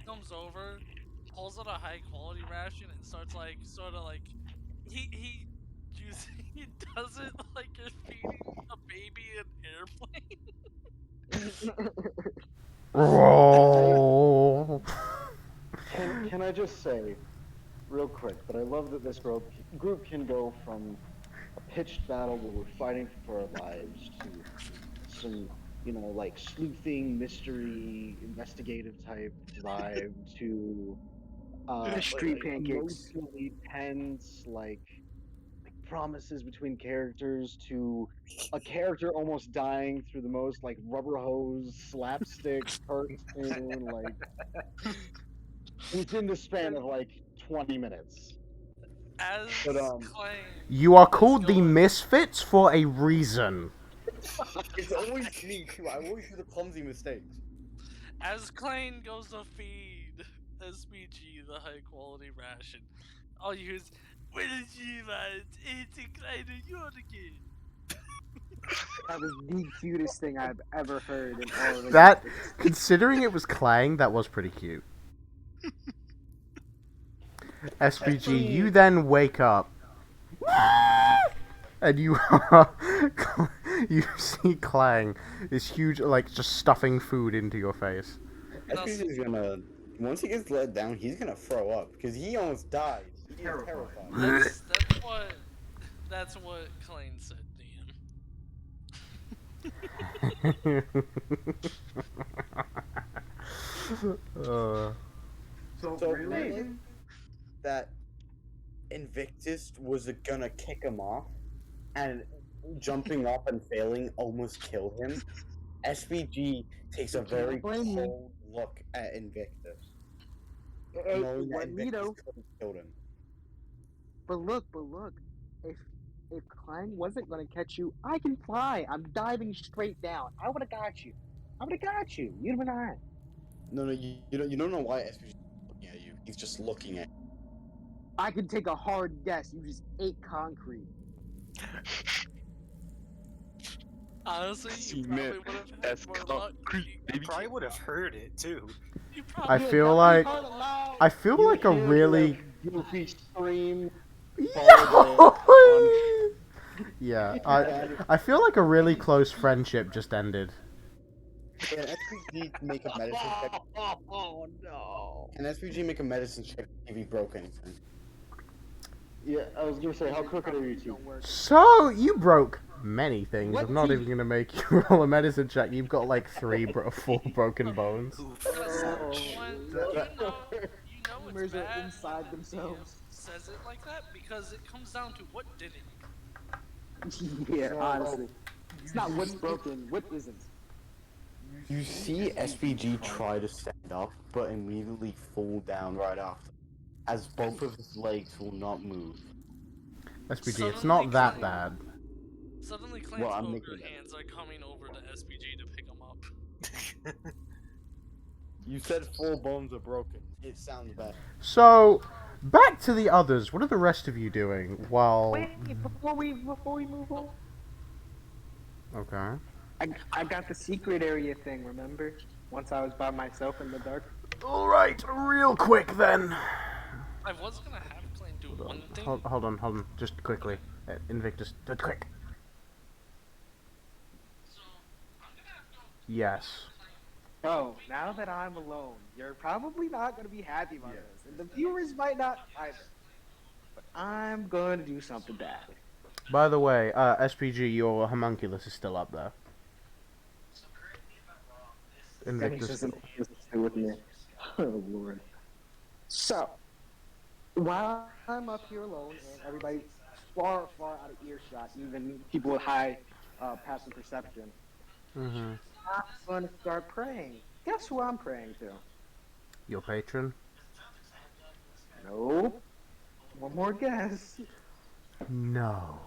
comes over, pulls out a high quality ration, and starts he does it like you're feeding a baby an airplane. Roll. Can I just say, real quick, that I love that this group can go from a pitched battle where we're fighting for our lives to some, like sleuthing, mystery, investigative type vibe to street pancakes. emotionally tense, like promises between characters to a character almost dying through the most like rubber hose slapstick cartoon, like within the span of like 20 minutes. You are called the Misfits for a reason. It's always me too. I always do the clumsy mistakes. As Klein goes to feed SPG the high quality ration, all you hear is, "What did you want? It's a kleiner Jorgen." That was the cutest thing I've ever heard in all of That, considering it was Clang, that was pretty cute. SPG, you then wake up. And you see Clang, this huge, just stuffing food into your face. SPG is gonna, once he gets let down, he's gonna throw up, because he almost died. He is terrified. That's what Klein said, So really, that Invictus was gonna kick him off, and jumping up and failing almost killed him. SVG takes a very cold look at Invictus, knowing that Invictus could have killed him. But look, if Klein wasn't gonna catch you, I can fly. I'm diving straight down. I would have got you. You'd have been alright. No, you don't know why SVG is looking at you. He's just looking at you. I can take a hard guess. You just ate concrete. Honestly, you probably would have had more luck. You probably would have heard it too. I feel like a really goofy scream followed by a punch. Yeah, Yeah. I feel like a really close friendship just ended. Can SPG make a medicine check? Oh no. Can SPG make a medicine check if he broke anything? Yeah, I was gonna say, how crooked are your teeth? So, you broke many things. What I'm not teeth? even gonna make you roll a medicine check. You've got like four broken bones. It's Tumors are bad inside when themselves. says it like that because it comes down to what didn't you? Yeah, So, honestly. It's not what's broken, what isn't. You see SPG try to stand up, but immediately fall down right after, as both of his legs will not move. SPG, it's not that bad. Suddenly, Clan's Well, I'm ogre making that. hands are coming over to SPG to pick him up. You said 4 bones are broken. It sounds bad. So, back to the others. What are the rest of you doing while... Wait, before we move on, Okay. I got the secret area thing, remember? Once I was by myself in the dark. Alright, real quick then. I was gonna have Clan do one thing. Hold on. Just quickly. Invictus, do it quick. Yes. Oh, now that I'm alone, you're probably not going to be happy about this. And the viewers might not either. But I'm going to do something bad. By the way, SPG, your homunculus is still up there. Invictus. Stay with me. Oh, Lord. So, while I'm up here alone and everybody's far, far out of earshot, even people with high passive perception, Mm-hmm. I'm going to start praying. Guess who I'm praying to? Your patron? Nope. One more guess. No.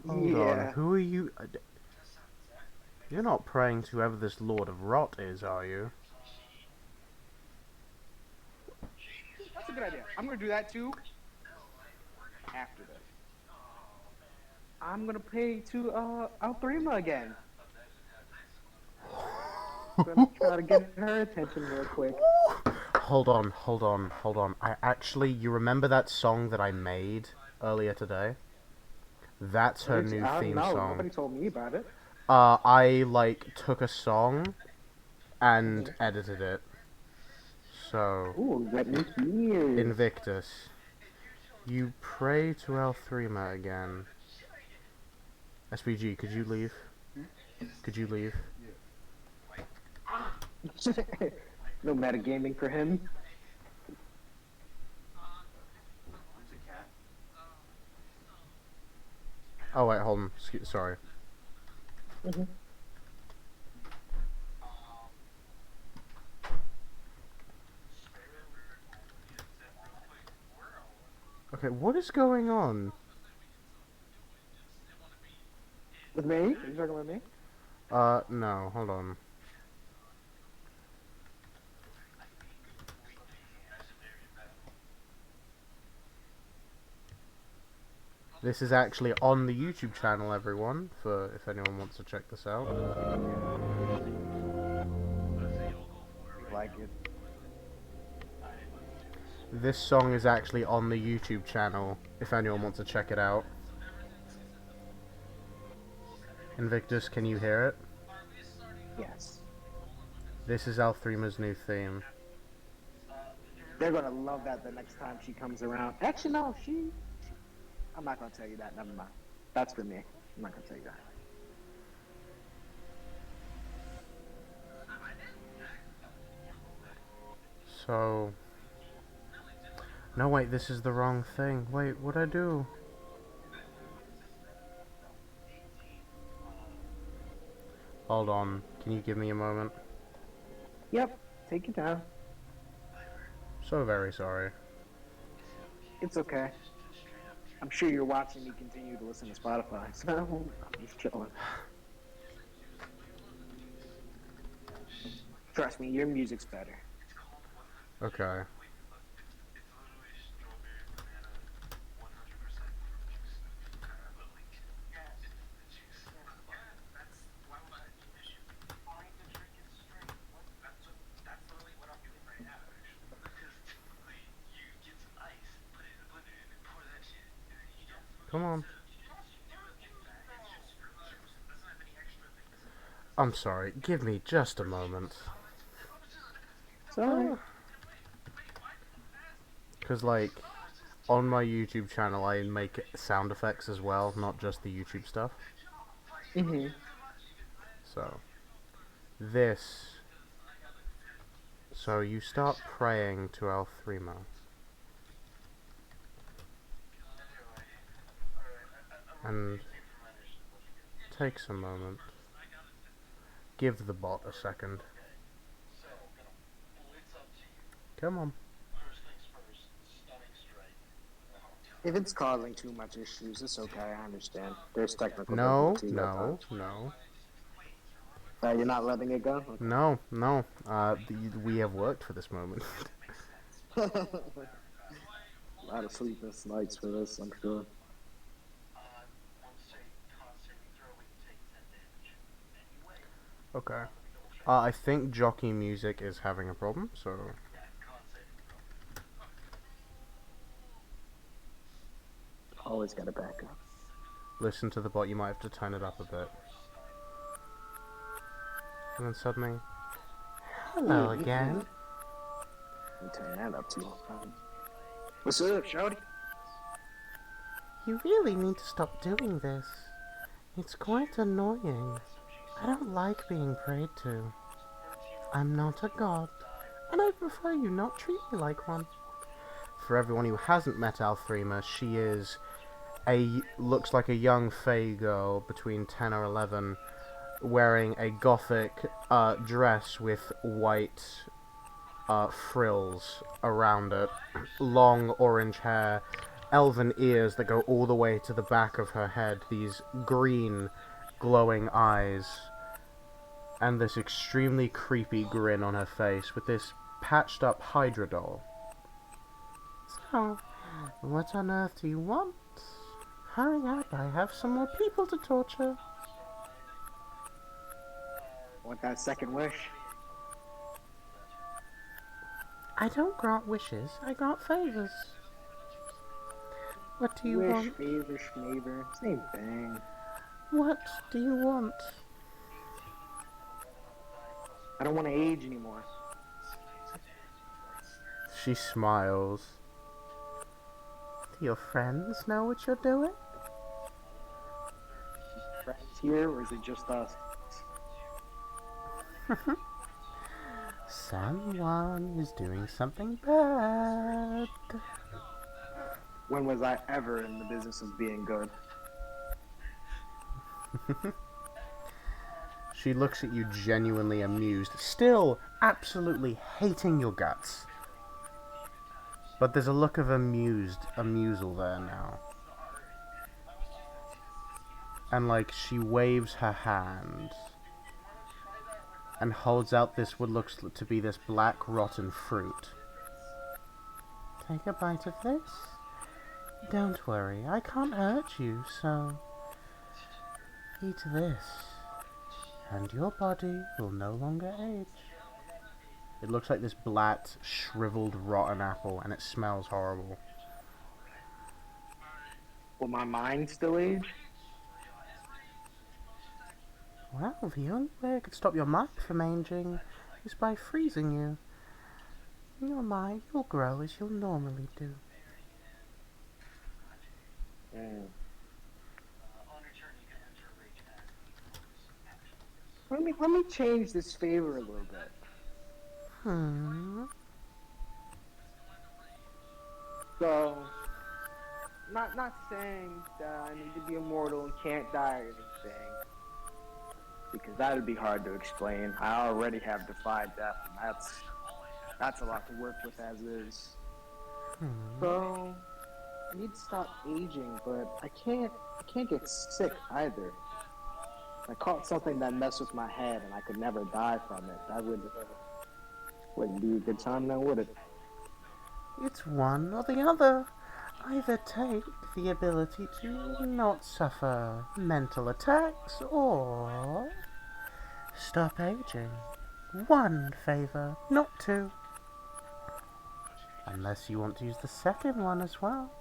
Hold on, who are you? You're not praying to whoever this Lord of Rot is, are you? That's a good idea. I'm going to do that too. After this. I'm going to pray to Althorima again. I'm going to try to get her attention real quick. Hold on. You remember that song that I made earlier today? That's her new theme song. Nobody told me about it. I took a song and edited it. So, ooh, let me hear. Invictus, you pray to L3ma again. SPG, could you leave? Could you leave? No metagaming for him. Oh wait, hold on. Sorry. Okay, what is going on? With me? Are you talking with me? No, hold on. This is actually on the YouTube channel, everyone, for if anyone wants to check this out. Like it. This song is actually on the YouTube channel, if anyone wants to check it out. Invictus, can you hear it? Yes. This is L3ma's new theme. They're gonna love that the next time she comes around. Actually, no, I'm not gonna tell you that. Never mind. That's for me. I'm not gonna tell you that. So... No, wait, this is the wrong thing. Wait, what'd I do? Hold on. Can you give me a moment? Yep. Take your time. So very sorry. It's okay. I'm sure you're watching me continue to listen to Spotify, so I'm just chilling. Trust me, your music's better. Okay. I'm sorry, give me just a moment. Sorry. Because, like, on my YouTube channel, I make sound effects as well, not just the YouTube stuff. Mm-hmm. So, this. So, you start praying to Althrema. And takes a moment. Give the bot a second. Come on. If it's causing too much issues, it's okay. I understand. There's technical No, difficulties at no, times. no. You're not letting it go? Okay. No, no. We have worked for this moment. A lot of sleepless nights for this, I'm sure. Okay. I think jockey music is having a problem, so... Always gotta back up. Listen to the bot, you might have to turn it up a bit. And then suddenly... Hello again. Let me turn that up too. What's up, shawty? You really need to stop doing this. It's quite annoying. I don't like being prayed to. I'm not a god, and I prefer you not treat me like one. For everyone who hasn't met Althrema, she is looks like a young fae girl between 10 or 11, wearing a gothic dress with white frills around it, long orange hair, elven ears that go all the way to the back of her head, these green glowing eyes, and this extremely creepy grin on her face with this patched up Hydra doll. So, what on earth do you want? Hurry up, I have some more people to torture. Want that second wish? I don't grant wishes, I grant favors. What do you want? Wish, favor, schmavor, same thing. What do you want? I don't want to age anymore. She smiles. Do your friends know what you're doing? Friends here, or is it just us? Someone is doing something bad. When was I ever in the business of being good? She looks at you genuinely amused, still absolutely hating your guts. But there's a look of amusal there now. And like she waves her hand and holds out this what looks to be this black rotten fruit. Take a bite of this. Don't worry, I can't hurt you, so eat this, and your body will no longer age. It looks like this black, shriveled, rotten apple, and it smells horrible. Will my mind still age? Well, the only way I could stop your mind from aging is by freezing you. Your mind will grow as you'll normally do. Let me change this favor a little bit. So, not saying that I need to be immortal and can't die or anything, because that would be hard to explain. I already have defied death, and that's a lot to work with as is. So, I need to stop aging, but I can't get sick either. I caught something that messed with my head, and I could never die from it. That wouldn't be a good time now, would it? It's one or the other. Either take the ability to not suffer mental attacks, or stop aging. One favor, not two. Unless you want to use the second one as well.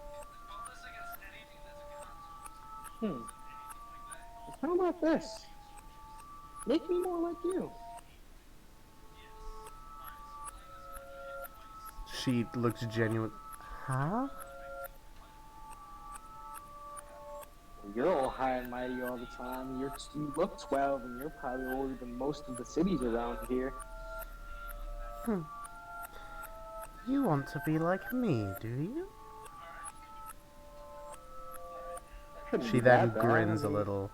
How about this? Make me more like you. She looks genuine. Huh? You're all high and mighty all the time. You look 12, and you're probably older than most of the cities around here. You want to be like me, do you? Couldn't She be then that bad. grins I a mean, little.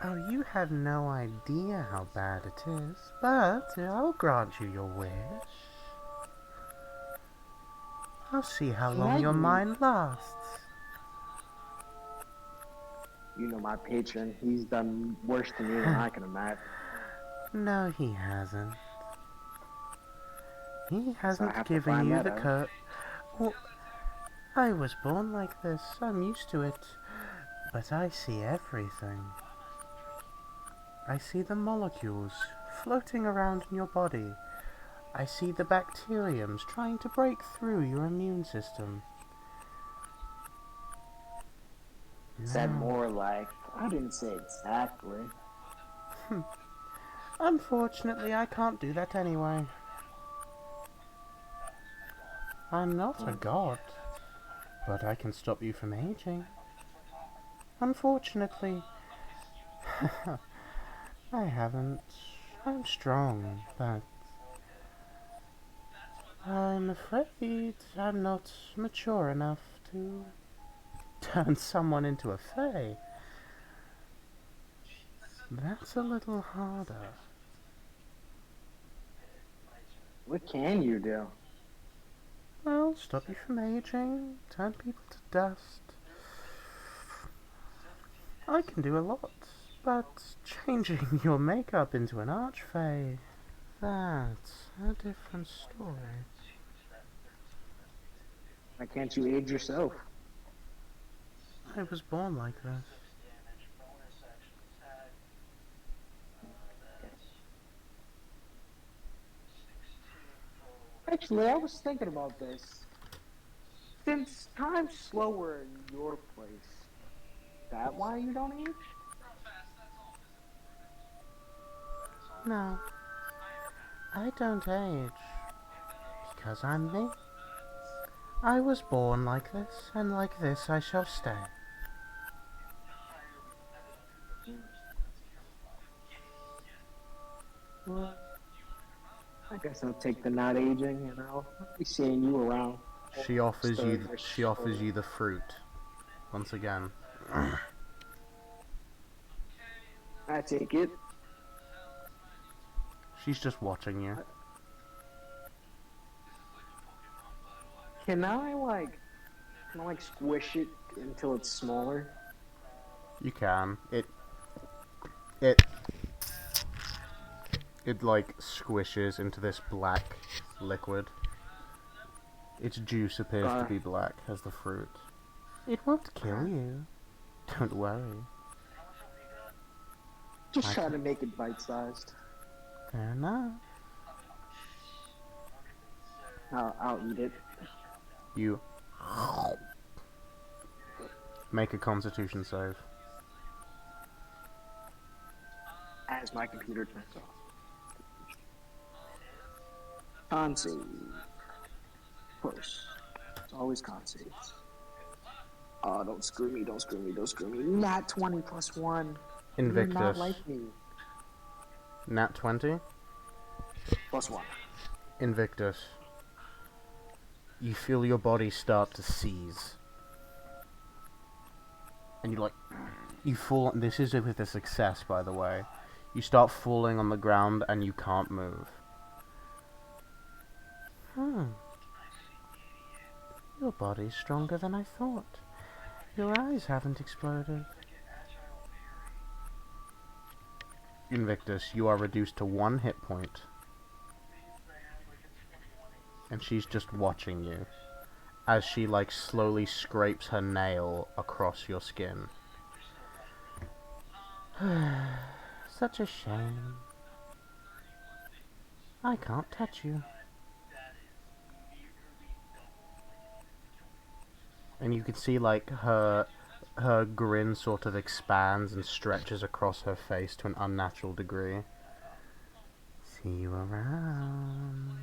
Oh, you have no idea how bad it is, but I'll grant you your wish. I'll see how long your mind lasts. You know my patron. He's done worse to me than I can imagine. No, he hasn't. He So I hasn't have to given find you that the out. cut. Well, I was born like this. I'm used to it. But I see everything. I see the molecules floating around in your body. I see the bacteriums trying to break through your immune system. Said more like, I didn't say exactly. Unfortunately, I can't do that anyway. I'm not a god, but I can stop you from aging. Unfortunately, I haven't. I'm strong, but I'm afraid I'm not mature enough to turn someone into a fae. That's a little harder. What can you do? Well, stop you from aging, turn people to dust. I can do a lot, but changing your makeup into an archfey, that's a different story. Why can't you age yourself? I was born like this. Actually, I was thinking about this. Since time's slower in your place, is that why you don't age? No, I don't age, because I'm me. I was born like this, and like this I shall stay. Well, I guess I'll take the not aging, and I'll be seeing you around. She offers you the fruit. Once again. I take it. She's just watching you. Can I squish it until it's smaller? You can. It like squishes into this black liquid. Its juice appears to be black as the fruit. It won't kill you. Don't worry. Just try to make it bite-sized. Fair enough. I'll eat it. You make a Constitution save. As my computer turns off. Con save. Of course. It's always con saves. Oh, don't screw me, don't screw me, don't screw me. Nat 20 plus 1. Invictus. You're not like me. Nat 20? Plus 1. Invictus. You feel your body start to seize. And you fall, this is with a success, by the way. You start falling on the ground and you can't move. Your body's stronger than I thought. Your eyes haven't exploded. Invictus, you are reduced to 1 hit point. And she's just watching you. As she, slowly scrapes her nail across your skin. Such a shame. I can't touch you. And you can see, her her grin sort of expands and stretches across her face to an unnatural degree. See you around.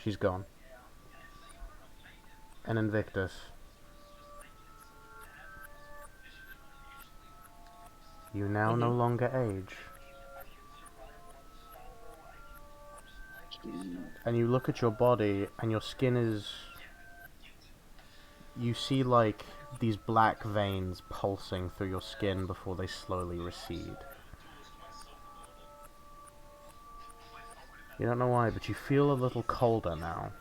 She's gone. And Invictus. You now no longer age. And you look at your body, and your skin is... You see, like, these black veins pulsing through your skin before they slowly recede. You don't know why, but you feel a little colder now.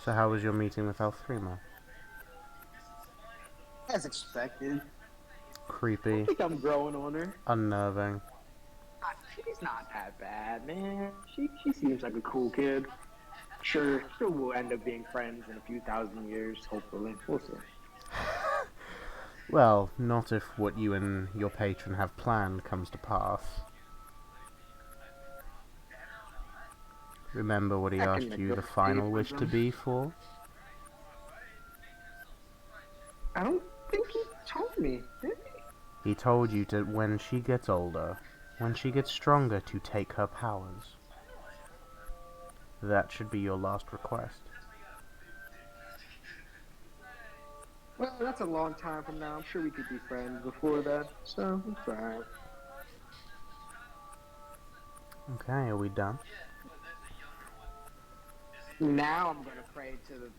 So how was your meeting with Alfrima? As expected. Creepy. I think I'm growing on her. Unnerving. She's not that bad, man. She seems like a cool kid. Sure, we'll end up being friends in a few thousand years, hopefully. We'll see. Well, not if what you and your patron have planned comes to pass. Remember what he asked you the final wish to be for? I don't think he told me, did he? He told you to, when she gets older, when she gets stronger, to take her powers. That should be your last request. Well, that's a long time from now. I'm sure we could be friends before that, so it's alright. Okay, are we done? Now I'm gonna pray to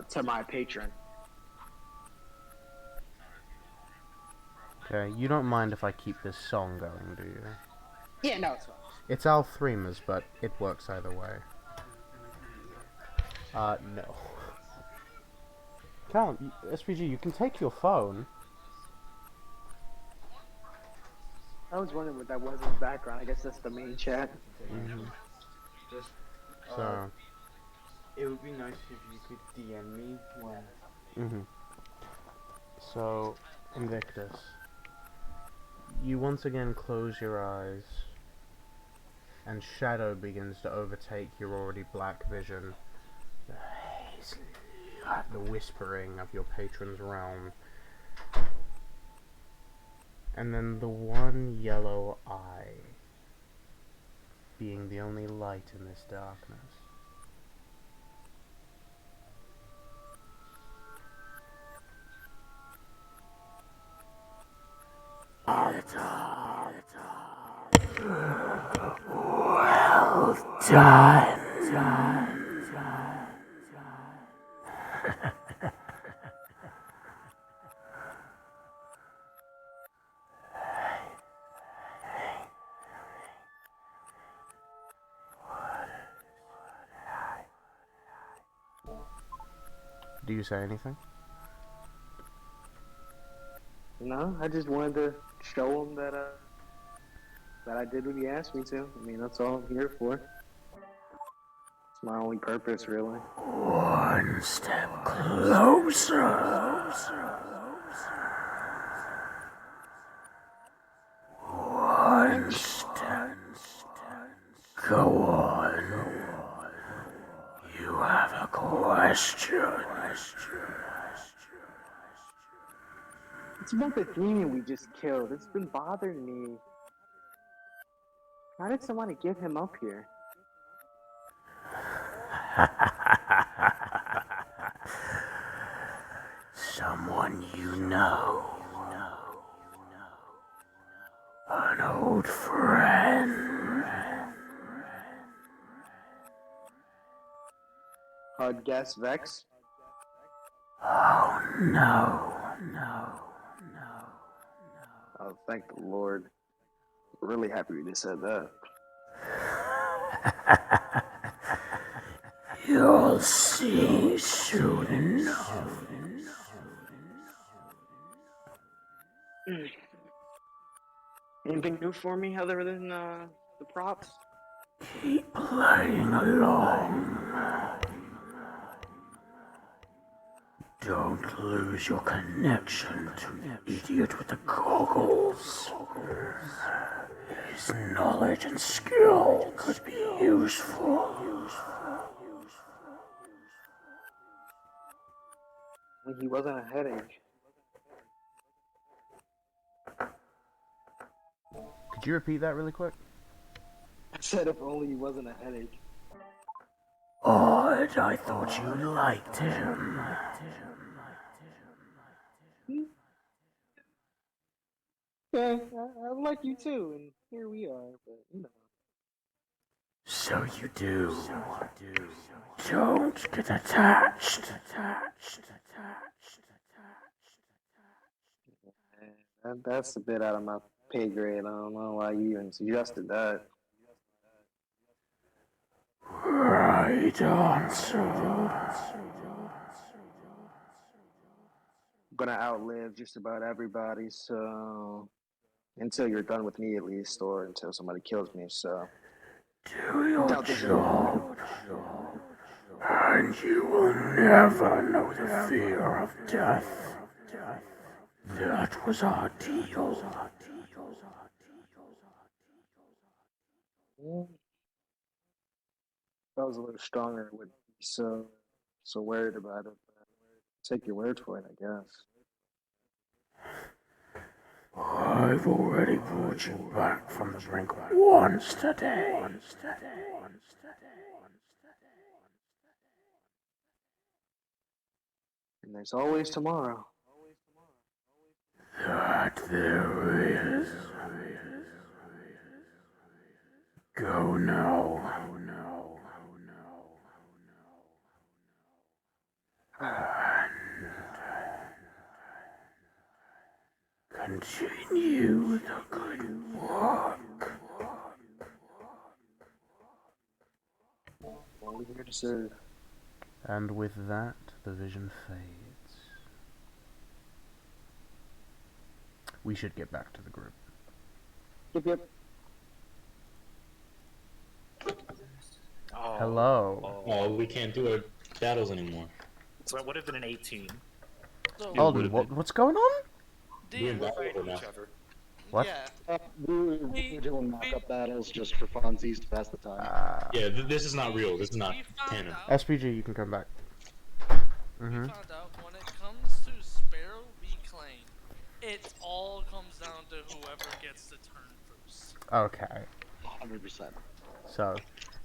to my patron. Okay, you don't mind if I keep this song going, do you? Yeah, no, it's fine. It's Alfrima's, but it works either way. No. Callum, SPG, you can take your phone. I was wondering what that was in the background. I guess that's the main chat. Just, So... it would be nice if you could DM me when... So, Invictus. You once again close your eyes, and shadow begins to overtake your already black vision. The whispering of your patron's realm. And then the one yellow eye being the only light in this darkness. Well done. Do you say anything? No, I just wanted to show him that I did what he asked me to. I mean, that's all I'm here for. It's my only purpose, really. One step closer. One step. Go on. You have a question. It's about the demon we just killed. It's been bothering me. How did somebody get him up here? Someone you know. An old friend. Hard guess, Vex? Oh no. Oh, thank the Lord. Really happy you just said that. You'll see soon enough. Anything new for me other than the props? Keep playing along. Don't lose your connection to the idiot with the goggles. His knowledge and skill could be useful. When he wasn't a headache. Could you repeat that really quick? I said if only he wasn't a headache. Odd, I thought you liked him. Yeah, I like you too, and here we are, but you know. So you do. Don't get attached. That's a bit out of my pay grade. I don't know why you even suggested that. Right answer. I'm gonna outlive just about everybody, so until you're done with me at least, or until somebody kills me, so Do your doubt this job, and you will never know the fear of death. That was our deal. If I was a little stronger, I wouldn't be so worried about it. But take your word for it, I guess. I've already brought you back from the brink once today. And there's always tomorrow. That there is. Go now. And continue the good work. Only here to serve. And with that, the vision fades. We should get back to the group. Yep. Oh, Hello. Oh, we can't do our battles anymore. So it would have been an 18. Alden, what's going on? We're in battle over now. What? Yeah. We're doing mock-up battles just for funsies to pass the time. Yeah, this is not real. This is not canon. SPG, you can come back. We found out when it comes to Sparrow v. Claim, it all comes down to whoever gets the turn first. Okay. 100%. So,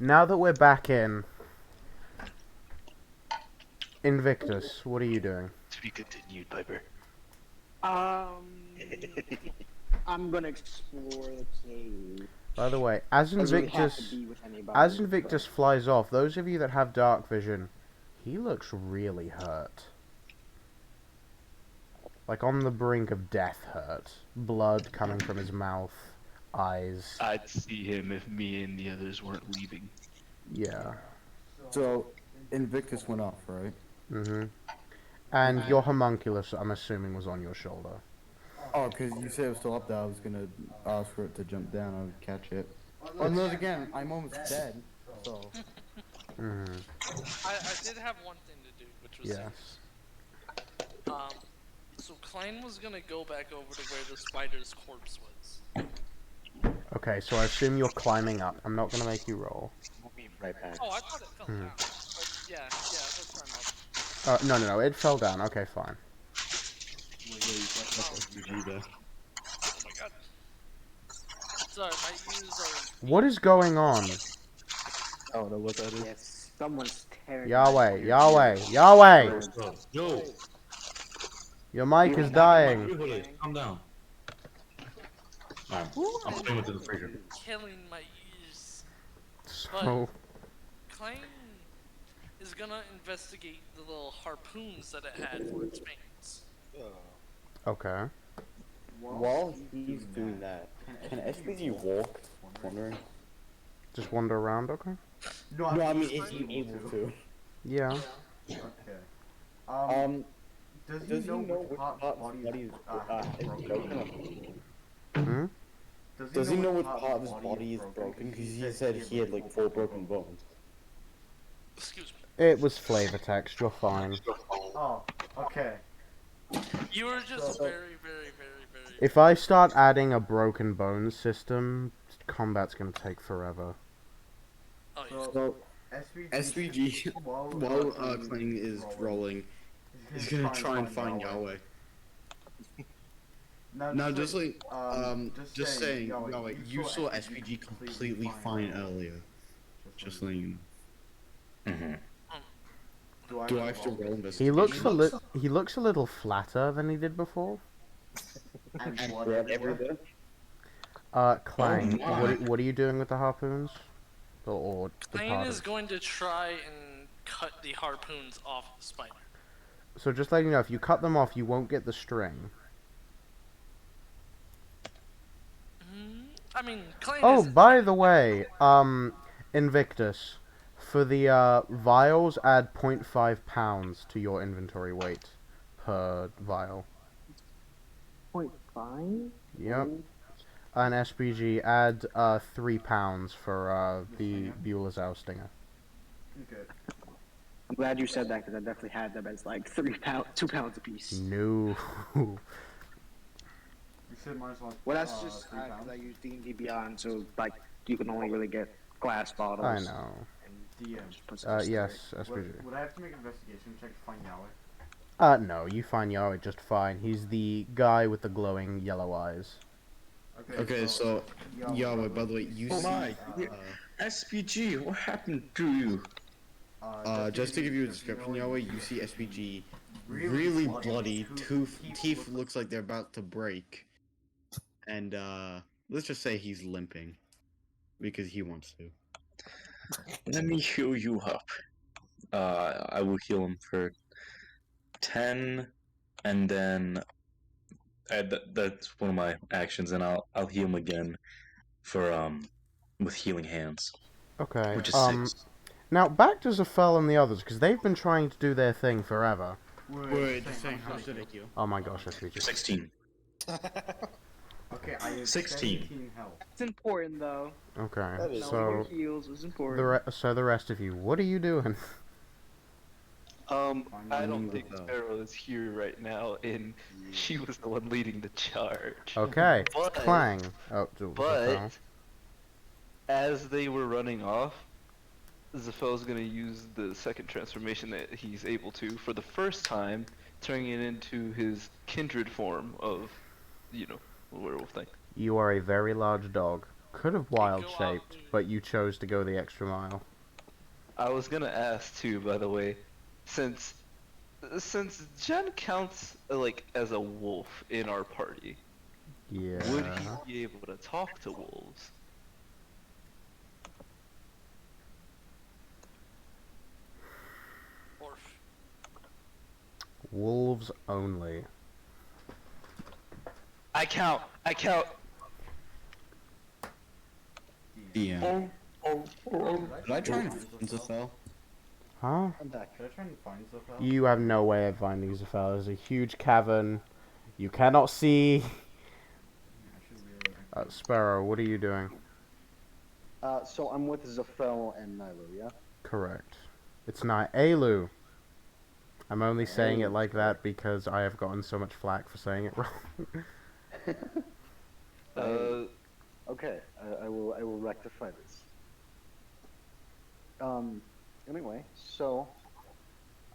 now that we're back in Invictus, what are you doing? To be continued, Piper. I'm gonna explore the cave. By the way, as Doesn't really have Invictus, to be with anybody, as Invictus flies off, those of you that have dark vision, he looks really hurt. Like on the brink of death hurt. Blood coming from his mouth, eyes. I'd see him if me and the others weren't leaving. Yeah. So, Invictus went off, right? Mm-hmm. And your homunculus, I'm assuming, was on your shoulder. Oh, because you said it was still up there, I was gonna ask for it to jump down, I would catch it. Oh, no, again, I'm almost dead, so... Mm-hmm. I did have one thing to do, which was Yes. so Klein was gonna go back over to where the spider's corpse was. Okay, so I assume you're climbing up. I'm not gonna make you roll. We'll be right back. Oh, I thought it fell down. But yeah, let's climb up. No, it fell down. Okay, fine. Oh my god. Sorry, my ears are... What is going on? I don't know what that is. Yes, someone's tearing. Yahweh, Yahweh, Yahweh! Yo! Your mic is dying. Calm down. Alright, I'm playing with the freezer. Killing my ears. So... Klein is gonna investigate the little harpoons that it had for its mains. Okay. While he's doing that, can SPG walk? Wondering. Just wander around, okay? No, I mean, is he able to? Yeah. Okay. Does he know which part of his body is broken? Hmm? Does he know which part of his body is broken? Because he said he had like 4 broken bones. Excuse me. It was flavor text, you're fine. Oh, Okay. You were just very, very, very, very. If I start adding a broken bones system, combat's gonna take forever. Oh yeah. So, SVG, while Kling is rolling, he's gonna try and find Yahweh. Now, just saying, Yahweh, you saw SVG completely fine earlier. Just letting you know. Mm-hmm. Do I have to roll He investigation? looks a little flatter than he did before. And blood everywhere. Clang, Oh my. what are you doing with the harpoons? Or the Plane part is of... going to try and cut the harpoons off the spider. So just letting you know, if you cut them off, you won't get the string. I mean, Klein Oh, is... by the way, Invictus, for the vials, add 0.5 pounds to your inventory weight per vial. 0.5? Yep. An SPG, add 3 pounds for the Bueller's Stinger. Okay. I'm glad you said that because I definitely had them as like 2 pounds apiece. No. Well, that's just because I use D&D Beyond, so like you can only really get glass bottles. I know. Yes, SPG. Would I have to make an investigation check to find Yahweh? No, you find Yahweh just fine. He's the guy with the glowing yellow eyes. Okay, so Yahweh, by the way, you Oh see... my. SPG, what happened to you? Just to give you a description, Yahweh, you see SPG really bloody, teeth looks like they're about to break. And, let's just say he's limping. Because he wants to. Let me heal you up. I will heal him for 10, and then that's one of my actions, and I'll heal him again for with healing hands. Okay. Which is 6. Now back to Zafel and the others because they've been trying to do their thing forever. Wait, just saying, how much did I heal? Oh my gosh, SPG. 16. Okay, I have 16. 17 health. It's important though. Okay, Knowing so your heals is important. the rest of you, what are you doing? I don't think Sparrow is here right now, and she was the one leading the charge. Okay, But, Clang. Oh, but Zafel. as they were running off, Zafel's gonna use the second transformation that he's able to for the first time, turning it into his kindred form of, a werewolf thing. You are a very large dog. Could have wild shaped, but you chose to go the extra mile. I was gonna ask too, by the way, since Jen counts as a wolf in our party, Yeah. would he be able to talk to wolves? Wolves only. I count. Yeah. Did I try and find Zafel? Huh? I'm back. Should I try and find Zafel? You have no way of finding Zafel. There's a huge cavern. You cannot see. Sparrow, what are you doing? So I'm with Zafel and Nilo, yeah? Correct. It's not Elu. I'm only saying it like that because I have gotten so much flack for saying it wrong. Okay, I will rectify this. Anyway, so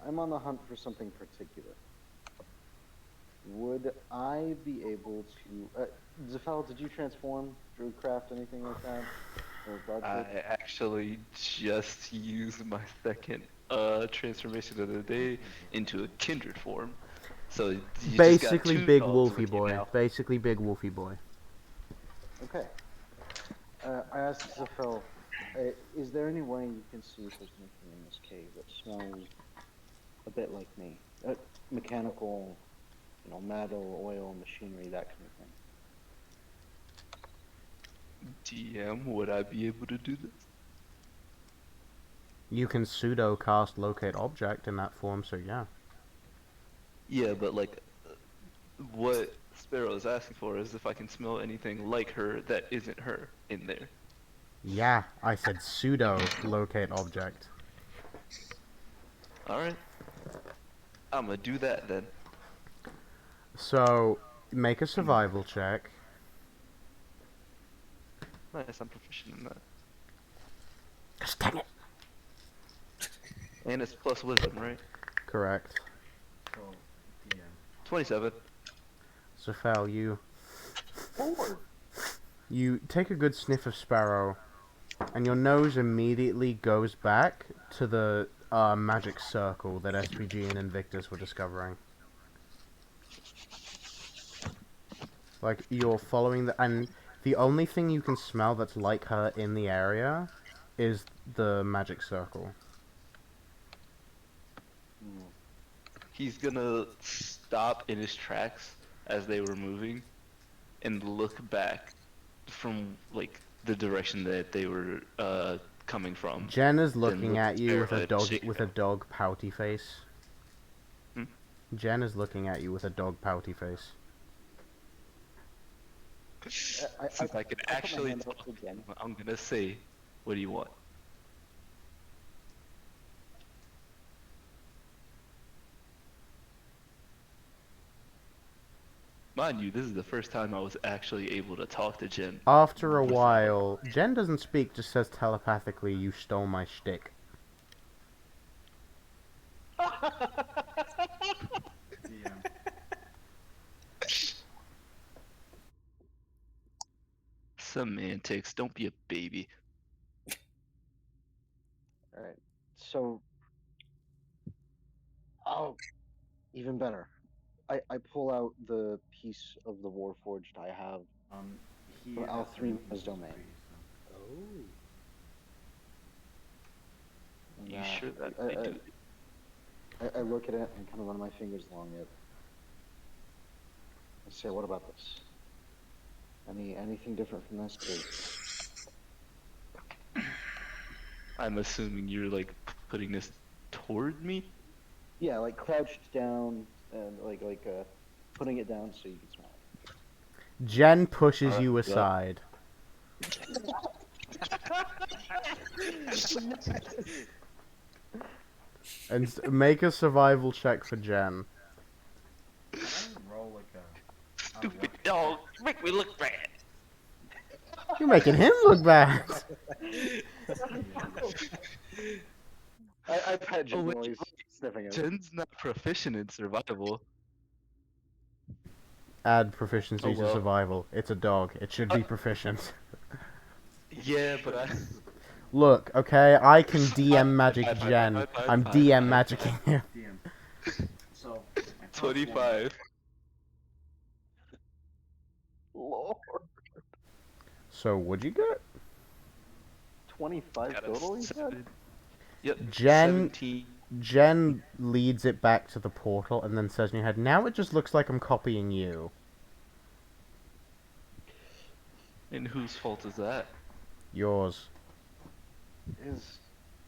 I'm on the hunt for something particular. Would I be able to? Zafel, did you transform, Druidcraft, anything like that? I actually just used my second transformation of the day into a kindred form. So you Basically, just got big two wolfy dogs boy. now. Basically, big wolfy boy. Okay. I asked Zafel, is there any way you can see if there's anything in this cave that smells a bit like me? Mechanical, metal, oil, machinery, that kind of thing. DM, would I be able to do this? You can pseudo cast locate object in that form, so yeah. Yeah, but what Sparrow is asking for is if I can smell anything like her that isn't her in there. Yeah, I said pseudo locate object. Alright. I'm gonna do that then. So, make a survival check. Nice, I'm proficient in that. Gosh, dang it. And it's plus wisdom, right? Correct. So, DM. 27. So, Fel, you 4. you take a good sniff of Sparrow, and your nose immediately goes back to the magic circle that SPG and Invictus were discovering. Like, you're following and the only thing you can smell that's like her in the area is the magic circle. He's gonna stop in his tracks as they were moving and look back from, like, the direction that they were coming from. Jen is Then looking look at you with a Sparrow and dog shake with her. a dog pouty face. Hmm? Jen is looking at you with a dog pouty face. Since I can actually talk again, I'm gonna say, what do you want? Mind you, this is the first time I was actually able to talk to Jen. After a while, Jen doesn't speak, just says telepathically, "You stole my shtick." Semantics, don't be a baby. Alright, so... Oh, even better. I pull out the piece of the Warforged I have from Al3's domain. Oh. You sure that they do? I look at it and kind of run my fingers along it. I say, what about this? Anything different from this? 'Cause I'm assuming you're, like, putting this toward me? yeah, like crouched down and putting it down so you can smell it. Jen pushes you aside. And make a survival check for Jen. Roll like a... Stupid dog, you make me look bad. You're making him look bad. I've had Jen always sniffing it. Jen's not proficient in survival. Add proficiency Oh, to well. survival. It's a dog. It should be proficient. Yeah, but I... Look, okay, I can DM magic Jen. I'm DM magicking him. So, 25. Lord. So, what'd you get? 25 total, you said? Yep, Jen 17. Jen leads it back to the portal and then says in your head, "Now it just looks like I'm copying you." And whose fault is that? Yours. Is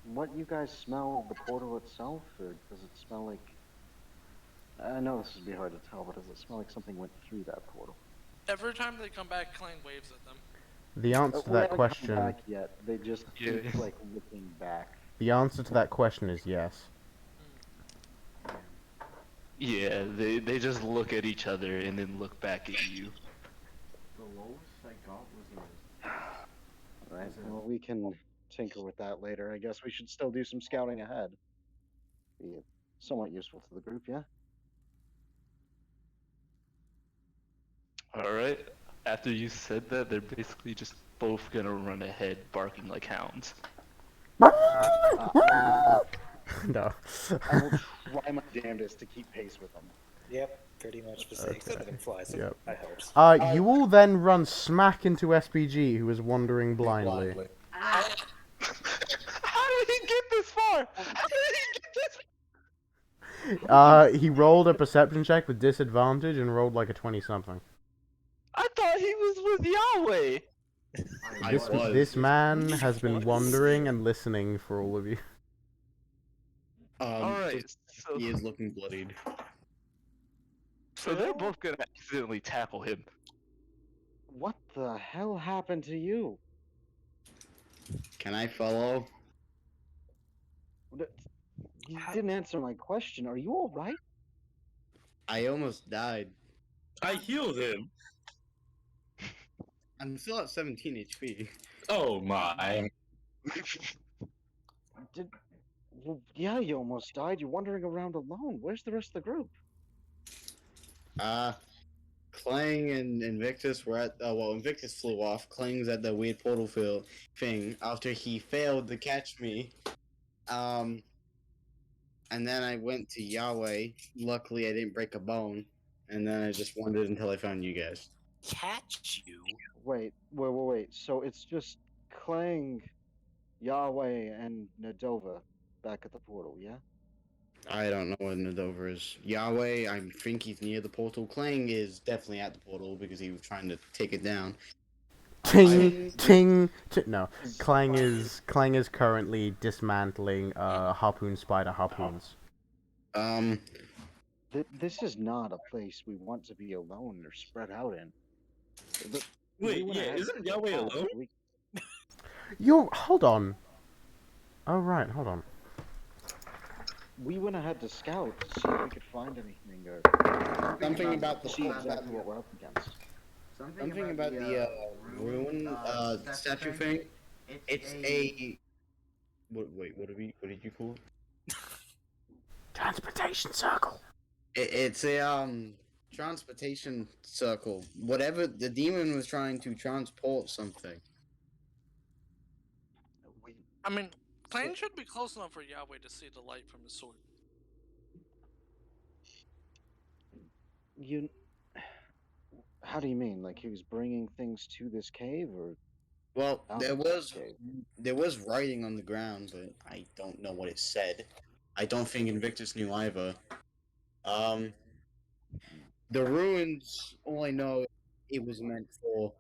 what you guys smell the portal itself, or does it smell like... I know this would be hard to tell, but does it smell like something went through that portal? Every time they come back, Klein waves at them. The answer to We that haven't come question... back yet. They just keep, Yeah. like, looking back. The answer to that question is yes. Yeah, they just look at each other and then look back at you. The lowest I got was a... Right, well, we can tinker with that later. I guess we should still do some scouting ahead. Be somewhat useful to the group, yeah? Alright, after you said that, they're basically just both gonna run ahead barking like hounds. No. I will try my damnedest to keep pace with them. Yep, pretty much the same. Except it flies. Yep. That helps. You will then run smack into SPG, who is wandering blindly. How did he get this far? How did he get this? He rolled a perception check with disadvantage and rolled like a 20-something. I thought he was with Yahweh. This man has been wandering and listening for all of you. Alright, so... He is looking bloodied. So they're both gonna accidentally tackle him. What the hell happened to you? Can I follow? You didn't answer my question. Are you alright? I almost died. I healed him. I'm still at 17 HP. Oh my. Well, yeah, you almost died. You're wandering around alone. Where's the rest of the group? Clang and Invictus were at. Well, Invictus flew off. Clang's at the weird portal field thing after he failed to catch me. Um, and then I went to Yahweh. Luckily, I didn't break a bone. And then I just wandered until I found you guys. Catch you? Wait. So it's just Clang, Yahweh, and Nadova back at the portal, yeah? I don't know what Nadover is. Yahweh, I think he's near the portal. Clang is definitely at the portal because he was trying to take it down. Ting, ting, no. Clang is currently dismantling harpoon spider harpoons. This is not a place we want to be alone or spread out in. Wait, yeah, isn't Yahweh alone? Hold on. Oh right, hold on. We went ahead to scout to see if we could find anything or something about the see exactly what we're up against. Something about the ruin statue thing. It's a. Wait, what did you call it? Transportation circle. It's a transportation circle. Whatever the demon was trying to transport something. I mean, Clang should be close enough for Yahweh to see the light from his sword. How do you mean? Like he was bringing things to this cave, or? Well, there was writing on the ground, but I don't know what it said. I don't think Invictus knew either. The ruins. All I know, it was meant for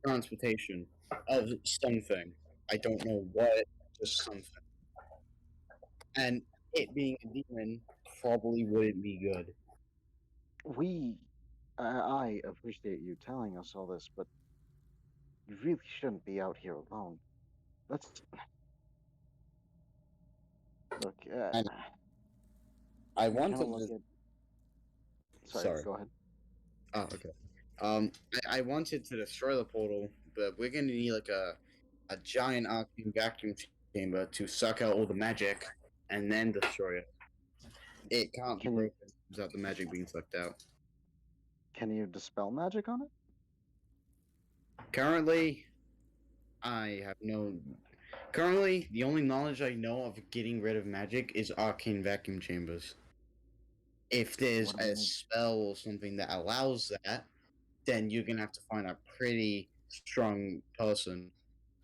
transportation of something. I don't know what, just something. And it being a demon probably wouldn't be good. I appreciate you telling us all this, but you really shouldn't be out here alone. Let's look. I we wanted kinda look to. at. Sorry, go ahead. Oh, okay. I wanted to destroy the portal, but we're gonna need like a giant arcane vacuum chamber to suck out all the magic and then destroy it. It can't be broken without the magic being sucked out. Can you dispel magic on it? Currently, I have no. Currently, the only knowledge I know of getting rid of magic is arcane vacuum chambers. If there's a spell or something that allows that, then you're gonna have to find a pretty strong person,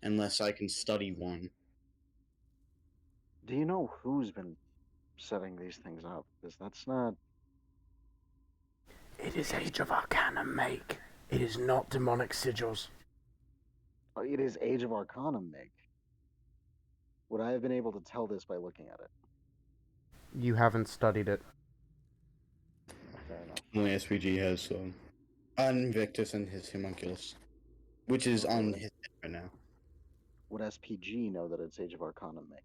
unless I can study one. Do you know who's been setting these things up? Because that's not. It is Age of Arcanum make. It is not demonic sigils. It is Age of Arcanum make. Would I have been able to tell this by looking at it? You haven't studied it. Fair enough. Only SVG has Invictus and his homunculus, which is on his head right now. Would SPG know that it's Age of Arcanum make?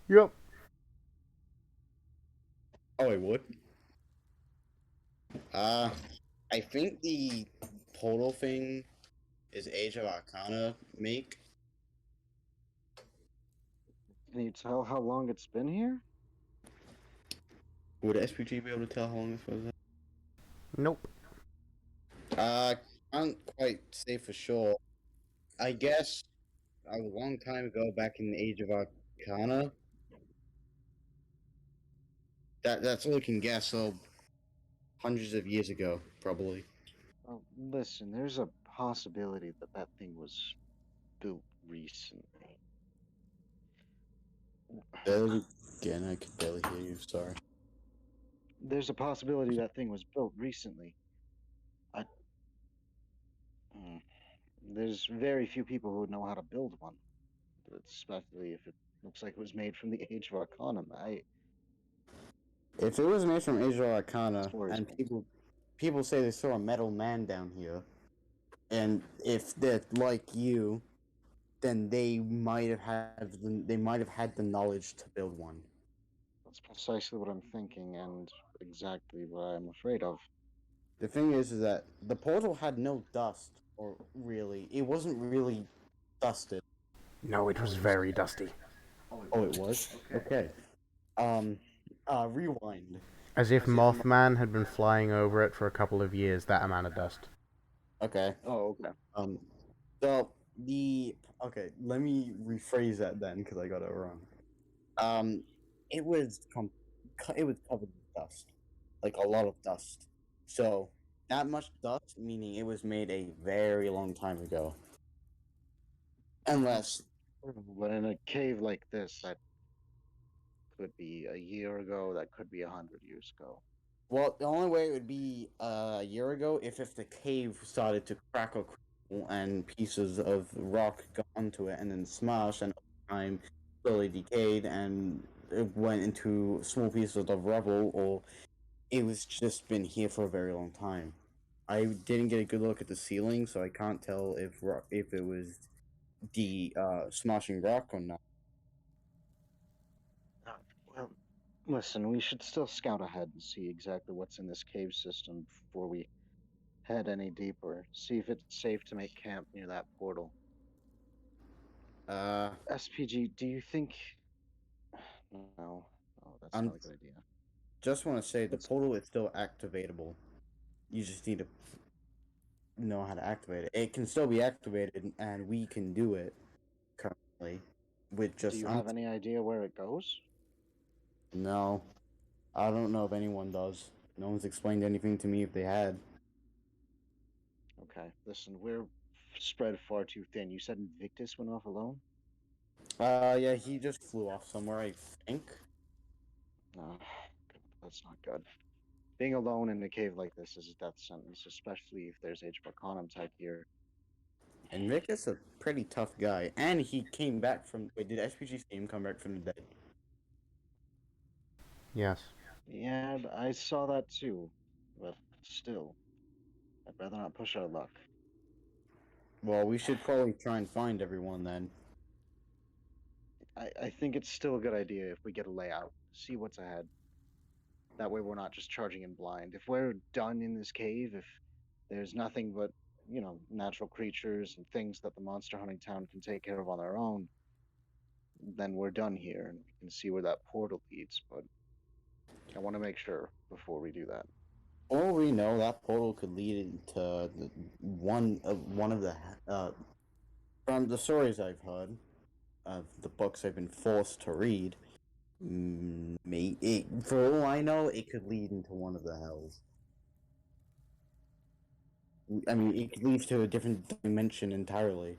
Yep. Oh, it would. I think the portal thing is Age of Arcana make. Can you tell how long it's been here? Would SPG be able to tell how long this was? Nope. Can't quite say for sure. I guess a long time ago, back in the Age of Arcana. That's all I can guess. So, hundreds of years ago, probably. Oh, listen, there's a possibility that that thing was built recently. Again, I could barely hear you. Sorry. There's a possibility that thing was built recently. There's very few people who would know how to build one, especially if it looks like it was made from the Age of Arcanum. If it was made from Age of Arcana, and people say they saw a metal man down here, and if they're like you, then they might have had the knowledge to build one. That's precisely what I'm thinking, and exactly what I'm afraid of. The thing is that the portal had no dust, or really, it wasn't really dusted. No, it was very dusty. Oh, it was? Okay. Um, rewind. As if Mothman had been flying over it for a couple of years, that amount of dust. Okay. Oh, okay. So okay, let me rephrase that then because I got it wrong. Um, it was it was covered with dust, like a lot of dust. So that much dust, meaning it was made a very long time ago. Unless, But in a cave like this, that could be a year ago, that could be 100 years ago. well, the only way it would be a year ago if the cave started to crack or crumble and pieces of rock got onto it and then smashed and over time slowly decayed and it went into small pieces of rubble, or it was just been here for a very long time. I didn't get a good look at the ceiling, so I can't tell if it was the smashing rock or not. Well, listen, we should still scout ahead and see exactly what's in this cave system before we head any deeper. See if it's safe to make camp near that portal. SPG, do you think? No, oh, that's I'm not a good idea. just want to say the Let's. portal is still activatable. You just need to know how to activate it. It can still be activated, and we can do it currently with Do just. you have any idea where it goes? No, I don't know if anyone does. No one's explained anything to me if they had. Okay, listen, we're spread far too thin. You said Invictus went off alone? Yeah, he just flew off somewhere, I think. No, that's not good. Being alone in a cave like this is a death sentence, especially if there's arcanum type here. And Rick is a pretty tough guy, and he came back from. Wait, did SPG see him come back from the dead? Yes. Yeah, I saw that too, but still, I'd rather not push our luck. Well, we should probably try and find everyone then. I think it's still a good idea if we get a layout, see what's ahead. That way we're not just charging in blind. If we're done in this cave, if there's nothing but, natural creatures and things that the monster hunting town can take care of on their own, then we're done here and we can see where that portal leads. But I want to make sure before we do that. Or we know that portal could lead into one of the from the stories I've heard of the books I've been forced to read. For all I know, it could lead into one of the hells. I mean, it could lead to a different dimension entirely,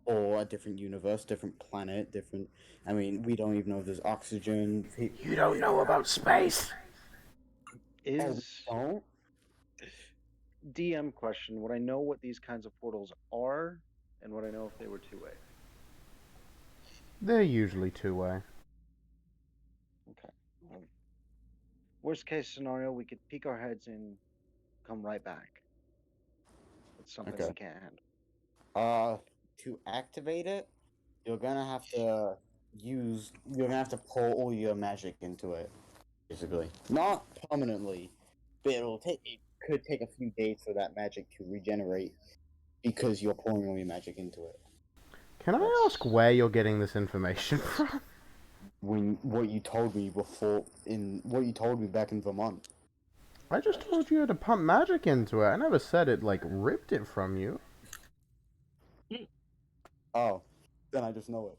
or a different universe, different planet, different. I mean, we don't even know if there's oxygen. You don't know about space. Is DM question: would I know what these kinds of portals are, and would I know if they were two-way? They're usually two-way. Okay. Worst case scenario, we could peek our heads in, come right back. It's something Okay. we can't handle. To activate it, you're gonna have to You're gonna have to pour all your magic into it, basically. Not permanently, but it could take a few days for that magic to regenerate because you're pouring all your magic into it. Can I ask where you're getting this information from? What you told me back in Vermont. I just told you to pump magic into it. I never said it, ripped it from you. Oh, then I just know it.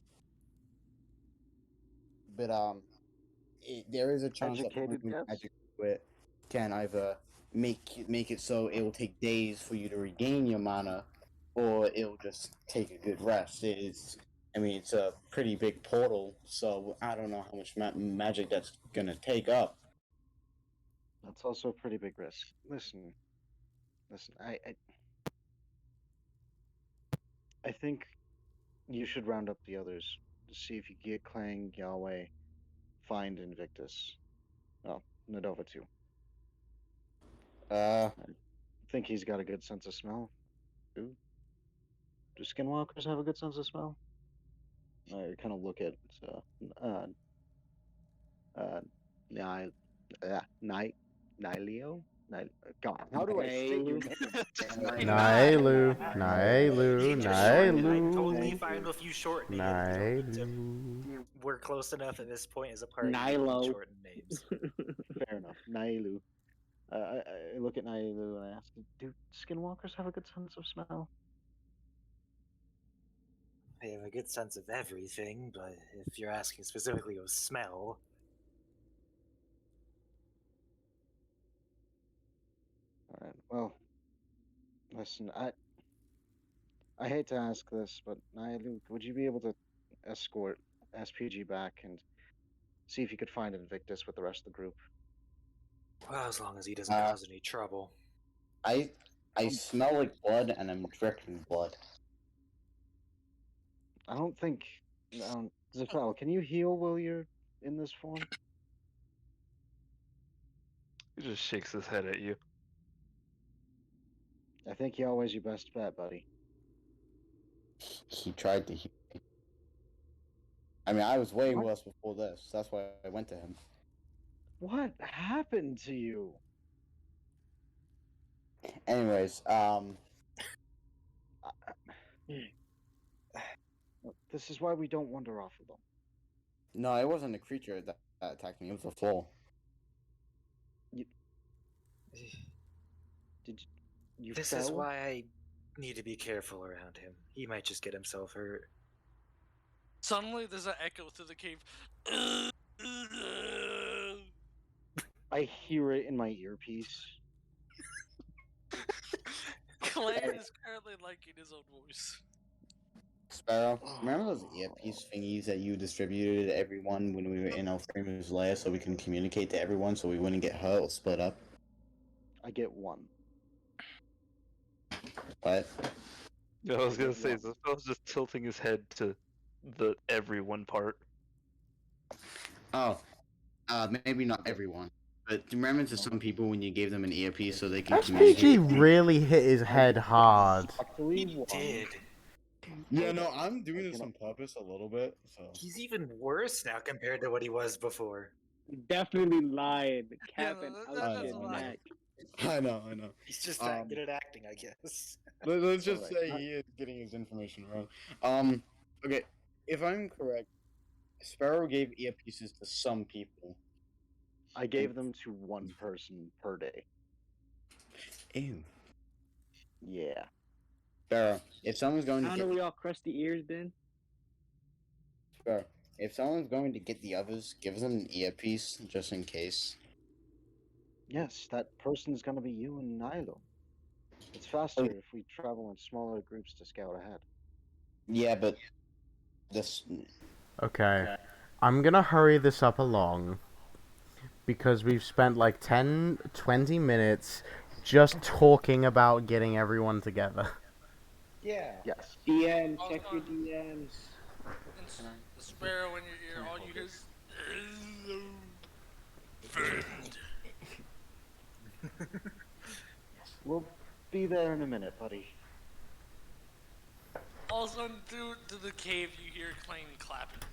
But there is a chance that Educated pouring guess? magic into it can either make it so it will take days for you to regain your mana, or it'll just take a good rest. It's a pretty big portal, so I don't know how much magic that's gonna take up. That's also a pretty big risk. Listen. I think you should round up the others to see if you get Clang, Yahweh, find Invictus. Oh, Nadova too. I think he's got a good sense of smell. Do skinwalkers have a good sense of smell? I kind of look at uh, uh, Ni, Nileo? God, how do I say your name? Naelu, Naelu, You just shorten it. I'm Naelu, totally fine with you shortening it. You don't need to. Naelu. We're close enough at this point as a party. You don't need Nilo. shortened names. Fair enough. Nailu. I look at Nailu and I ask, do skinwalkers have a good sense of smell? I have a good sense of everything, but if you're asking specifically of smell, All right. Well, listen, I hate to ask this, but Nailu, would you be able to escort SPG back and see if you could find Invictus with the rest of the group? well, as long as he doesn't cause any trouble. I smell like blood and I'm dripping blood. I don't think. Zafel, can you heal while you're in this form? He just shakes his head at you. I think he always your best bet, buddy. He tried to heal me. I mean, I was way worse before this. That's why I went to him. What happened to you? Anyways, This is why we don't wander off of them. no, it wasn't a creature that attacked me. It was a floor. This fell? is why I need to be careful around him. He might just get himself hurt. Suddenly, there's an echo through the cave. I hear it in my earpiece. Clay is currently liking his own voice. Sparrow, remember those earpiece thingies that you distributed to everyone when we were in Alfremo's lair so we can communicate to everyone so we wouldn't get hurt or split up? I get one. What? Yeah, I was gonna say, Zafel's just tilting his head to the everyone part. Oh, maybe not everyone. But remember to some people when you gave them an earpiece so they can SPG communicate? really hit his head hard. He did. Yeah, no, I'm doing this on purpose a little bit, so. He's even worse now compared to what he was before. Definitely lied. Capping that's out a your lie. neck. I know. He's just that good at acting, I guess. Let's just say he is getting his information wrong. Okay, if I'm correct, Sparrow gave earpieces to some people. I gave them to one person per day. Ew. Yeah. Sparrow, if someone's going to I don't know where y'all crusty ears been. Sparrow, if someone's going to get the others, give them an earpiece just in case. Yes, that person's gonna be you and Nilo. It's faster if we travel in smaller groups to scout ahead. Yeah, but this. Okay. I'm gonna hurry this up along because we've spent like 10, 20 minutes just talking about getting everyone together. Yeah. Yes. DM, check your DMs. The sparrow in your ear, all you hear is. Friend. We'll be there in a minute, buddy. All of a sudden, through the cave, you hear Klein clapping.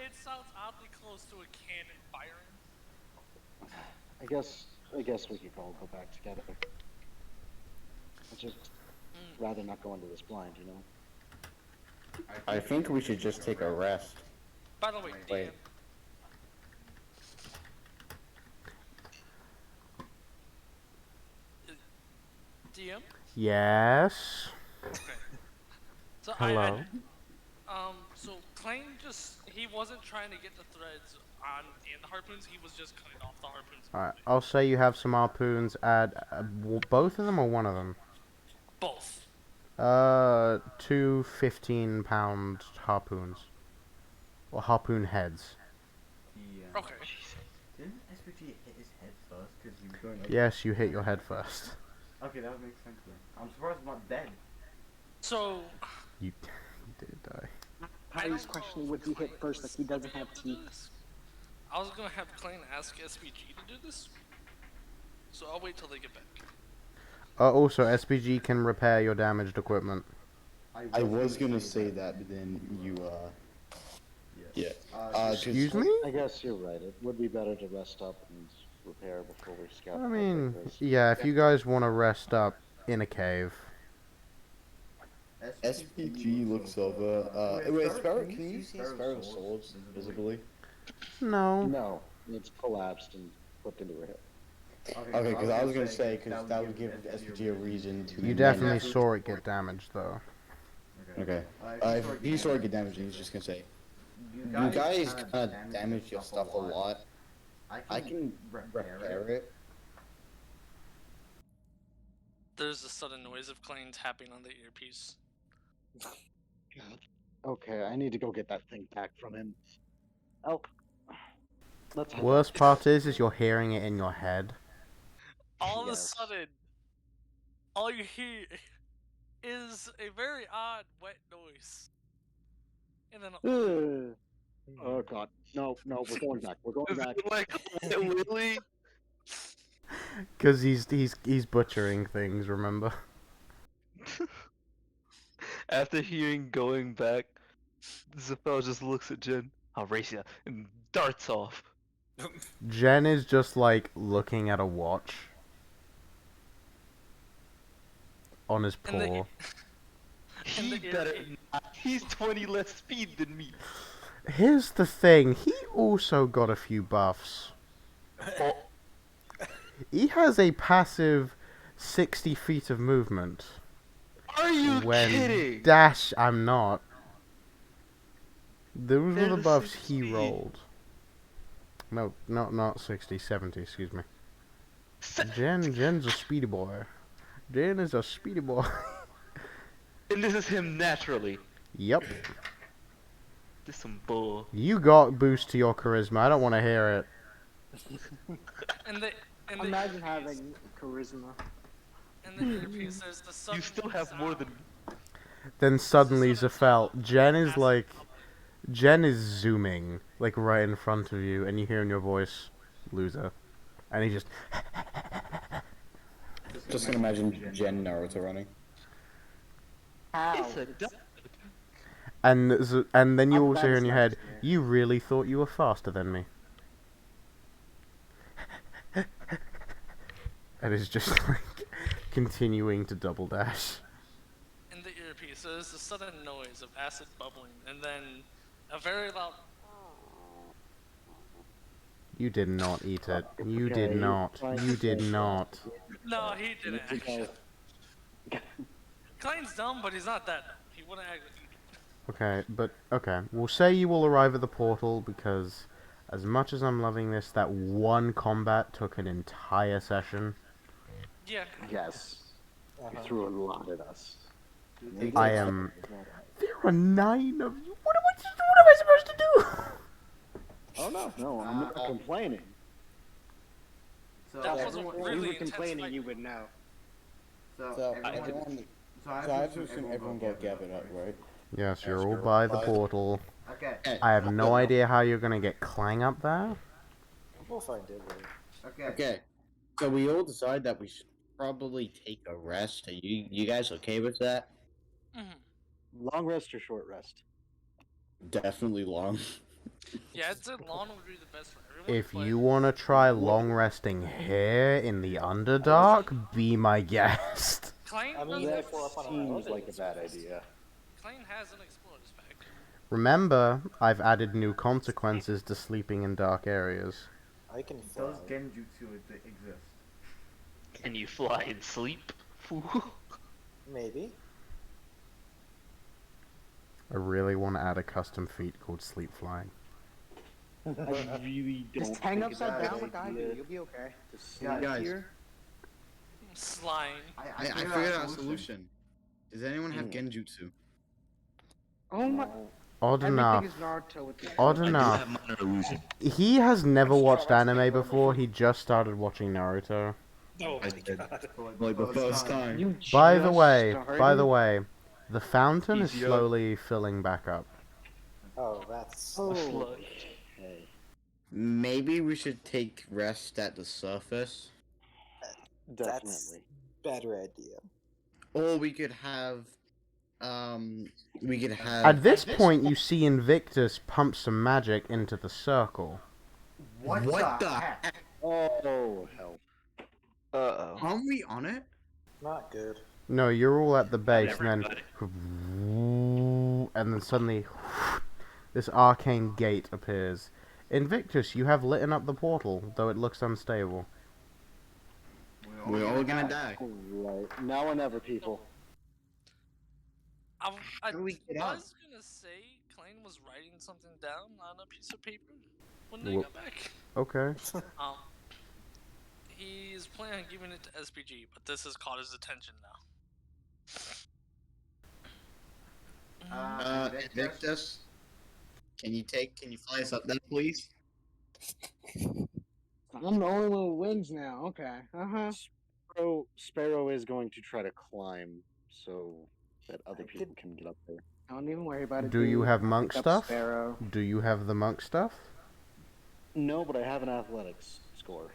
It sounds oddly close to a cannon firing. I guess we could all go back together. I'd just rather not go into this blind, you know? I think we should just take a rest. By the way, Wait. DM? Yes. Okay. So Hello. So Klein he wasn't trying to get the threads on in the harpoons, he was just cutting off the harpoons. Alright, I'll say you have some harpoons. Add both of them or one of them? Both. 2 15-pound harpoons. Or harpoon heads. Okay. Didn't SPG hit his head first? Because he was going like... Yes, you hit your head first. Okay, that would make sense then. I'm surprised I'm not dead. So... You did die. Patty's questioning what he hit first, like he doesn't have teeth. I was gonna have Klein ask SPG to do this. So I'll wait till they get back. Also, SPG can repair your damaged equipment. I was gonna say that, but then you, yeah. Excuse me? I guess you're right. It would be better to rest up and repair before we scout. I out mean, there, 'cause yeah, if you guys want to rest up in a cave. SPG looks over. Wait, Sparrow, can you see Sparrow's swords visibly? No. No, it's collapsed and flipped into her hip. Okay, because I was gonna say, because that would give SPG a reason to. You definitely saw it get damaged, though. Okay. If you saw it get damaged, he's just gonna say, you guys kind of damage your stuff a lot. I can repair it. There's a sudden noise of Clayton tapping on the earpiece. Okay, I need to go get that thing back from him. Oh, let's. Worst part is you're hearing it in your head. All of a sudden, all you hear is a very odd wet noise. And then Oh god, no, we're going back. We're going back. Like Willy. Because he's butchering things, remember? After hearing going back, Zafel just looks at Jen. I'll race you and darts off. Jen is just like looking at a watch on his paw. He better not. He's 20 less speed than me. Here's the thing, he also got a few buffs. He has a passive 60 feet of movement. Are you when kidding? Dash, I'm not. Those were the There's buffs 60. he rolled. No, not 60, 70, excuse me. Jen's a speedy boy. Jen is a speedy boy. And this is him naturally. Yep. This some bull. You got boost to your charisma. I don't want to hear it. Imagine having charisma. In the earpiece, there's the sudden You still have more than. Then suddenly Zafel, Jen is zooming, like right in front of you, and you hear in your voice, loser. And he just... Just gonna imagine Jen Naruto running. It's a duck. And then you also hear in your head, you really thought you were faster than me. And it's just like continuing to double dash. In the earpiece, there's a sudden noise of acid bubbling, and then a very loud. You did not eat it. You did not. You did not. No, he didn't actually. Clayton's dumb, but he's not that dumb. He wouldn't actually eat it. Okay, but okay. We'll say you will arrive at the portal because, as much as I'm loving this, that one combat took an entire session. Yeah. Yes. You threw a lot at us. I am. There are 9 of you. What am I supposed to do? Oh no, I'm not complaining. So That wasn't if really you were intense complaining, fight. you would know. So I have to assume everyone got gathered up, right? Yes, you're all by the portal. Okay. I have no idea how you're gonna get Clang up there. We'll find it later. Okay. Okay. So we all decide that we should probably take a rest. Are you guys okay with that? Long rest or short rest? Definitely long. Yeah, I'd say long would be the best for everyone. If you wanna try long resting here in the Underdark, be my guest. Clayton I mean, doesn't- therefore, up on an Seems like a elevator, bad it's idea. Clayton has an explorer's pack. Remember, I've added new consequences to sleeping in dark areas. I can fly. Does genjutsu exist? Can you fly and sleep? Maybe. I really want to add a custom feat called sleep flying. I really don't. Just hang think it's a upside bad down like I do. idea. You'll be okay. to sleep Guys. Here. Slime. I figured out a solution. Does anyone have genjutsu? Oh my. Odd enough. Everything is Naruto with the Odd I do enough. have minor illusion. He has never watched anime before. He just started watching Naruto. Oh my did. god. Like the first time. You By the just way, started? the fountain is Easier. slowly filling back up. Oh, that's. Oh. Okay. Maybe we should take rest at the surface. Definitely. Better idea. Or we could have we could have. At this point, you see Invictus pump some magic into the circle. What the heck? Oh, hell. Uh-oh. Aren't we on it? Not good. No, you're all at the base, and then... Everybody. And then suddenly, this arcane gate appears. Invictus, you have lit up the portal, though it looks unstable. We're all gonna die. Right. Now or never, people. I How do we get out? was gonna say Klein was writing something down on a piece of paper when they Wha- got back. Okay. He's planning on giving it to SPG, but this has caught his attention now. Invictus, can you fly us up there, please? I'm the only one who wins now. Okay. Sparrow is going to try to climb so that other people can get up there. Don't even worry about it. Do you dude. have monk Pick up stuff? Sparrow. Do you have the monk stuff? No, but I have an athletics score.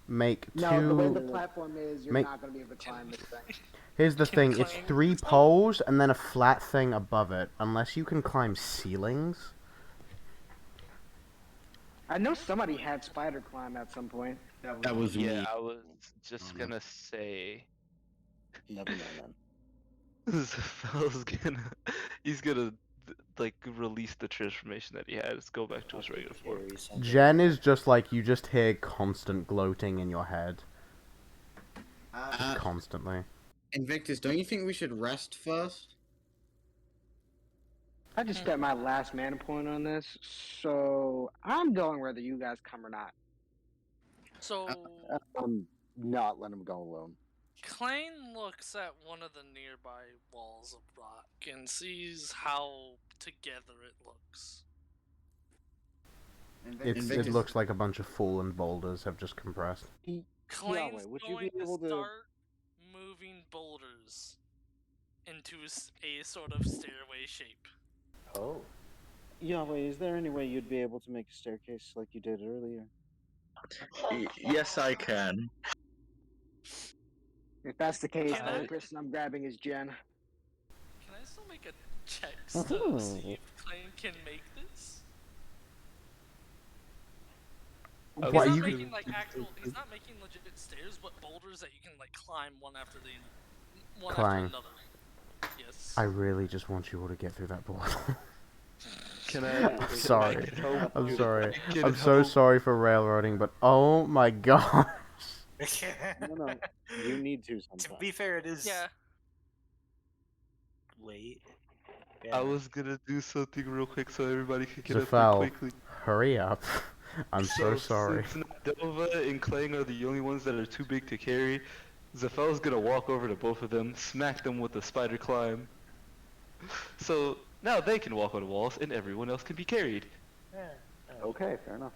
Make two... No, the way the platform is, you're Make- not going to be able to climb this thing. Here's the thing, it's 3 poles and then a flat thing above it. Unless you can climb ceilings. I know somebody had spider climb at some point. That was me. Yeah, I was just gonna say. Never mind then. He's gonna like release the transformation that he has, go back to his regular form. Jen is just like, you just hear constant gloating in your head. Constantly. Invictus, don't you think we should rest first? I just spent my last mana point on this, so I'm going whether you guys come or not. So, I'm not letting him go alone. Klein looks at one of the nearby walls of rock and sees how together it looks. It looks like a bunch of fallen boulders have just compressed. Klein's Yahweh, would you going be able to to- start moving boulders into a sort of stairway shape. Oh. Yahweh, is there any way you'd be able to make a staircase like you did earlier? Yes, I can. If that's the case, Can the I- only person I'm grabbing is Jen. Can I still make a check Oh. to see if Klein can make this? What, He's not you making like actual. He's not making legit stairs, but boulders that you can like climb one after Klein. another. Yes. I really just want you all to get through that portal. Can I? I'm sorry. I'm sorry. Can I'm so help? sorry for railroading, but oh my gosh. No, you need to To sometimes. be fair, it is Yeah. late. I was gonna do something real quick so everybody could get up Zafal, there quickly. hurry up. I'm so sorry. Since Nova and Klang are the only ones that are too big to carry, Zafal's gonna walk over to both of them, smack them with a spider climb. So now they can walk on the walls and everyone else can be carried. Okay, fair enough.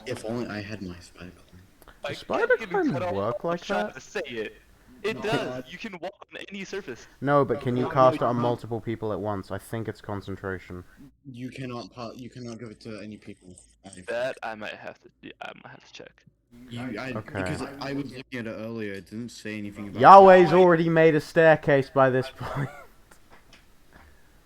If only I had my spider climb. Does I spider can't climb cut off work like trying that? to say it. It does. You can walk on any surface. No, but can you cast it on multiple people at once? I think it's concentration. You cannot give it to any people. That I might have to. I might have to check. Okay. Because I was looking at it earlier, it didn't say anything about Yahweh's already made a staircase by this point.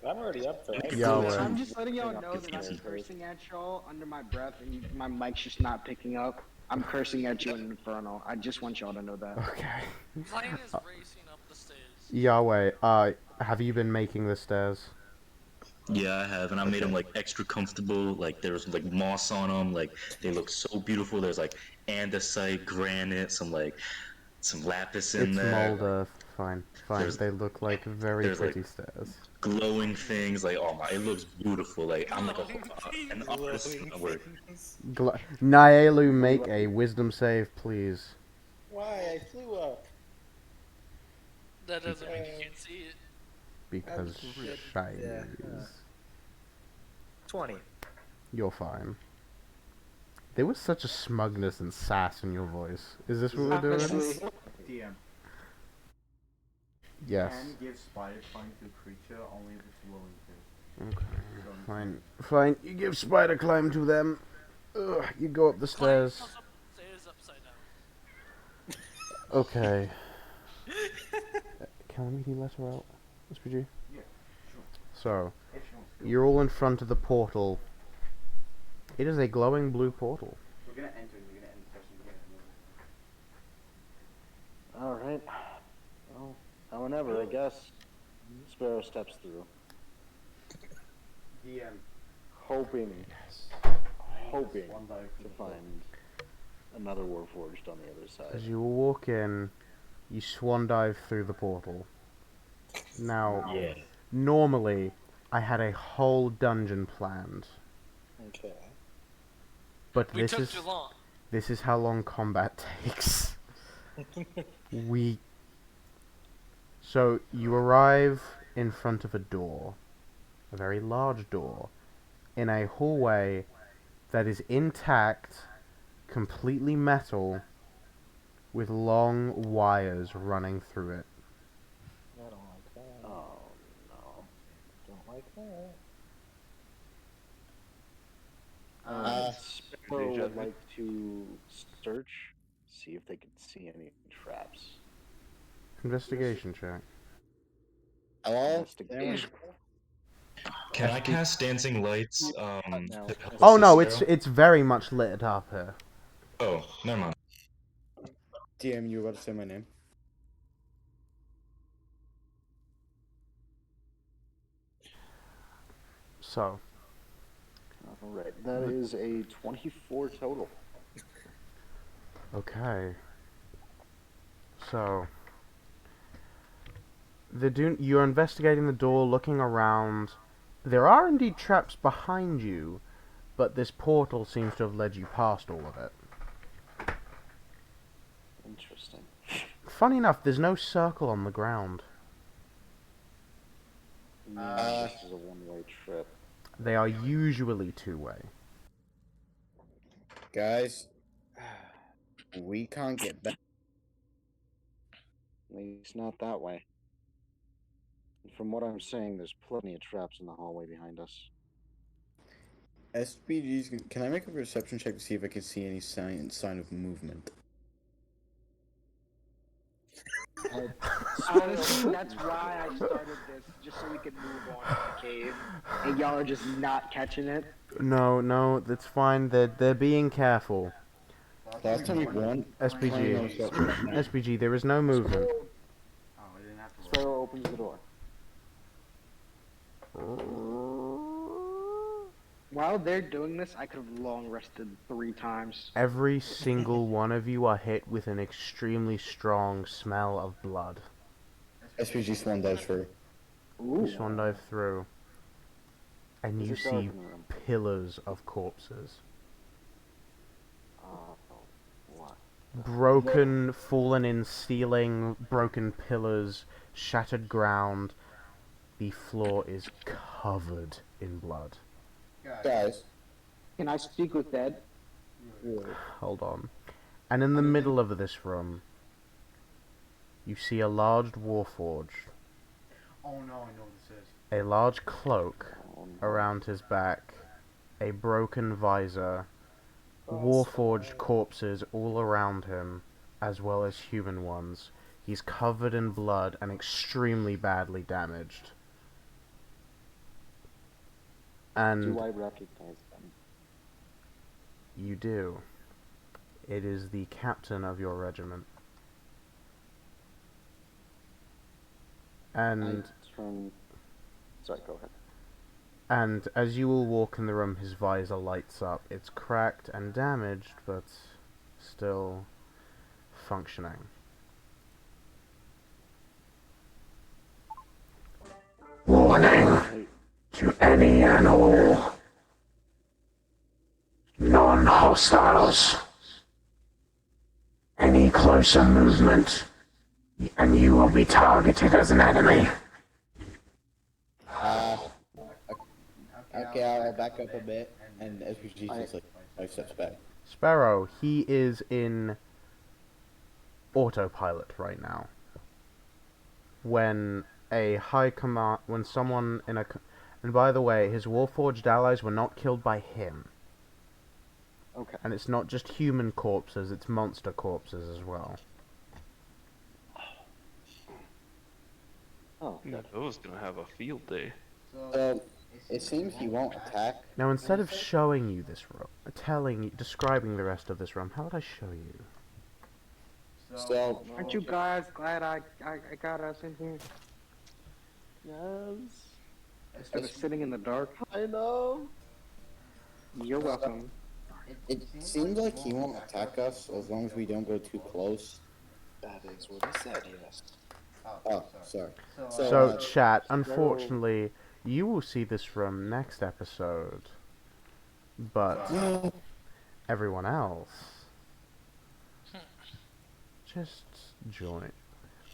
I'm already up there. Yahweh. I'm just letting y'all know that I'm cursing at y'all under my breath, and my mic's just not picking up. I'm cursing at you in Inferno. I just want y'all to know that. Okay. Klein is racing up the stairs. Yahweh, have you been making the stairs? Yeah, I have, and I made them like extra comfortable. Like there's like moss on them. Like they look so beautiful. There's like andesite, granite, some lapis in It's there. mold earth. Fine. There's- They look like very there's, like, pretty stairs. Glowing things. Like oh my, it looks beautiful. Like I'm like an artist. in my work. Nyelu, make a wisdom save, please. Why? I flew up. That doesn't mean you can't see it. Because shinies. Yeah. 20. You're fine. There was such a smugness and sass in your voice. Is this what we're doing? DM. Yes. Can give spider climb to a creature only if it's willing to. Okay. Fine. Fine. You give spider climb to them. Ugh, you go up the stairs. Stairs upside down. Okay. can I read the letter out, SPG? Yeah, sure. So, If she wants to. you're all in front of the portal. It is a glowing blue portal. We're gonna enter and we're gonna end the session again. Alright. Well, now and ever, I guess. Sparrow steps through. DM. Hoping to find another Warforged on the other side. As you walk in, you swan dive through the portal. Now, normally, I had a whole dungeon planned. Okay. But We took too long. This is how long combat takes. So, you arrive in front of a door. A very large door. In a hallway that is intact, completely metal, with long wires running through it. I don't like that. Oh, no. Don't like that. Sparrow would like to search, see if they can see any traps. Investigation check. Hello? Investigation. Can I cast dancing lights? Now, to help Oh no, assist Sparrow? it's very much lit up here. Oh, never mind. DM, you were about to say my name. So. Alright, that is a 24 total. Okay. So. You're investigating the door, looking around. There are indeed traps behind you, but this portal seems to have led you past all of it. Interesting. Funny enough, there's no circle on the ground. Yeah, this is a one-way trip. They are usually two-way. Guys, we can't get back. At least not that way. And from what I'm saying, there's plenty of traps in the hallway behind us. SPG's. Can I make a perception check to see if I can see any sign of movement? Honestly, that's why I started this, just so we could move on to the cave. And y'all are just not catching it. No, that's fine. They're being careful. Last time we won, SPG, there is no movement. Sparrow opens the door. While they're doing this, I could have long rested 3 times. Every single one of you are hit with an extremely strong smell of blood. SPG swan dives through. You swan dive through, and you see pillars of corpses. What? Broken, fallen-in ceiling, broken pillars, shattered ground. The floor is covered in blood. Guys, can I speak with Dead? Hold on. And in the middle of this room, you see a large warforged. Oh no, I know what this is. A large cloak around his back, a broken visor, warforged corpses all around him, as well as human ones. He's covered in blood and extremely badly damaged. And do I recognize them? You do. It is the captain of your regiment. And Sorry, go ahead. And as you all walk in the room, his visor lights up. It's cracked and damaged, but still functioning. Warning to any animal. Non-hostiles. Any closer movement, and you will be targeted as an enemy. Okay, I'll back up a bit, and SPG takes like 5 steps back. Sparrow, he is in autopilot right now. When a high command, when someone in a, and by the way, his warforged allies were not killed by him. Okay. And it's not just human corpses, it's monster corpses as well. Oh, good. Nova's gonna have a field day. So, it seems he won't attack. Now, instead of showing you this room, describing the rest of this room, how would I show you? So, Aren't you guys glad I got us in here? Yes. Instead of sitting in the dark? I know. You're welcome. it seems like he won't attack us as long as we don't go too close. That is what he said, yes. Oh, sorry. So, chat, unfortunately, you will see this from next episode. But everyone else, just join.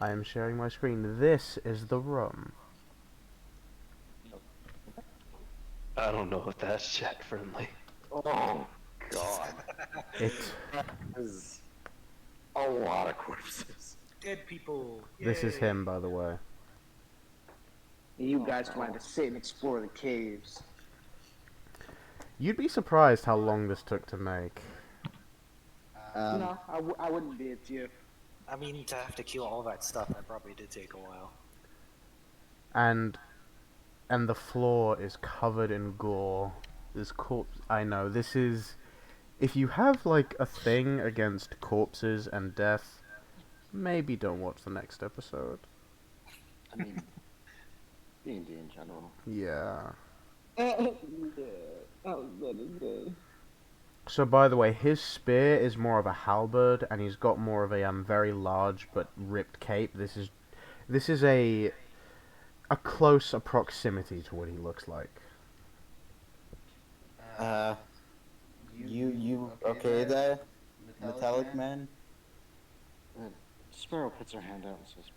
I am sharing my screen. This is the room. I don't know if that's chat friendly. Oh God. It is a lot of corpses. Dead people. This is him, by the way. You guys wanted to sit and explore the caves. You'd be surprised how long this took to make. No, I wouldn't be. It's you. I mean, to have to kill all that stuff, that probably did take a while. And the floor is covered in gore. There's corpse. I know, this is... If you have, like, a thing against corpses and death, maybe don't watch the next episode. I mean, D&D in general. Yeah. Yeah, that was good. So, by the way, his spear is more of a halberd, and he's got more of a very large but ripped cape. This is a close proximity to what he looks like. You okay there, Metallic Man? Sparrow puts her hand out and says,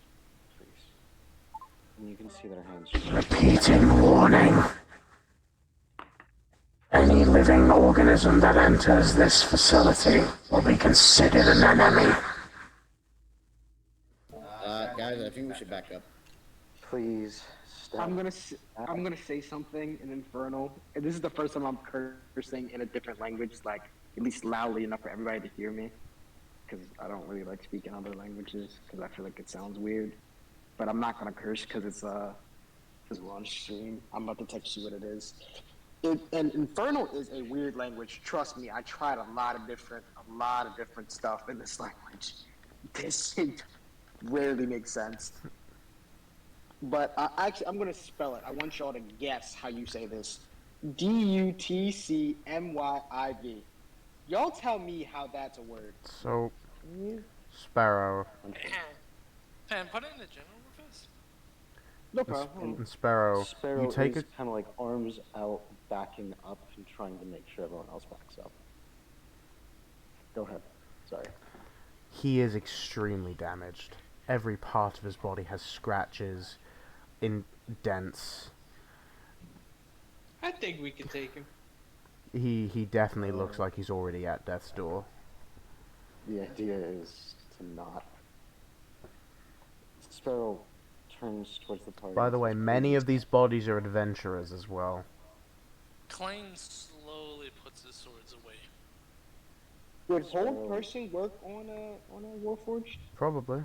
"Please." And you can see that her hands. Repeating warning. Any living organism that enters this facility will be considered an enemy. Guys, I think we should back up. Please stop. I'm gonna say something in Infernal, and this is the first time I'm cursing in a different language, like at least loudly enough for everybody to hear me. Because I don't really like speaking other languages, because I feel like it sounds weird. But I'm not gonna curse because it's we're on stream. I'm about to text you what it is. And Infernal is a weird language. Trust me, I tried a lot of different stuff in this language. This shit rarely makes sense. But I'm gonna spell it. I want y'all to guess how you say this. Dutcmyiv. Y'all tell me how that's a word. So, Sparrow. Pan, put it in the general with us. No problem. And Sparrow, Sparrow you take is kind of like arms out, backing up, and trying to make sure everyone else backs up. Go ahead. Sorry. He is extremely damaged. Every part of his body has scratches, indents. I think we can take him. He definitely looks like he's already at death's door. The idea is to not. Sparrow turns towards the party. By the way, many of these bodies are adventurers as well. Klein slowly puts his swords away. Would hold person work on a Warforged? Probably.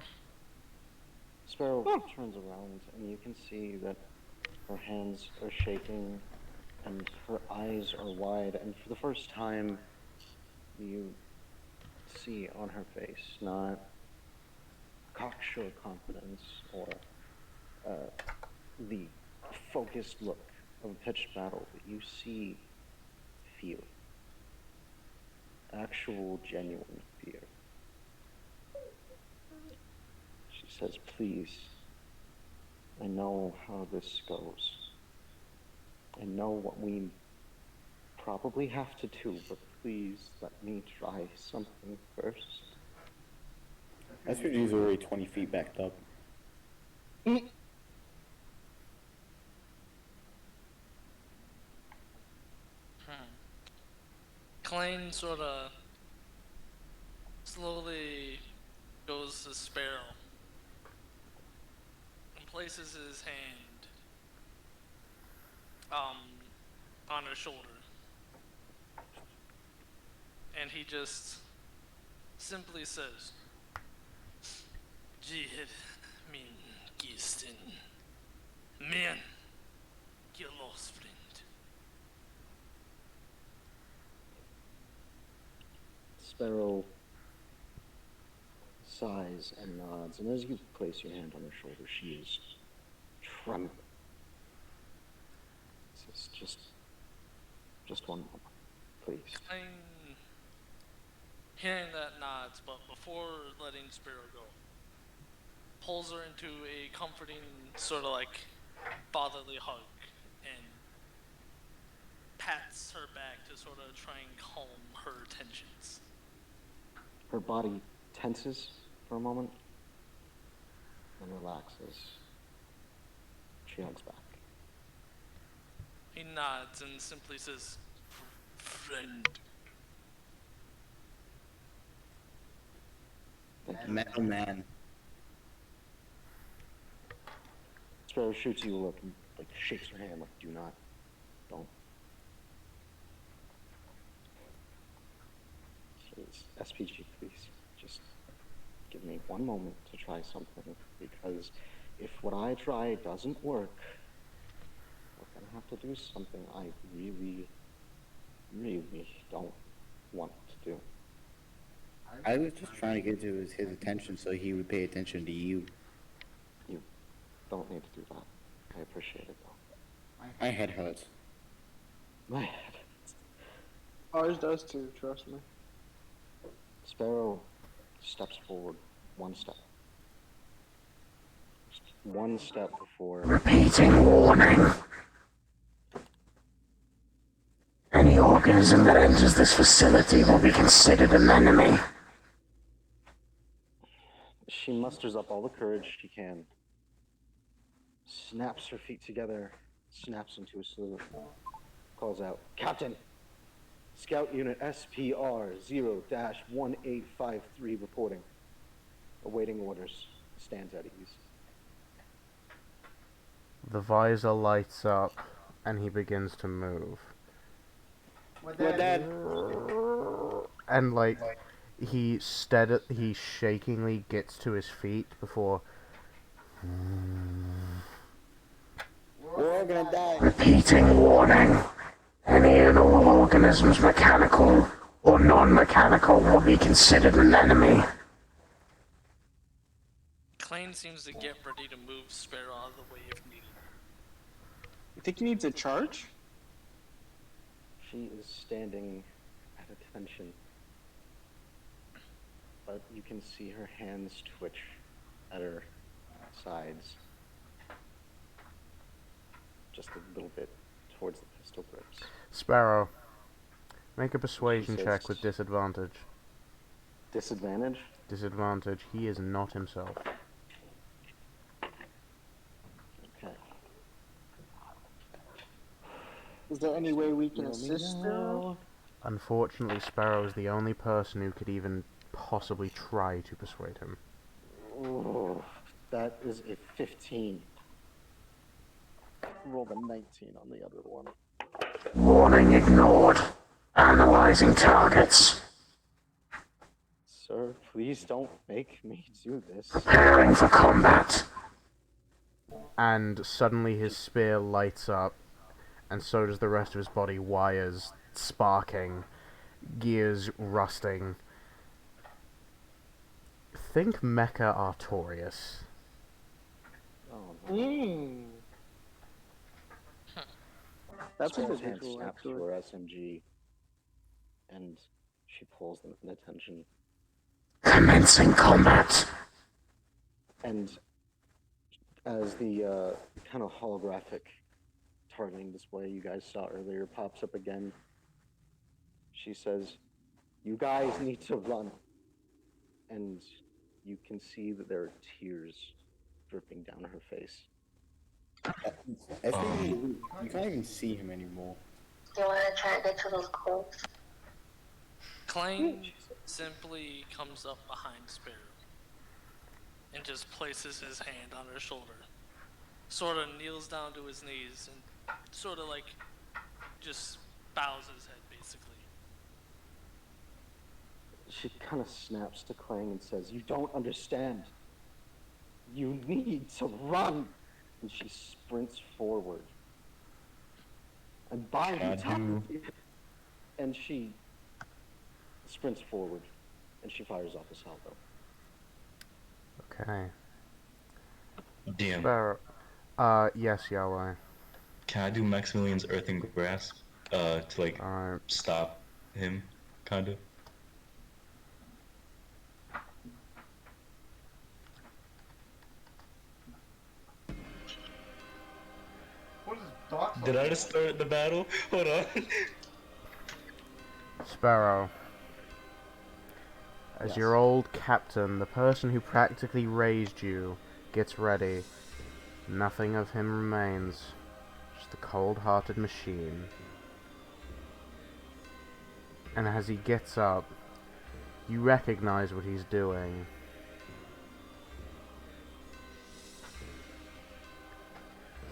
Sparrow turns around, and you can see that her hands are shaking, and her eyes are wide, and for the first time, you see on her face not cocksure confidence or the focused look of a pitched battle, but you see fear. Actual, genuine fear. She says, "Please, I know how this goes. I know what we probably have to do, but please let me try something first." SPG's already 20 feet backed up. Klein sort of slowly goes to Sparrow and places his hand on her shoulder, and he just simply says, "Jihad min gistin." Brian, get lost, friend. Sparrow sighs and nods, and as you place your hand on her shoulder, she is trembling. Says, just one moment, please. Hearing that nods, but before letting Sparrow go, pulls her into a comforting, sort of like fatherly hug, and pats her back to sort of try and calm her tensions. Her body tenses for a moment and relaxes. She hugs back. He nods and simply says, "Friend." Metal man. Sparrow shoots you a look and like shakes her hand like, don't. Says, SPG, please, just give me one moment to try something, because if what I try doesn't work, we're gonna have to do something I really, really don't want to do. I was just trying to get to his attention so he would pay attention to you. You don't need to do that. I appreciate it, though. My head hurts. My head. Ours does too, trust me. Sparrow steps forward one step. Just one step before... Repeating warning. Any organism that enters this facility will be considered an enemy. She musters up all the courage she can, snaps her feet together, snaps into a salute, calls out, "Captain! Scout Unit SPR 0-1853 reporting. Awaiting orders. Stands at ease." The visor lights up, and he begins to move. We're dead. And like, he shakingly gets to his feet before... We're all gonna die. Repeating warning. Any and all organisms, mechanical or non-mechanical, will be considered an enemy. Klein seems to get ready to move Sparrow out of the way if needed. You think he needs a charge? She is standing at attention, but you can see her hands twitch at her sides, just a little bit towards the pistol grips. Sparrow, make a persuasion says- check with disadvantage. Disadvantage? Disadvantage. He is not himself. Okay. Is there any way we can assist Sparrow? Unfortunately, Sparrow is the only person who could even possibly try to persuade him. Oh, that is a 15. Roll the 19 on the other one. Warning ignored. Analyzing targets. Sir, please don't make me do this. Preparing for combat. And suddenly his spear lights up, and so does the rest of his body, wires sparking, gears rusting. Think Mecha Artorias. Oh, no. That's a Sparrow's good hand visual, snaps to actually. her SMG, and she pulls them in attention. Commencing combat. And as the kind of holographic targeting display you guys saw earlier pops up again, she says, "You guys need to run." And you can see that there are tears dripping down her face. You can't even see him anymore. Do you want to try to get to those quotes? Klein simply comes up behind Sparrow and just places his hand on her shoulder. Sort of kneels down to his knees and sort of like just bows his head basically. She kind of snaps to Clang and says, "You don't understand. You need to run." and she sprints forward. And by the I time, do. and she sprints forward, and she fires off a salvo. Okay. DM. Sparrow. Yes, Yahweh. Can I do Maximilian's Earthing Grasp? To like stop him, kind of. What is Doc? Did I just start the battle? Hold on. Sparrow. As your old captain, the person who practically raised you, gets ready, nothing of him remains. Just a cold-hearted machine. And as he gets up, you recognize what he's doing.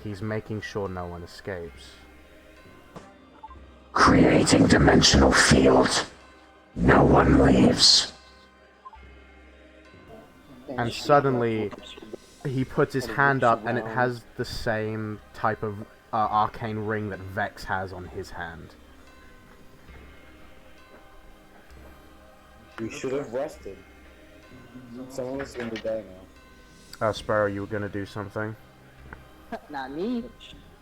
He's making sure no one escapes. Creating dimensional field. No one leaves. And suddenly, he puts his hand up and it has the same type of arcane ring that Vex has on his hand. You should have rested. Someone was going to die now. Sparrow, you were gonna do something? Not me.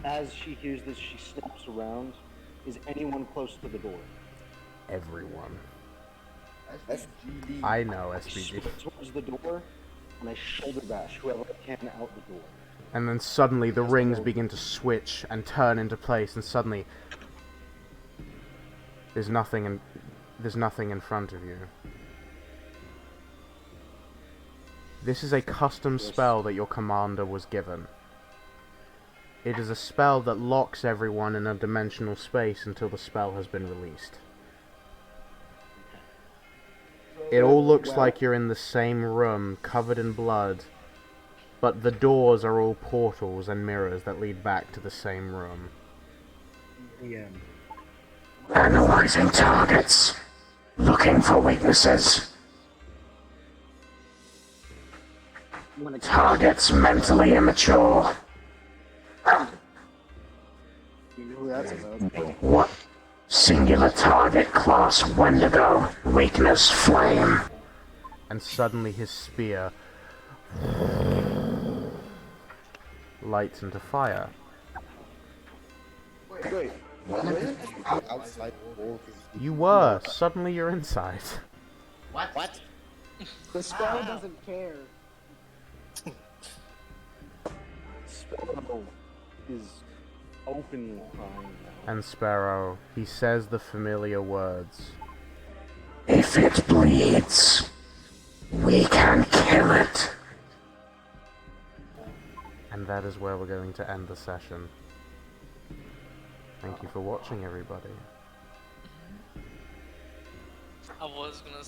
As she hears this, she snaps around. Is anyone close to the door? Everyone. SPG. I know, I SPG. sprint towards the door, and I shoulder bash whoever I can out the door. And then suddenly the rings begin to switch and turn into place, and suddenly there's nothing in front of you. This is a custom spell that your commander was given. It is a spell that locks everyone in a dimensional space until the spell has been released. It all looks like you're in the same room, covered in blood, but the doors are all portals and mirrors that lead back to the same room. Analyzing targets. Looking for weaknesses. Targets mentally immature. You know who that's about. What? Singular target class Wendigo. Weakness flame. And suddenly his spear lights into fire. Wait. Outside the wall. You were. Suddenly you're inside. What? The spell doesn't care. Sparrow is openly crying now. And Sparrow, he says the familiar words. If it bleeds, we can kill it. And that is where we're going to end the session. Thank you for watching, everybody. I was gonna